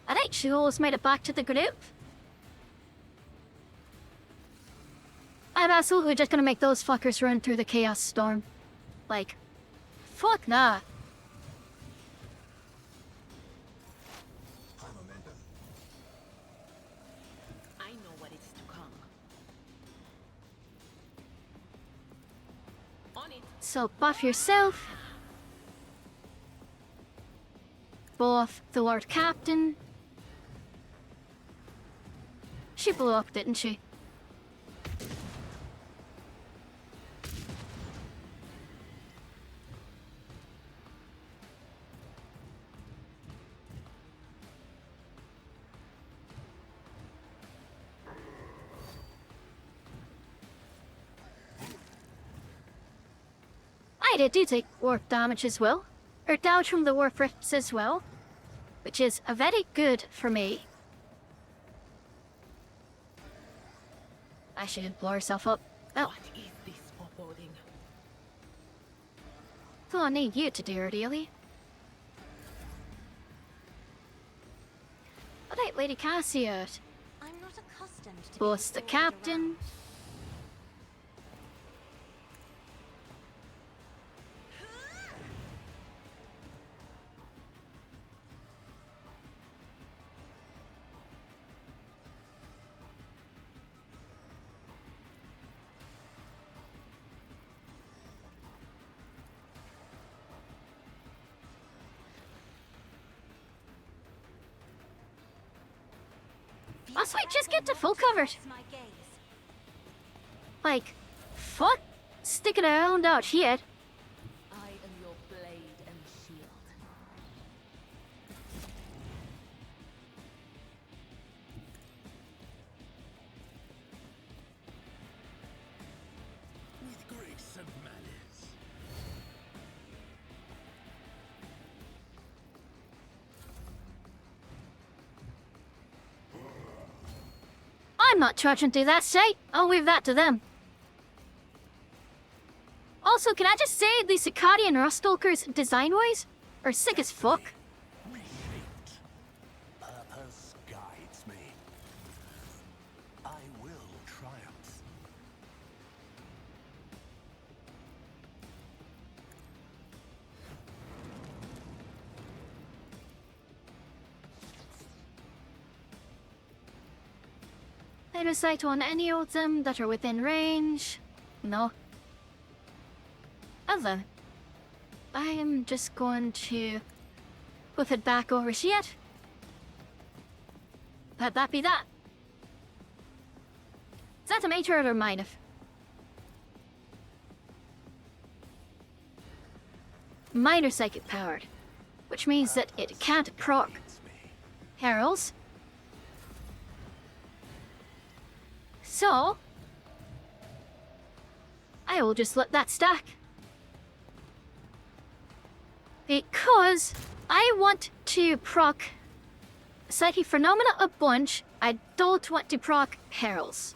Alright, she almost made it back to the group. I'm absolutely just gonna make those fuckers run through the chaos storm. Like, fuck nah. I know what is to come. On it. So buff yourself. Buff the Lord Captain. She blew up, didn't she? I do take warp damage as well. Or damage from the warp rifts as well. Which is a very good for me. I should blow herself up. Well, What is this foreboding? so I need you to do it, really. Alright, Lady Cassia. I'm not accustomed to Boss the being ordered captain. around. Also, I just get to full covered. My gaze. Like, fuck sticking around out here. I am your blade and shield. With grace and manners. I'm not charging through that site. I'll leave that to them. Also, can I just say the Cicadian Rustalkers design-wise are sick as fuck. Reshaped. Purpose guides me. I will triumph. Line of sight on any of them that are within range. No. Other. I am just going to whip it back over here. Let that be that. Is that a major or minor? Minor psychic powered, which means that it can't proc Guides me. heralds. So, I will just let that stack. Because I want to proc psychic phenomena a bunch, I don't want to proc perils.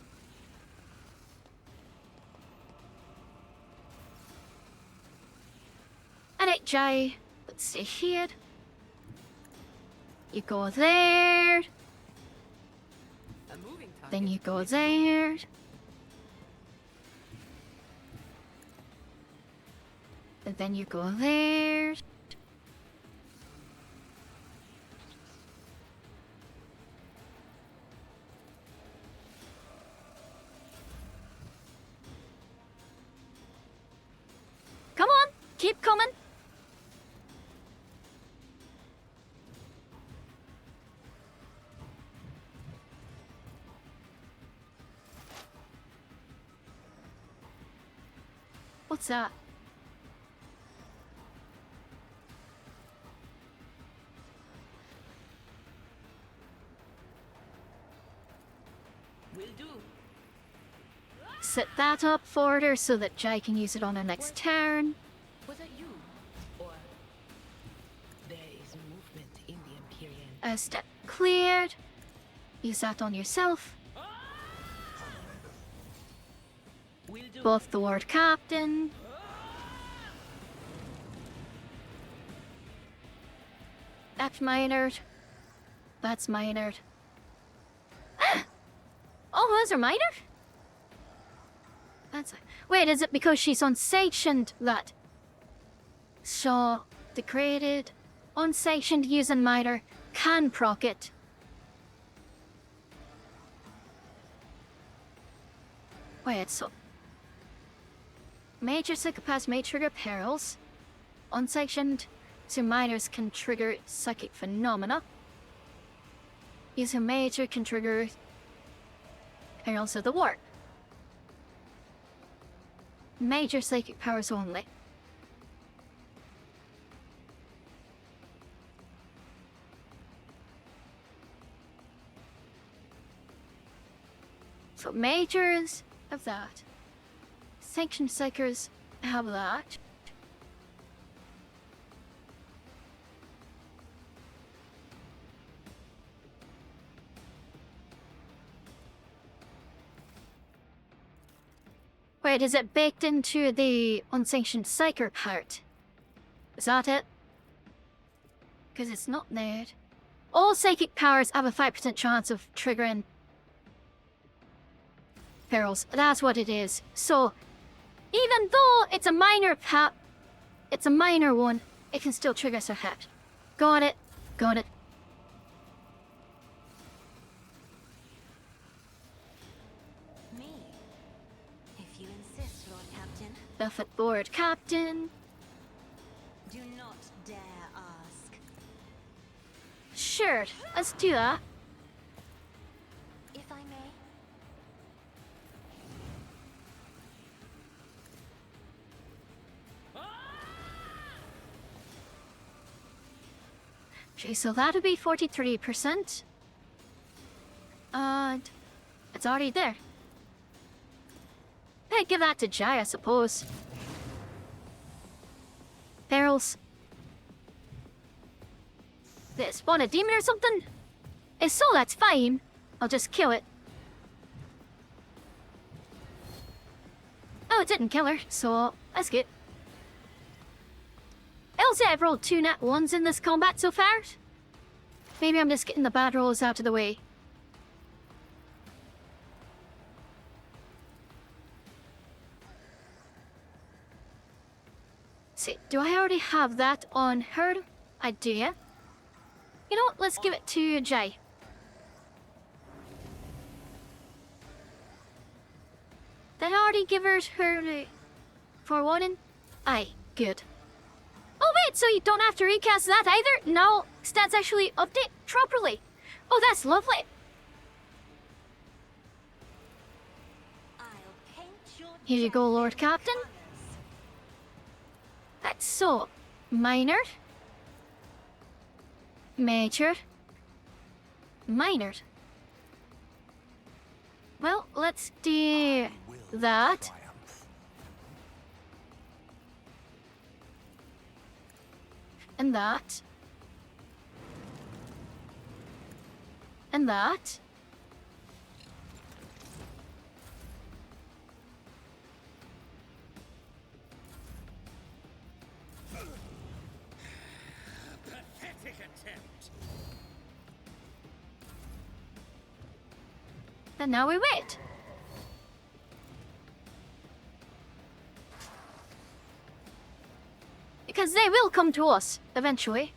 Alright, Jai, let's see here. You go there, A moving target. then you go there. And then you go there. Come on, keep coming. What's that? Will do. Set that up for her so that Jai can use it on her next turn. Was that you? Or there is movement in the Empyrean. A step cleared. Use that on yourself. Will do. Both the ward captain. That's minored. That's minored. Oh, those are minored? That's... Wait, is it because she's unsanctioned that? So, degraded, unsanctioned using minor can proc it. Wait, so... Major psychopaths may trigger perils. Unsanctioned, so minors can trigger psychic phenomena. Using major can trigger perils of the warp. Major psychic powers only. So majors have that. Sanctioned psychers have that. Wait, is it baked into the unsanctioned psyker part? Is that it? Because it's not there. All psychic powers have a 5% chance of triggering perils. That's what it is. So, even though it's a minor it's a minor one, it can still trigger a hit. Got it. Got it. Me? If you insist, Lord Captain. Buffett board captain. Do not dare ask. Sure, let's do that. Okay, so that'll be 43%. And it's already there. I'd give that to Jai, I suppose. Perils. Did it spawn a demon or something? If so, that's fine. I'll just kill it. Oh, it didn't kill her, so that's good. Also, I've rolled 2 nat 1s in this combat so far. Maybe I'm just getting the bad rolls out of the way. See, do I already have that on her? I do, yeah. You know what, let's give it to Jai. Did I already give her forewarning? Aye, good. Oh wait, so you don't have to recast that either? No, stats actually update properly. Oh, that's lovely. I'll paint your Here you go, Lord Captain. That's so minor, major, minor. Well, let's do that. Triumph. And that. And that. Pathetic attempt. And now we wait. Because they will come to us eventually.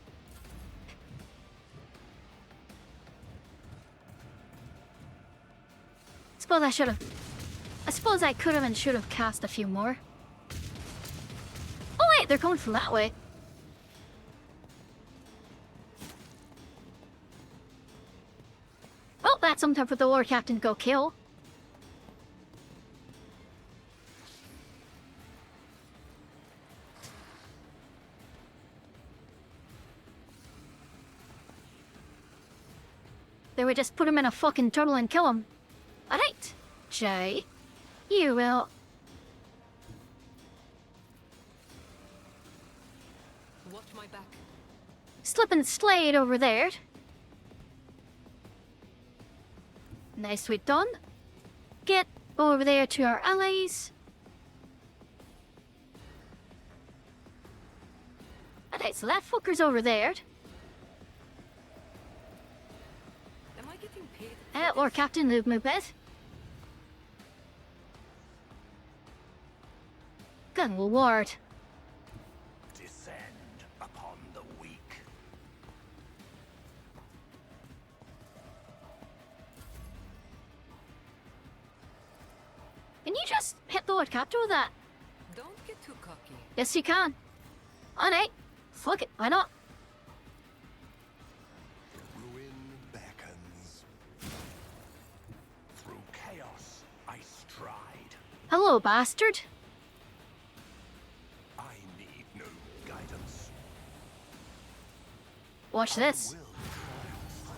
I suppose I could have and should have cast a few more. Oh wait, they're coming from that way. Well, that's something for the Lord Captain to go kill. They would just put him in a fucking turtle and kill him. Alright, Jai, you will. Watch my back. Slip and slide over there. Nicely done. Get over there to our allies. Alright, so that fucker's over there. Am I getting paid? Lord Captain, move a bit. Gun reward. Descend upon the weak. Can you just hit the Lord Captain with that? Don't get too cocky. Yes, you can. Alright. Fuck it, why not? Ruin beckons. Through chaos, I stride. Hello, bastard. I need no guidance. Watch this. Will triumph.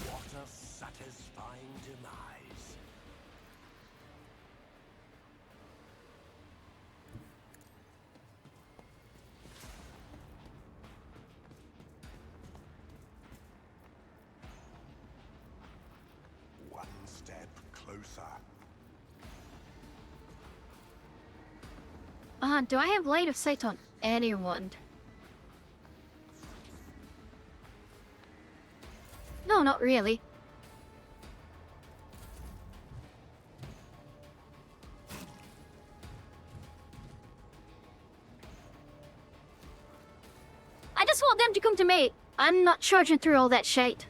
What a satisfying demise. One step closer. Do I have light of sight on anyone? No, not really. I just want them to come to me. I'm not charging through all that shite.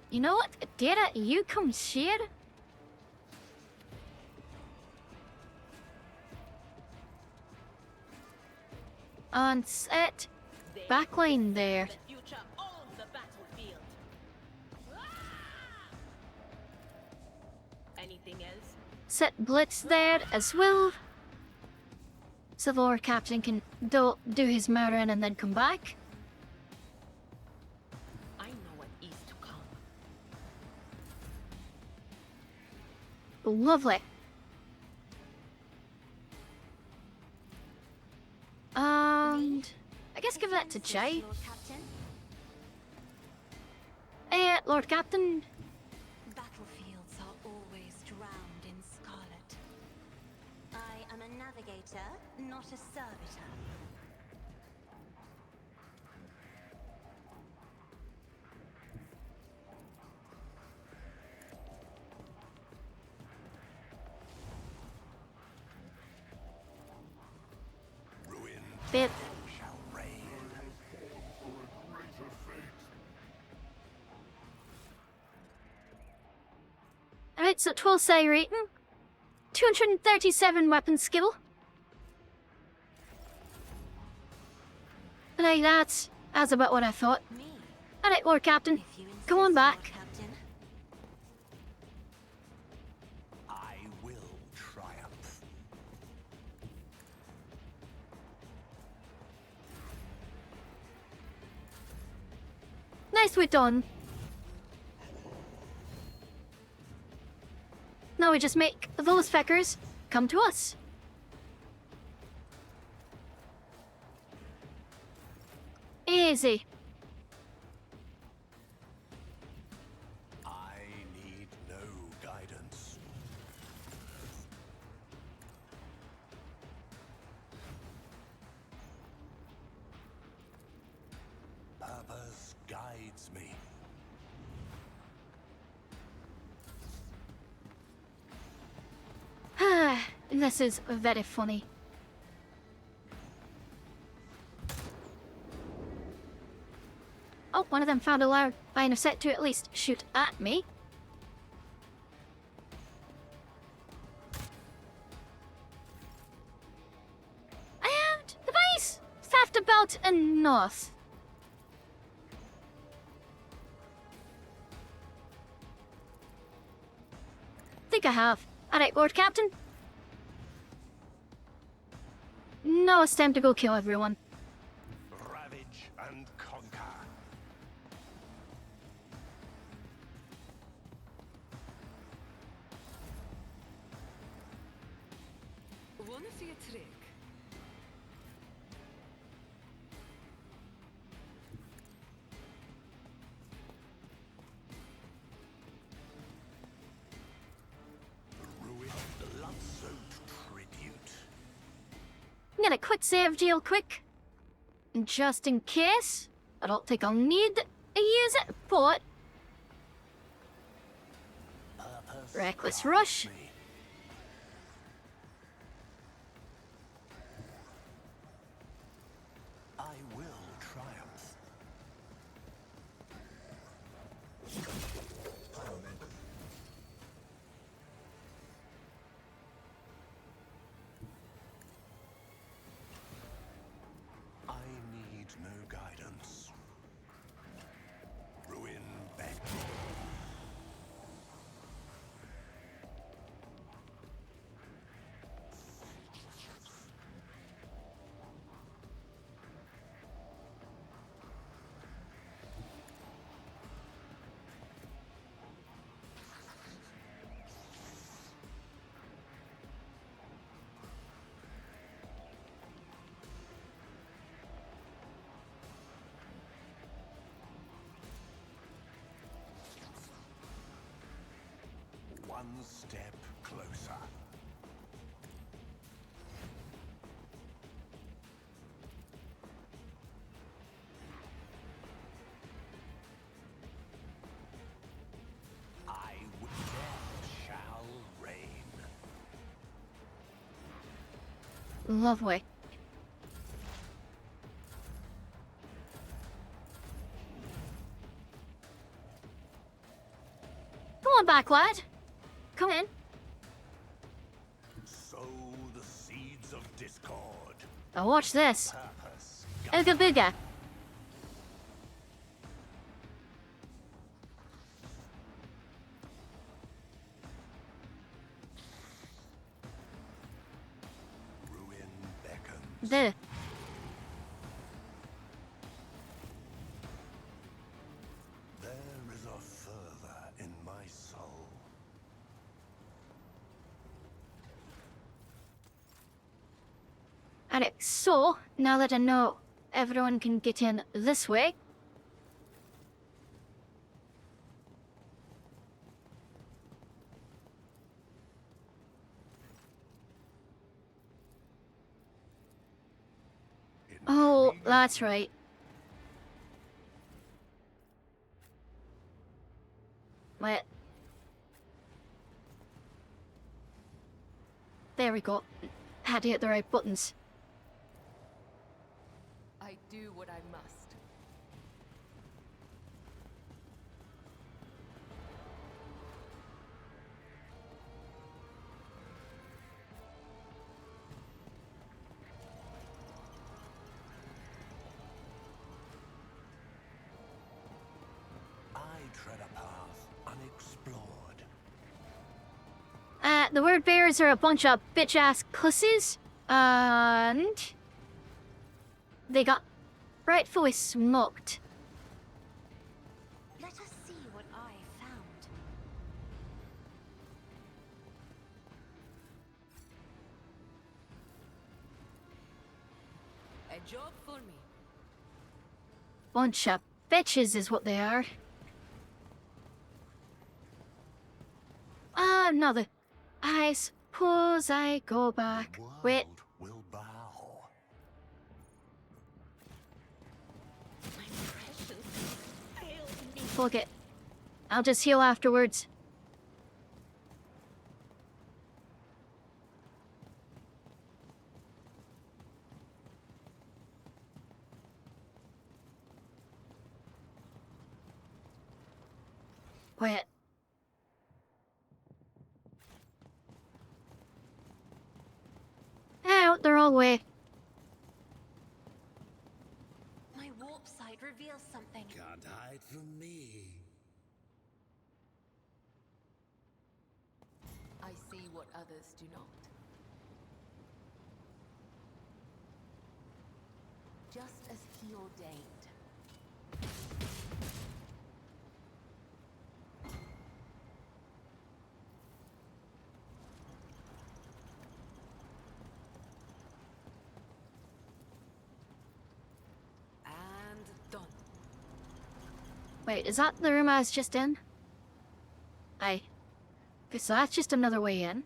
You know what? Dara, you come share. And set backline there. The future owns the battlefield. Anything else? Set Blitz there as well. So the Lord Captain can do his murdering and then come back. I know what is to come. Lovely. And I guess give that to Jay. Lord Captain. Lord Captain. Battlefields are always drowned in scarlet. I am a navigator, not a servitor. Ruin Bit. shall reign. Alright, so 12 say rating. 237 weapon skill. Right, that's about what I thought. Me, Alright, Lord Captain. if you insist, Come on Lord back. Captain. I will triumph. Nicely done. Now we just make those feckers come to us. Easy. I need no guidance. Purpose guides me. This is very funny. Oh, one of them found a line of set to at least shoot at me. And the base faffed about in north. Think I have. Alright, Lord Captain. Now it's time to go kill everyone. Ravage and conquer. Wanna see a trick? Ruin blood-soaked tribute. I'm gonna quit save jail quick. Just in case. I don't think I'll need to use it, but Purpose reckless guides rush. me. I will triumph. I need no guidance. Ruin back. One step closer. I will death shall reign. Lovely. back, lad. Come in. Sow the seeds of discord. Now watch this. Purpose. Ooga booga. Ruin beckons. The There is a fervor in my soul. Alright, so now that I know everyone can get in this way. Oh, that's right. Wait. There we go. Had to hit the right buttons. I do what I must. I tread a path unexplored. The word bearers are a bunch of bitch-ass pussies. And they got rightfully smoked. Let us see what I found. A job for me. Bunch of bitches is what they are. Another. I suppose I go back. Wait. World will bow. My precious failed me. Fuck it. I'll just heal afterwards. Wait. Out the wrong way. My warp sight reveals something. Can't hide from me. I see what others do not. Just as he ordained. And done. Wait, is that the room I was just in? Aye. Okay, so that's just another way in.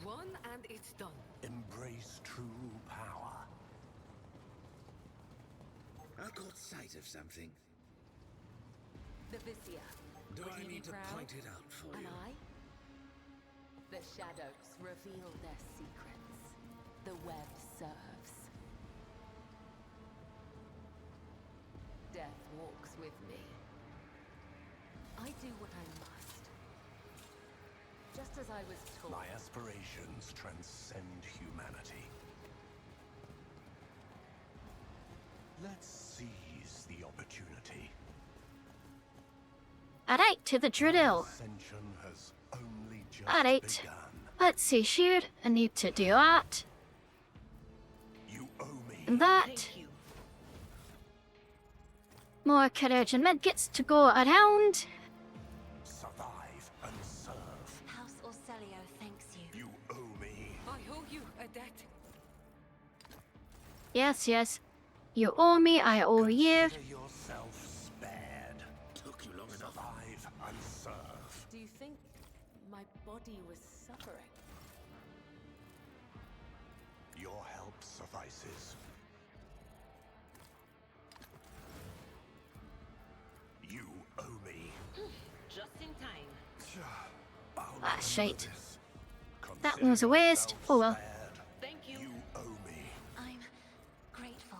One and it's done. Embrace true power. I caught sight of something. The Vissia. Do Would I he be need to proud? point it out for And you? I? The shadows reveal their secrets. The web serves. Death walks with me. I do what I must. Just as I was told. My aspirations transcend humanity. Let's seize the opportunity. Alright, to the drill. Ascension has only just Alright. begun. Let's see, shoot. I need to do that. You owe me. And that. Thank you. More courage and medkits to go around. Survive and serve. House Orselio thanks you. You owe me. I owe you a debt. Yes, yes. You owe me, I owe you. Consider yourself spared. Took you long enough. Survive and serve. Do you think my body was suffering? Your help suffices. You owe me. Just in time. I'll Ah, remember shite. this. That Consider was a waste. yourself Oh well. spared. Thank you. You owe me. I'm grateful.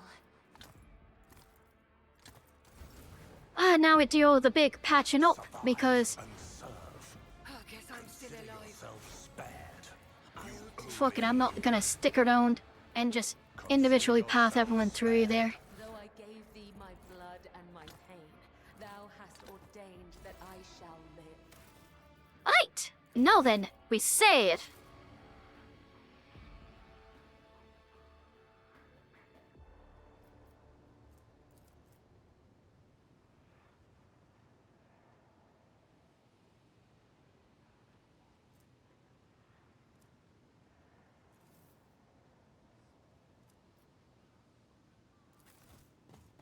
now we do the big patching up because And serve. I guess I'm still alive. Yourself spared. fuck it, I'm not gonna stick around and just individually path everyone through there. Though I gave thee my blood and my pain, thou hast ordained that I shall live. Right, now then, we say it.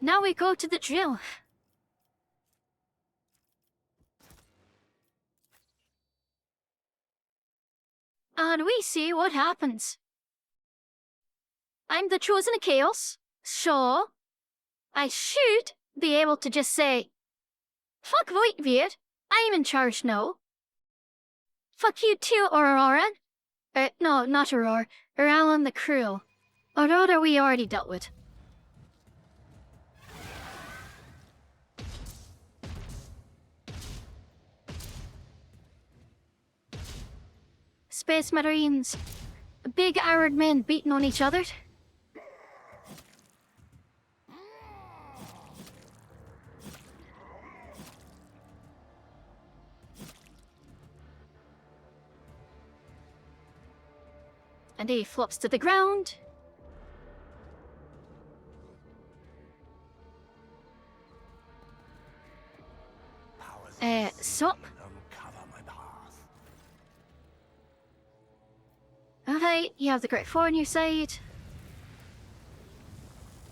Now we go to the drill. And we see what happens. I'm the chosen of chaos, so I should be able to just say, fuck Voidbeard, I'm in charge now. Fuck you too, Aurora. No, not Aurora. Alan the Cruel. Aurora we already dealt with. Space Marines. Big armored men beating on each other. And he flops to the ground. Sup? Uncover my path. Alright, you have the Great Four on your side.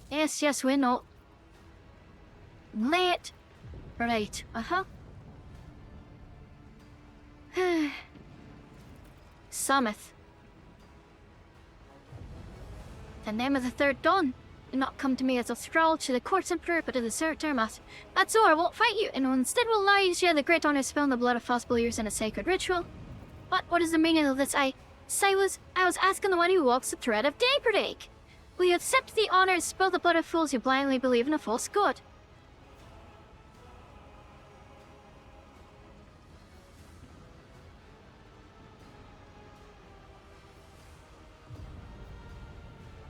Yes, yes, we know. Late. Right, Samith. The name of the third dawn. Do not come to me as a thrall to the court emperor, but as a Sir Termath. That's all, I won't fight you, and instead will allow you to share the great honor of spilling the blood of false believers in a sacred ritual. But what is the meaning of this? I was asking the one who walks the thread of daybreak. Will you accept the honor and spill the blood of fools who blindly believe in a false god?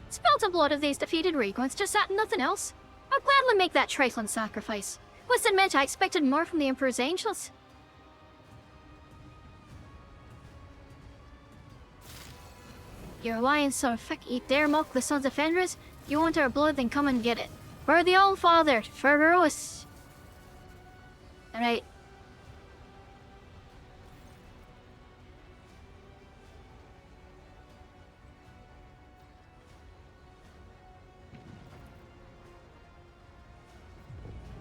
Spill the blood of these defeated Reguans, just that and nothing else. I'll gladly make that trifling sacrifice. Must admit, I expected more from the Emperor's angels. You're lying son of fuck, you dare mock the sons of Fenris? You want our blood, then come and get it. For the All-Father, for us. Alright.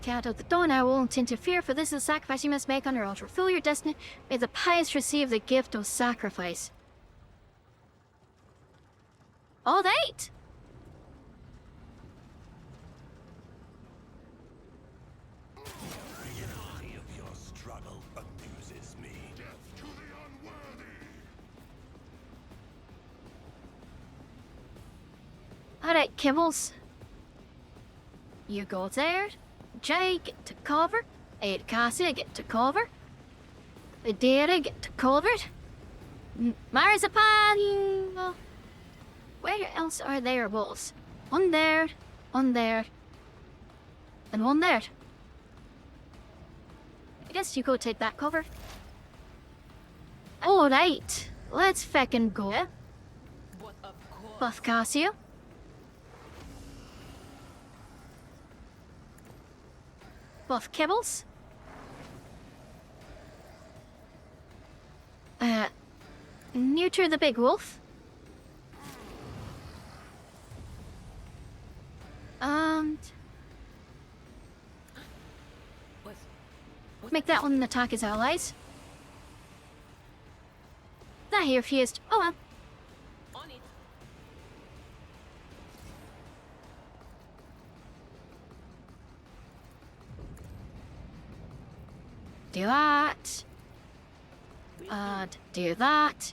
Cat of the dawn, I won't interfere, for this is a sacrifice you must make on your altar. Fulfill your destiny. May the pious receive the gift of sacrifice. All right. The reality of your struggle amuses me. Death to the unworthy. Alright, Kibbles. You go there. Jay, get to cover. Aid Cassia, get to cover. Adira, get to cover. Marzipan! Where else are there walls? One there, and one there. I guess you go take that cover. Alright, let's feckin' go. But of course, Buff Cassia. Buff Kibbles. Neuter the big wolf. And make that one attack his allies. That here fused. Oh well. on it. Do that. And do that.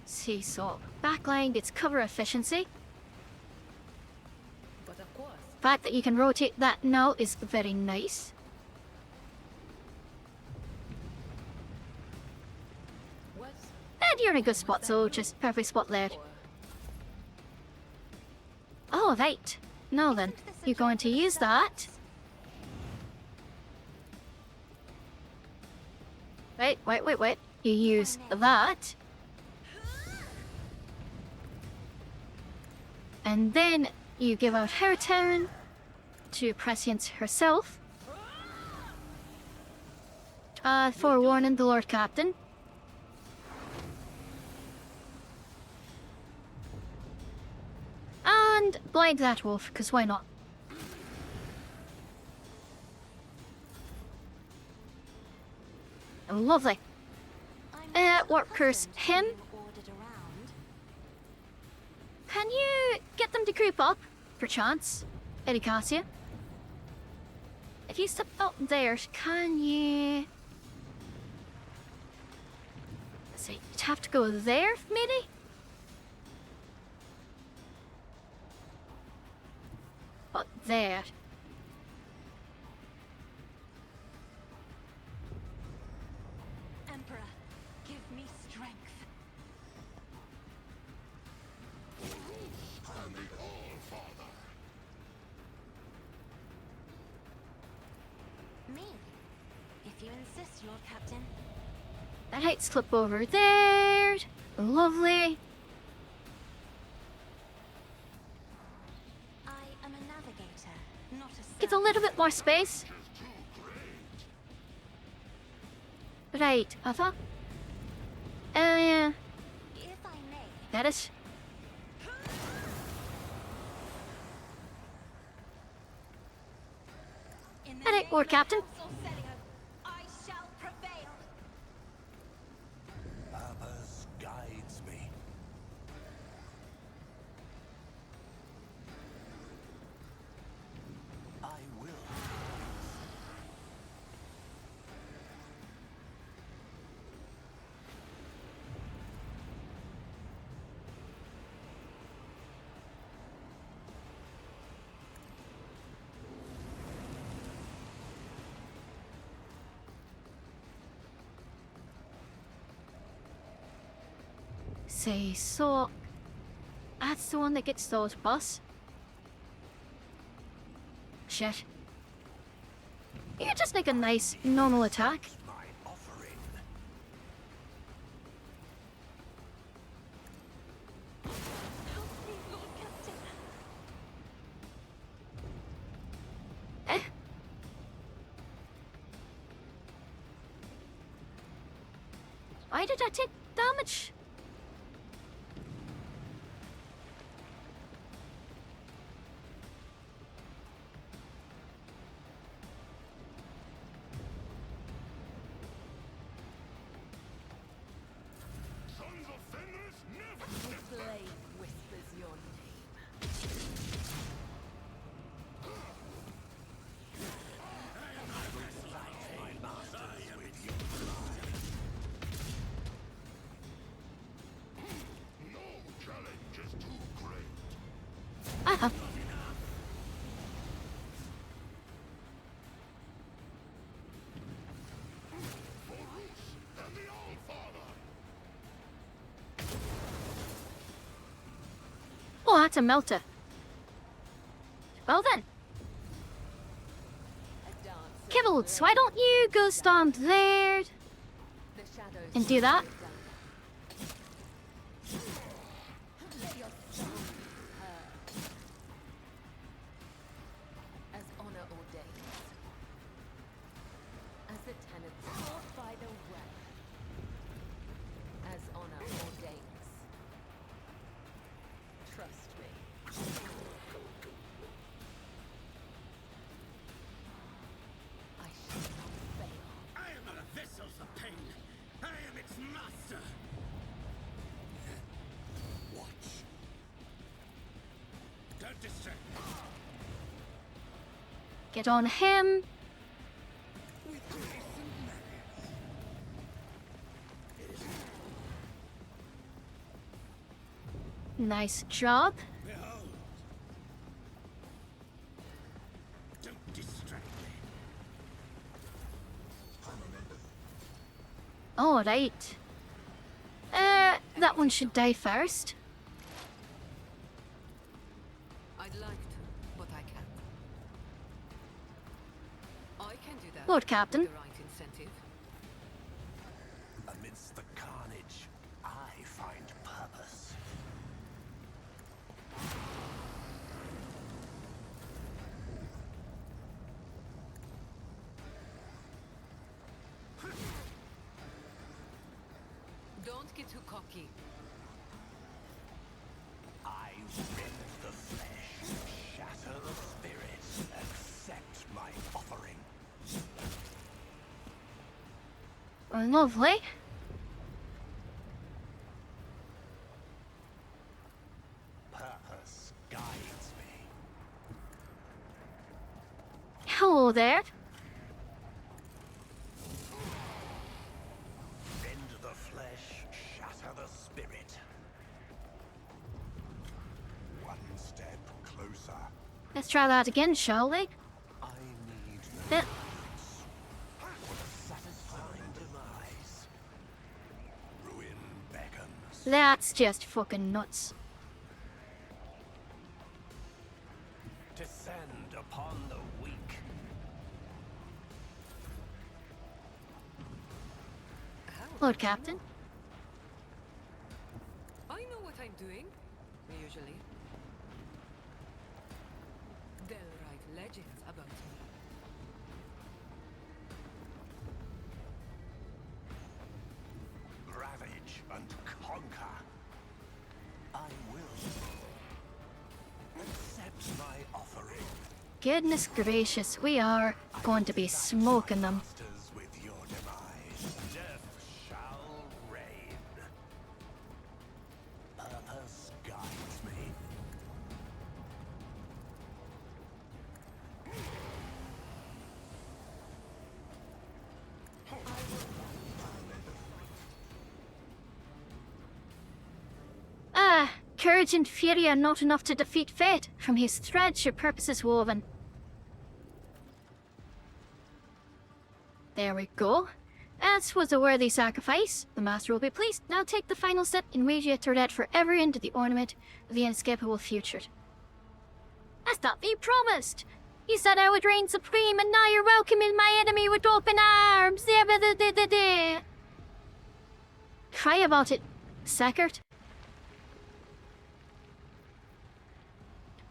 See, so backline gets cover efficiency. But of course, fact that you can rotate that now is very nice. And you're in a good spot, so just perfect spot there. Oh, right. Now then, you're going to use that. Wait. You use that. And then you give out her turn to prescience herself. Forewarning the Lord Captain. And blind that wolf, because why not? Lovely. Warp curse him. Can you get them to creep up, perchance, Edicacia? If you step out there, can you... Let's see, you'd have to go there, maybe? But there. Emperor, give me strength. Me? If you insist, Lord Captain. That heights clip over there. Lovely. I am a navigator, not a Get a little bit more space. Right, Alpha. If I may. That is. In the Alright, name Lord of Captain. Council Celio, I shall prevail. Purpose guides me. I will. Say, so... That's the one that gets those bus. Shit. You could just make a nice, normal attack. My offering. Lord Captain. Eh? Why did I take damage? The flame whispers your name. Uh-huh. Oh, that's a melter. Well then. A dance of Kibbles, why don't you go stand there the shadows and do that? let your soul be heard. As honor ordains. As the tenets taught by the well. As honor ordains. Trust me. I shall not fail. I am not a vessel for pain. I am its master. Watch. Don't distract me. Get on him. With grace and malice. Nice job. Behold. Alright. That one should die first. I'd like to, but I can't. I can do that. Lord Captain. with the right incentive. Amidst the carnage, I find purpose. Don't get too cocky. I rend the flesh, shatter the spirit, accept my offering. Lovely. Purpose guides me. Hello there. Rend the flesh, shatter the spirit. One step closer. Let's try that again, shall we? I need no That- for the satisfying demise. Ruin beckons. That's just fucking nuts. Descend upon the weak. How? Lord Captain. I know what I'm doing. Usually. They'll write legends about me. Ravage and conquer. I will. Accept my offering. Goodness gracious, we are going to be smoking them. Masters with your demise. Death shall reign. Purpose guides me. Courage and fury are not enough to defeat fate. From his threads your purpose is woven. There we go. That was a worthy sacrifice. The master will be pleased. Now take the final step and wage your turret forever into the ornament of the inescapable future. That's not you promised. You said I would reign supreme, and now you're welcoming my enemy with open arms. Cry about it, Sackert.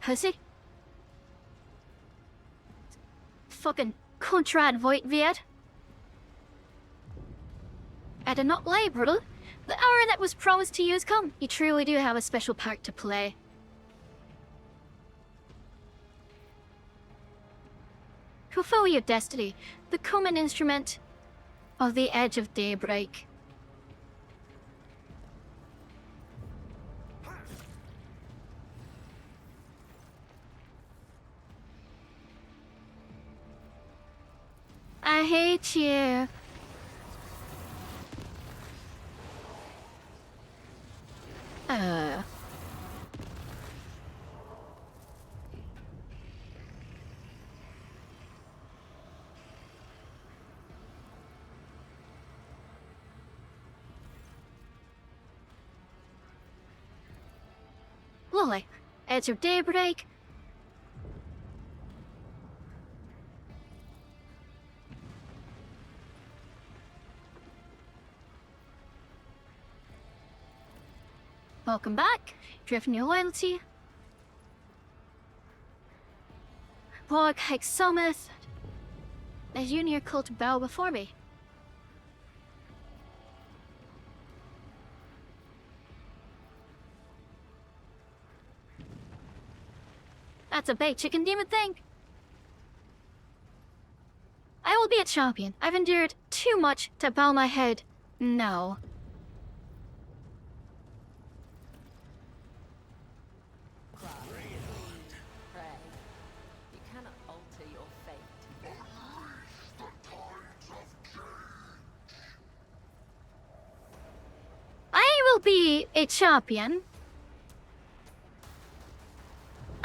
Pussy? Fucking Contrad Voigt Viet. I did not lie, Brutal. The hour that was promised to you has come. You truly do have a special part to play. Fulfill your destiny. Become an instrument of the edge of daybreak. I hate you. Lovely. Edge of daybreak. Welcome back. Driven your loyalty. Borg Hike Summit. As you and your cult bow before me. That's a big chicken demon thing. I will be a champion. I've endured too much to bow my head. No. Pray. You cannot alter your fate. I will be a champion.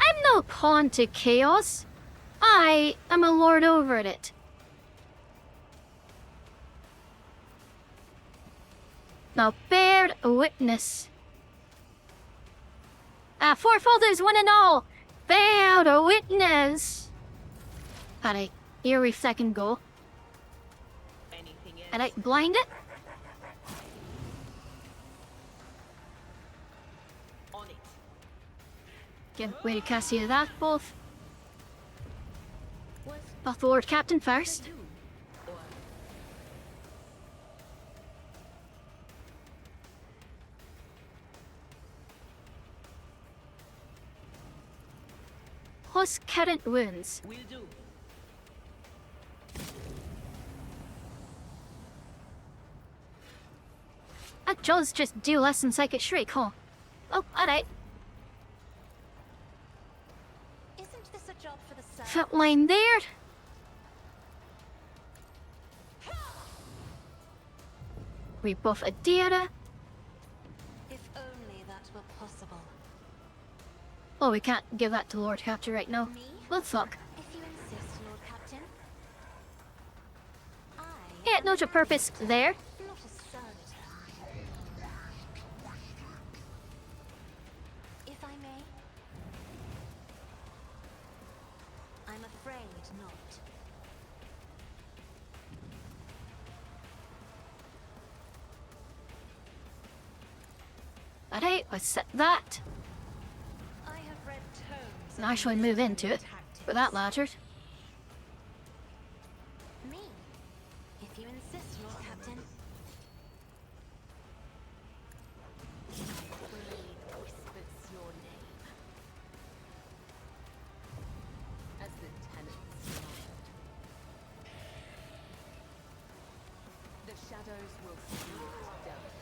I'm no pawn to chaos. I am a lord over it. Now bear witness. Forefathers, one and all, bear witness. Alright, here we second go. Anything else? Alright, blind it. On it. Give way to cast you that both. What Both Lord Captain first. do? Or Plus current wounds. will do. That does just do less than Psychic Shriek, huh? Oh, alright. Isn't this a job for the sun? Foot line there. We buff Adira. If only that were possible. Oh, we can't give that to Lord Captain right now. Me? Well, fuck. If you insist, Lord Captain. I Yeah, no to purpose there. not a servitor. If I may. I'm afraid not. Alright, let's set that. I have read tomes. And actually move into it. For that latter. Me? If you insist, Lord Captain. Blade whispers your name. As the tenants smiled. The shadows will see it done.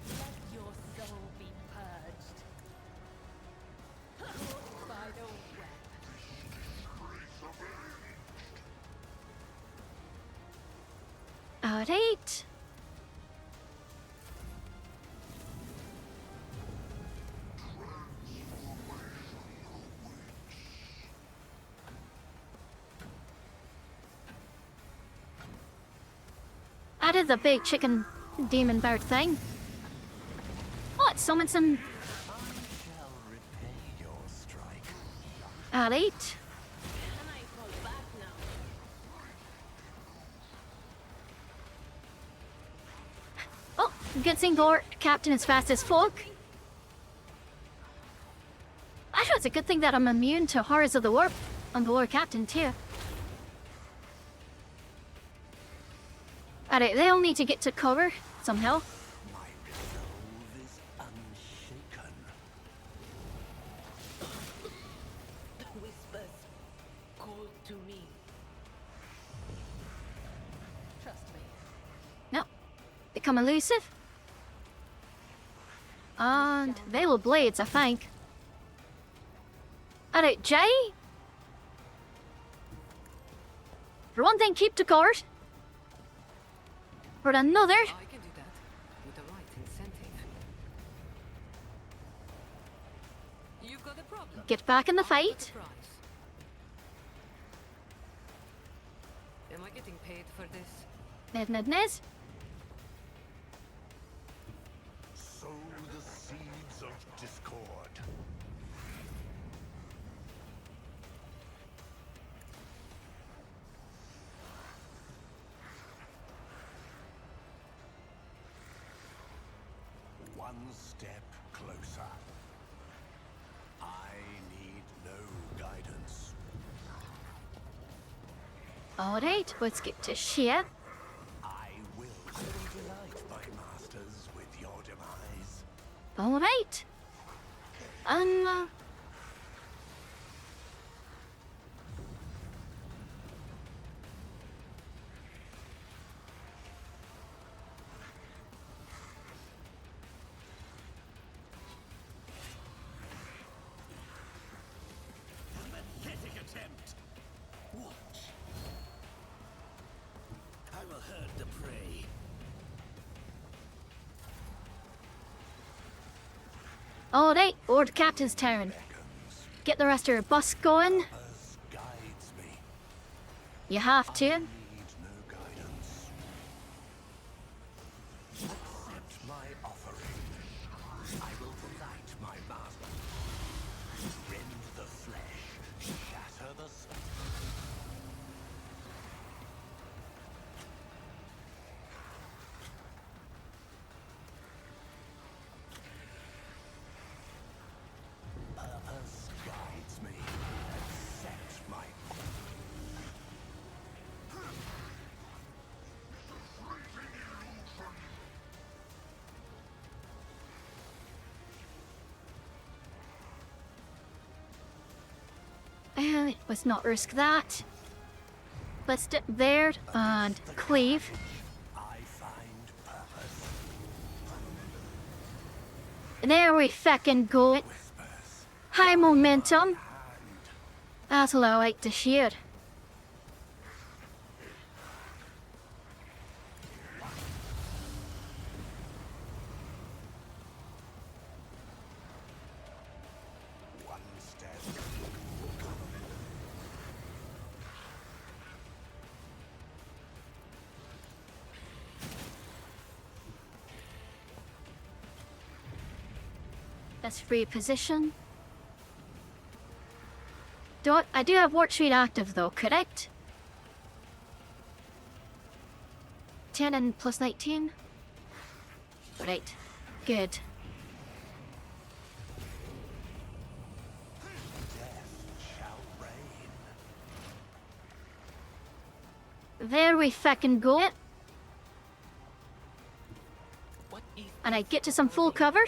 Let your soul be purged. By the web. Alright. Added the big chicken demon bird thing. Oh, it summons some. Shall repay your strike. Alright. Can I fall back now? Oh, good thing Lord Captain is fast as fuck. Actually, it's a good thing that I'm immune to horrors of the warp on the Lord Captain too. Alright, they'll need to get to cover somehow. My resolve is unshaken. The whispers call to me. Trust me. No. Become elusive. And Veil of Blades, I think. Alright, Jay? For one thing, keep the card. For another, I can do that with the right incentive. You've got a problem. get back in the I've got a fight. price. Am I getting paid for this? Nez. Sow the seeds of discord. One step closer. I need no guidance. Alright, let's get to Shia. I will delight my masters with your demise. Alright. And, Pathetic attempt. Watch. I will herd the prey. alright, Lord Captain's turn. get the rest of your bus going. Purpose guides me. You have to. Need no guidance. Accept my offering. I will delight my master. Rend the flesh. Shatter the spirit. Purpose guides me. Accept my Let's not risk that. Let's step there and cleave. I find purpose. There we feckin' go. Whispers. High momentum. That's what I like to hear. One step. Let's reposition. I do have Warp Speed active though, correct? 10 and plus 19? Right. Good. Death shall reign. There we feckin' go. What is And I get to some full cover.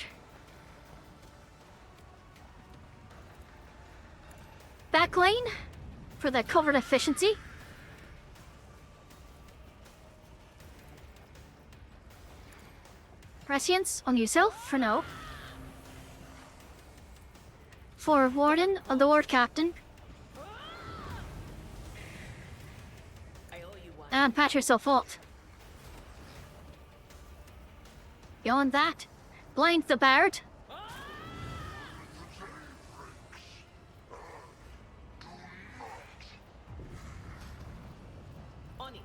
Backline for the cover efficiency. Prescience on yourself for now. For Warden on the Ward Captain. I owe you one. And pat yourself off. Beyond that, blind the Bard. On it.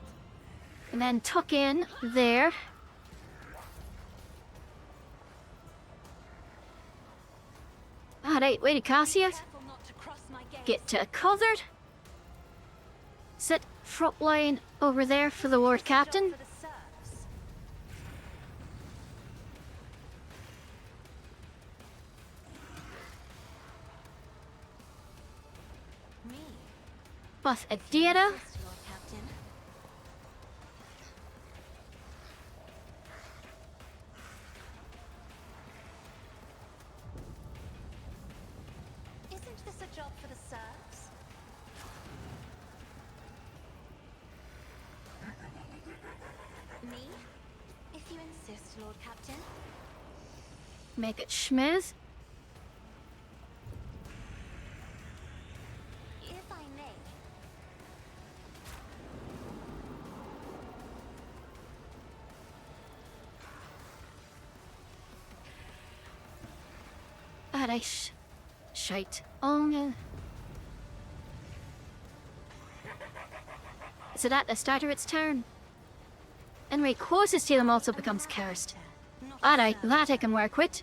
And then tuck in there. Alright, way to Cassius. Careful not to cross my gaze. Get to covered. Sit front line over there for the Ward Captain. For the serfs. Me. Buff Adira. Yes, Lord Captain. Isn't this a job for the serfs? Me? If you insist, Lord Captain. Make it smooth. If I may. Alright. Shite. Oh no. So that the starter its turn. Anyway, closest to them also becomes cursed. Not a Alright, serf. that I can work with.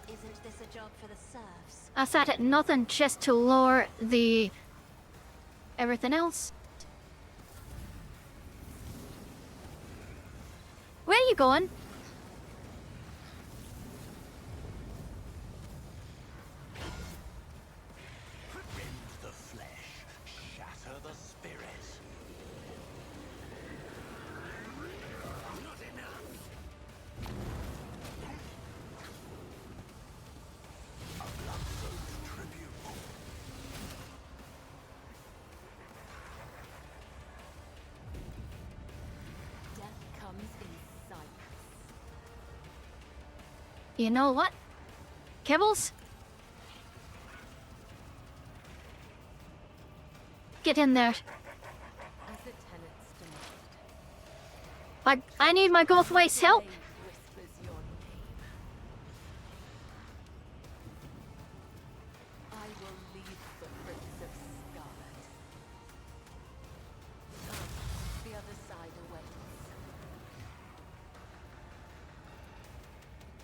Isn't this a job for the serfs? I sat at nothing just to lower the everything else. Where are you going? Rend the flesh. Shatter the spirit. Not enough. A blood-soaked tribute. Death comes in sight. You know what? Kibbles? get in there. As the tenants demand. I need my Gothwaite's help. Blade whispers your name. I will lead the Prince of Scarlet. Come, the other side awaits.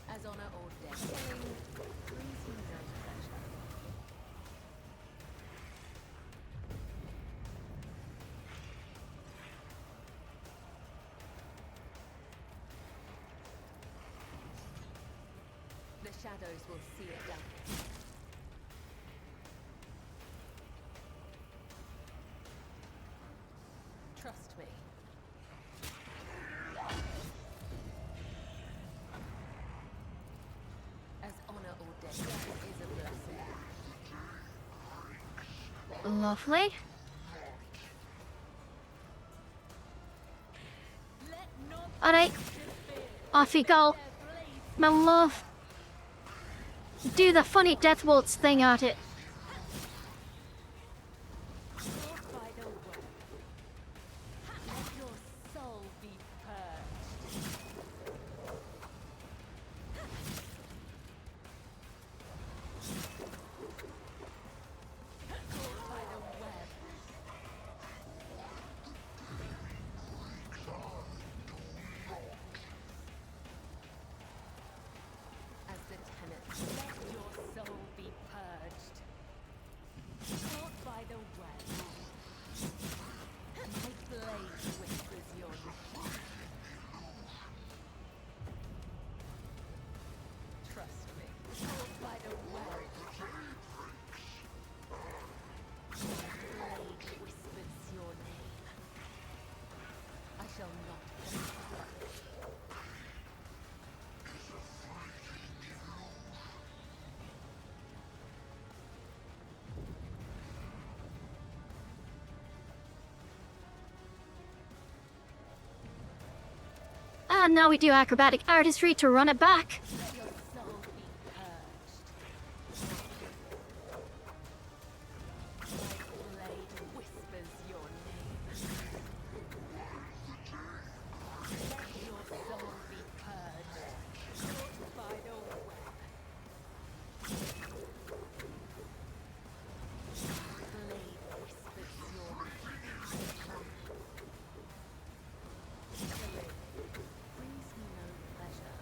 As honor or death brings me no pleasure. The shadows will see it done. Trust me. As honor or death is a blessing. Lovely. Alright. Off you go. My love. Do the funny death waltz thing at it. By the word. Let your soul be purged. By the web. As the tenants, let your soul be purged. Caught by the web. My blade whispers your name. Trust me. Caught by the web. My blade whispers your name. I shall not forget. And now we do acrobatic artistry to run it back. Let your soul be purged. My blade whispers your name. Let your soul be purged. Caught by the web. Blade whispers your name. Killing brings me no pleasure.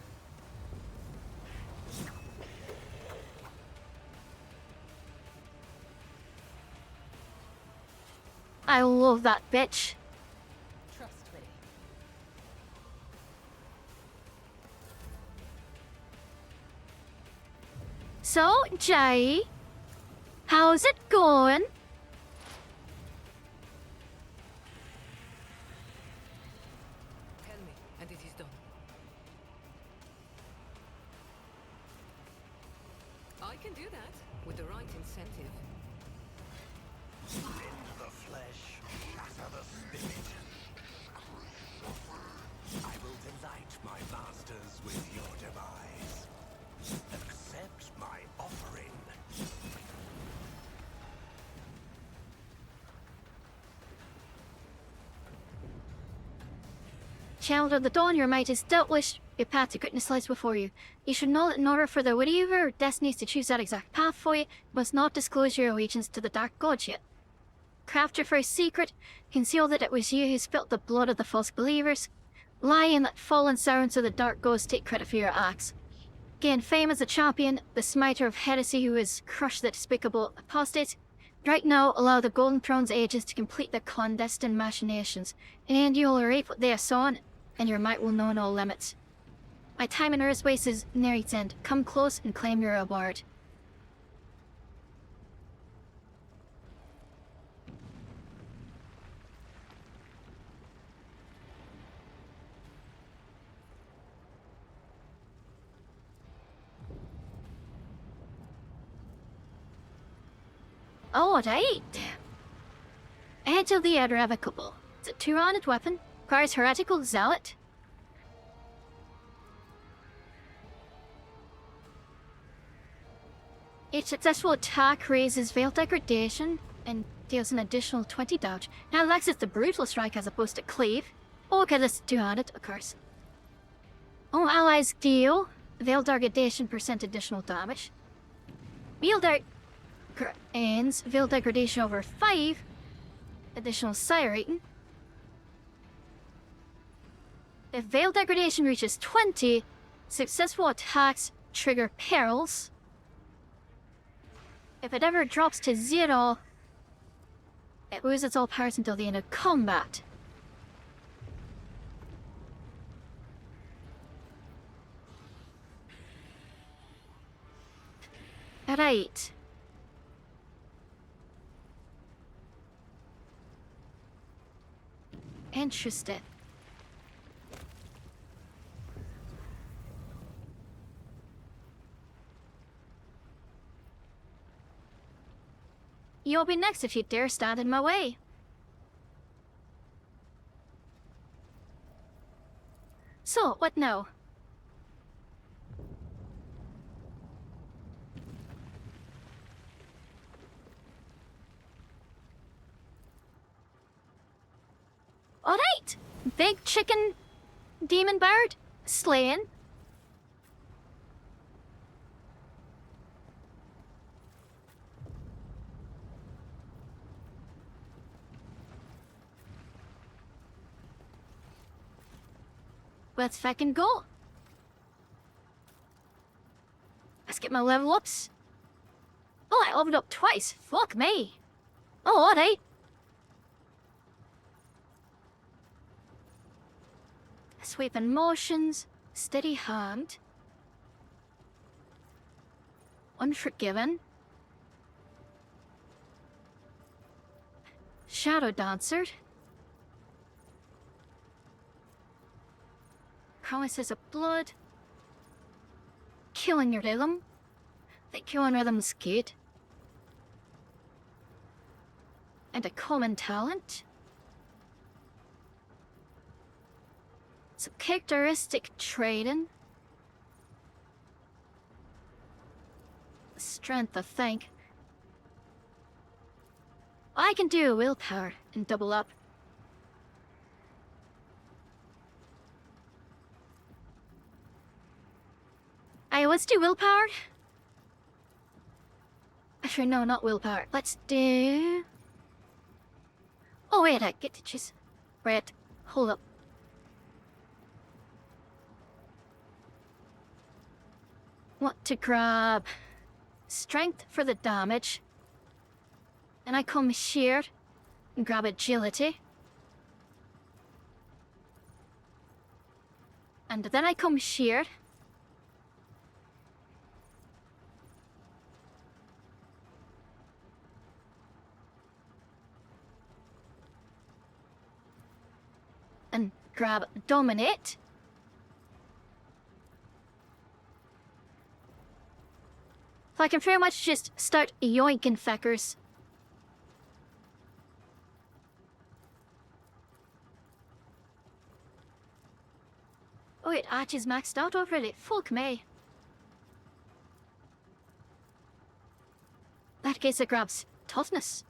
I love that bitch. Trust me. So, Jay, how's it going? Tell me, and it is done. I can do that with the right incentive. Rend the flesh, shatter the spirit. I will delight my masters with your demise. Accept my offering. Child of the Dawn, your might is doubtless your path to greatness lies before you. You should know that in order for the Weaver destinies to choose that exact path for you, you must not disclose your allegiance to the Dark Gods yet. Craft your first secret, conceal that it was you who spilt the blood of the false believers, lie in that fallen servants of the Dark Gods take credit for your acts. Gain fame as a champion, the smiter of heresy who has crushed the despicable apostate. Right now, allow the Golden Throne's ages to complete their clandestine machinations, and you will reap what they have sown, and your might will know no limits. My time in Earth's waste is near its end. Come close and claim your reward. Alright. Edge of the Irrevocable. It's a two-handed weapon. Requires heretical zealot. Each successful attack raises veil degradation and deals an additional 20 damage. Now Lex is the brutal strike as opposed to cleave. Oh, okay, this is two-handed, of course. All allies deal veil degradation % additional damage. Veil ends veil degradation over 5 additional sire rating. If veil degradation reaches 20, successful attacks trigger perils. If it ever drops to 0, it loses all powers until the end of combat. Right. Interesting. You'll be next if you dare stand in my way. So, what now? Alright! Big chicken demon bird slain. Let's fucking go. Let's get my level ups. Oh, I leveled up twice. Fuck me. Oh, alright. Sweeping motions, steady hand, unforgiven, shadow dancer, promises of blood, killing your rhythm. The killing rhythm's good, and a common talent. Some characteristic trading. Strength, I think. I can do willpower and double up. Aye, let's do willpower. Actually, no, not willpower. Let's do... Oh, wait, I get to choose. Right, hold up. Want to grab strength for the damage. Then I come here and grab agility. And then I come here. And grab dominate. So I can pretty much just start yoinking feckers. Oh wait, Arch is maxed out already. Fuck me. That case it grabs toughness.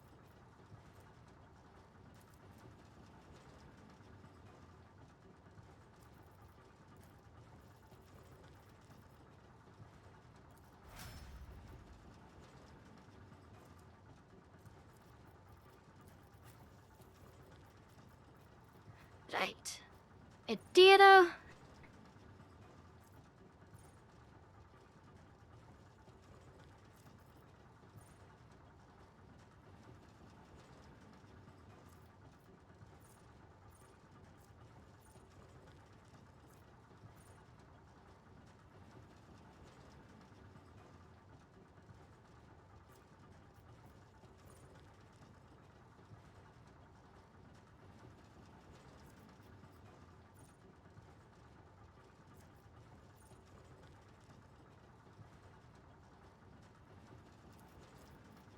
Right. A data.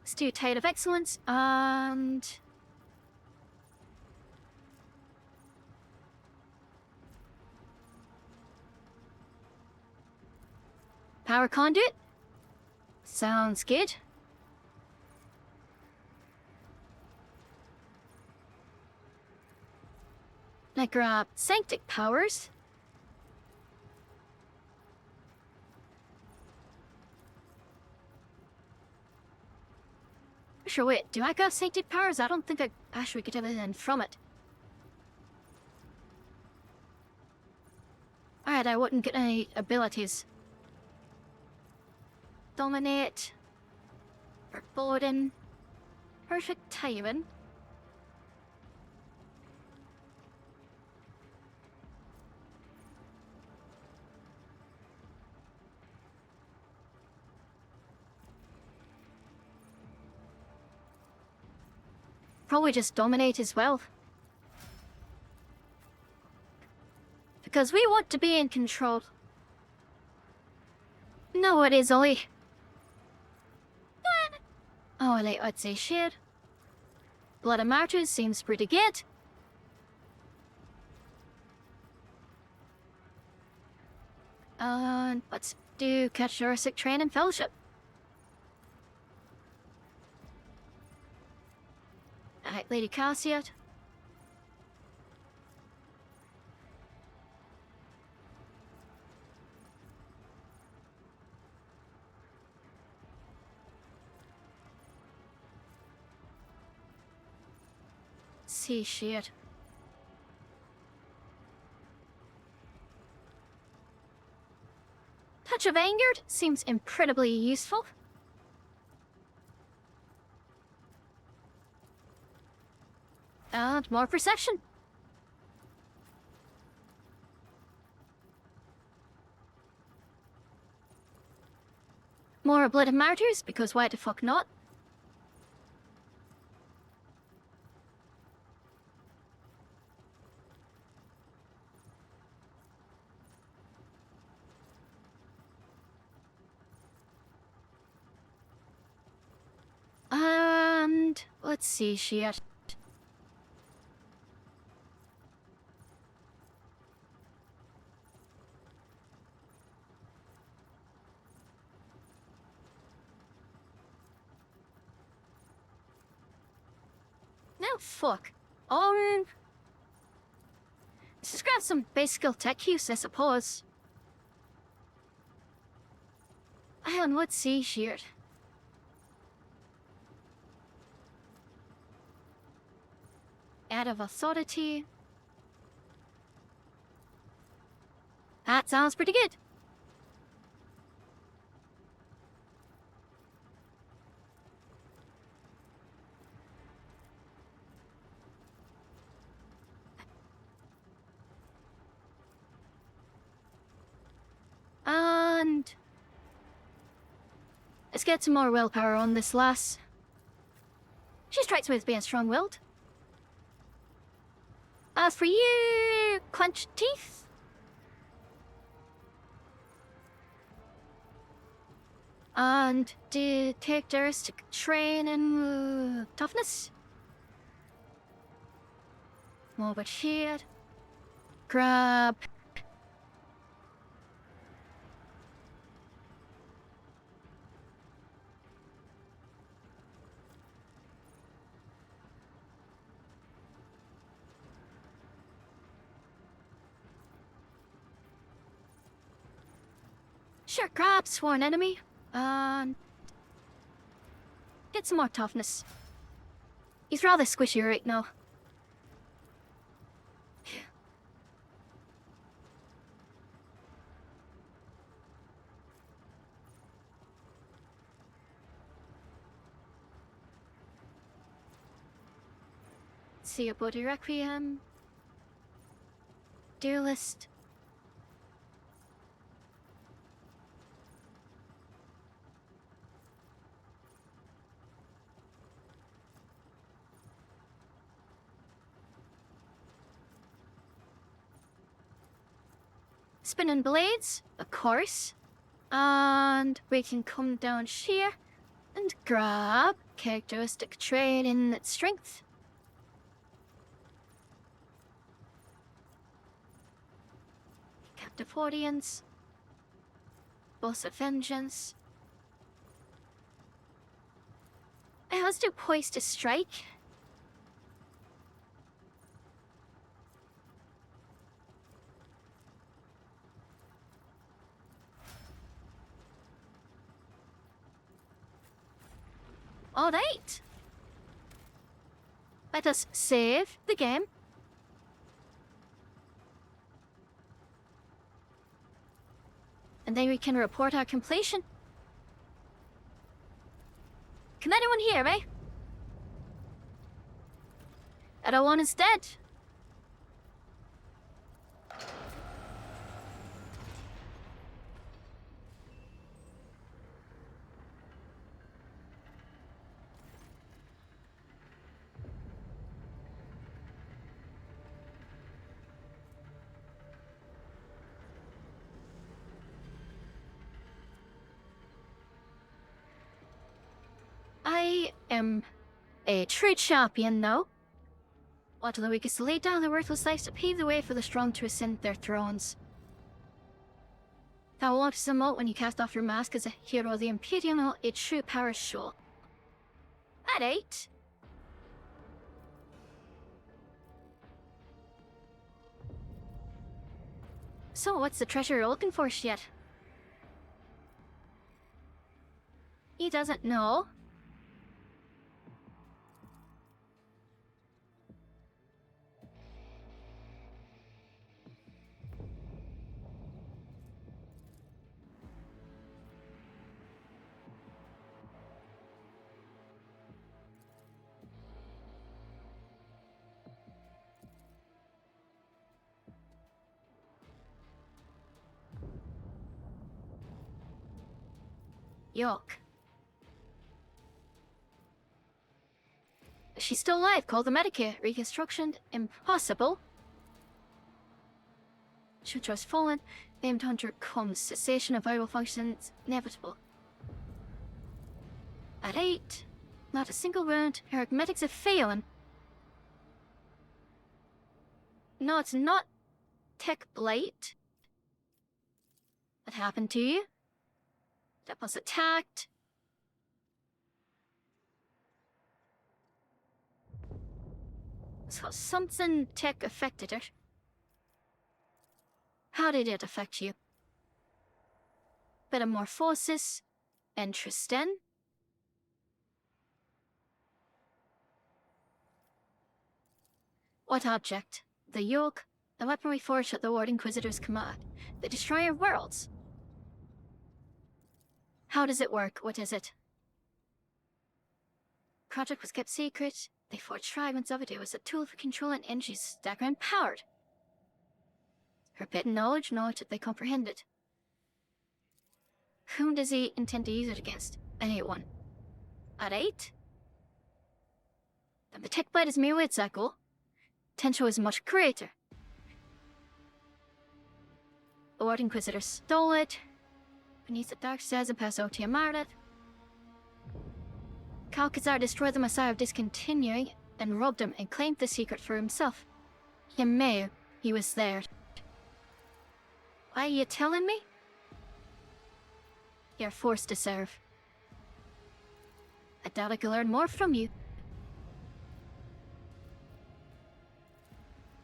Let's do Tide of Excellence and... Power Conduit? Sounds good. I grab Sanctic Powers. Sure, wait, do I got Sanctic Powers? I don't think I actually get anything from it. Alright, I wouldn't get any abilities. Dominate. Foreboding. Perfect timing. Probably just dominate as well. Because we want to be in control. No, it is Ollie. Oh, I'd say shit. Blood of Martyrs seems pretty good. Let's do Catch Jurassic Train and Fellowship. Alright, Lady Cassiat. See shit. Touch of Angered seems incredibly useful. And more Perception. More Blood of Martyrs, because why the fuck not? And let's see shit. No, fuck. Let's just grab some base skill tech use, I suppose. And let's see shit. Out of authority. That sounds pretty good. And let's get some more willpower on this lass. She strikes me as being strong-willed. As for you, clenched teeth. And the characteristic training toughness. Over here. Grab. Sure, grab Sworn Enemy. And get some more toughness. He's rather squishy right now. See a body requiem. Duelist. Spinning blades, of course. And we can come down here and grab characteristic trait in its strength. Captive Audience. Boss of Vengeance. It has to poise to strike. Alright. Let us save the game. And then we can report our completion. Can anyone hear me? Everyone is dead. I am a true champion, though. What of the weakest to lay down the worthless lives to pave the way for the strong to ascend their thrones. Thou wont to emote when you cast off your mask as a hero of the Imperial, a true power show. At 8. So, what's the treasure you're looking for yet? He doesn't know. Yuck. She's still alive. Call the Medicare. Reconstruction impossible. Shooter has fallen. Named Hunter comes. Cessation of vital functions inevitable. At 8. Not a single wound. Her arithmetics are failing. No, it's not tech blight. What happened to you? That was attacked. So something tech affected it. How did it affect you? Metamorphosis and Tristan? What object? The yoke? The weapon we forged at the Lord Inquisitor's command. The Destroyer of Worlds. How does it work? What is it? Project was kept secret. They forged fragments of it. It was a tool for controlling energies that were empowered. Forbidden knowledge that they comprehended. Whom does he intend to use it against? Anyone. At 8? Then the tech blade is merely its echo. Potential is much greater. The Lord Inquisitor stole it. Beneath the dark stairs and passed out to Yamarat. Kalkazar destroyed the Messiah of Discontinuing and robbed him and claimed the secret for himself. He was there. Why are you telling me? You're forced to serve. I doubt I could learn more from you.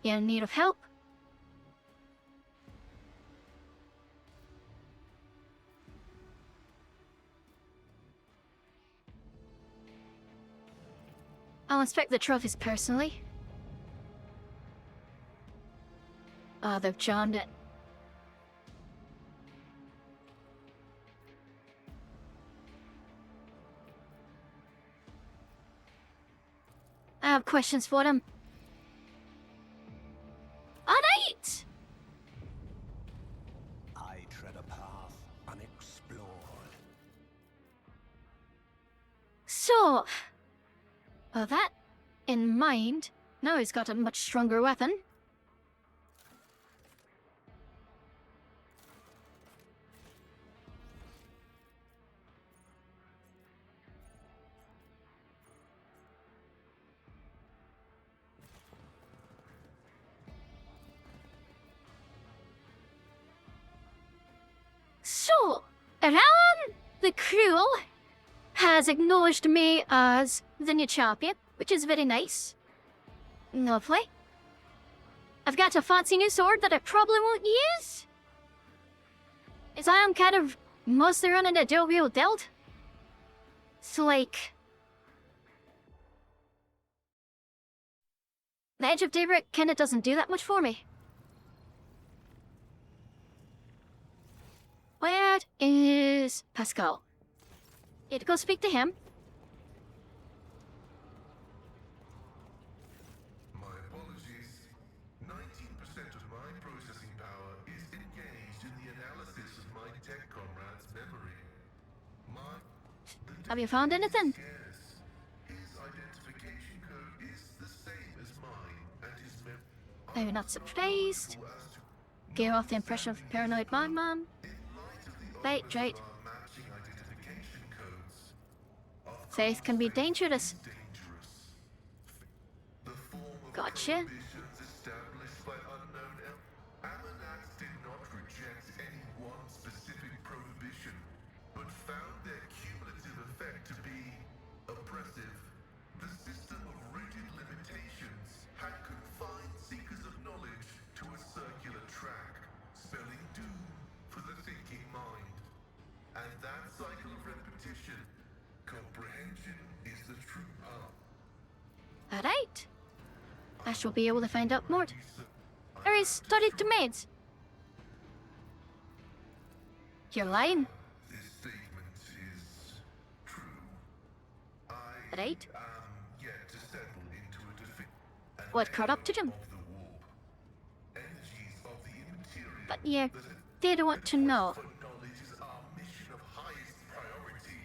You're in need of help? I'll inspect the trophies personally. Ah, they've charmed it. I have questions for them. Alright! I tread a path unexplored. So, with that in mind, now he's got a much stronger weapon. So, around the crew has acknowledged me as the new champion, which is very nice. Lovely. I've got a fancy new sword that I probably won't use, as I am kind of mostly running a dual-wield build. So, like, The Edge of Daybreak kinda doesn't do that much for me. Where is Pascal? Need to go speak to him. My apologies. 19% of my processing power is engaged in the analysis of my tech comrade's memory. Have you found anything? Yes. His identification code is the same as mine, and his I'm not surprised. Gave off the impression of a paranoid madman. Right. matching identification codes. Faith can be dangerous. Dangerous. The form of Gotcha. prohibitions established by unknown Ammonites did not reject any one specific prohibition, but found their cumulative effect to be oppressive. The system of rigid limitations had confined seekers of knowledge to a circular track, spelling doom for the thinking mind. And that cycle of repetition, comprehension is the true path. Alright. I shall be able to find out more. There is studied domains. You're lying. This statement is true. I Right? am yet to settle into a What corrupted him? of the warp. Energies of the immaterial. But yeah, they don't want to know. For knowledge is our mission of highest priority.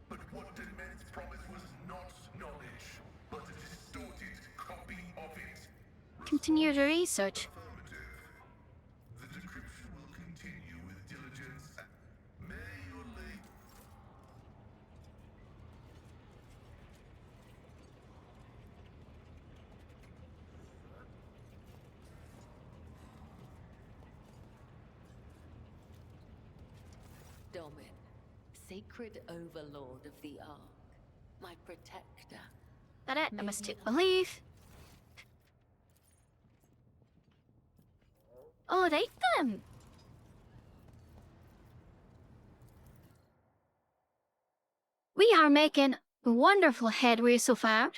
But what Dement's promise was not knowledge, but a distorted copy of it. Continue the research. Affirmative. The decryption will continue with diligence. May your late Domin, sacred overlord of the Ark, my protector. That it? I must take my leave. Alright then. We are making wonderful headway so far.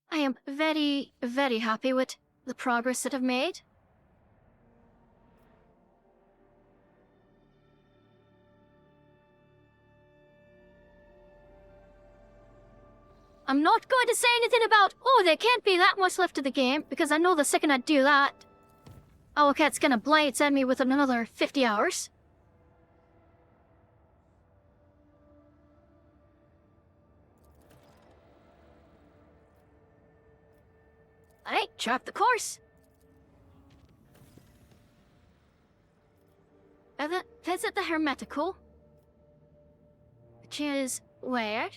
I am very, very happy with the progress that I've made. I'm not going to say anything about, oh, there can't be that much left of the game, because I know the second I do that, Owlcat's gonna blindside me with another 50 hours. Alright, chart the course. Visit the Hermetical, which is where?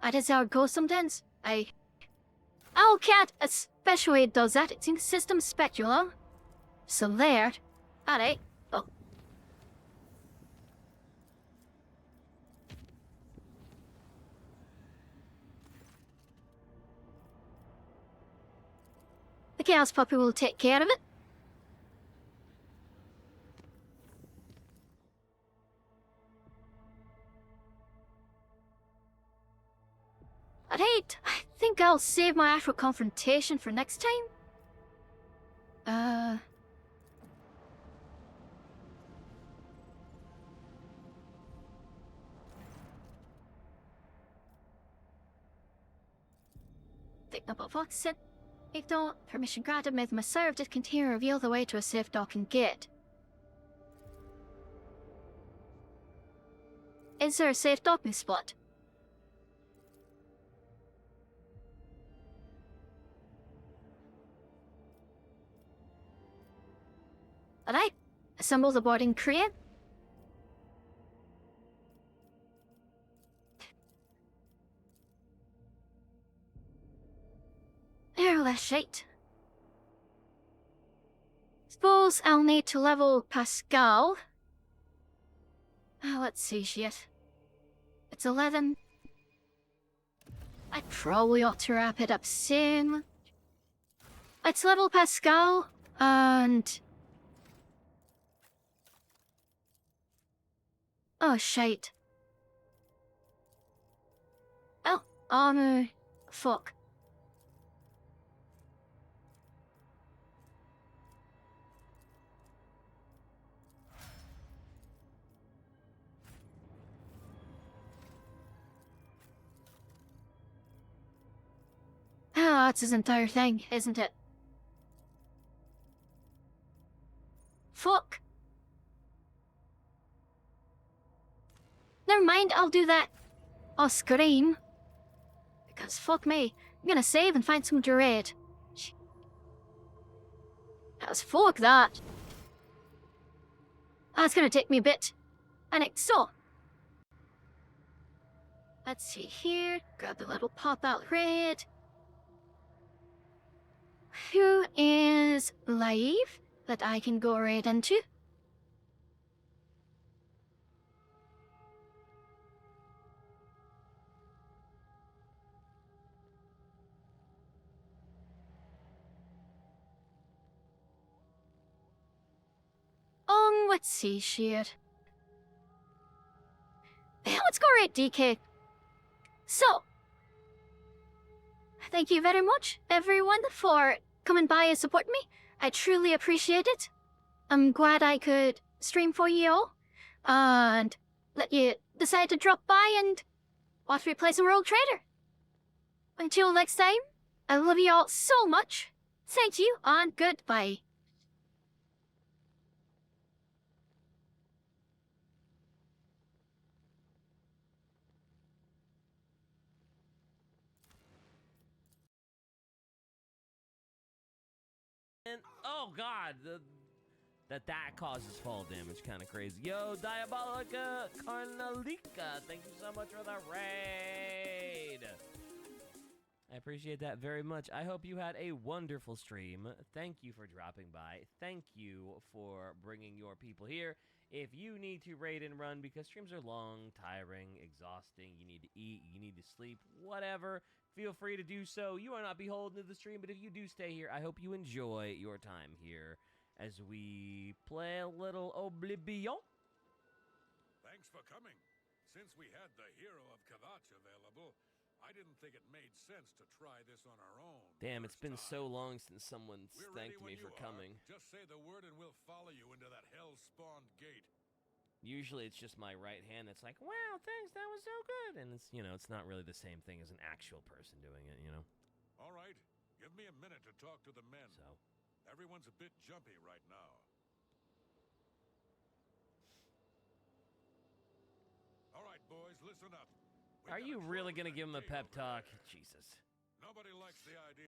That is how it goes sometimes. Owlcat especially does that. It's in the system specula. So there. Alright. Oh. The Chaos Puppy will take care of it. Alright, I think I'll save my actual confrontation for next time. Think about Fox said, if don't, permission granted, may the Messiah of Discontinue reveal the way to a safe docking gate. Is there a safe docking spot? Alright, assemble the boarding crane. Oh, that's shite. Suppose I'll need to level Pascal. Let's see shit. It's 11. I probably ought to wrap it up soon. Let's level Pascal, and... Oh, shite. Oh, fuck. That's his entire thing, isn't it? Fuck. Never mind, I'll do that. I'll scream. Because fuck me, I'm gonna save and find some to raid. As fuck that. That's gonna take me a bit. And so. Let's see here. Grab the little pop-out raid. Who is live that I can go raid into? Let's see, shit. Let's go raid DK. So, thank you very much, everyone, for coming by and supporting me. I truly appreciate it. I'm glad I could stream for you all, and let you decide to drop by and watch me play some World Trader. Until next time, I love you all so much. Thank you, and goodbye. And, oh god, that causes fall damage, kind of crazy. Yo, Diabolica Carnalica, thank you so much for the raid. I appreciate that very much. I hope you had a wonderful stream. Thank you for dropping by. Thank you for bringing your people here. If you need to raid and run because streams are long, tiring, exhausting, you need to eat, you need to sleep, whatever, feel free to do so. You are not beholden to the stream, but if you do stay here, I hope you enjoy your time here as we play a little Oblivion. Thanks for coming. Since we had the hero of Kavach available, I didn't think it made sense to try this on our own. Damn, it's been so long since someone thanked me for coming. Just say the word and we'll follow you into that hell-spawned gate. Usually it's just my right hand that's like, wow, thanks, that was so good. And it's, you know, it's not really the same thing as an actual person doing it, you know? All right, give me a minute to talk to the men. So, everyone's a bit jumpy right now. All right, boys, listen up. are you really gonna give him a pep talk? Jesus. Nobody likes the idea